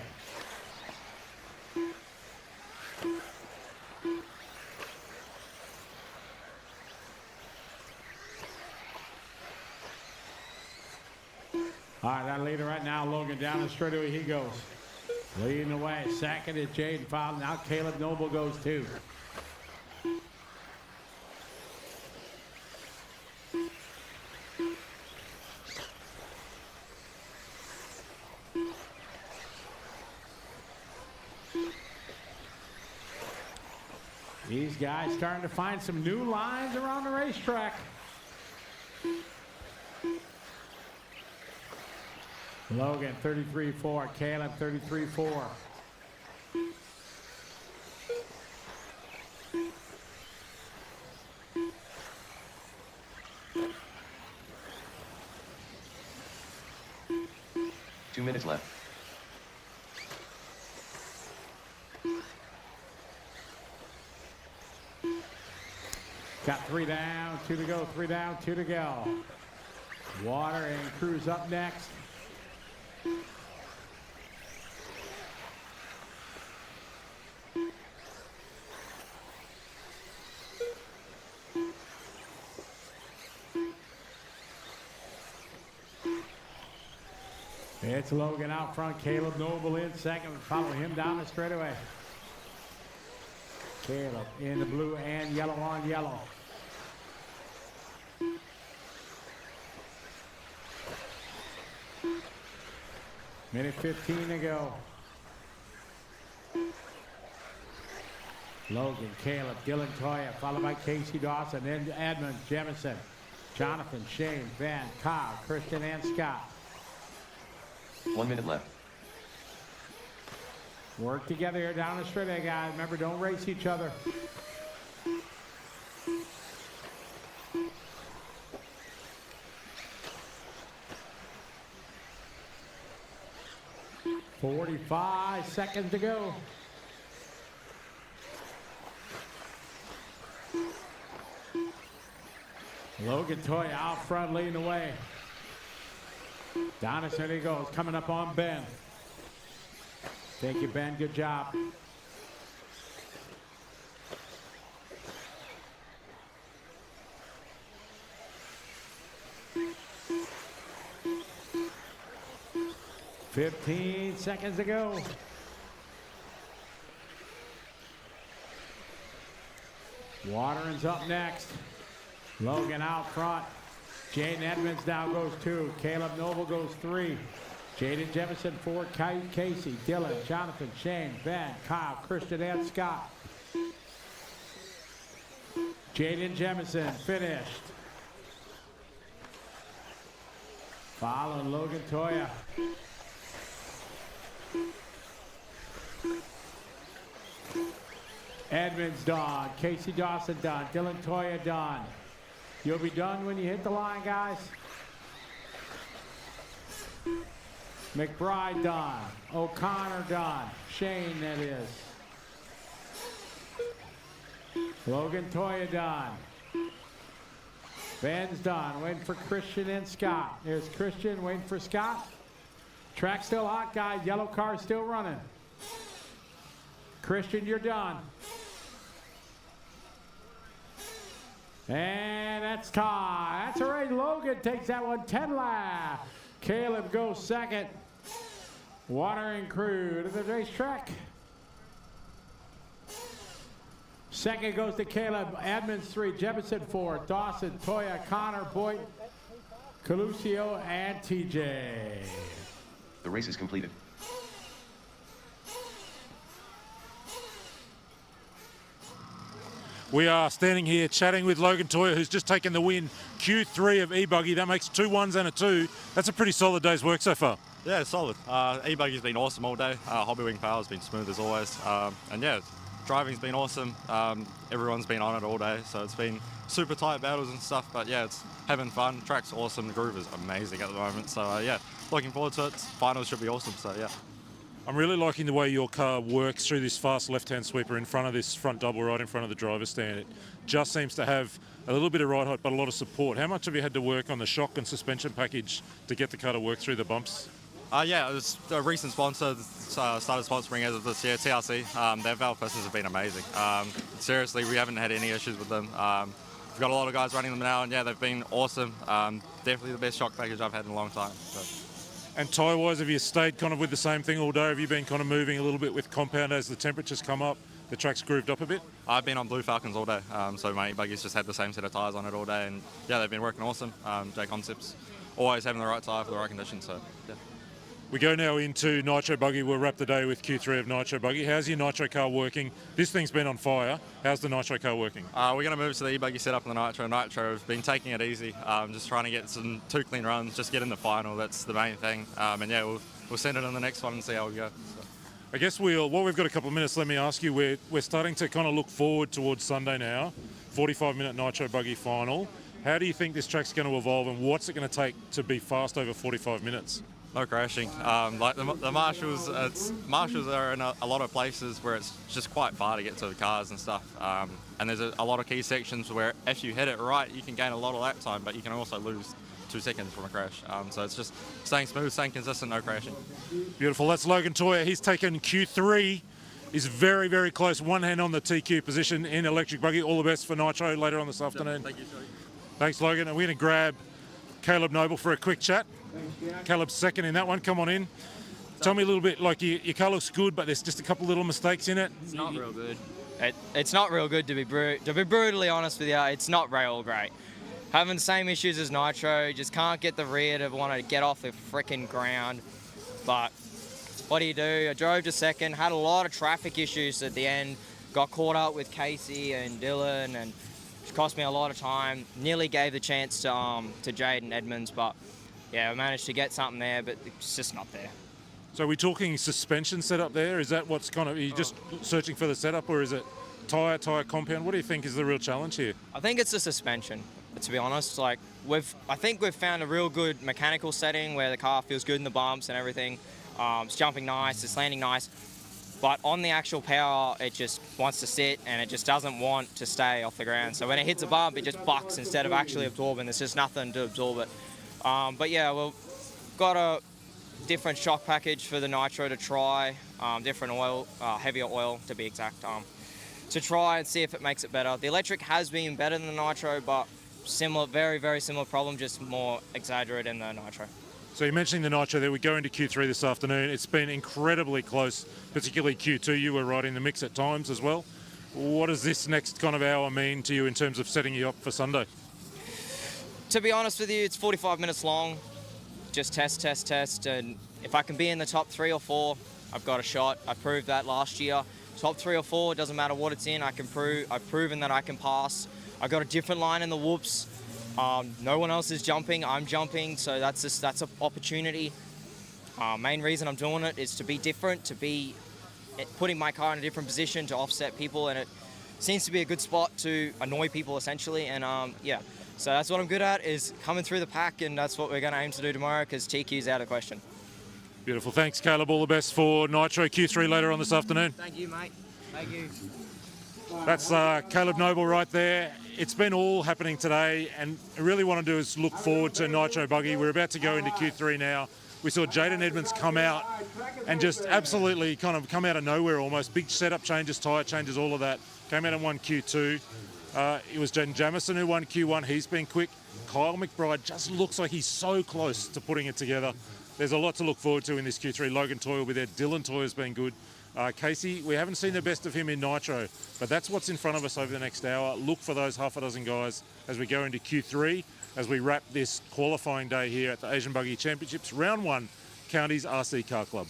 All right, that leader right now, Logan, down the straightaway he goes. Leading the way. Second is Jaden Fowler. Now Caleb Noble goes too. These guys starting to find some new lines around the racetrack. Logan 33-4, Caleb 33-4. Two minutes left. Got 3 down, 2 to go, 3 down, 2 to go. Water and Cruz up next. It's Logan out front, Caleb Noble in second, follow him down the straightaway. Caleb in the blue and yellow on yellow. Minute 15 to go. Logan, Caleb, Dylan Toya, followed by Casey Dawson, then Edmonds, Jemison, Jonathan, Shane, Van, Kyle, Christian, and Scott. 1 minute left. Work together here down the straightaway, guys. Remember, don't race each other. "45 seconds to go." Logan Toya out front leading the way. Donison, he goes, coming up on Ben. Thank you, Ben. Good job. "15 seconds to go." Watering's up next. Logan out front. Jaden Edmonds now goes 2. Caleb Noble goes 3. Jaden Jefferson 4. Casey, Dylan, Jonathan, Shane, Ben, Kyle, Christian, and Scott. Jaden Jefferson finished. Following Logan Toya. Edmonds done. Casey Dawson done. Dylan Toya done. You'll be done when you hit the line, guys. McBride done. O'Connor done. Shane, that is. Logan Toya done. Ben's done. Waiting for Christian and Scott. There's Christian waiting for Scott. Track still hot, guys. Yellow car still running. Christian, you're done. And that's tie. That's all right. Logan takes that one 10 laps. Caleb goes second. Watering crew to the racetrack. Second goes to Caleb. Edmonds 3. Jefferson 4. Dawson, Toya, Connor, Boyd, Calucio, and TJ. The race is completed. We are standing here chatting with Logan Toya, who's just taken the win, Q3 of E-buggy. That makes 2 1s and a 2. That's a pretty solid day's work so far. Yeah, it's solid. E-buggy's been awesome all day. Hobby Wing Power's been smooth as always. And yeah, driving's been awesome. Everyone's been on it all day, so it's been super tight battles and stuff. But yeah, it's having fun. Track's awesome. The groove is amazing at the moment. So yeah, looking forward to it. Finals should be awesome. So yeah. I'm really liking the way your car works through this fast left-hand sweeper in front of this front double right in front of the driver's stand. It just seems to have a little bit of ride height but a lot of support. How much have you had to work on the shock and suspension package to get the car to work through the bumps? Yeah, it was a recent sponsor started sponsoring as of this year, TRC. Their valve pistons have been amazing. Seriously, we haven't had any issues with them. We've got a lot of guys running them now, and yeah, they've been awesome. Definitely the best shock package I've had in a long time. So. And tyre-wise, have you stayed kind of with the same thing all day? Have you been kind of moving a little bit with compound as the temperatures come up? The track's grooved up a bit? I've been on Blue Falcons all day, so my buggy's just had the same set of tyres on it all day, and yeah, they've been working awesome. J Concepts always having the right tyre for the right conditions, so yeah. We go now into Nitro Buggy. We'll wrap the day with Q3 of Nitro Buggy. How's your Nitro car working? This thing's been on fire. How's the Nitro car working? We're going to move to the E-buggy setup in the Nitro. Nitro have been taking it easy, just trying to get some 2 clean runs, just get in the final. That's the main thing. And yeah, we'll send it in the next one and see how we go. So. I guess while we've got a couple of minutes, let me ask you, we're starting to kind of look forward towards Sunday now, 45-minute Nitro Buggy final. How do you think this track's going to evolve, and what's it going to take to be fast over 45 minutes? No crashing. Like the marshals, marshals are in a lot of places where it's just quite far to get to the cars and stuff. And there's a lot of key sections where if you hit it right, you can gain a lot of lap time, but you can also lose 2 seconds from a crash. So it's just staying smooth, staying consistent, no crashing. Beautiful. That's Logan Toyer. He's taken Q3. He's very, very close. One hand on the TQ position in electric buggy. All the best for Nitro later on this afternoon. Thank you, Joey. Thanks, Logan. And we're going to grab Caleb Noble for a quick chat. Caleb's second in that one. Come on in. Tell me a little bit, like your car looks good, but there's just a couple little mistakes in it. It's not real good. It's not real good, to be brutally honest with you. It's not real great. Having the same issues as Nitro, just can't get the rear to want to get off the frickin' ground. But what do you do? I drove to second, had a lot of traffic issues at the end, got caught up with Casey and Dylan, and it cost me a lot of time. Nearly gave the chance to Jaden Edmonds, but yeah, I managed to get something there, but it's just not there. So are we talking suspension setup there? Is that what's kind of, are you just searching for the setup, or is it tyre compound? What do you think is the real challenge here? I think it's the suspension, to be honest. Like I think we've found a real good mechanical setting where the car feels good in the bumps and everything. It's jumping nice, it's landing nice. But on the actual power, it just wants to sit and it just doesn't want to stay off the ground. So when it hits a bump, it just bucks instead of actually absorbing. There's just nothing to absorb it. But yeah, we've got a different shock package for the Nitro to try, different oil, heavier oil to be exact, to try and see if it makes it better. The electric has been better than the Nitro, but similar, very, very similar problem, just more exaggerated in the Nitro. So you're mentioning the Nitro there. We go into Q3 this afternoon. It's been incredibly close, particularly Q2. You were right in the mix at times as well. What does this next kind of hour mean to you in terms of setting you up for Sunday? To be honest with you, it's 45 minutes long. Just test, and if I can be in the top 3 or 4, I've got a shot. I proved that last year. Top 3 or 4, it doesn't matter what it's in. I've proven that I can pass. I got a different line in the whoops. No one else is jumping. I'm jumping, so that's an opportunity. Main reason I'm doing it is to be different, to be putting my car in a different position to offset people, and it seems to be a good spot to annoy people essentially. And yeah, so that's what I'm good at, is coming through the pack, and that's what we're going to aim to do tomorrow because TQ's out of question. Beautiful. Thanks, Caleb. All the best for Nitro Q3 later on this afternoon. Thank you, mate. Thank you. That's Caleb Noble right there. It's been all happening today, and I really want to do is look forward to Nitro Buggy. We're about to go into Q3 now. We saw Jaden Edmonds come out and just absolutely kind of come out of nowhere almost. Big setup changes, tyre changes, all of that. Came out and won Q2. It was Jaden Jamison who won Q1. He's been quick. Kyle McBride just looks like he's so close to putting it together. There's a lot to look forward to in this Q3. Logan Toyer will be there. Dylan Toyer's been good. Casey, we haven't seen the best of him in Nitro, but that's what's in front of us over the next hour. Look for those half a dozen guys as we go into Q3, as we wrap this qualifying day here at the Asian Buggy Championships, Round 1, Counties RC Car Club.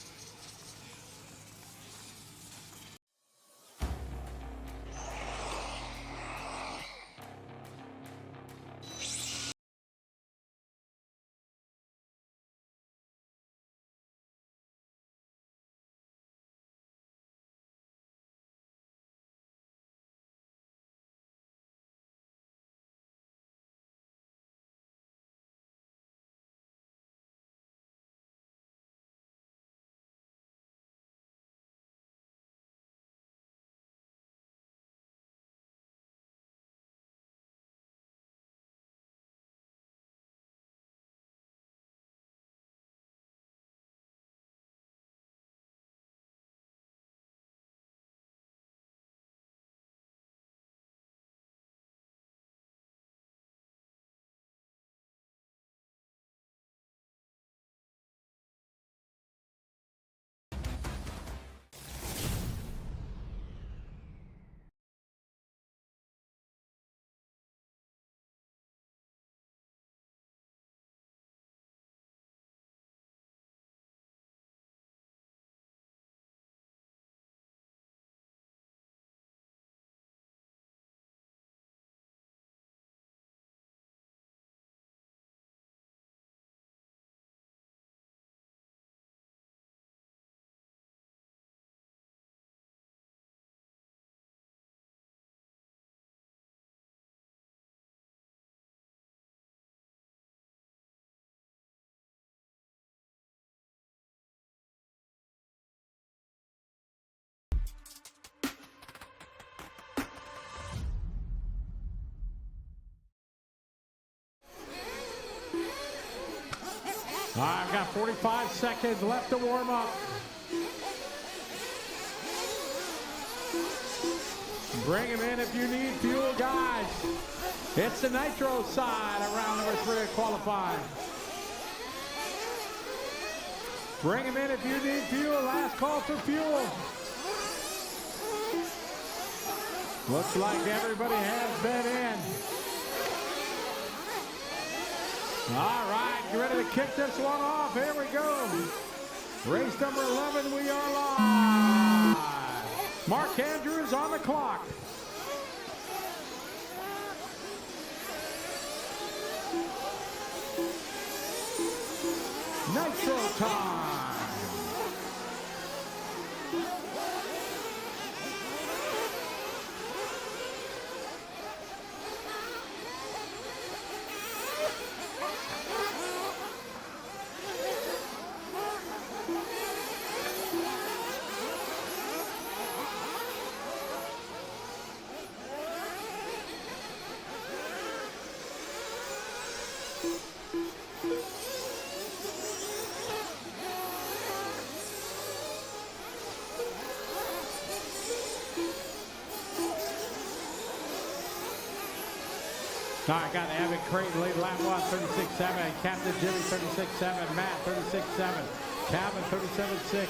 I've got 45 seconds left to warm up. Bring him in if you need fuel, guys. It's the Nitro side of round number 3 of qualifying. Bring him in if you need fuel. Last call for fuel. Looks like everybody has been in. All right, get ready to kick this one off. Here we go. Race number 11, we are live. Mark Andrews on the clock. Nitro time. All right, got Evan Creighton lead lap 1, 36.7. Captain Jimmy, 36.7. Matt, 36.7. Calvin, 37.6.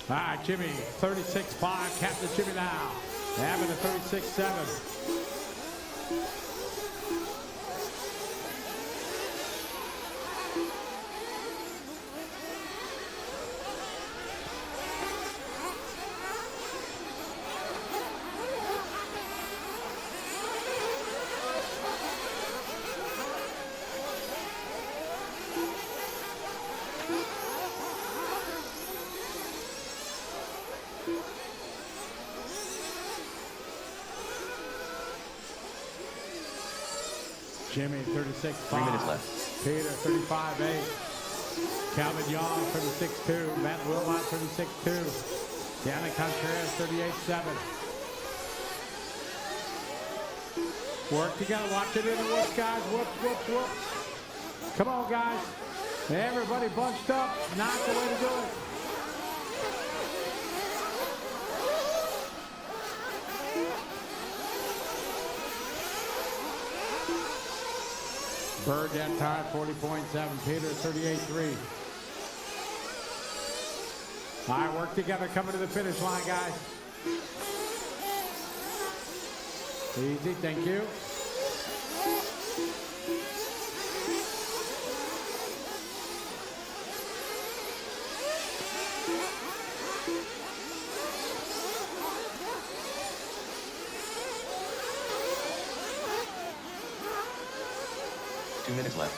All right, Jimmy, 36.5. Captain Jimmy now. Having a 36.7. Jimmy, 36.5. 3 minutes left. Peter, 35.8. Calvin Young, 36.2. Matt Wilmot, 36.2. Deanna Contreras, 38.7. Work together, watch it in the whoops, guys. Whoops, whoops, whoops. Come on, guys. Everybody bunched up. Not the way to do it. Bird that time, 40.7. Peter, 38.3. All right, work together, coming to the finish line, guys. Easy, thank you. Minutes left.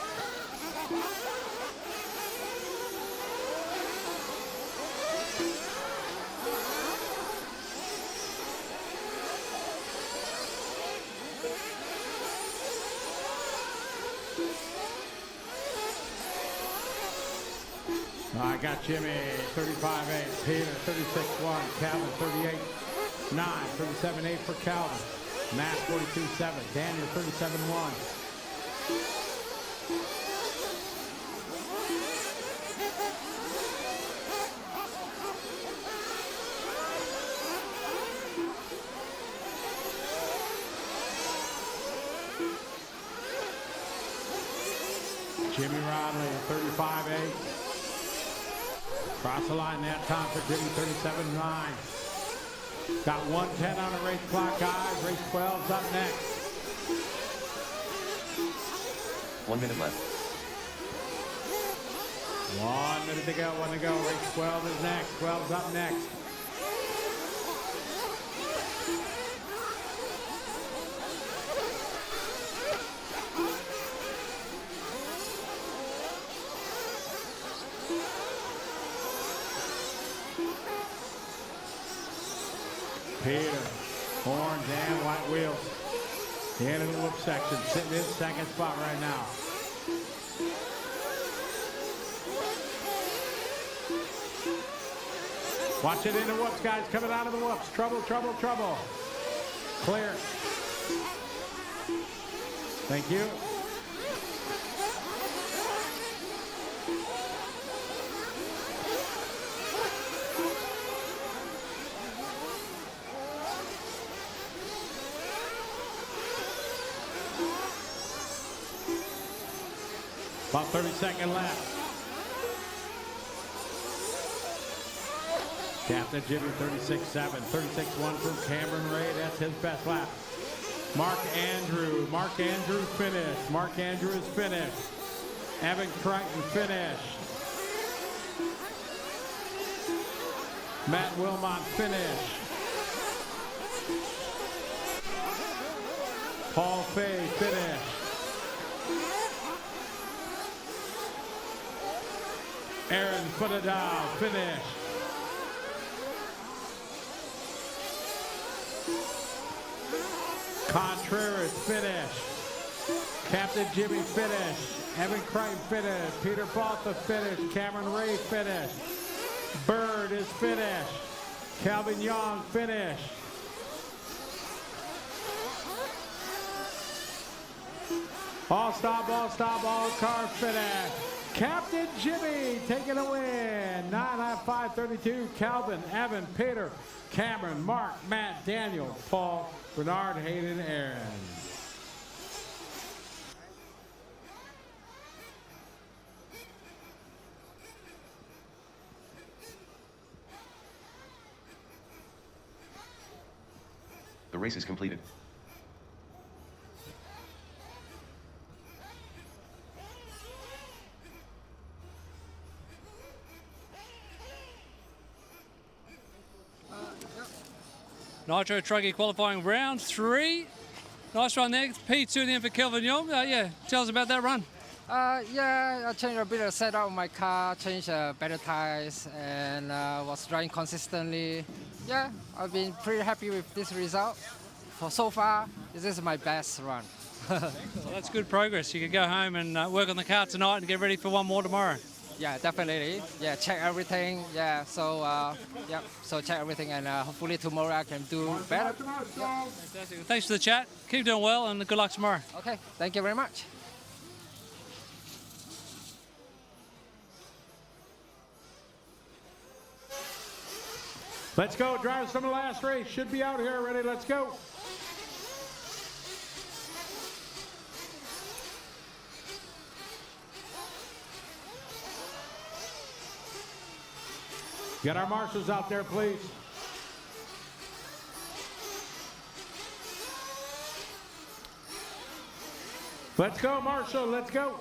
I got Jimmy, 35.8. Peter, 36.1. Calvin, 38.9. 37.8 for Calvin. Matt, 42.7. Daniel, 37.1. Jimmy Rodley, 35.8. Cross the line that time for Jimmy, 37.9. Got 1:10 on the race clock, guys. Race 12's up next. 1 minute left. 1 minute to go, 1 to go. Race 12 is next. 12's up next. Peter, Orange and white wheels. The end of the whoop section, sitting in second spot right now. Watch it in the whoops, guys. Coming out of the whoops. Trouble, trouble, trouble. Clear. Thank you. About 30-second left. Captain Jimmy, 36.7. 36.1 from Cameron Ray. That's his best lap. Mark Andrew. Mark Andrew finished. Mark Andrew is finished. Evan Crichton finished. Matt Wilmot finished. Paul Fay finished. Aaron Fudadal finished. Contreras finished. Captain Jimmy finished. Evan Crichton finished. Peter Balta finished. Cameron Ray finished. Bird is finished. Calvin Young finished. All car finish. Captain Jimmy taking a win. 9.5.32. Calvin, Evan, Peter, Cameron, Mark, Matt, Daniel, Paul, Bernard, Hayden, Aaron. The race is completed. Nitro Truggy qualifying round 3. Nice run there. P2 then for Kelvin Young. Yeah, tell us about that run. Yeah, I changed a bit of setup of my car, changed better tires, and was driving consistently. Yeah, I've been pretty happy with this result. For so far, this is my best run. Well, that's good progress. You can go home and work on the car tonight and get ready for one more tomorrow. Yeah, definitely. Yeah, check everything. Yeah, so so check everything, and hopefully tomorrow I can do better. Yeah. Fantastic. Thanks for the chat. Keep doing well, and good luck tomorrow. Okay, thank you very much. Let's go. Drivers from the last race should be out here. Ready? Let's go. Get our marshals out there, please. Let's go, Marshall. Let's go.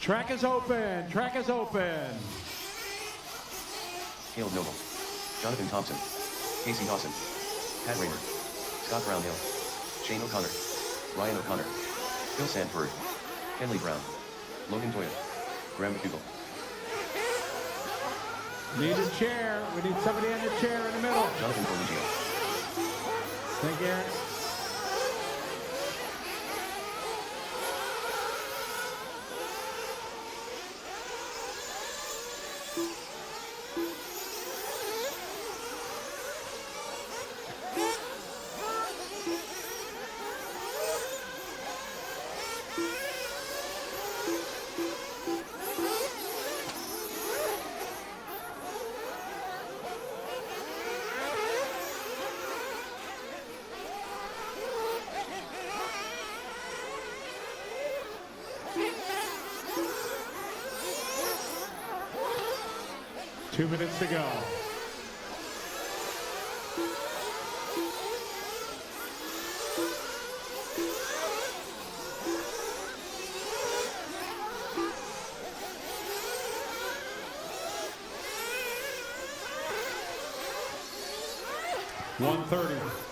Track is open. Track is open. Caleb Noble, Jonathan Thompson, Casey Dawson, Pat Raymer, Scott Brownhill, Shane O'Connor, Ryan O'Connor, Phil Sanford, Kenley Brown, Logan Toya, Graham McDougall. Need a chair. We need somebody in the chair in the middle. Jonathan Corligio. Thank you, Eric. Two minutes to go. $130.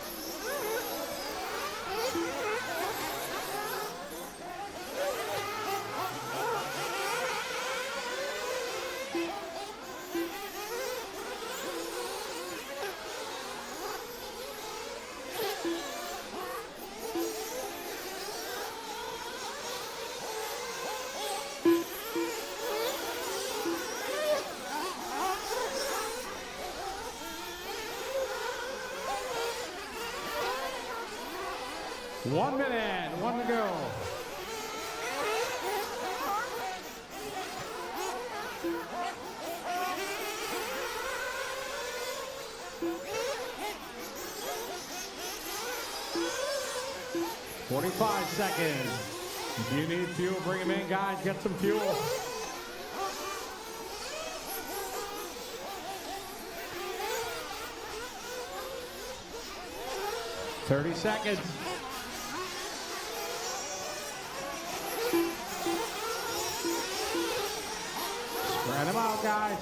1 minute, 1 to go. "45 seconds. If you need fuel, bring them in, guys. Get some fuel." "30 seconds. Spread them out, guys.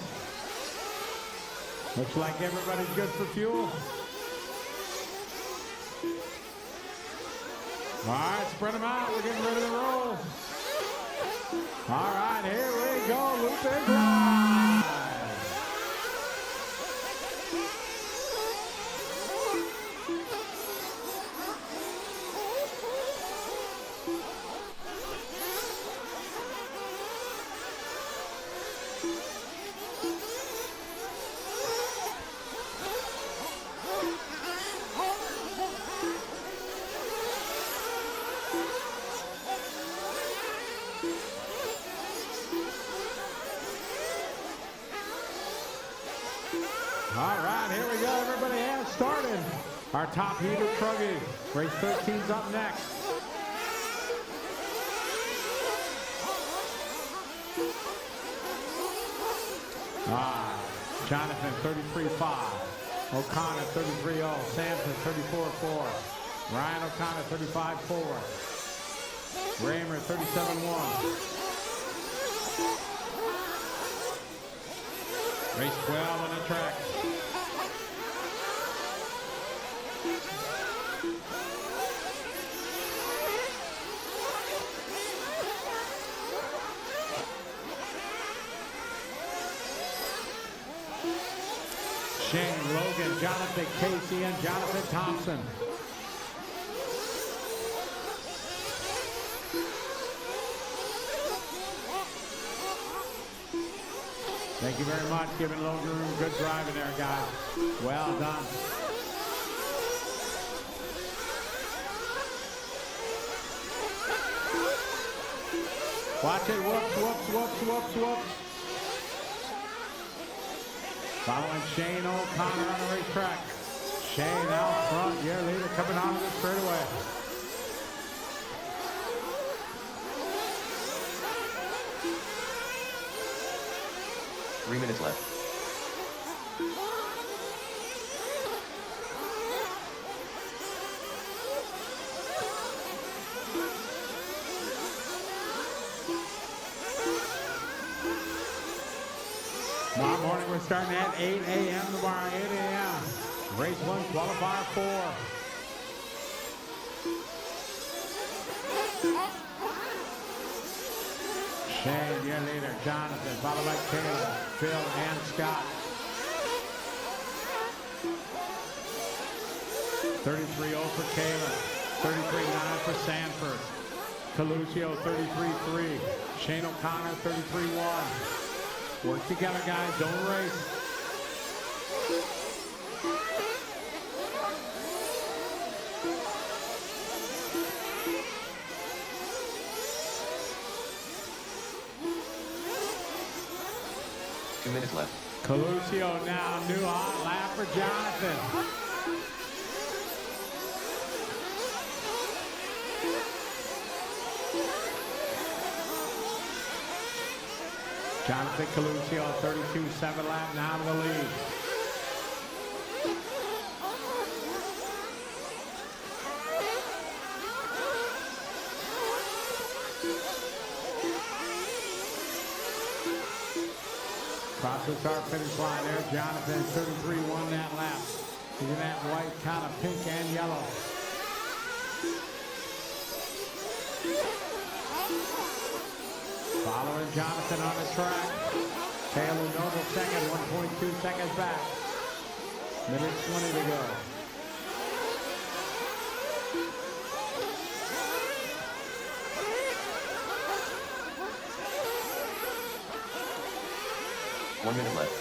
Looks like everybody's good for fuel. All right, spread them out. We're getting ready to roll. All right, here we go. Loop and drive. All right, here we go. Everybody has started. Our top heater, Truggy. Race 13's up next. Jonathan, 33.5. O'Connor, 33.0. Sampson, 34.4. Ryan O'Connor, 35.4. Raymer, 37.1. Race 12 on the track. Shane, Logan, Jonathan Casey, and Jonathan Thompson. Thank you very much. Giving Logan room. Good driving there, guys. Well done. Watch it. Whoops, whoops, whoops, whoops, whoops. Following Shane O'Connor on the racetrack. Shane out front. Your leader coming on the straightaway. Three minutes left. Tomorrow morning we're starting at 8 a.m. tomorrow, 8 a.m. Race 1, qualifier 4. Shane, your leader, Jonathan, followed by Caleb, Phil, and Scott. 33.0 for Caleb, 33.9 for Sanford. Coluccio, 33.3. Shane O'Connor, 33.1. Work together, guys. Don't race. Minutes left. Coluccio now, new hot lap for Jonathan. Jonathan Coluccio, 32.7 lap, now to the lead. Across the start finish line there, Jonathan, 33.1 that lap. He's in that white, kind of pink and yellow. Following Jonathan on the track. Caleb Noble second, 1.2 seconds back. Minute 20 to go. One minute left.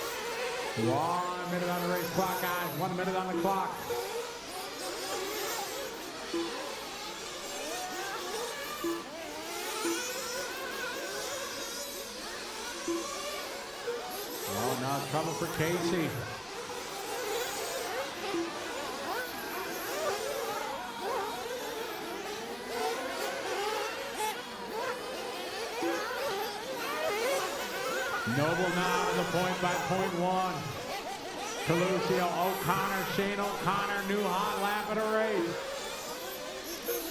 1 minute on the race clock, guys. 1 minute on the clock. Noble for Casey. Noble now to the point by .1. Calusio, O'Connor, Shane O'Connor, new hot lap at a race.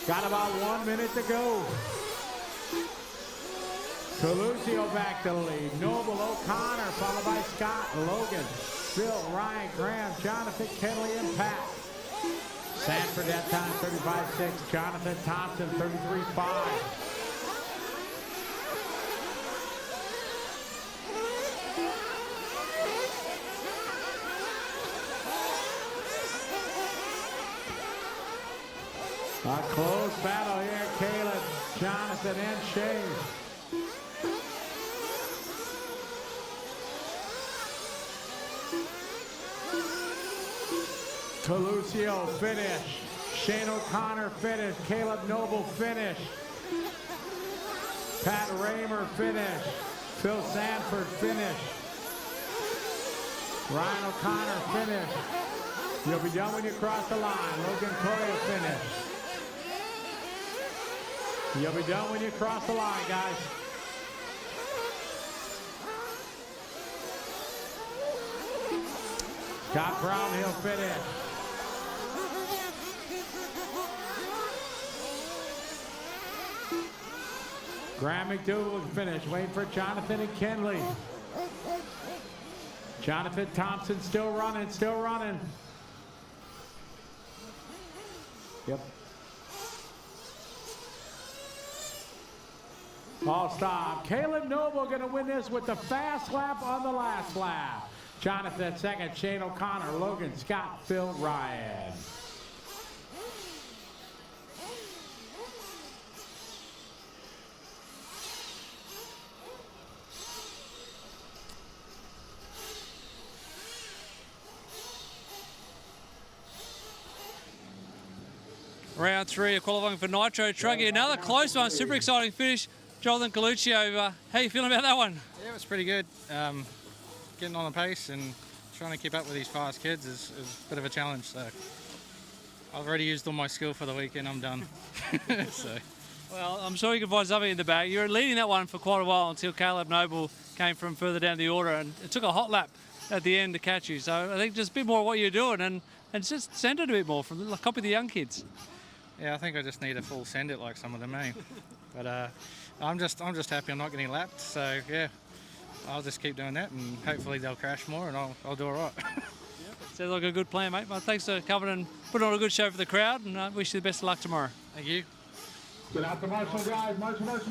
Got about 1 minute to go. Calusio back to the lead. Noble, O'Connor, followed by Scott, Logan, Phil, Ryan, Graham, Jonathan, Kenley, and Pat. Sanford that time 35.6. Jonathan Thompson 33.5. A close battle here, Caleb, Jonathan, and Shane. Calusio finish. Shane O'Connor finish. Caleb Noble finish. Pat Raymer finish. Phil Sanford finish. Ryan O'Connor finish. You'll be done when you cross the line. Logan Toya finish. You'll be done when you cross the line, guys. Scott Brownhill finish. Graham McDougal finish. Waiting for Jonathan and Kenley. Jonathan Thompson still running, still running. Yep. All stop. Caleb Noble going to win this with the fast lap on the last lap. Jonathan second, Shane O'Connor, Logan, Scott, Phil, Ryan. Round 3 of qualifying for Nitro Truggy. Another close one, super exciting finish. Jonathan Caluccio, how you feeling about that one? Yeah, it was pretty good. Getting on the pace and trying to keep up with these fast kids is a bit of a challenge. So I've already used all my skill for the weekend. I'm done. So. Well, I'm sure you can find something in the bag. You were leading that one for quite a while until Caleb Noble came from further down the order, and it took a hot lap at the end to catch you. So I think just a bit more of what you're doing and just send it a bit more from copy the young kids. Yeah, I think I just need a full send it like some of them, eh? But I'm just happy I'm not getting lapped. So yeah, I'll just keep doing that, and hopefully they'll crash more, and I'll do all right. Sounds like a good plan, mate. Well, thanks for coming and putting on a good show for the crowd, and wish you the best of luck tomorrow. Thank you. Get out the marshal, guys. Marshals.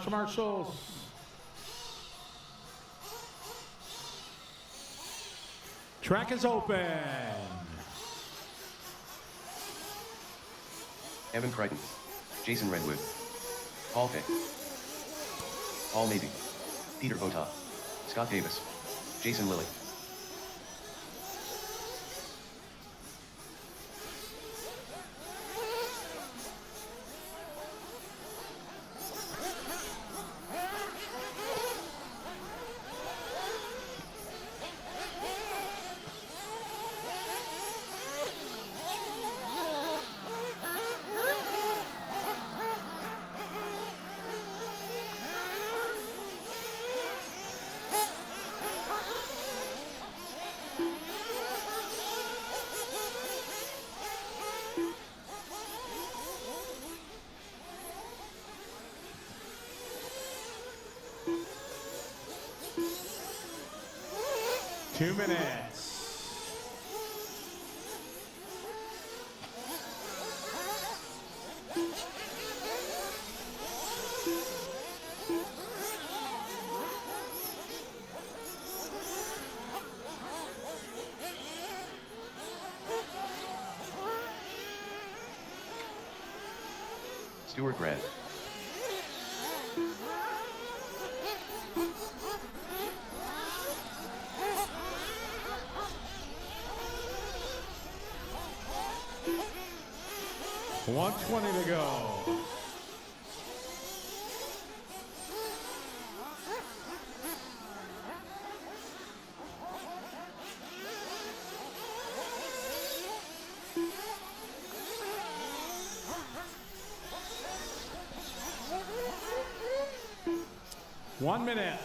Marshals. Track is open. Evan Crichton, Jason Redwood, Paul Fick, Paul Mabey, Peter Bota, Scott Davis, Jason Lilly. Two minutes. Stuart Grant. 1:20 to go. One minute.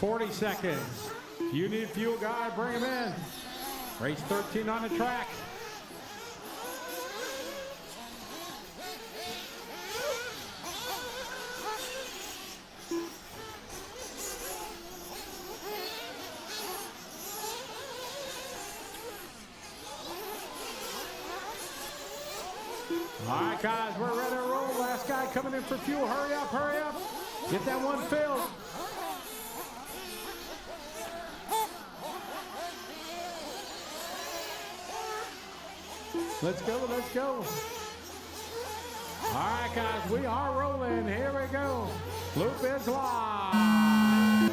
$40 seconds. If you need fuel, guy, bring him in. Race 13 on the track. All right, guys, we're ready to roll. Last guy coming in for fuel. Hurry up, hurry up. Get that one filled. Let's go, let's go. All right, guys, we are rolling. Here we go. Loop is live.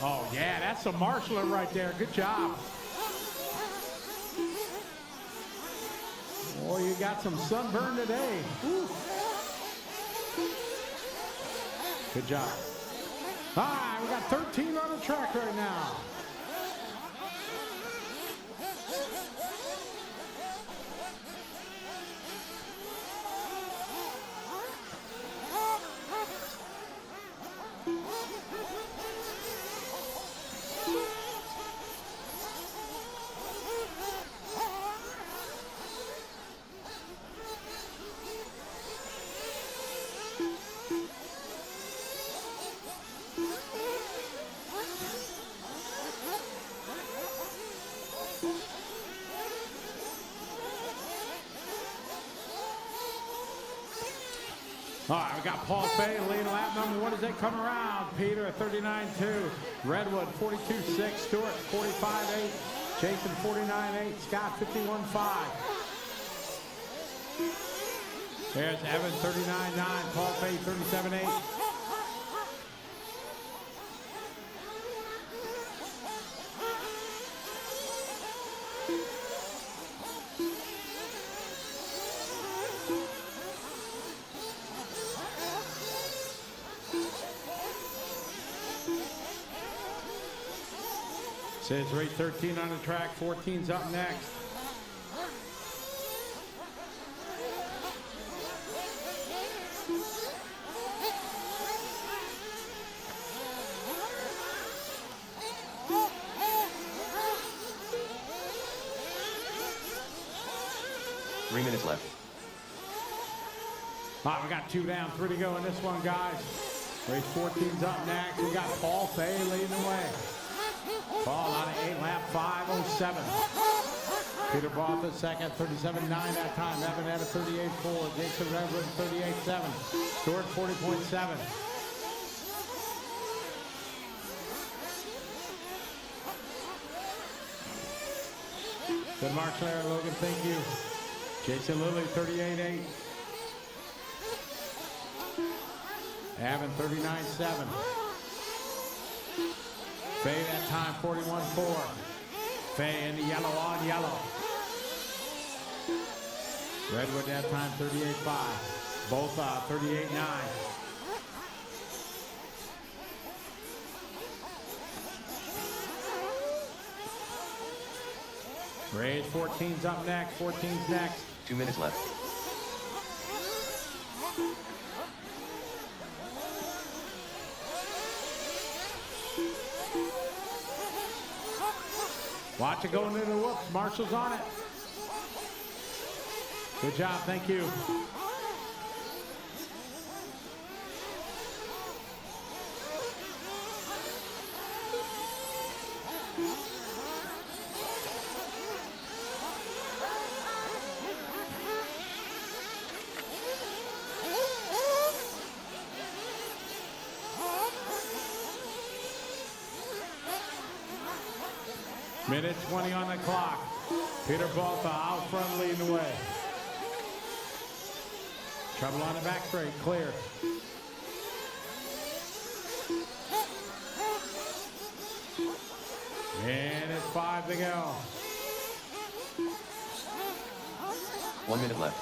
Oh, yeah, that's a marshaller right there. Good job. Oh, you got some sunburn today. Woo. Good job. All right, we got 13 on the track right now. All right, we got Paul Fay leading lap number one as they come around. Peter at 39.2. Redwood 42.6. Stewart 45.8. Jason 49.8. Scott 51.5. There's Evan 39.9. Paul Fay 37.8. Says race 13 on the track, 14's up next. Three minutes left. All right, we got 2 down, 3 to go in this one, guys. Race 14's up next. We got Paul Fay leading the way. Paul on an 8 lap, 5:07. Peter Bartha second, 37.9 that time. Evan at a 38.4. Jason Redwood 38.7. Stewart 40.7. Good mark there, Logan. Thank you. Jason Lilly 38.8. Evan 39.7. Fay that time, 41.4. Fay in the yellow on yellow. Redwood that time, 38.5. Both 38.9. Race 14's up next. 14's next. 2 minutes left. Watch it going into the whoops. Marshall's on it. Good job. Thank you. Minute 20 on the clock. Peter Balta out front leading the way. Trouble on the back straight, clear. And it's 5 to go. 1 minute left.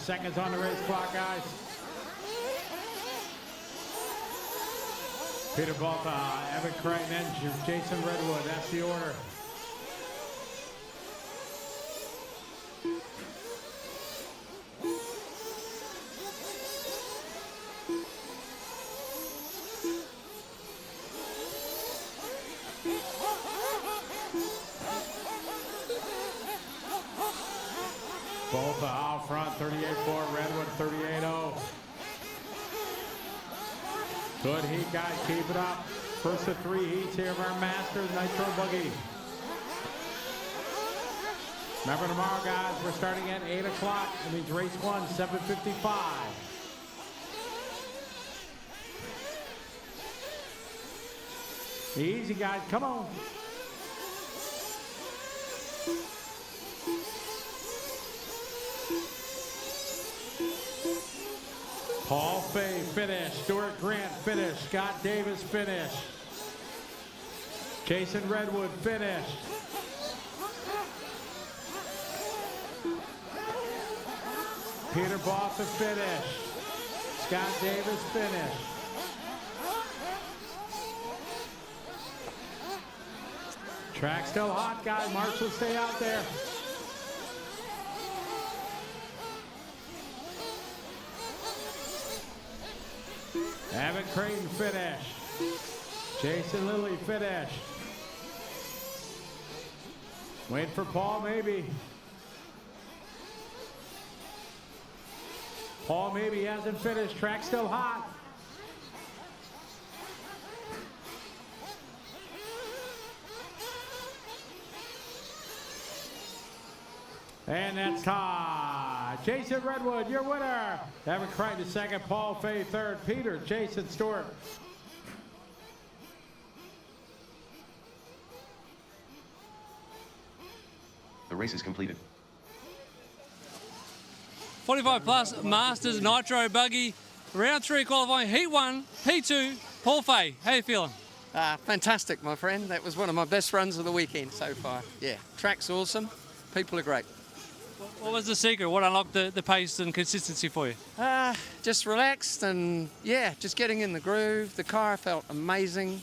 Seconds on the race clock, guys. Peter Balta, Evan Crichton, and Jason Redwood. That's the order. Balta out front, 38-4, Redwood 38-0. Good heat, guys, keep it up. First of 3 heats here of our Masters Nitro Buggy. Remember tomorrow, guys, we're starting at 8 o'clock. It means race 1, 7:55. Easy, guys, come on. Paul Fay finish, Stuart Grant finish, Scott Davis finish, Jason Redwood finish. Peter Balta finish, Scott Davis finish. Track still hot, guys. Marshall, stay out there. Evan Creighton finish. Jason Lilly finish. Wait for Paul maybe. Paul maybe hasn't finished. Track still hot. And that's tied. Jason Redwood, your winner. Evan Crichton second, Paul Fay third, Peter, Jason Stewart. The race is completed. 45 plus Masters Nitro Buggy. Round 3 qualifying, Heat 1, P2, Paul Fay. How you feeling? Fantastic, my friend. That was one of my best runs of the weekend so far. Yeah, track's awesome. People are great. What was the secret? What unlocked the pace and consistency for you? Just relaxed and, yeah, just getting in the groove. The car felt amazing.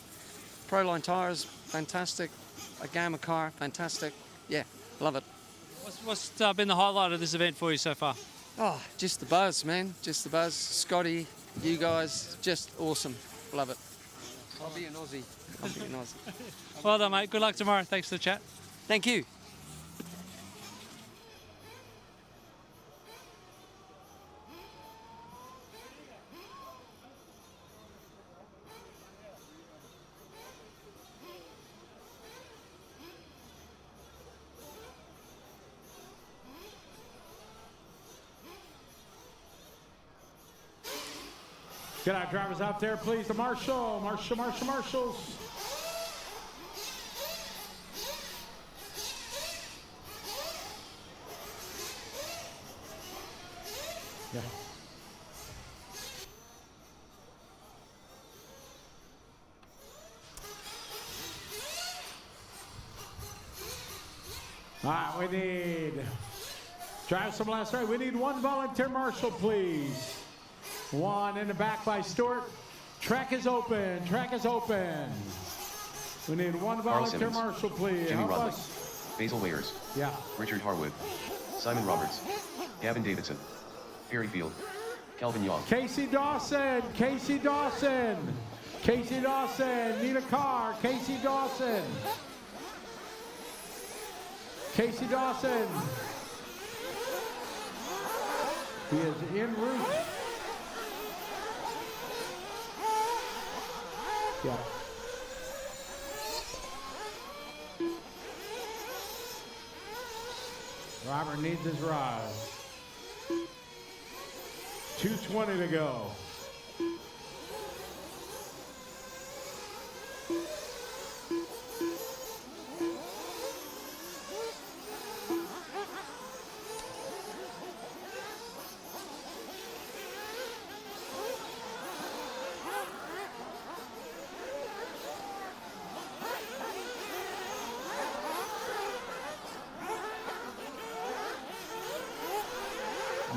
Proline tyres, fantastic. A Gamma car, fantastic. Yeah, love it. What's been the highlight of this event for you so far? Oh, just the buzz, man. Just the buzz. Scotty, you guys, just awesome. Love it. I'll be an Aussie. I'll be an Aussie. Well done, mate. Good luck tomorrow. Thanks for the chat. Thank you. Get our drivers out there, please. The marshals. Yeah. All right, we need drive some last right. We need one volunteer marshal, please. One in the back by Stewart. Track is open. Track is open. We need one volunteer marshal, please. Jimmy Help Rodley, us. Basil Wayers, Yeah. Richard Harwood, Simon Roberts, Gavin Davidson, Perry Field, Calvin Young. Casey Dawson. Casey Dawson. Casey Dawson. Need a car. Casey Dawson. Casey Dawson. He is en route. Yeah. Robert needs his rise. 2:20 to go.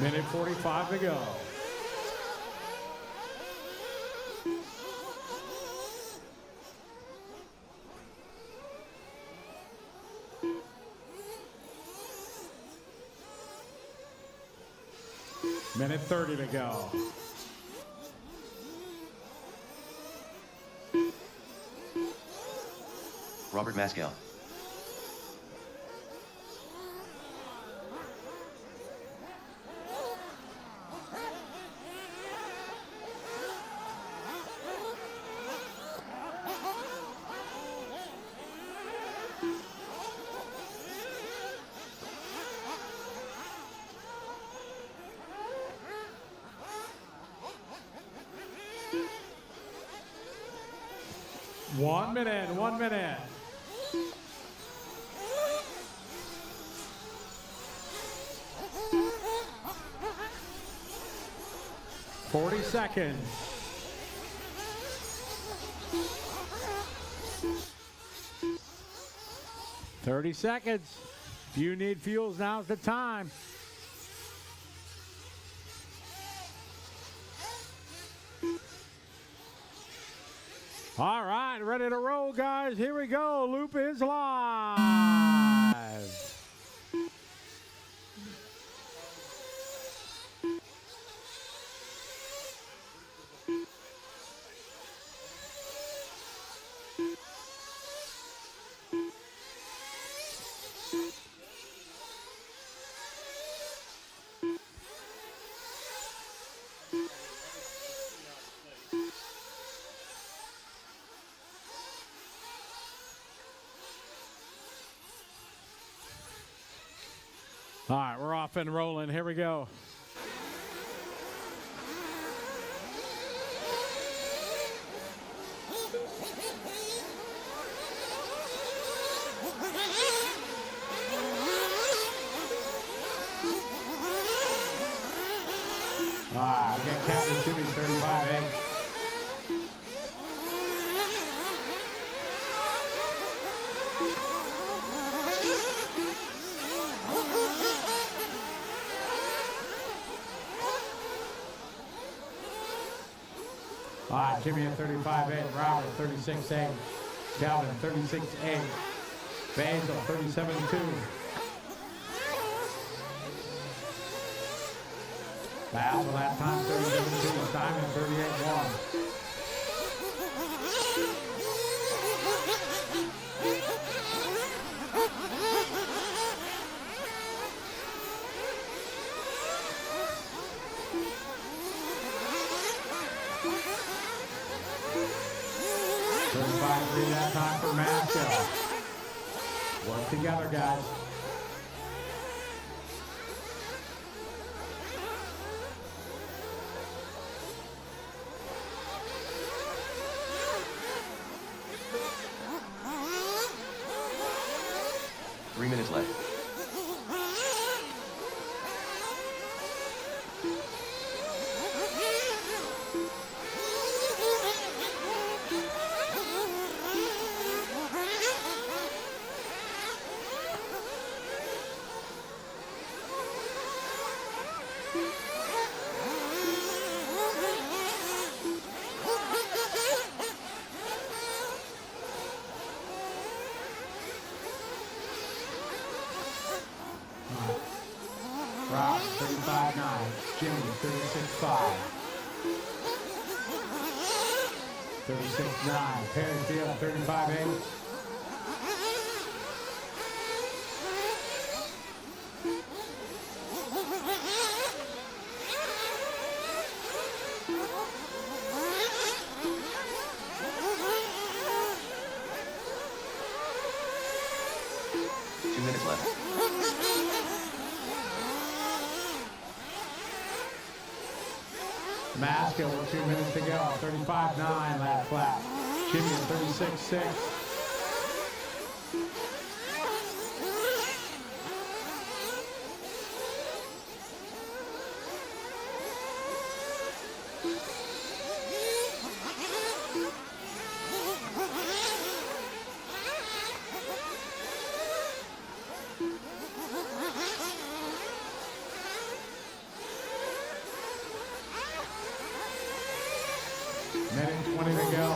Minute 45 to go. Minute 30 to go. Robert Maskell. One minute. 40 seconds. $30 seconds. If you need fuels, now's the time. All right, ready to roll, guys. Here we go. Loop is live. All right, we're off and rolling. Here we go. All right, we got Captain Jimmy 35A. All right, Jimmy at 35.8, Robert 36.8, Calvin 36.8, Basil 37.2. Basil that time 37.2, Simon 38.1. That time for Maskell. Work together, guys. Three minutes left. Rob 35.9, Jimmy 36.5, 36.9, Perry Field 35.8. Minutes left. Maskell with 2 minutes to go. 35.9 lap flat. Jimmy at 36.6. Minute 20 to go.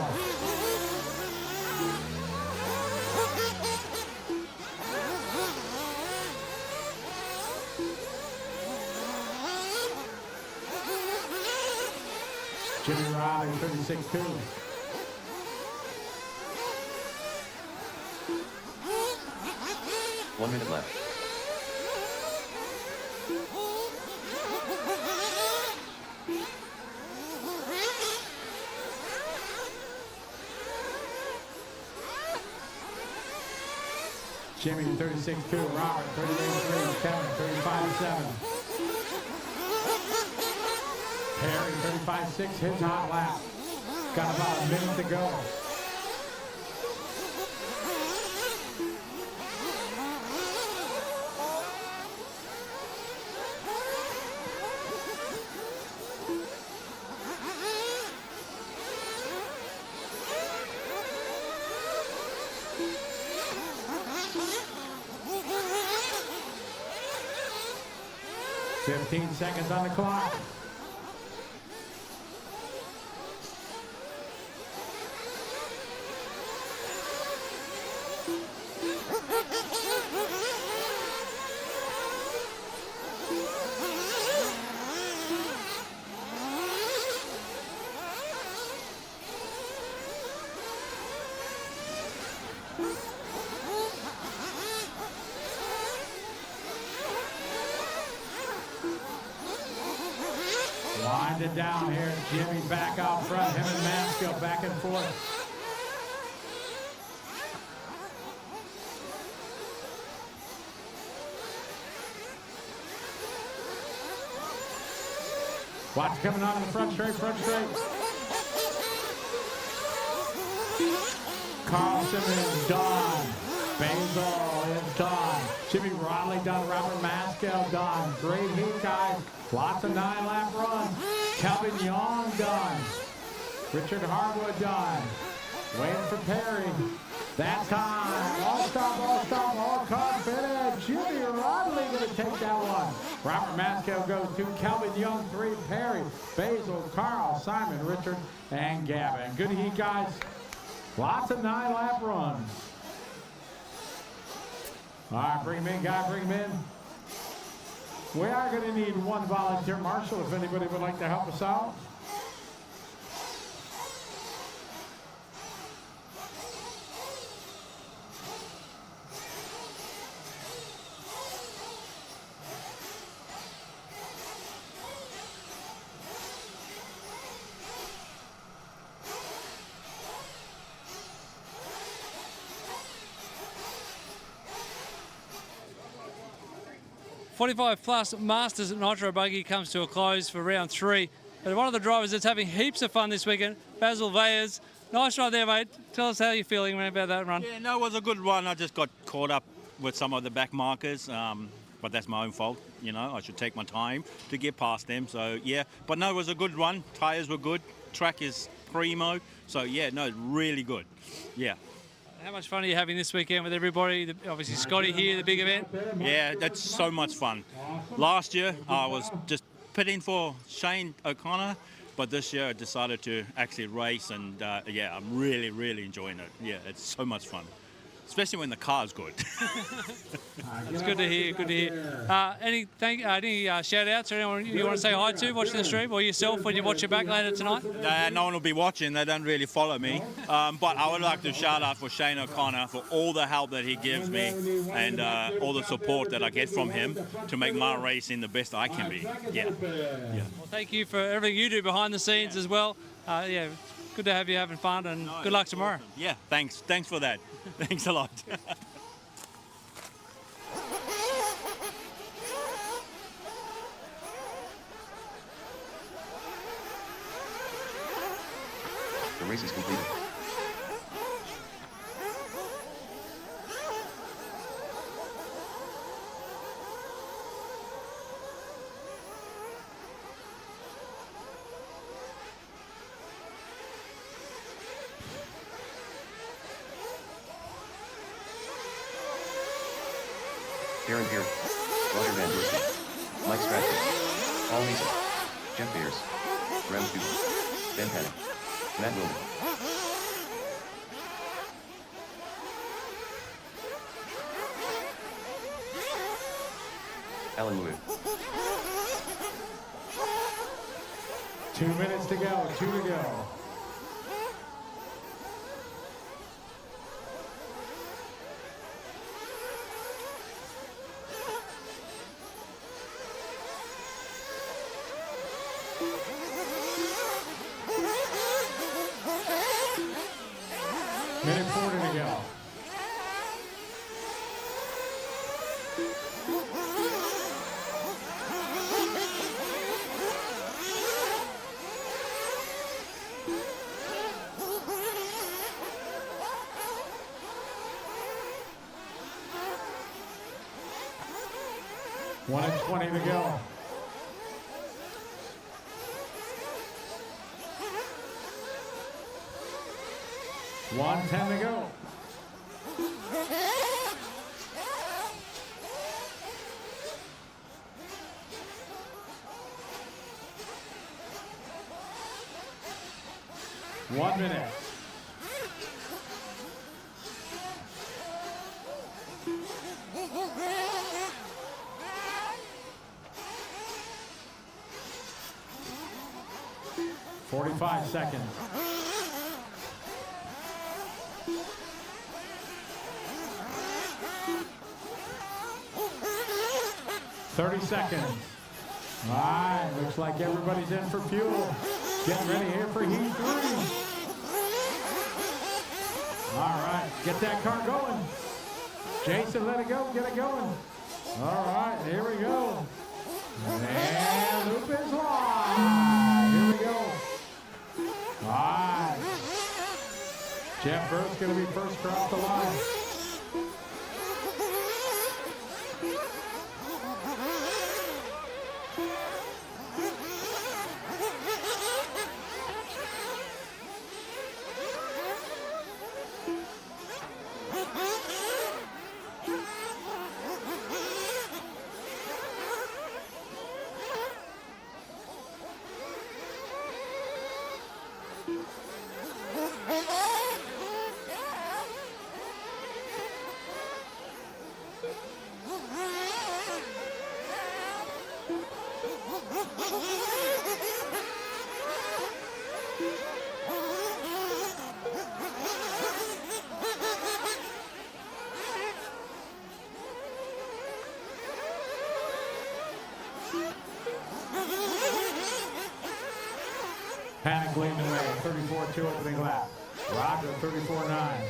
Jimmy Riley, 36.2. One minute left. Jimmy 36.2, Robert 38.3, Kevin 35.7. Perry 35.6, his hot lap. Got about a minute to go. Seconds on the clock. Wind it down here. Jimmy back out front. Him and Maskell back and forth. Watch coming on in the front straight, Carlson is done. Basil is done. Jimmy Riley done. Robert Maskell done. Great heat, guys. Lots of 9-lap runs. Calvin Young done. Richard Harwood done. Waiting for Perry. That time. All car finish. Jimmy Riley going to take that one. Robert Maskell goes 2. Calvin Young 3. Perry, Basil, Carl, Simon, Richard, and Gavin. Good heat, guys. Lots of 9-lap runs. All right, bring him in, guy, bring him in. We are going to need one volunteer marshal if anybody would like to help us out. +45 Masters at Nitro Buggy comes to a close for round 3. But one of the drivers that's having heaps of fun this weekend, Basil Veyers. Nice ride there, mate. Tell us how you're feeling about that run. Yeah, no, it was a good run. I just got caught up with some of the back markers, but that's my own fault. You know, I should take my time to get past them. So, yeah, but no, it was a good run. Tyres were good. Track is primo. So, yeah, no, really good. Yeah. How much fun are you having this weekend with everybody? Obviously, Scotty here, the big event. Yeah, that's so much fun. Last year, I was just pitting for Shane O'Connor, but this year I decided to actually race, and yeah, I'm really, really enjoying it. Yeah, it's so much fun, especially when the car's good. It's good to hear, good to hear. Any shout-outs or anyone you want to say hi to watching the stream, or yourself when you watch it back later tonight? No one will be watching. They don't really follow me. But I would like to shout out for Shane O'Connor for all the help that he gives me and all the support that I get from him to make my racing the best I can be. Yeah. Well, thank you for everything you do behind the scenes as well. Yeah, good to have you having fun, and good luck tomorrow. Awesome. Yeah, thanks for that. Thanks a lot. race is completed. Darren Perry, Roger Van Dorsten, Mike Stratford, Paul Mason, Jeff Beers, Graham Stewart, Ben Panic, Matt Wilman. Alan Lewis. 2 minutes to go, 2 to go. Minute 40 to go. One and 20 to go. One 10 to go. One minute. Forty-five seconds. 30 seconds. All right, looks like everybody's in for fuel. Getting ready here for heat 3. All right, get that car going. Jason, let it go, get it going. All right, here we go. And loop is live. Here we go. All right. Jeff Burr's going to be first across the line. Panic leading the way, 34-2 opening lap. Roger, 34-9.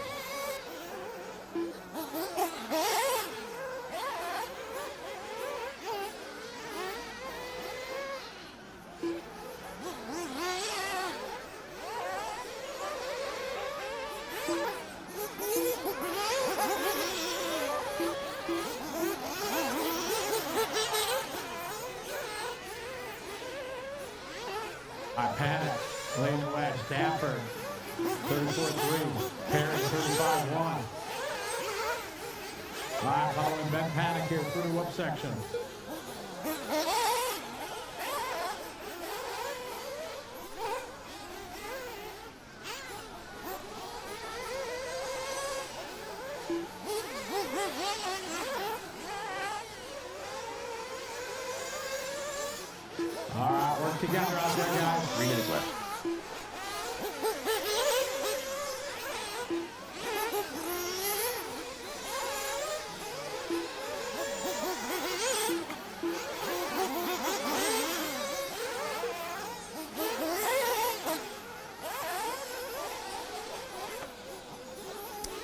Panic, leading the way, Stafford, 34-3, Perry, 35-1. All right, following Ben Panic here through the whoop section. All right, work together out there, guys. 3 minutes left.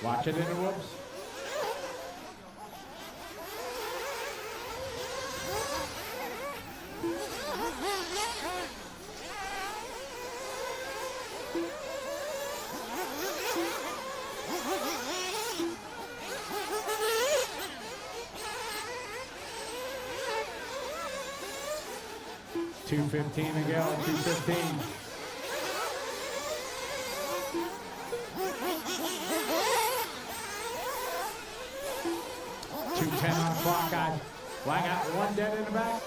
Watch it in the whoops. 2:15 to go, 2:15. 2:10 on the clock, guys. Well, I got one dead in the back.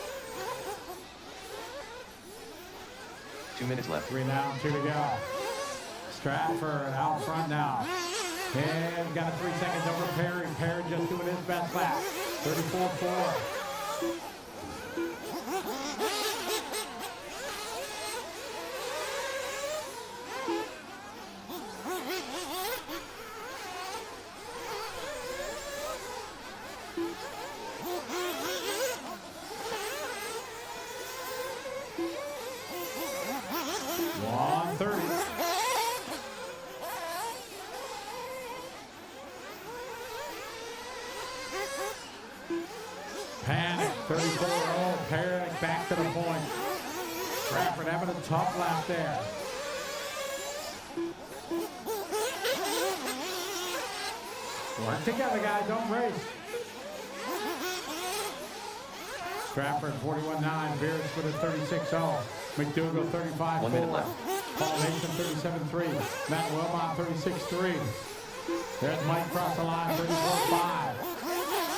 2 minutes left. 3 down, 2 to go. Stratford out front now. And got a 3 seconds over Perry. Perry just doing his best lap. 34-4. Panic, 34-0. Panic back to the point. Stratford having a tough lap there. Work together, guys. Don't race. Stratford 41-9. Beers with a 36-0. McDougal 35-4. 1 minute left. Paul Mason 37-3. Matt Wilmot 36-3. There's Mike across the line 34-5.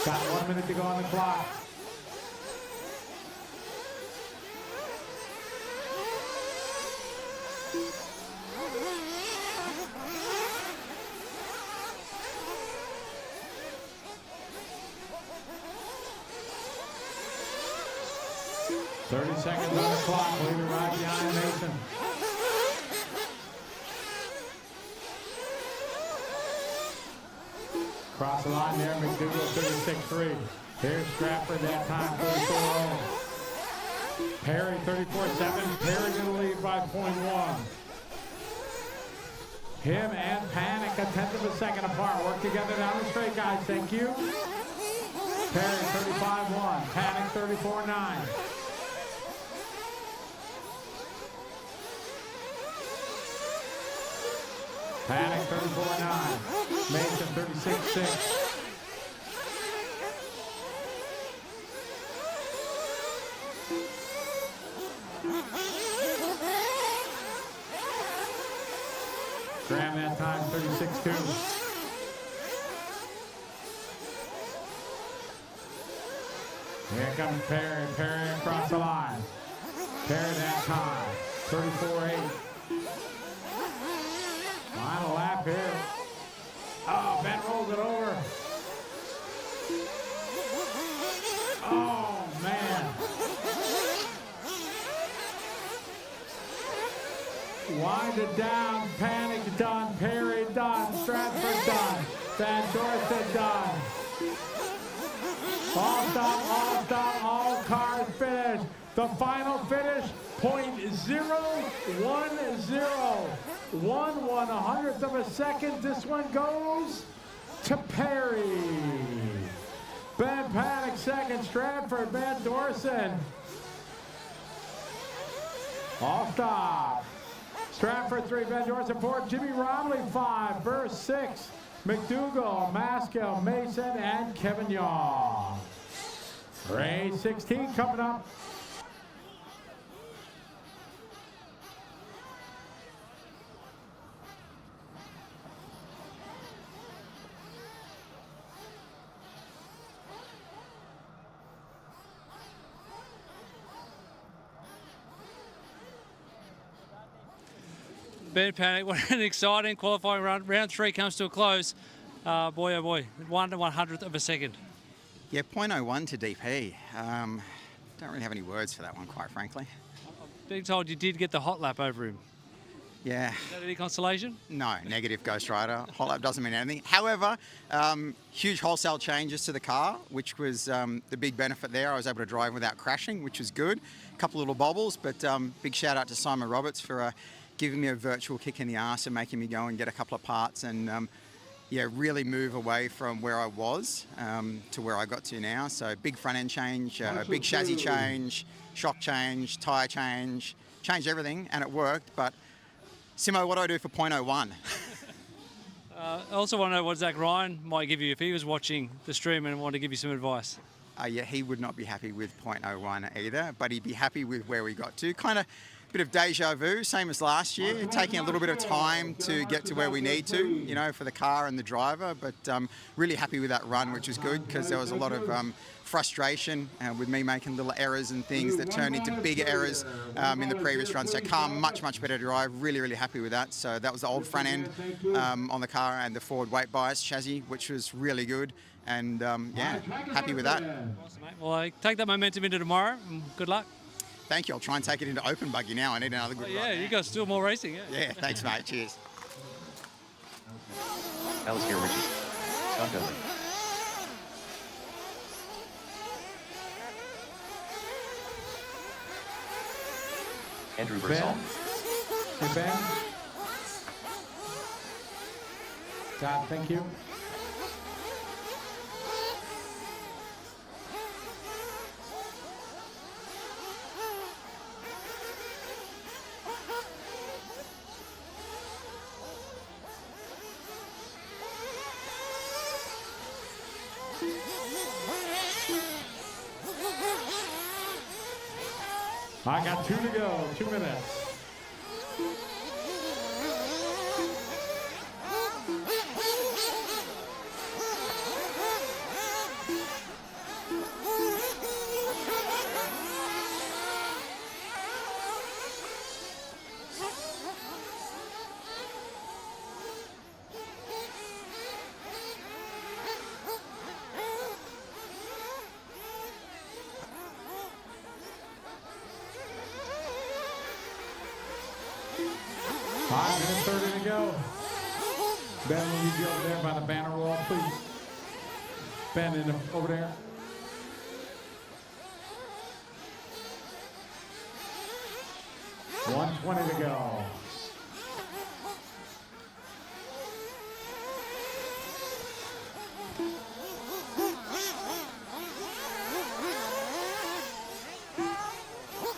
Got 1 minute to go on the clock. Seconds on the clock, leaving right behind Mason. Cross the line there, McDougal 36-3. Here's Stratford that time, 34-0. Perry 34-7. Perry going to lead by 0.1. Him and Panic a tenth of a second apart. Work together down the straight, guys. Thank you. Perry 35-1. Panic 34-9. Panic 34-9. Mason 36-6. Graham that time 36-2. Here comes Perry. Perry across the line. Perry that time 34-8. Final lap here. Oh, Ben rolls it over. Oh, man. Wind it down. Panic done. Perry done. Stratford done. Van Dorset done. All stop, all cars finished. The final finish, .010. 1/100th of a second. This one goes to Perry. Ben Panic second. Stratford, Van Dorsen. All stop. Stratford 3, Van Dorsen 4, Jimmy Romley 5, Burr 6, McDougal, Maskell, Mason, and Kevin Yaw. Race 16 coming up. Ben Panic, what an exciting qualifying run. Round 3 comes to a close. Boy, oh boy, 1/100th of a second. Yeah, .01 to DP. Don't really have any words for that one, quite frankly. Being told you did get the hot lap over him. Yeah. Is that any consolation? No, negative Ghost Rider. Hot lap doesn't mean anything. However, huge wholesale changes to the car, which was the big benefit there. I was able to drive without crashing, which was good. A couple little bobbles, but big shout out to Simon Roberts for giving me a virtual kick in the arse and making me go and get a couple of parts and yeah, really move away from where I was to where I got to now. So big front end change, big chassis change, shock change, tyre change, changed everything and it worked. But Simo, what do I do for .01? I also want to know what Zach Ryan might give you if he was watching the stream and wanted to give you some advice. yeah, he would not be happy with 0.01 either, but he'd be happy with where we got to. Kind of bit of deja vu, same as last year, taking a little bit of time to get to where we need to, you know, for the car and the driver, but really happy with that run, which is good because there was a lot of frustration with me making little errors and things that turned into bigger errors in the previous run. So car, much better drive, really happy with that. So that was the old front end on the car and the forward weight bias chassis, which was really good. And yeah, happy with that. Awesome, mate. Well, take that momentum into tomorrow and good luck. Thank you. I'll try and take it into open buggy now. I need another good run. Yeah, you guys still more racing. Yeah, thanks, mate. Cheers. Alistair Ritchie. Scott Dudley. Andrew Bersall. Hey, Ben. Todd, thank you. I got 2 to go, 2 minutes. To go. Ben, will you be over there by the banner wall, please? Ben, over there. $1:20 to go.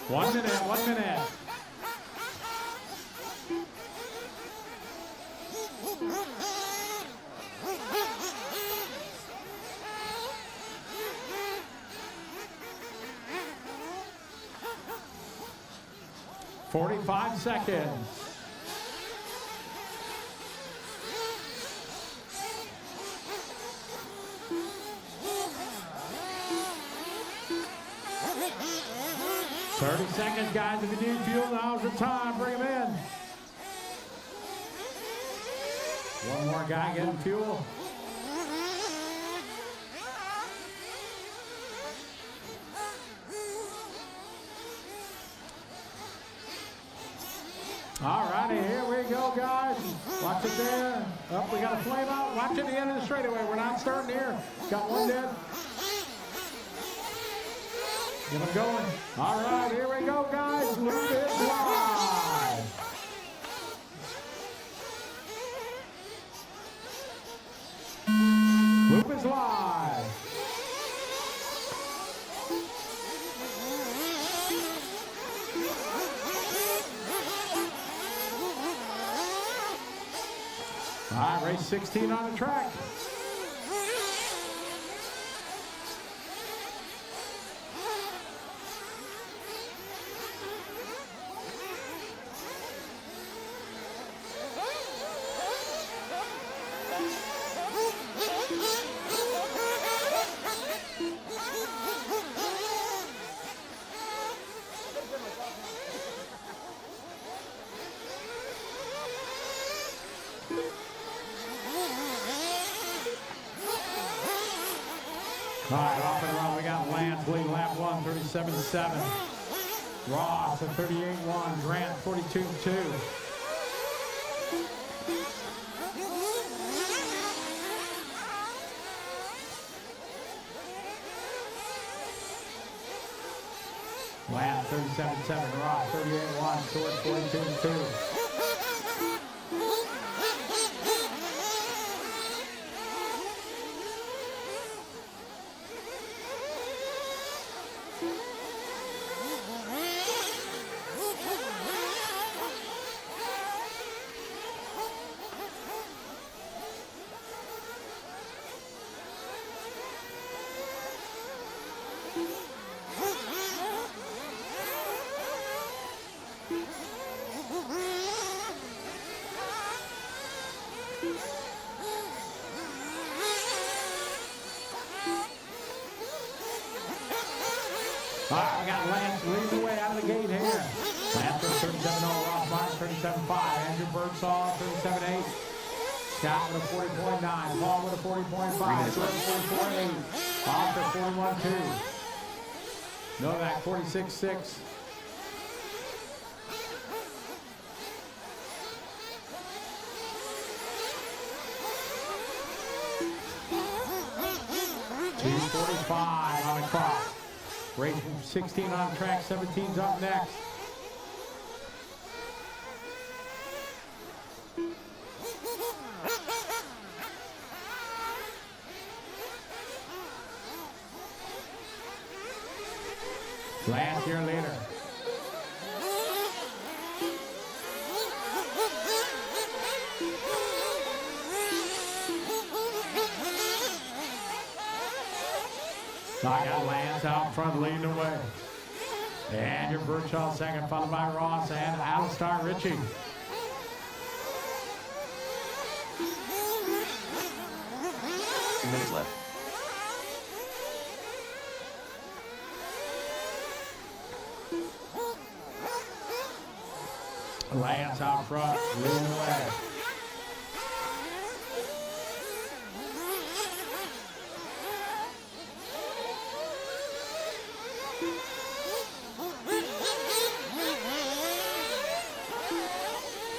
One minute. 45 seconds. $30 seconds, guys. If you need fuel, now's the time. Bring them in. One more guy getting fuel. All righty, here we go, guys. Watch it there. Oh, we got a flame out. Watch at the end of the straightaway. We're not starting here. Got one dead. Get them going. All right, here we go, guys. Loop is live. Loop is live. All right, race 16 on the track. All right, off and around, we got Lance leading lap 1, 37.7. Ross at 38.1. Grant, 42.2. Lance, 37.7. Ross, 38.1. Short, 42.2. All right, we got Lance leading the way out of the gate here. Lance with 37-0, Ross Martin 37.5, Andrew Birdsall 37.8, Scott with a 40.9, Paul with a 40.5, Stuart 40.8, Oscar 41.2, Novak 46.6. .245 on the clock. Race 16 on track, 17's up next. Last year later. I got Lance out front leading the way. And your Birchall second, followed by Ross and Alistair Ritchie. Minutes left. Lance out front, leading the way.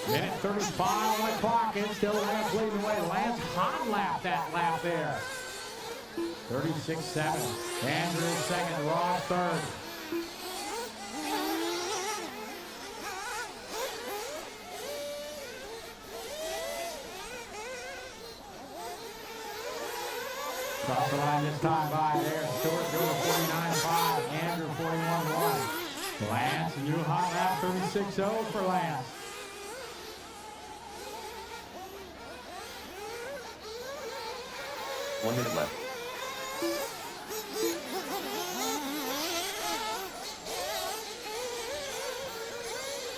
Minute 35 on the clock, and still Lance leading the way. Lance hot lap that lap there. 36.7. Andrew second, Ross third. Cross the line this time by there. Stewart going to 49.5. Andrew 41.1. Lance, new hot lap 36.0 for Lance. One minute left.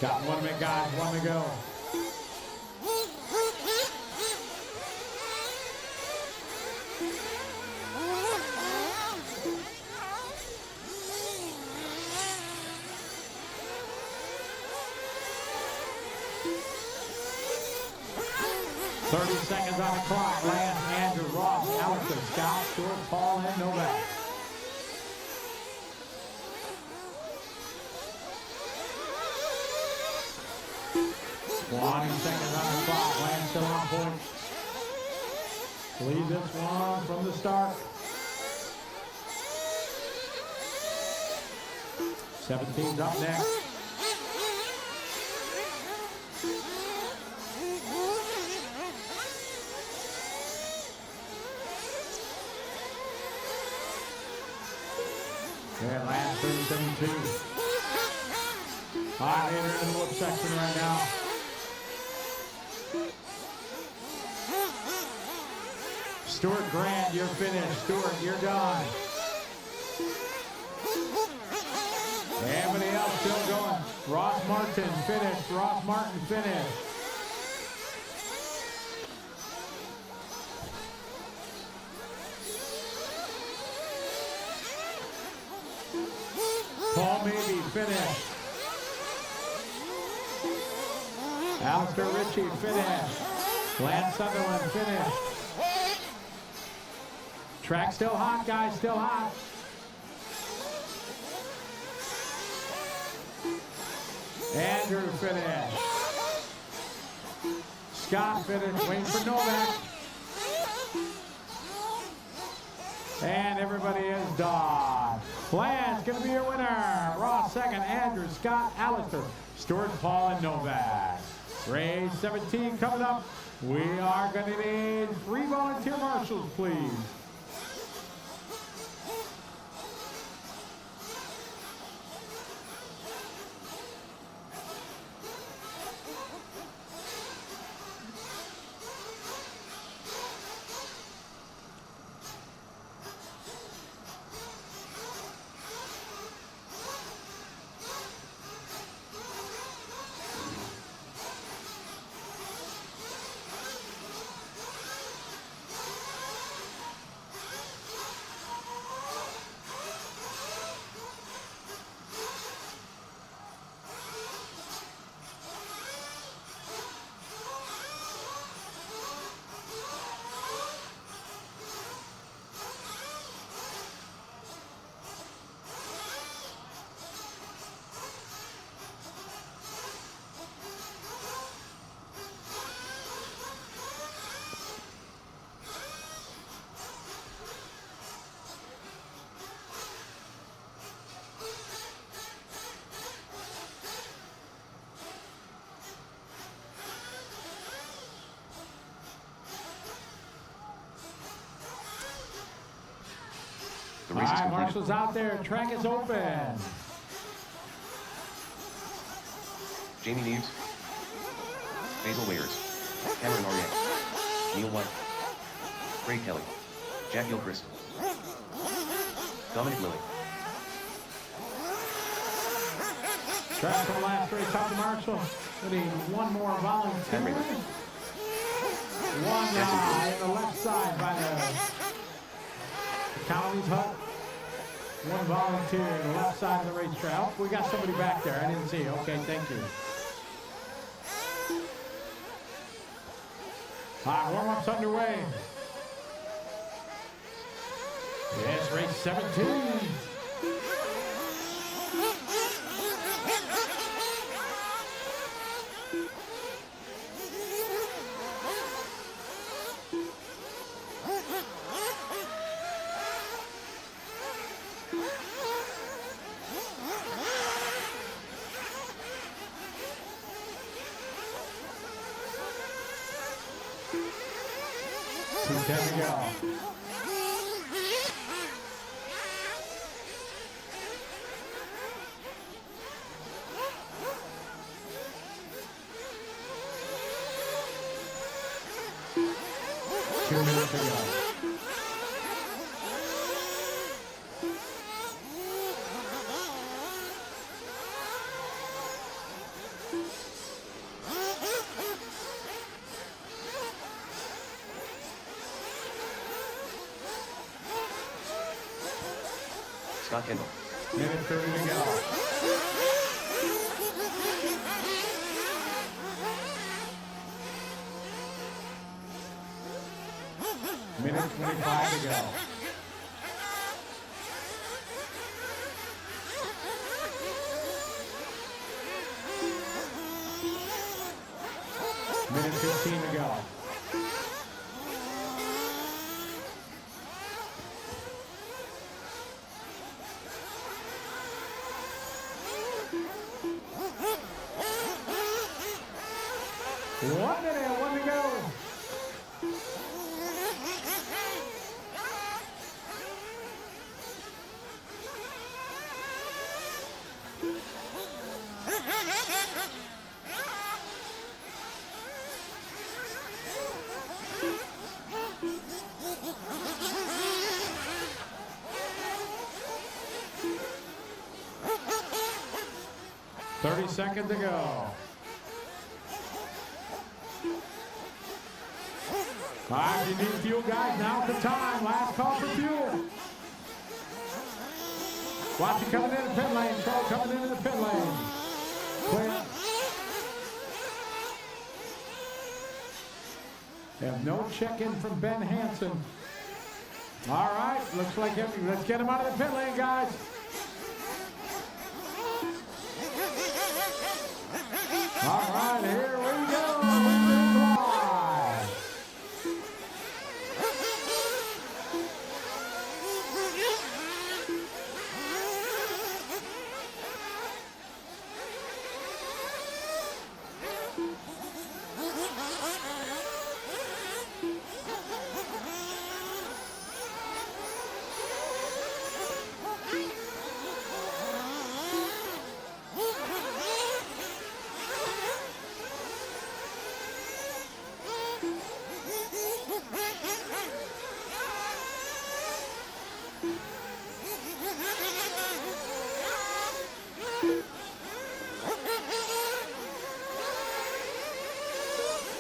Got 1 minute, guys. 1 to go. Seconds on the clock. Lance, Andrew, Ross, Allison, Scott, Stewart, Paul, and Novak. Seconds on the clock. Lance still on point. Lead this one from the start. 17's up next. And last 37.2. All right, they're in the whoop section right now. Stuart Grant, you're finished. Stuart, you're done. Everybody else still going. Ross Martin finished. Ross Martin finished. Paul Mabey finished. Alistair Ritchie finished. Lance Sutherland finished. Track still hot, guys, still hot. Andrew finished. Scott finished, waiting for Novak. And everybody is done. Lance going to be your winner. Ross second, Andrew, Scott, Alistair, Stuart, Paul, and Novak. Race 17 coming up. We are going to need 3 volunteer marshals, please. The All race is right, completed. Marshall's out there. Track is open. Jamie Neves. Basil Wayers. Cameron Arias. Neil White. Craig Kelly. Jack Gilchrist. Dominic Lilly. Track from the last race out to Marshall. We need one more volunteer. One in the left side by the County's hut. One volunteer in the left side of the racetrack. Oh, we got somebody back there. I didn't see. Okay, thank you. All right, warm-up's underway. Yes, race 17. There we go. Two minutes to go. Scott Kendall. Minute 30 to go. Minute 25 to go. Minute 15 to go. One minute, one to go. Seconds to go. All right, you need fuel, guys. Now's the time. Last call for fuel. Watch it coming in the pit lane. Troll coming into the pit lane. Clear. They have no check-in from Ben Hansen. All right, looks like let's get him out of the pit lane, guys. All right, here we go. Live.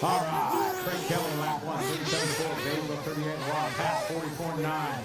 All right, Craig Kelly, lap 1, 37.4, Basil 38, Wild Pat 44.9.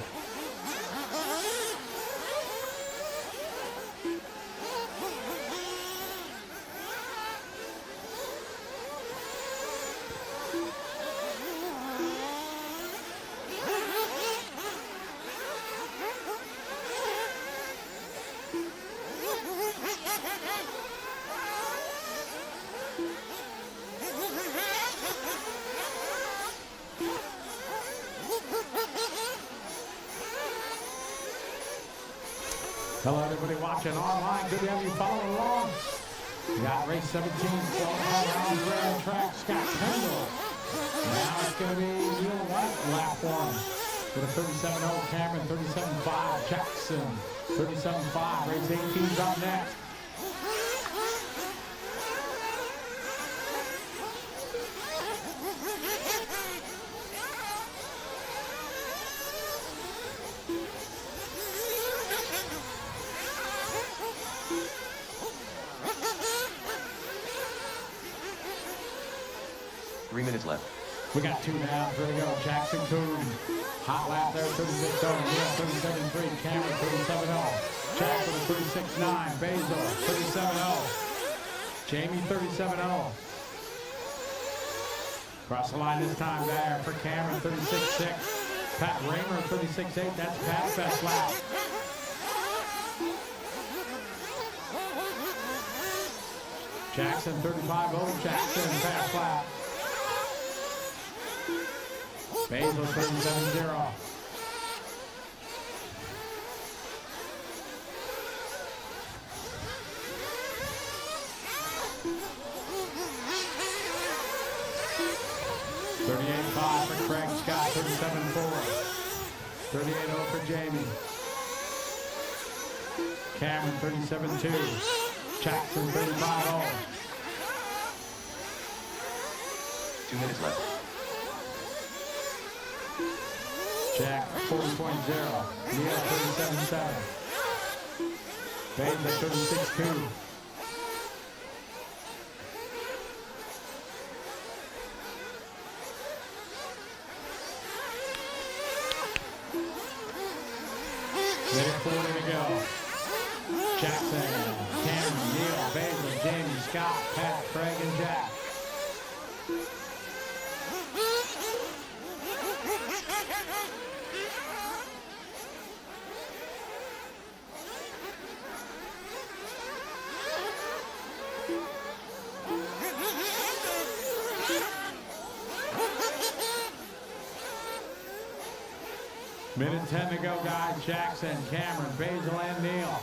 Hello, everybody watching online. Good to have you following along. We got race 17, 12 round grand track, Scott Kendall. Now it's going to be Neil White, lap 1. with a 37-0. Cameron, 37-5. Jackson, 37-5. Race 18's up next. Minutes left. We got 2 down. Here we go. Jackson Coon. Hot lap there. 36-0. Neil 37-3. Cameron 37-0. Jack with a 36-9. Basil 37-0. Jamie 37-0. Cross the line this time there for Cameron 36-6. Pat Raymer 36-8. That's Pat's best lap. Jackson 35-0. Jackson fast lap. Basil 37-0. For Craig Scott, 37-4. 38-0 for Jamie. Cameron, 37-2. Jackson, 35-0. 2 minutes left. Jack, 40.0. Neil, 37-7. Basil, 36-2. Minute 40 to go. Jackson, Cameron, Neil, Basil, Jamie, Scott, Pat, Craig, and Jack. Minute 10 to go, guys. Jackson, Cameron, Basil, and Neil.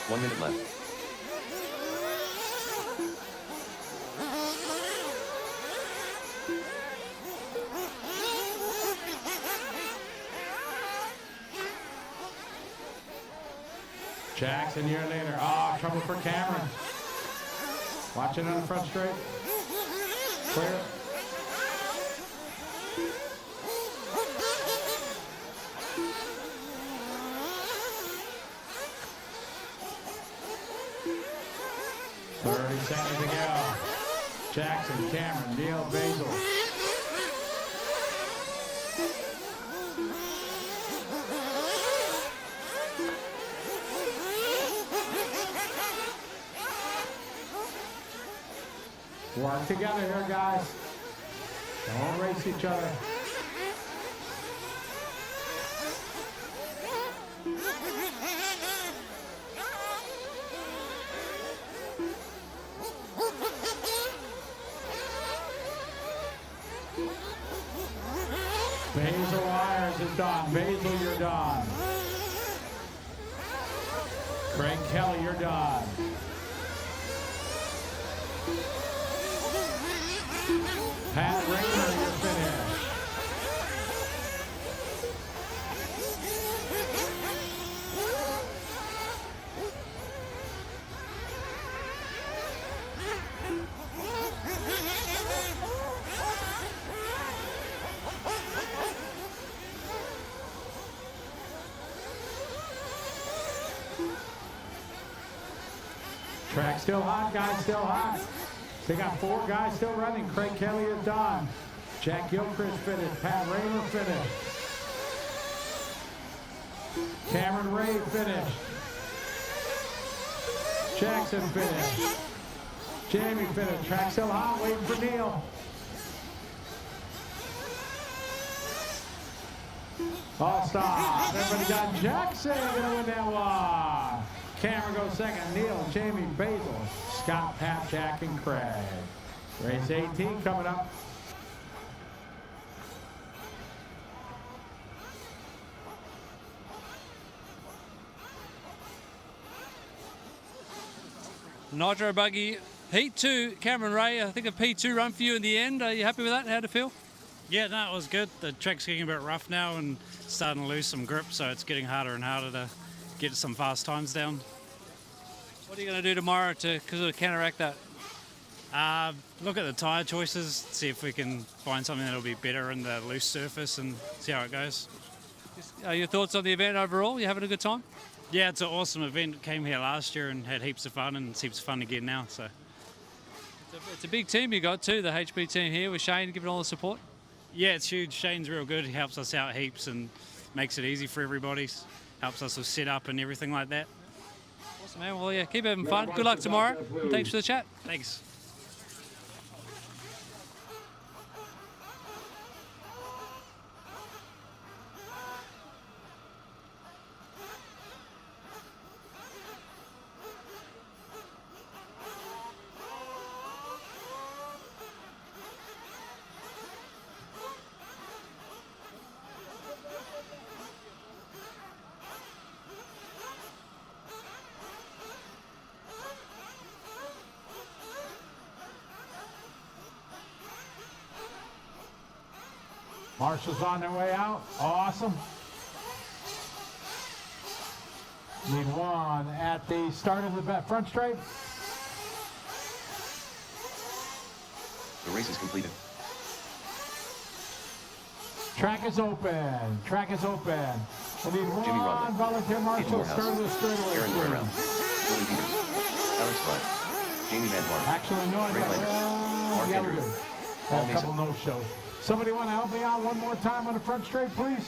One minute left. Jackson, year later. Oh, trouble for Cameron. Watch it on the front straight. Clear. Seconds to go. Jackson, Cameron, Neil, Basil. Work together here, guys. Don't race each other. Basil Wires is done. Basil, you're done. Craig Kelly, you're done. Pat Raymer, you're finished. Track still hot, guys, still hot. They got 4 guys still running. Craig Kelly is done. Jack Gilchrist finished. Pat Raymer finished. Cameron Ray finished. Jackson finished. Jamie finished. Track still hot, waiting for Neil. Oh, stop. Everybody got Jackson gonna win that one. Cameron goes second. Neil, Jamie, Basil, Scott, Pat, Jack, and Craig. Race 18 coming up. Nitro buggy Heat 2, Cameron Ray, I think a P2 run for you in the end. Are you happy with that? How'd it feel? Yeah, no, it was good. The track's getting a bit rough now and starting to lose some grip, so it's getting harder and harder to get some fast times down. What are you going to do tomorrow to sort of counteract that? Look at the tyre choices, see if we can find something that'll be better in the loose surface and see how it goes. Your thoughts on the event overall? You having a good time? Yeah, it's an awesome event. Came here last year and had heaps of fun, and it's heaps of fun again now. So it's a big team you got too, the HB team here with Shane giving all the support. yeah, it's huge. Shane's real good. He helps us out heaps and makes it easy for everybody. Helps us with setup and everything like that. Awesome, man. Well, yeah, keep having fun. Good luck tomorrow. Thanks for the chat. Thanks. Marshall's on their way out. Awesome. Lead one at the start of the front straight. The race is completed. Track is open. Track is open. We need Jimmy one Rodman, volunteer marshal Morehouse, start of the straightaway. Aaron sprint. Brown, Willie Peters, Alex Bud, Jamie Van Barn, Actually, no, I Ray got Landers, Mark yeah, we're Andrew, good. Paul A couple Mason, no-shows. Somebody want to help me out one more time on the front straight, please?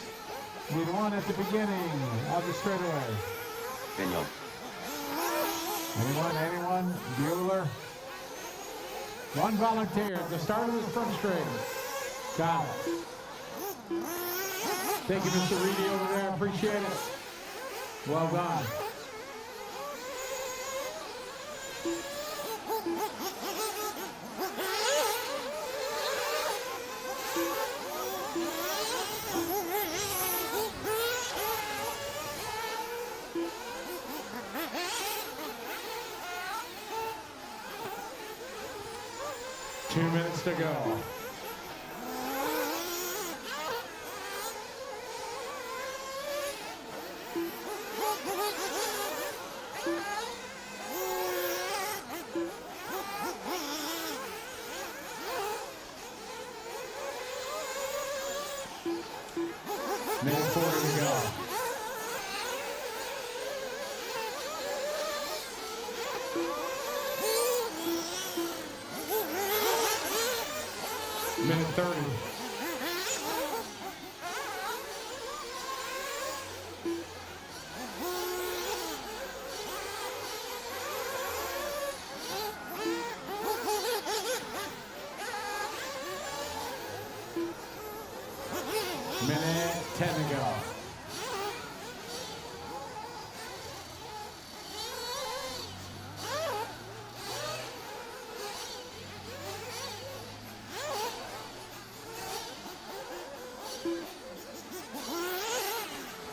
Need one at the beginning of the straightaway. Ben Young, Anyone? Bueller? One volunteer at the start of the front straight. Got it. Thank you, Mr. Reedy over there. Appreciate it. Well done. Two minutes to go. Minute 40 to go. Minute 30. Minute 10 to go.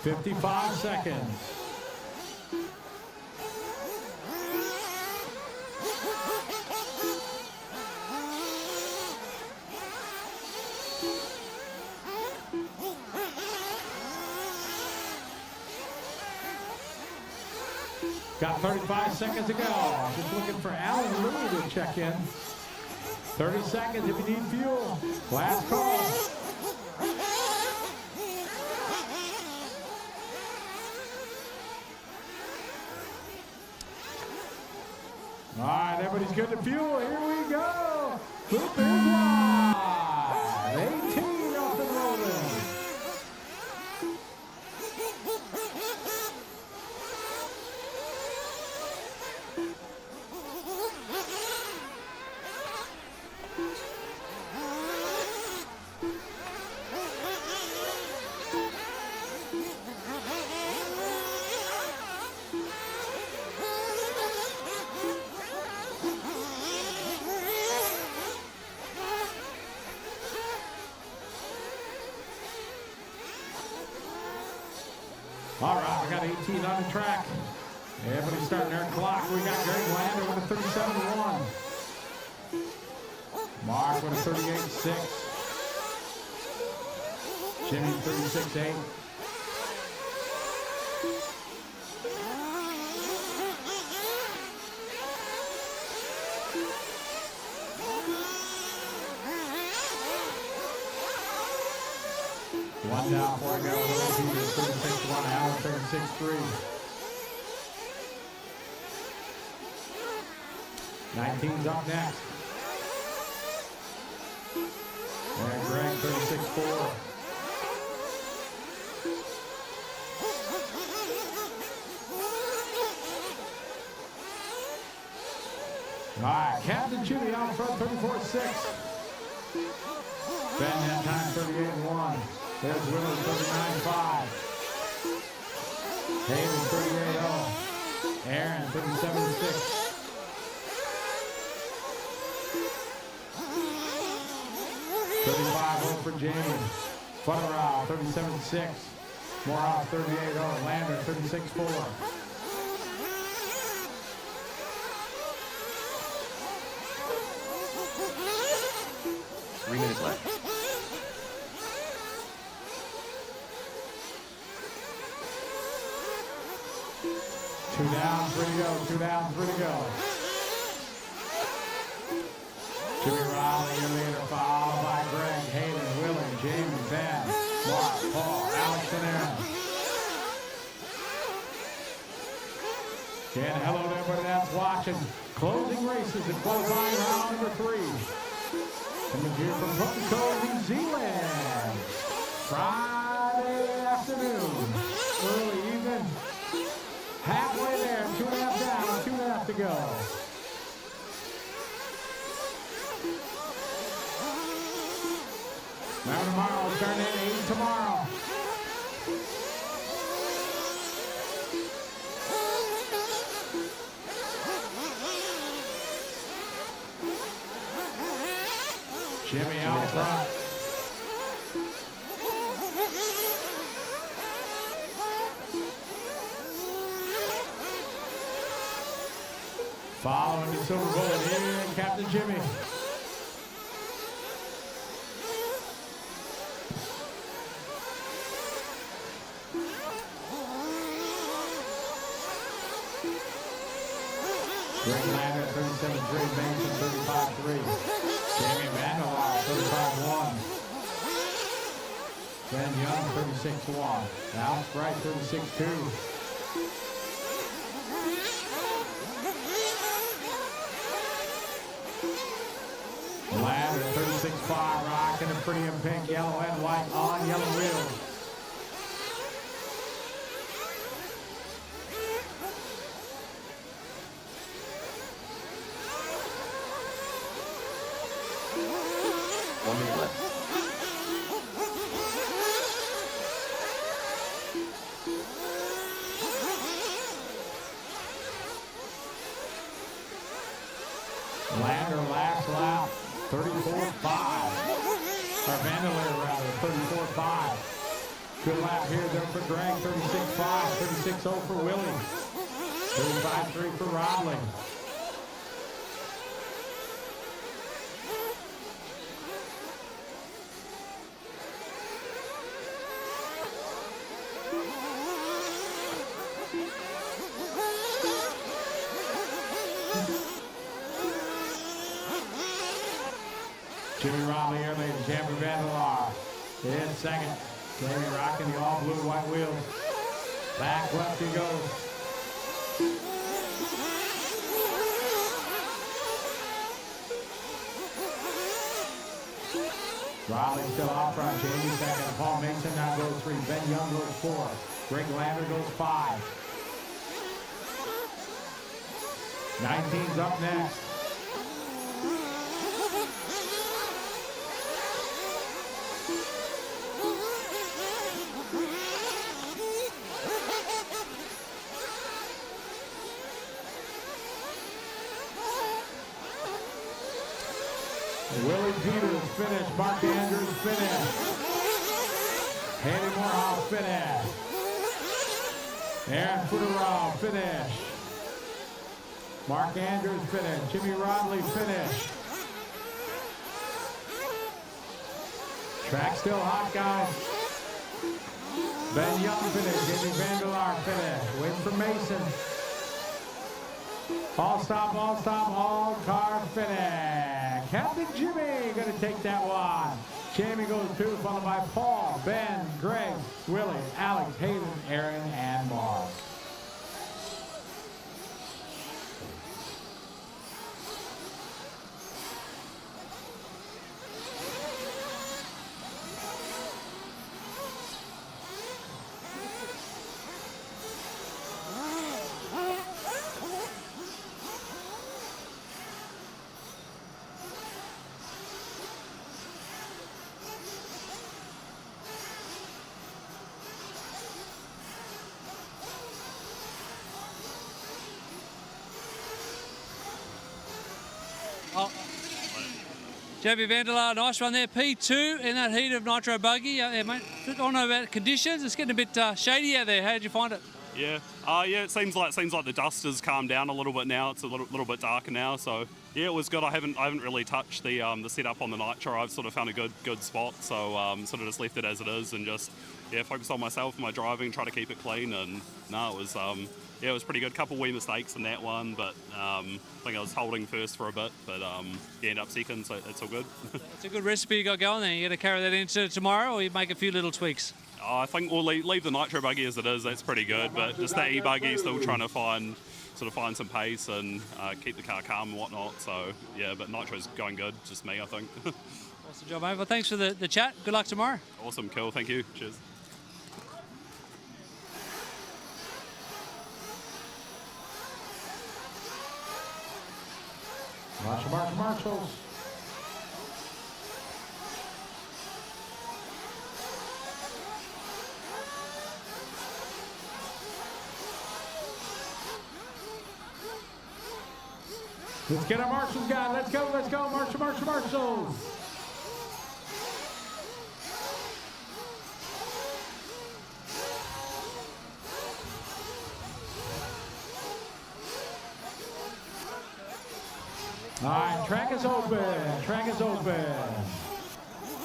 $55 seconds. Got 35 seconds to go. Just looking for Alan Louie to check in. 30 seconds if you need fuel. Last call. All right, everybody's good to fuel. Here we go. Loop is live. 18 off and rolling. All right, we got 18 on the track. Everybody's starting their clock. We got Greg Lander with a 37-1. Mark with a 38.6. Jimmy 36.8. One down for go. Little Peters 36.1. Allen 36.3. 19's up next. And Greg 36.4. All right, Captain Jimmy out front 34.6. Ben that time 38.1. There's Willis 39.5. Hayden 38.0. Aaron 37.6. 35 for Jamie. Futterow 37.6. Morehouse 38.0. Lander 36.4. Three minutes left. Two down, three to go. Two down, three to go. Jimmy Riley, your leader, followed by Greg, Hayden, Willie, Jamie, Ben, Mark, Paul, Alex, and Aaron. And hello to everybody that's watching. Closing races in qualifying round number 3. Coming here from Puerto, New Zealand. Friday afternoon, early evening. Halfway there, 2.5 down, 2.5 to go. Now tomorrow, starting at 8 tomorrow. Jimmy out front. Following the silver bullet here, Captain Jimmy. Greg Lander, 37.3, Benson, 35.3. Jamie Vandelar, 35.1. Ben Young, 36.1. Alex Bright, 36.2. Lander, 36.5, rocking a pretty in pink, yellow, and white on yellow wheels. Lander last lap, 34.5. Or Vandalier rather, 34.5. Good lap here there for Greg, 36.5. 36.0 for Willie. 35.3 for Rodley. Jimmy Riley here, ladies and gentlemen, Vandelar in second. Jamie rocking the all blue white wheels. Back left he goes. Riley still out front. Jamie second. Paul Mason now goes 3. Ben Young goes 4. Greg Lander goes 5. 19's up next. Willie Peters finished. Mark Andrews finished. Haley Morehouse finished. Aaron Futterow finished. Mark Andrews finished. Jimmy Rodley finished. Track still hot, guys. Ben Young finish, Jimmy Vandelar finish. Waiting for Mason. All stop, all car finish. Captain Jimmy gonna take that one. Jamie goes 2, followed by Paul, Ben, Greg, Willie, Alex, Hayden, Aaron, and Mark. Jamie Vandelar, nice run there. P2 in that heat of Nitro buggy out there, mate. I don't know about conditions. It's getting a bit shady out there. How did you find it? Yeah, yeah. It seems like the dust has calmed down a little bit now. It's a little bit darker now. So yeah, it was good. I haven't really touched the setup on the Nitro. I've sort of found a good spot. So sort of just left it as it is and just focused on myself, my driving, try to keep it clean. And no, it was it was pretty good. Couple wee mistakes in that one, but I think I was holding first for a bit, but ended up second, so it's all good. It's a good recipe you got going there. You got to carry that into tomorrow, or you make a few little tweaks? I think we'll leave the Nitro buggy as it is. That's pretty good, but just that E-buggy, still trying to find some pace and keep the car calm and whatnot. So yeah, but Nitro's going good. Just me, I think. Awesome job, mate. Well, thanks for the chat. Good luck tomorrow. Awesome, cool. Thank you. Cheers. Marshals. Let's get our marshals, guys. Let's go. Marshals. All right, track is open.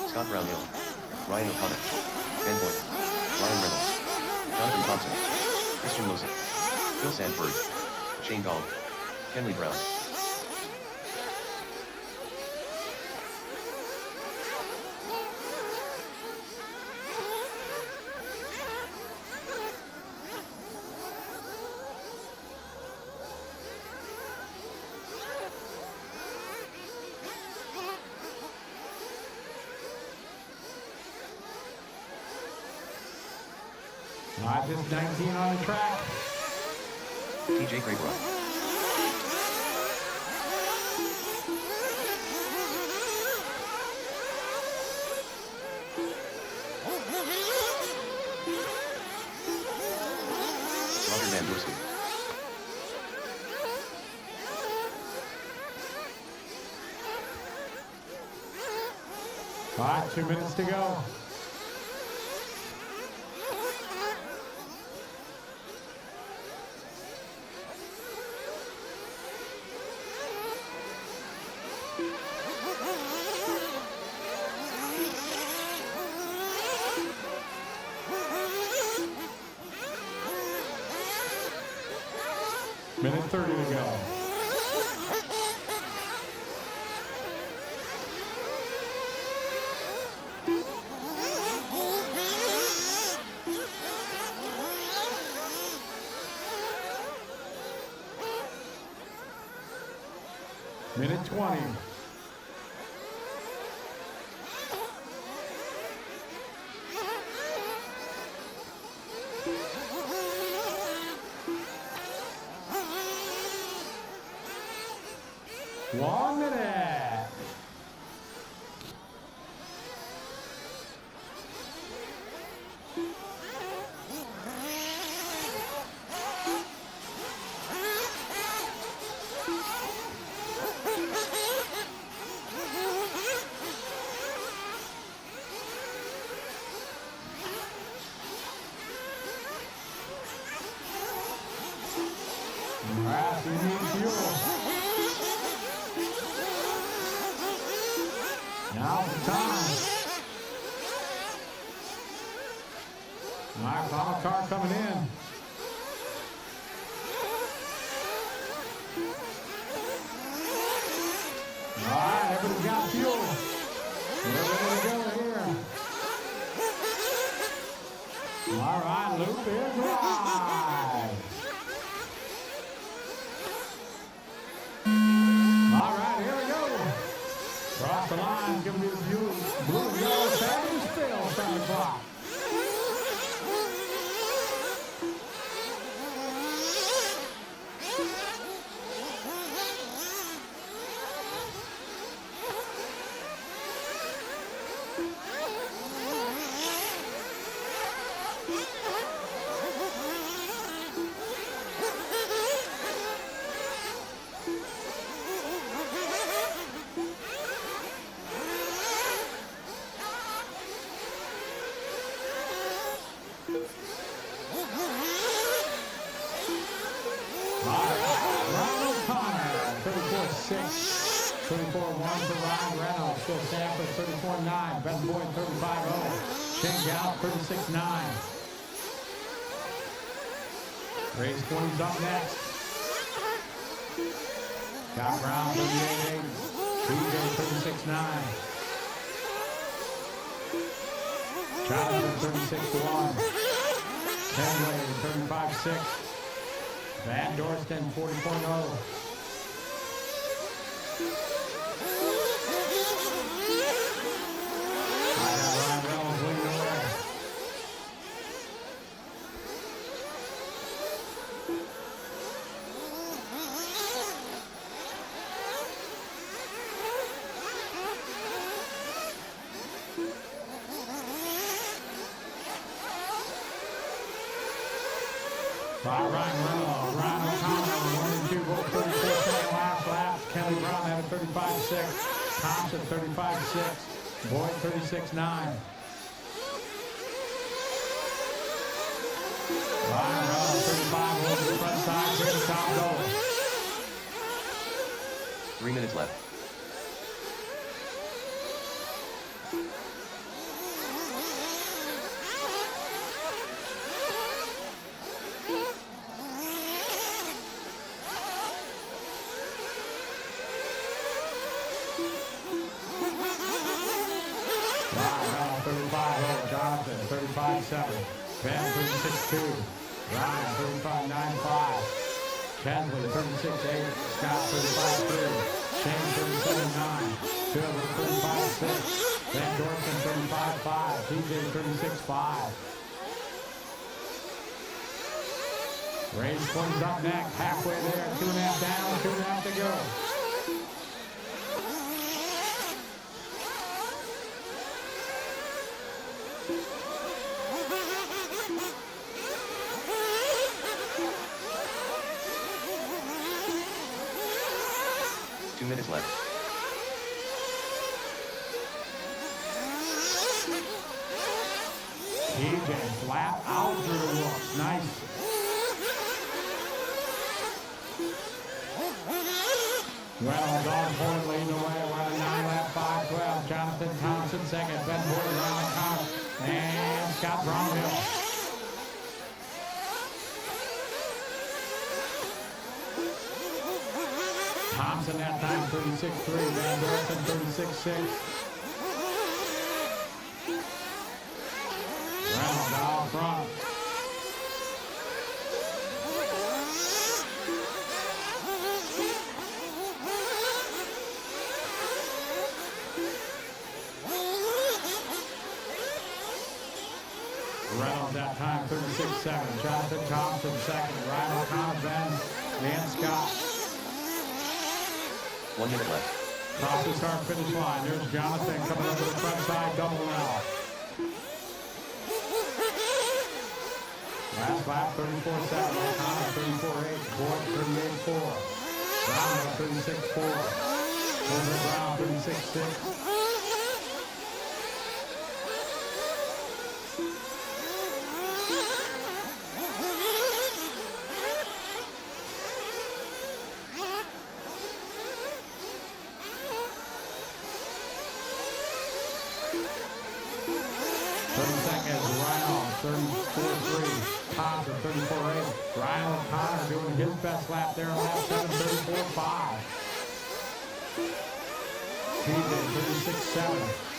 Scott Brownhill, Ryan O'Connor, Ben Boyd, Ryan Reynolds, Jonathan Thompson, Christian Lozey, Phil Sandberg, Shane Gall, Kenley Brown. All right, this 19 on the track. TJ Graybrooke. Roger Van Dorsten. All right, 2 minutes to go. Minute 30 to go. Minute 20. One minute. Brass, we need fuel. Now's the time. All right, final car coming in. All right, everybody's got fuel. We're ready to go here. All right, loop is right. All right, here we go. Cross the line, give me the fuel. Blue and yellow, Saturday still, 7 o'clock. Still Sanford 34-9, Best Boy 35-0, Shane Gallup 36-9. Race 20's up next. Scott Brown 38-8, BJ 36-9. Jonathan 36-1, Ken Wade 35-6, Van Dorsten 40.0. Ryan Reynolds, Ryan O'Connor, 1 and 2, both 34 last lap. Kelly Brown had a 35-6. Thompson 35-6. Boyd 36-9. Ryan Reynolds 35 over the front side, here to top goal. 3 minutes left. Jonathan 35-7. Ben 36-2. Ryan 35-9-5. Kensley 36-8. Scott 35-3. Shane 37-9. Phil 35-6. Van Dorsen 35-5. TJ 36-5. Race 20's up next. Halfway there. 2.5 down. 2.5 to go. Minutes left. TJ flat out through the looks. Nice. Reynolds on point leading the way. We're at a 9-lap 5-12. Jonathan Thompson second. Ben Boyd around the corner. And Scott Brownhill. Thompson that time 36-3, Van Dorsen 36-6. Reynolds out front. Reynolds that time 36-7. Jonathan Thompson second. Ryan O'Connor, Ben, and Scott. 1 minute left. Across the start finish line. There's Jonathan coming over the front side, double now. Last lap 34-7. O'Connor 34-8. Boyd 38-4. Brown 36-4. Over Brown 36-6. 30 seconds, Ryan, 34.3. Tops at 34.8. Ryan O'Connor doing his best lap there on lap 7, 34.5. TJ, 36.7.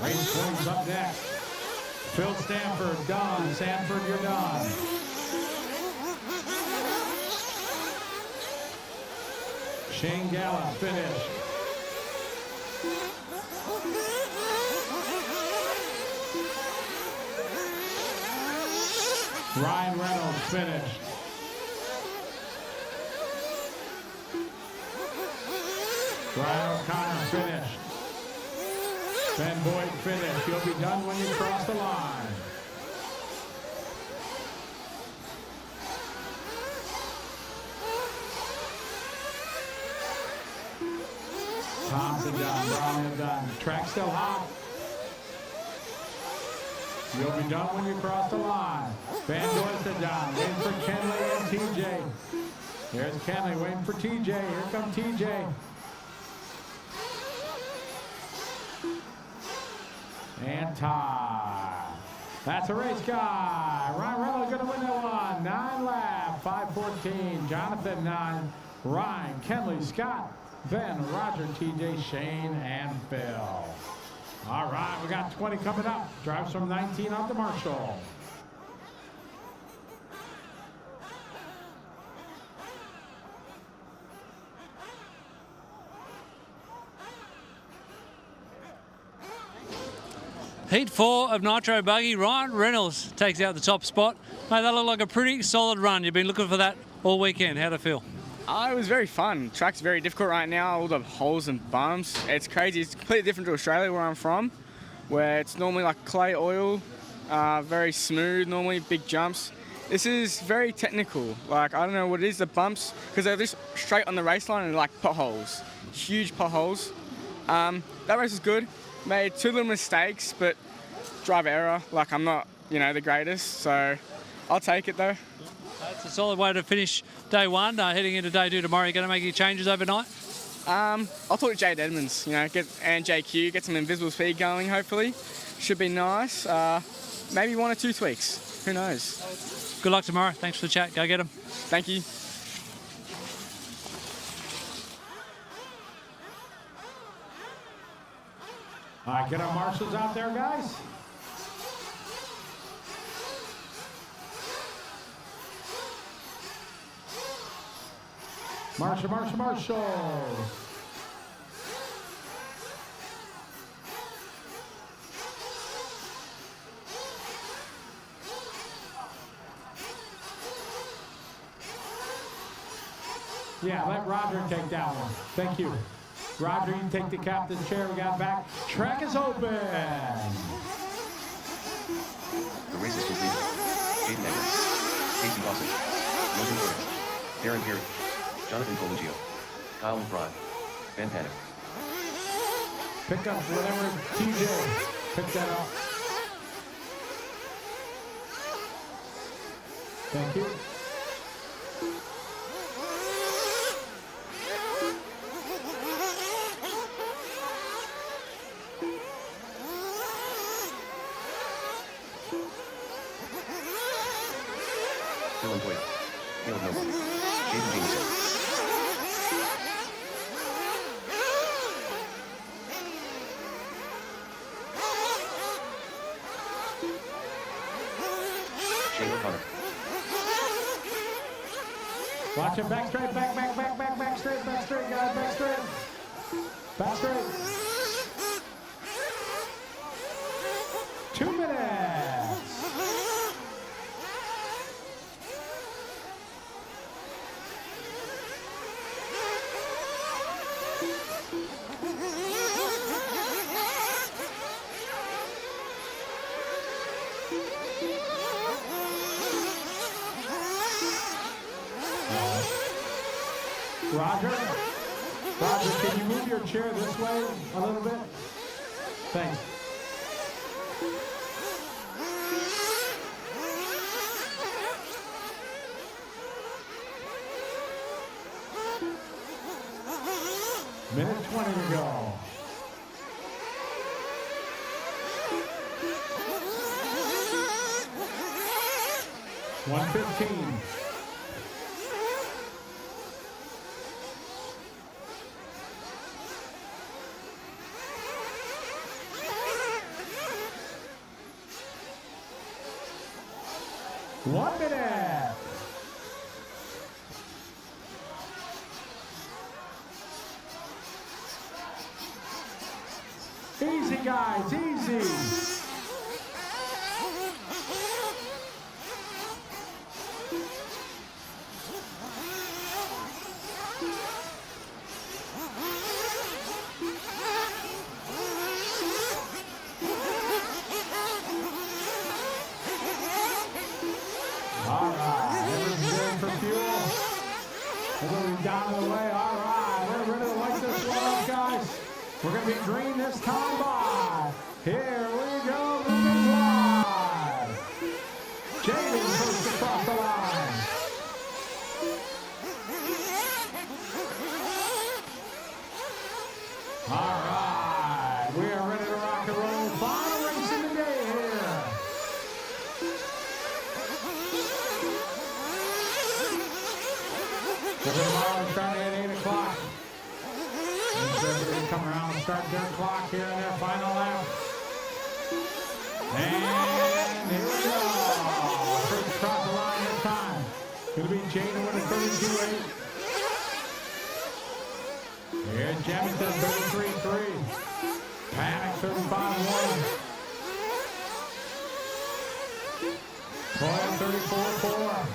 Race 20's up next. Phil Stanford, done. Sanford, you're done. Shane Gallup, finished. Ryan Reynolds, finished. Ryan O'Connor, finished. Ben Boyd, finished. You'll be done when you cross the line. Thompson done. Brown done. Track still hot. You'll be done when you cross the line. Van Dorsten done. Waiting for Kenley and TJ. There's Kenley waiting for TJ. Here comes TJ. And time. That's a race guy. Ryan Reynolds going to win that one. 9 lap, 5:14. Jonathan 9. Ryan, Kenley, Scott, Ben, Roger, TJ, Shane, and Phil. All right, we got 20 coming up. Drives from 19 up to Marshall. Heat 4 of Nitro Buggy. Ryan Reynolds takes out the top spot. Mate, that looked like a pretty solid run. You've been looking for that all weekend. How'd it feel? It was very fun. Track's very difficult right now, all the holes and bumps. It's crazy. It's completely different to Australia where I'm from, where it's normally like clay oil, very smooth, normally big jumps. This is very technical. Like, I don't know what it is, the bumps, because they're just straight on the race line and like potholes, huge potholes. That race was good. Made 2 little mistakes, but driver error. Like, I'm not, the greatest, so I'll take it though. That's a solid way to finish day 1. Heading into day 2 tomorrow, you going to make any changes overnight? I'll talk to Jade Edmonds, and JQ, get some invisible speed going, hopefully. Should be nice. Maybe 1 or 2 tweaks. Who knows? Good luck tomorrow. Thanks for the chat. Go get them. Thank you. All right, get our marshals out there, guys. Marshall, Marshall, Marshall. Yeah, let Roger take that one. Thank you. Roger, you take the captain's chair. We got back. Track is open. The race is completed. Jaden Edwards, Casey Dawson, Logan Torres, Darren Perry, Jonathan Colugio, Kyle McBride, Ben Panic. Pick up whatever TJ. Pick that up. Thank you. Dylan Boyd, Caleb Noble, Jaden Jameson. Shane O'Connor. Watch it, back straight, back straight, guys, back straight. Back straight. 2 minutes. Roger, can you move your chair this way a little bit? Thanks. Minute 20 to go. $115. One minute. Easy, guys, easy. All right, everyone's good for fuel. Everybody's down to the way. All right, we're ready to light this one up, guys. We're going to be green this time by. Here we go, moving wide. Jamie first across the line. All right, we are ready to rock and roll. Final race of the day here. So tomorrow starting at 8 o'clock. They're come around and start their clock here in their final lap. And here we go. First across the line this time. Going to be Jada with a 32.8. Here's Jamison 33.3. Panic 35.1. Toya 34.4.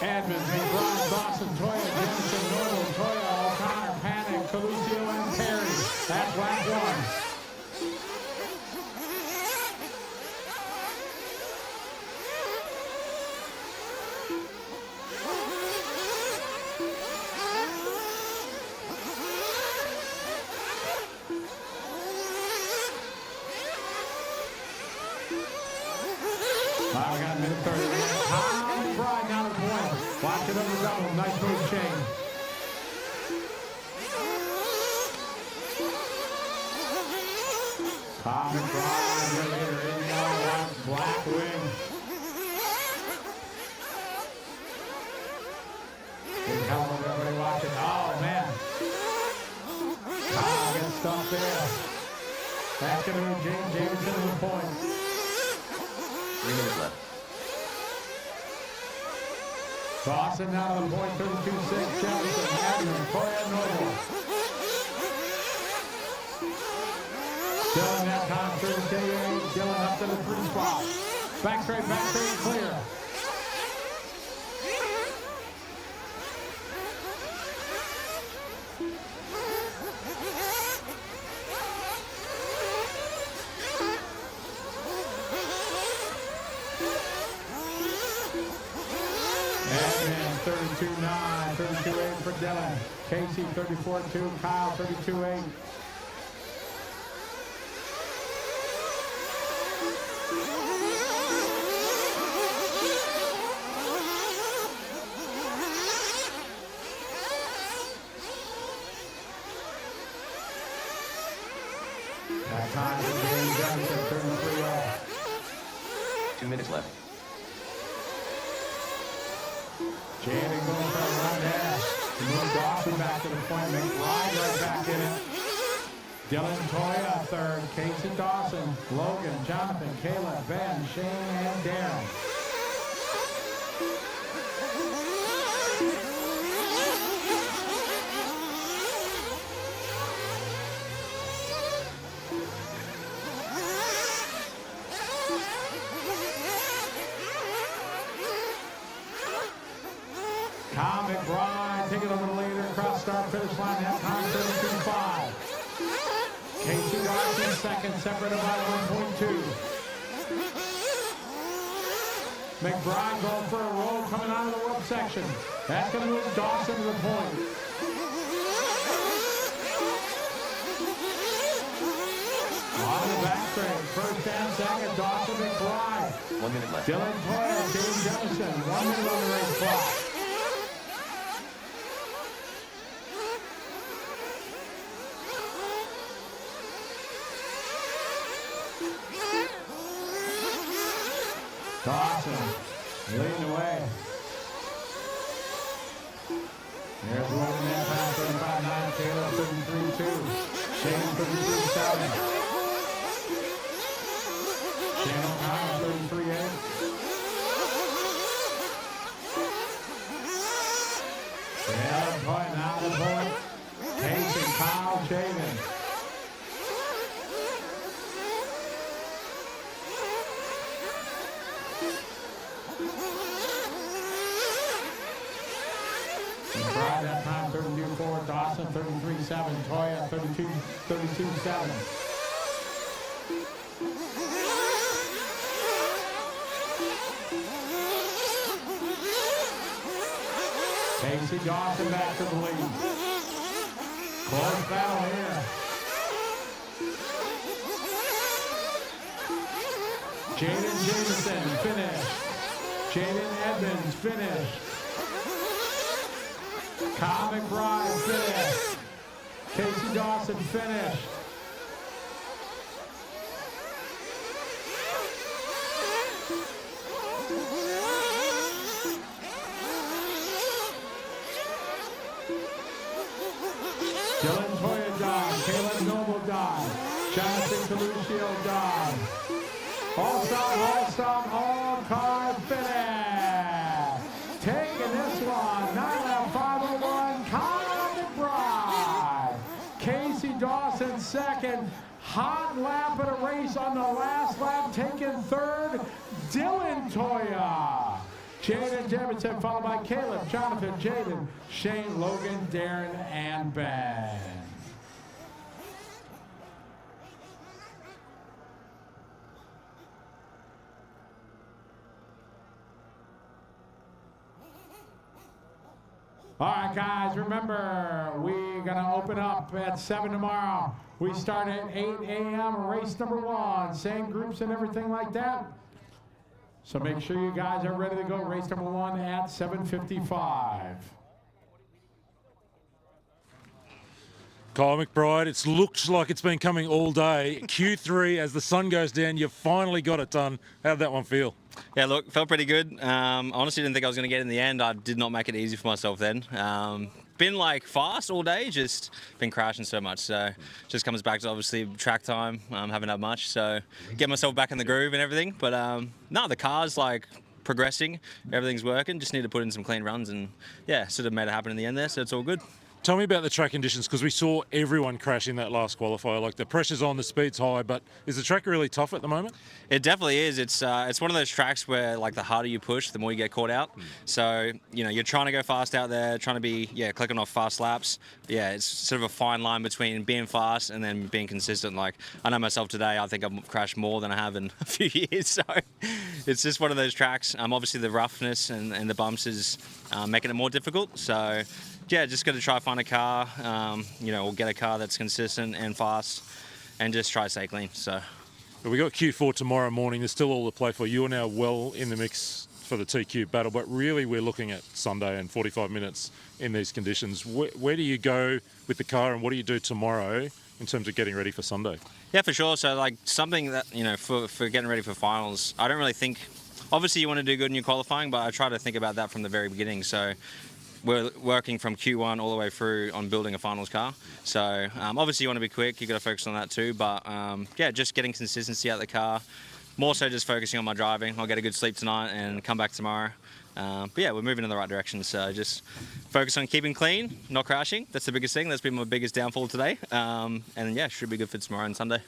Edmonds, McBride, Dawson, Toya, Jensen, Noble, Toya, O'Connor, Panic, Coluccio, and Perry. That's lap one. Wow, we got a minute 30. McBride down the point. Watch it on the double. Nice move, Shane. McBride, your leader in the black wing. Big help of everybody watching. Oh, man. Gets stumped there. That's going to be James Jameson to the point. 3 minutes left. Dawson now to the point, 32.6. Jefferson, Adler, Toya, Noble. Dylan that time, 38. Dylan up to the 3 spot. Back straight, clear. Edmund, 32.9, 32.8 for Dylan. Casey, 34.2. Kyle, 32.8. That time for James Johnson, 33.0. 2 minutes left. Janet going for a run dash. To move Dawson back to the point. McBride right back in it. Dylan Toya, third. Casey Dawson, Logan, Jonathan, Caleb, Ben, Shane, and Darren. Kyle McBride taking over the leader across start finish line. That time 32.5. Casey first and second, separated by 1.2. McBride going for a roll coming out of the whip section. That's going to move Dawson to the point. On the back straight, first and second, Dawson McBride. 1 minute left. Dylan Toya, James Jefferson, 1 minute on the race clock. Dawson leading the way. There's one in that time, 35-9, Taylor 33-2, James 33-7. Shannon Kyle 33-8. Yeah, point now the point. Casey, Kyle, Jaden. McBride that time 32-4, Dawson 33-7, Toya 32-7. Casey Dawson back to the lead. Close battle here. Jaden Jameson finished. Jaden Edmonds finished. Kyle McBride finished. Casey Dawson finished. Dylan Toya died. Caleb Noble died. Jonathan Coluccio died. All car finish. Taking this one, 9:5:01, Kyle McBride. Casey Dawson second. Hot lap of the race on the last lap, taking third, Dylan Toya. Jaden Jefferson, followed by Caleb, Jonathan, Jaden, Shane, Logan, Darren, and Ben. All right, guys, remember, we're going to open up at 7 tomorrow. We start at 8 a.m., race number 1, same groups and everything like that. So make sure you guys are ready to go. Race number 1 at 7:55. Kyle McBride, it's looked like it's been coming all day. Q3, as the sun goes down, you finally got it done. How did that one feel? Yeah, look, felt pretty good. I honestly didn't think I was going to get it in the end. I did not make it easy for myself then. Been like fast all day, just been crashing so much. So just comes back to obviously track time. Haven't had much, so get myself back in the groove and everything. But no, the car's like progressing. Everything's working. Just need to put in some clean runs and yeah, sort of made it happen in the end there. So it's all good. Tell me about the track conditions, because we saw everyone crash in that last qualifier. Like, the pressure's on, the speed's high, but is the track really tough at the moment? It definitely is. It's one of those tracks where, like, the harder you push, the more you get caught out. So, you know, you're trying to go fast out there, trying to be, clicking off fast laps. Yeah, it's sort of a fine line between being fast and then being consistent. Like, I know myself today, I think I've crashed more than I have in a few years. So it's just one of those tracks. Obviously, the roughness and the bumps is making it more difficult. So yeah, just got to try to find a car, or get a car that's consistent and fast, and just try to stay clean. So we got Q4 tomorrow morning. There's still all to play for. You're now well in the mix for the TQ battle, but really we're looking at Sunday and 45 minutes in these conditions. Where do you go with the car, and what do you do tomorrow in terms of getting ready for Sunday? Yeah, for sure. So like something that, for getting ready for finals, I don't really think, obviously you want to do good in your qualifying, but I try to think about that from the very beginning. So we're working from Q1 all the way through on building a finals car. So obviously you want to be quick, you got to focus on that too. But just getting consistency out of the car. More so just focusing on my driving. I'll get a good sleep tonight and come back tomorrow. But yeah, we're moving in the right direction. So just focus on keeping clean, not crashing. That's the biggest thing. That's been my biggest downfall today. And yeah, should be good for tomorrow and Sunday.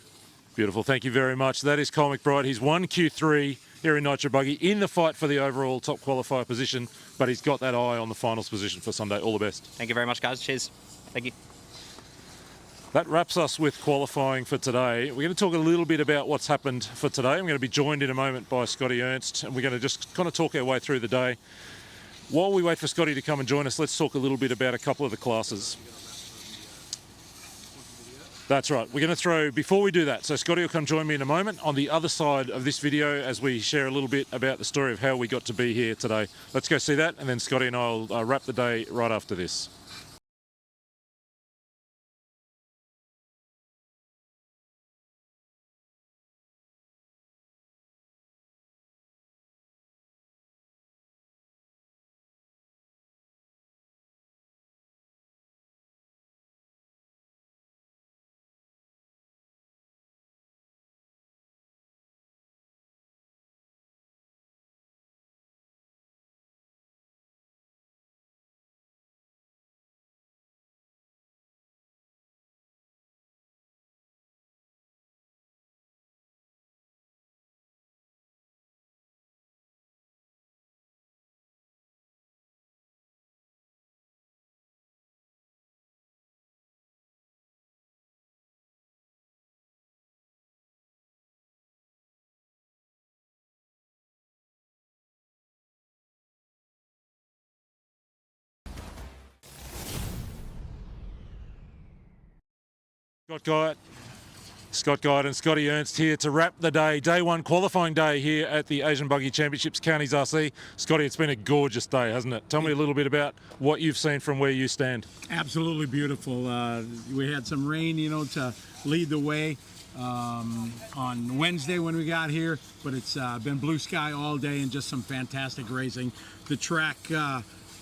Beautiful. Thank you very much. That is Kyle McBride. He's won Q3 here in Nitro Buggy in the fight for the overall top qualifier position, but he's got that eye on the finals position for Sunday. All the best. Thank you very much, guys. Cheers. Thank you. That wraps us with qualifying for today. We're going to talk a little bit about what's happened for today. I'm going to be joined in a moment by Scotty Ernst, and we're going to just kind of talk our way through the day. While we wait for Scotty to come and join us, let's talk a little bit about a couple of the classes. That's right. We're going to throw, before we do that, so Scotty will come join me in a moment on the other side of this video as we share a little bit about the story of how we got to be here today. Let's go see that, and then Scotty and I will wrap the day right after this. Scott Guide and Scotty Ernst here to wrap the day, day one qualifying day here at the Asian Buggy Championships Counties RC. Scotty, it's been a gorgeous day, hasn't it? Tell me a little bit about what you've seen from where you stand. Absolutely beautiful. We had some rain, you know, to lead the way on Wednesday when we got here, but it's been blue sky all day and just some fantastic racing. The track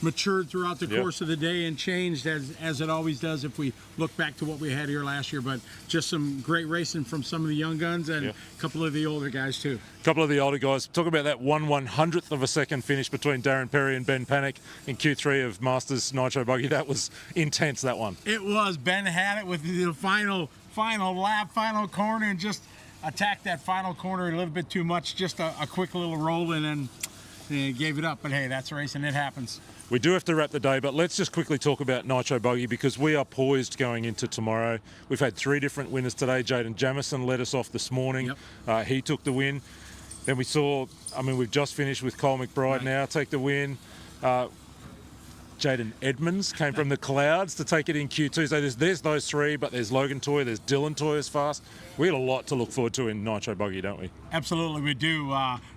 matured throughout the course of the day and changed as it always does if we look back to what we had here last year, but just some great racing from some of the young guns and a couple of the older guys too. A couple of the older guys. Talk about that 1/100th of a second finish between Darren Perry and Ben Panic in Q3 of Masters Nitro Buggy. That was intense, that one. It was. Ben had it with the final lap, final corner, and just attacked that final corner a little bit too much. Just a quick little roll and then gave it up. But hey, that's racing. It happens. We do have to wrap the day, but let's just quickly talk about Nitro Buggy because we are poised going into tomorrow. We've had 3 different winners today. Jaden Jamison led us off this morning. He took the win. Then we saw, we've just finished with Cole McBride now take the win. Jaden Edmonds came from the clouds to take it in Q2. So there's those 3, but there's Logan Toy, there's Dylan Toy is fast. We had a lot to look forward to in Nitro Buggy, don't we? Absolutely, we do.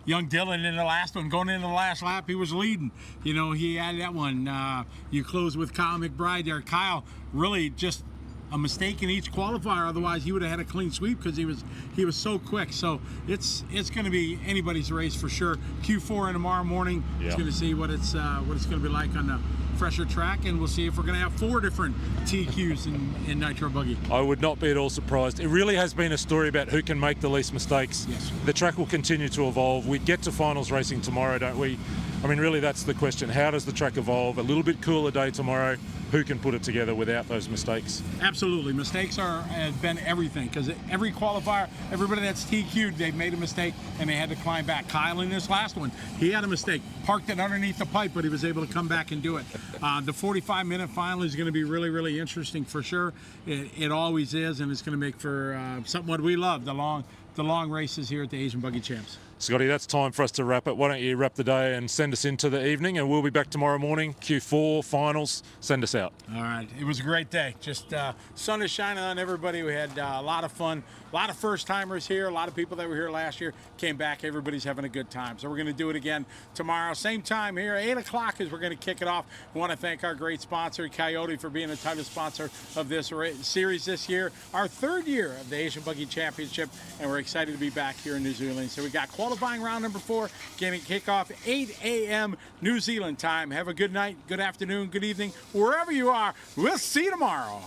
Young Dylan in the last one, going into the last lap, he was leading. You know, he had that one. You close with Kyle McBride there. Kyle really just a mistake in each qualifier, otherwise he would have had a clean sweep because he was so quick. So it's going to be anybody's race for sure. Q4 and tomorrow morning, it's going to see what it's going to be like on the fresher track, and we'll see if we're going to have 4 different TQs in Nitro Buggy. I would not be at all surprised. It really has been a story about who can make the least mistakes. Yes. The track will continue to evolve. We get to finals racing tomorrow, don't we? Really that's the question. How does the track evolve? A little bit cooler day tomorrow. Who can put it together without those mistakes? Absolutely. Mistakes have been everything because every qualifier, everybody that's TQ'd, they've made a mistake and they had to climb back. Kyle in this last one, he had a mistake, parked it underneath the pipe, but he was able to come back and do it. The 45-minute final is going to be really, really interesting for sure. It always is, and it's going to make for something what we love, the long races here at the Asian Buggy Champs. Scotty, that's time for us to wrap it. Why don't you wrap the day and send us into the evening, and we'll be back tomorrow morning, Q4, finals. Send us out. All right. It was a great day. Just sun is shining on everybody. We had a lot of fun. A lot of first-timers here. A lot of people that were here last year came back. Everybody's having a good time. So we're going to do it again tomorrow. Same time here, 8 o'clock as we're going to kick it off. We want to thank our great sponsor, Coyote, for being the title sponsor of this series this year. Our 3rd year of the Asian Buggy Championship, and we're excited to be back here in New Zealand. So we got qualifying round number 4, getting kickoff 8 a.m. New Zealand time. Have a good night, good afternoon, good evening, wherever you are. We'll see you tomorrow.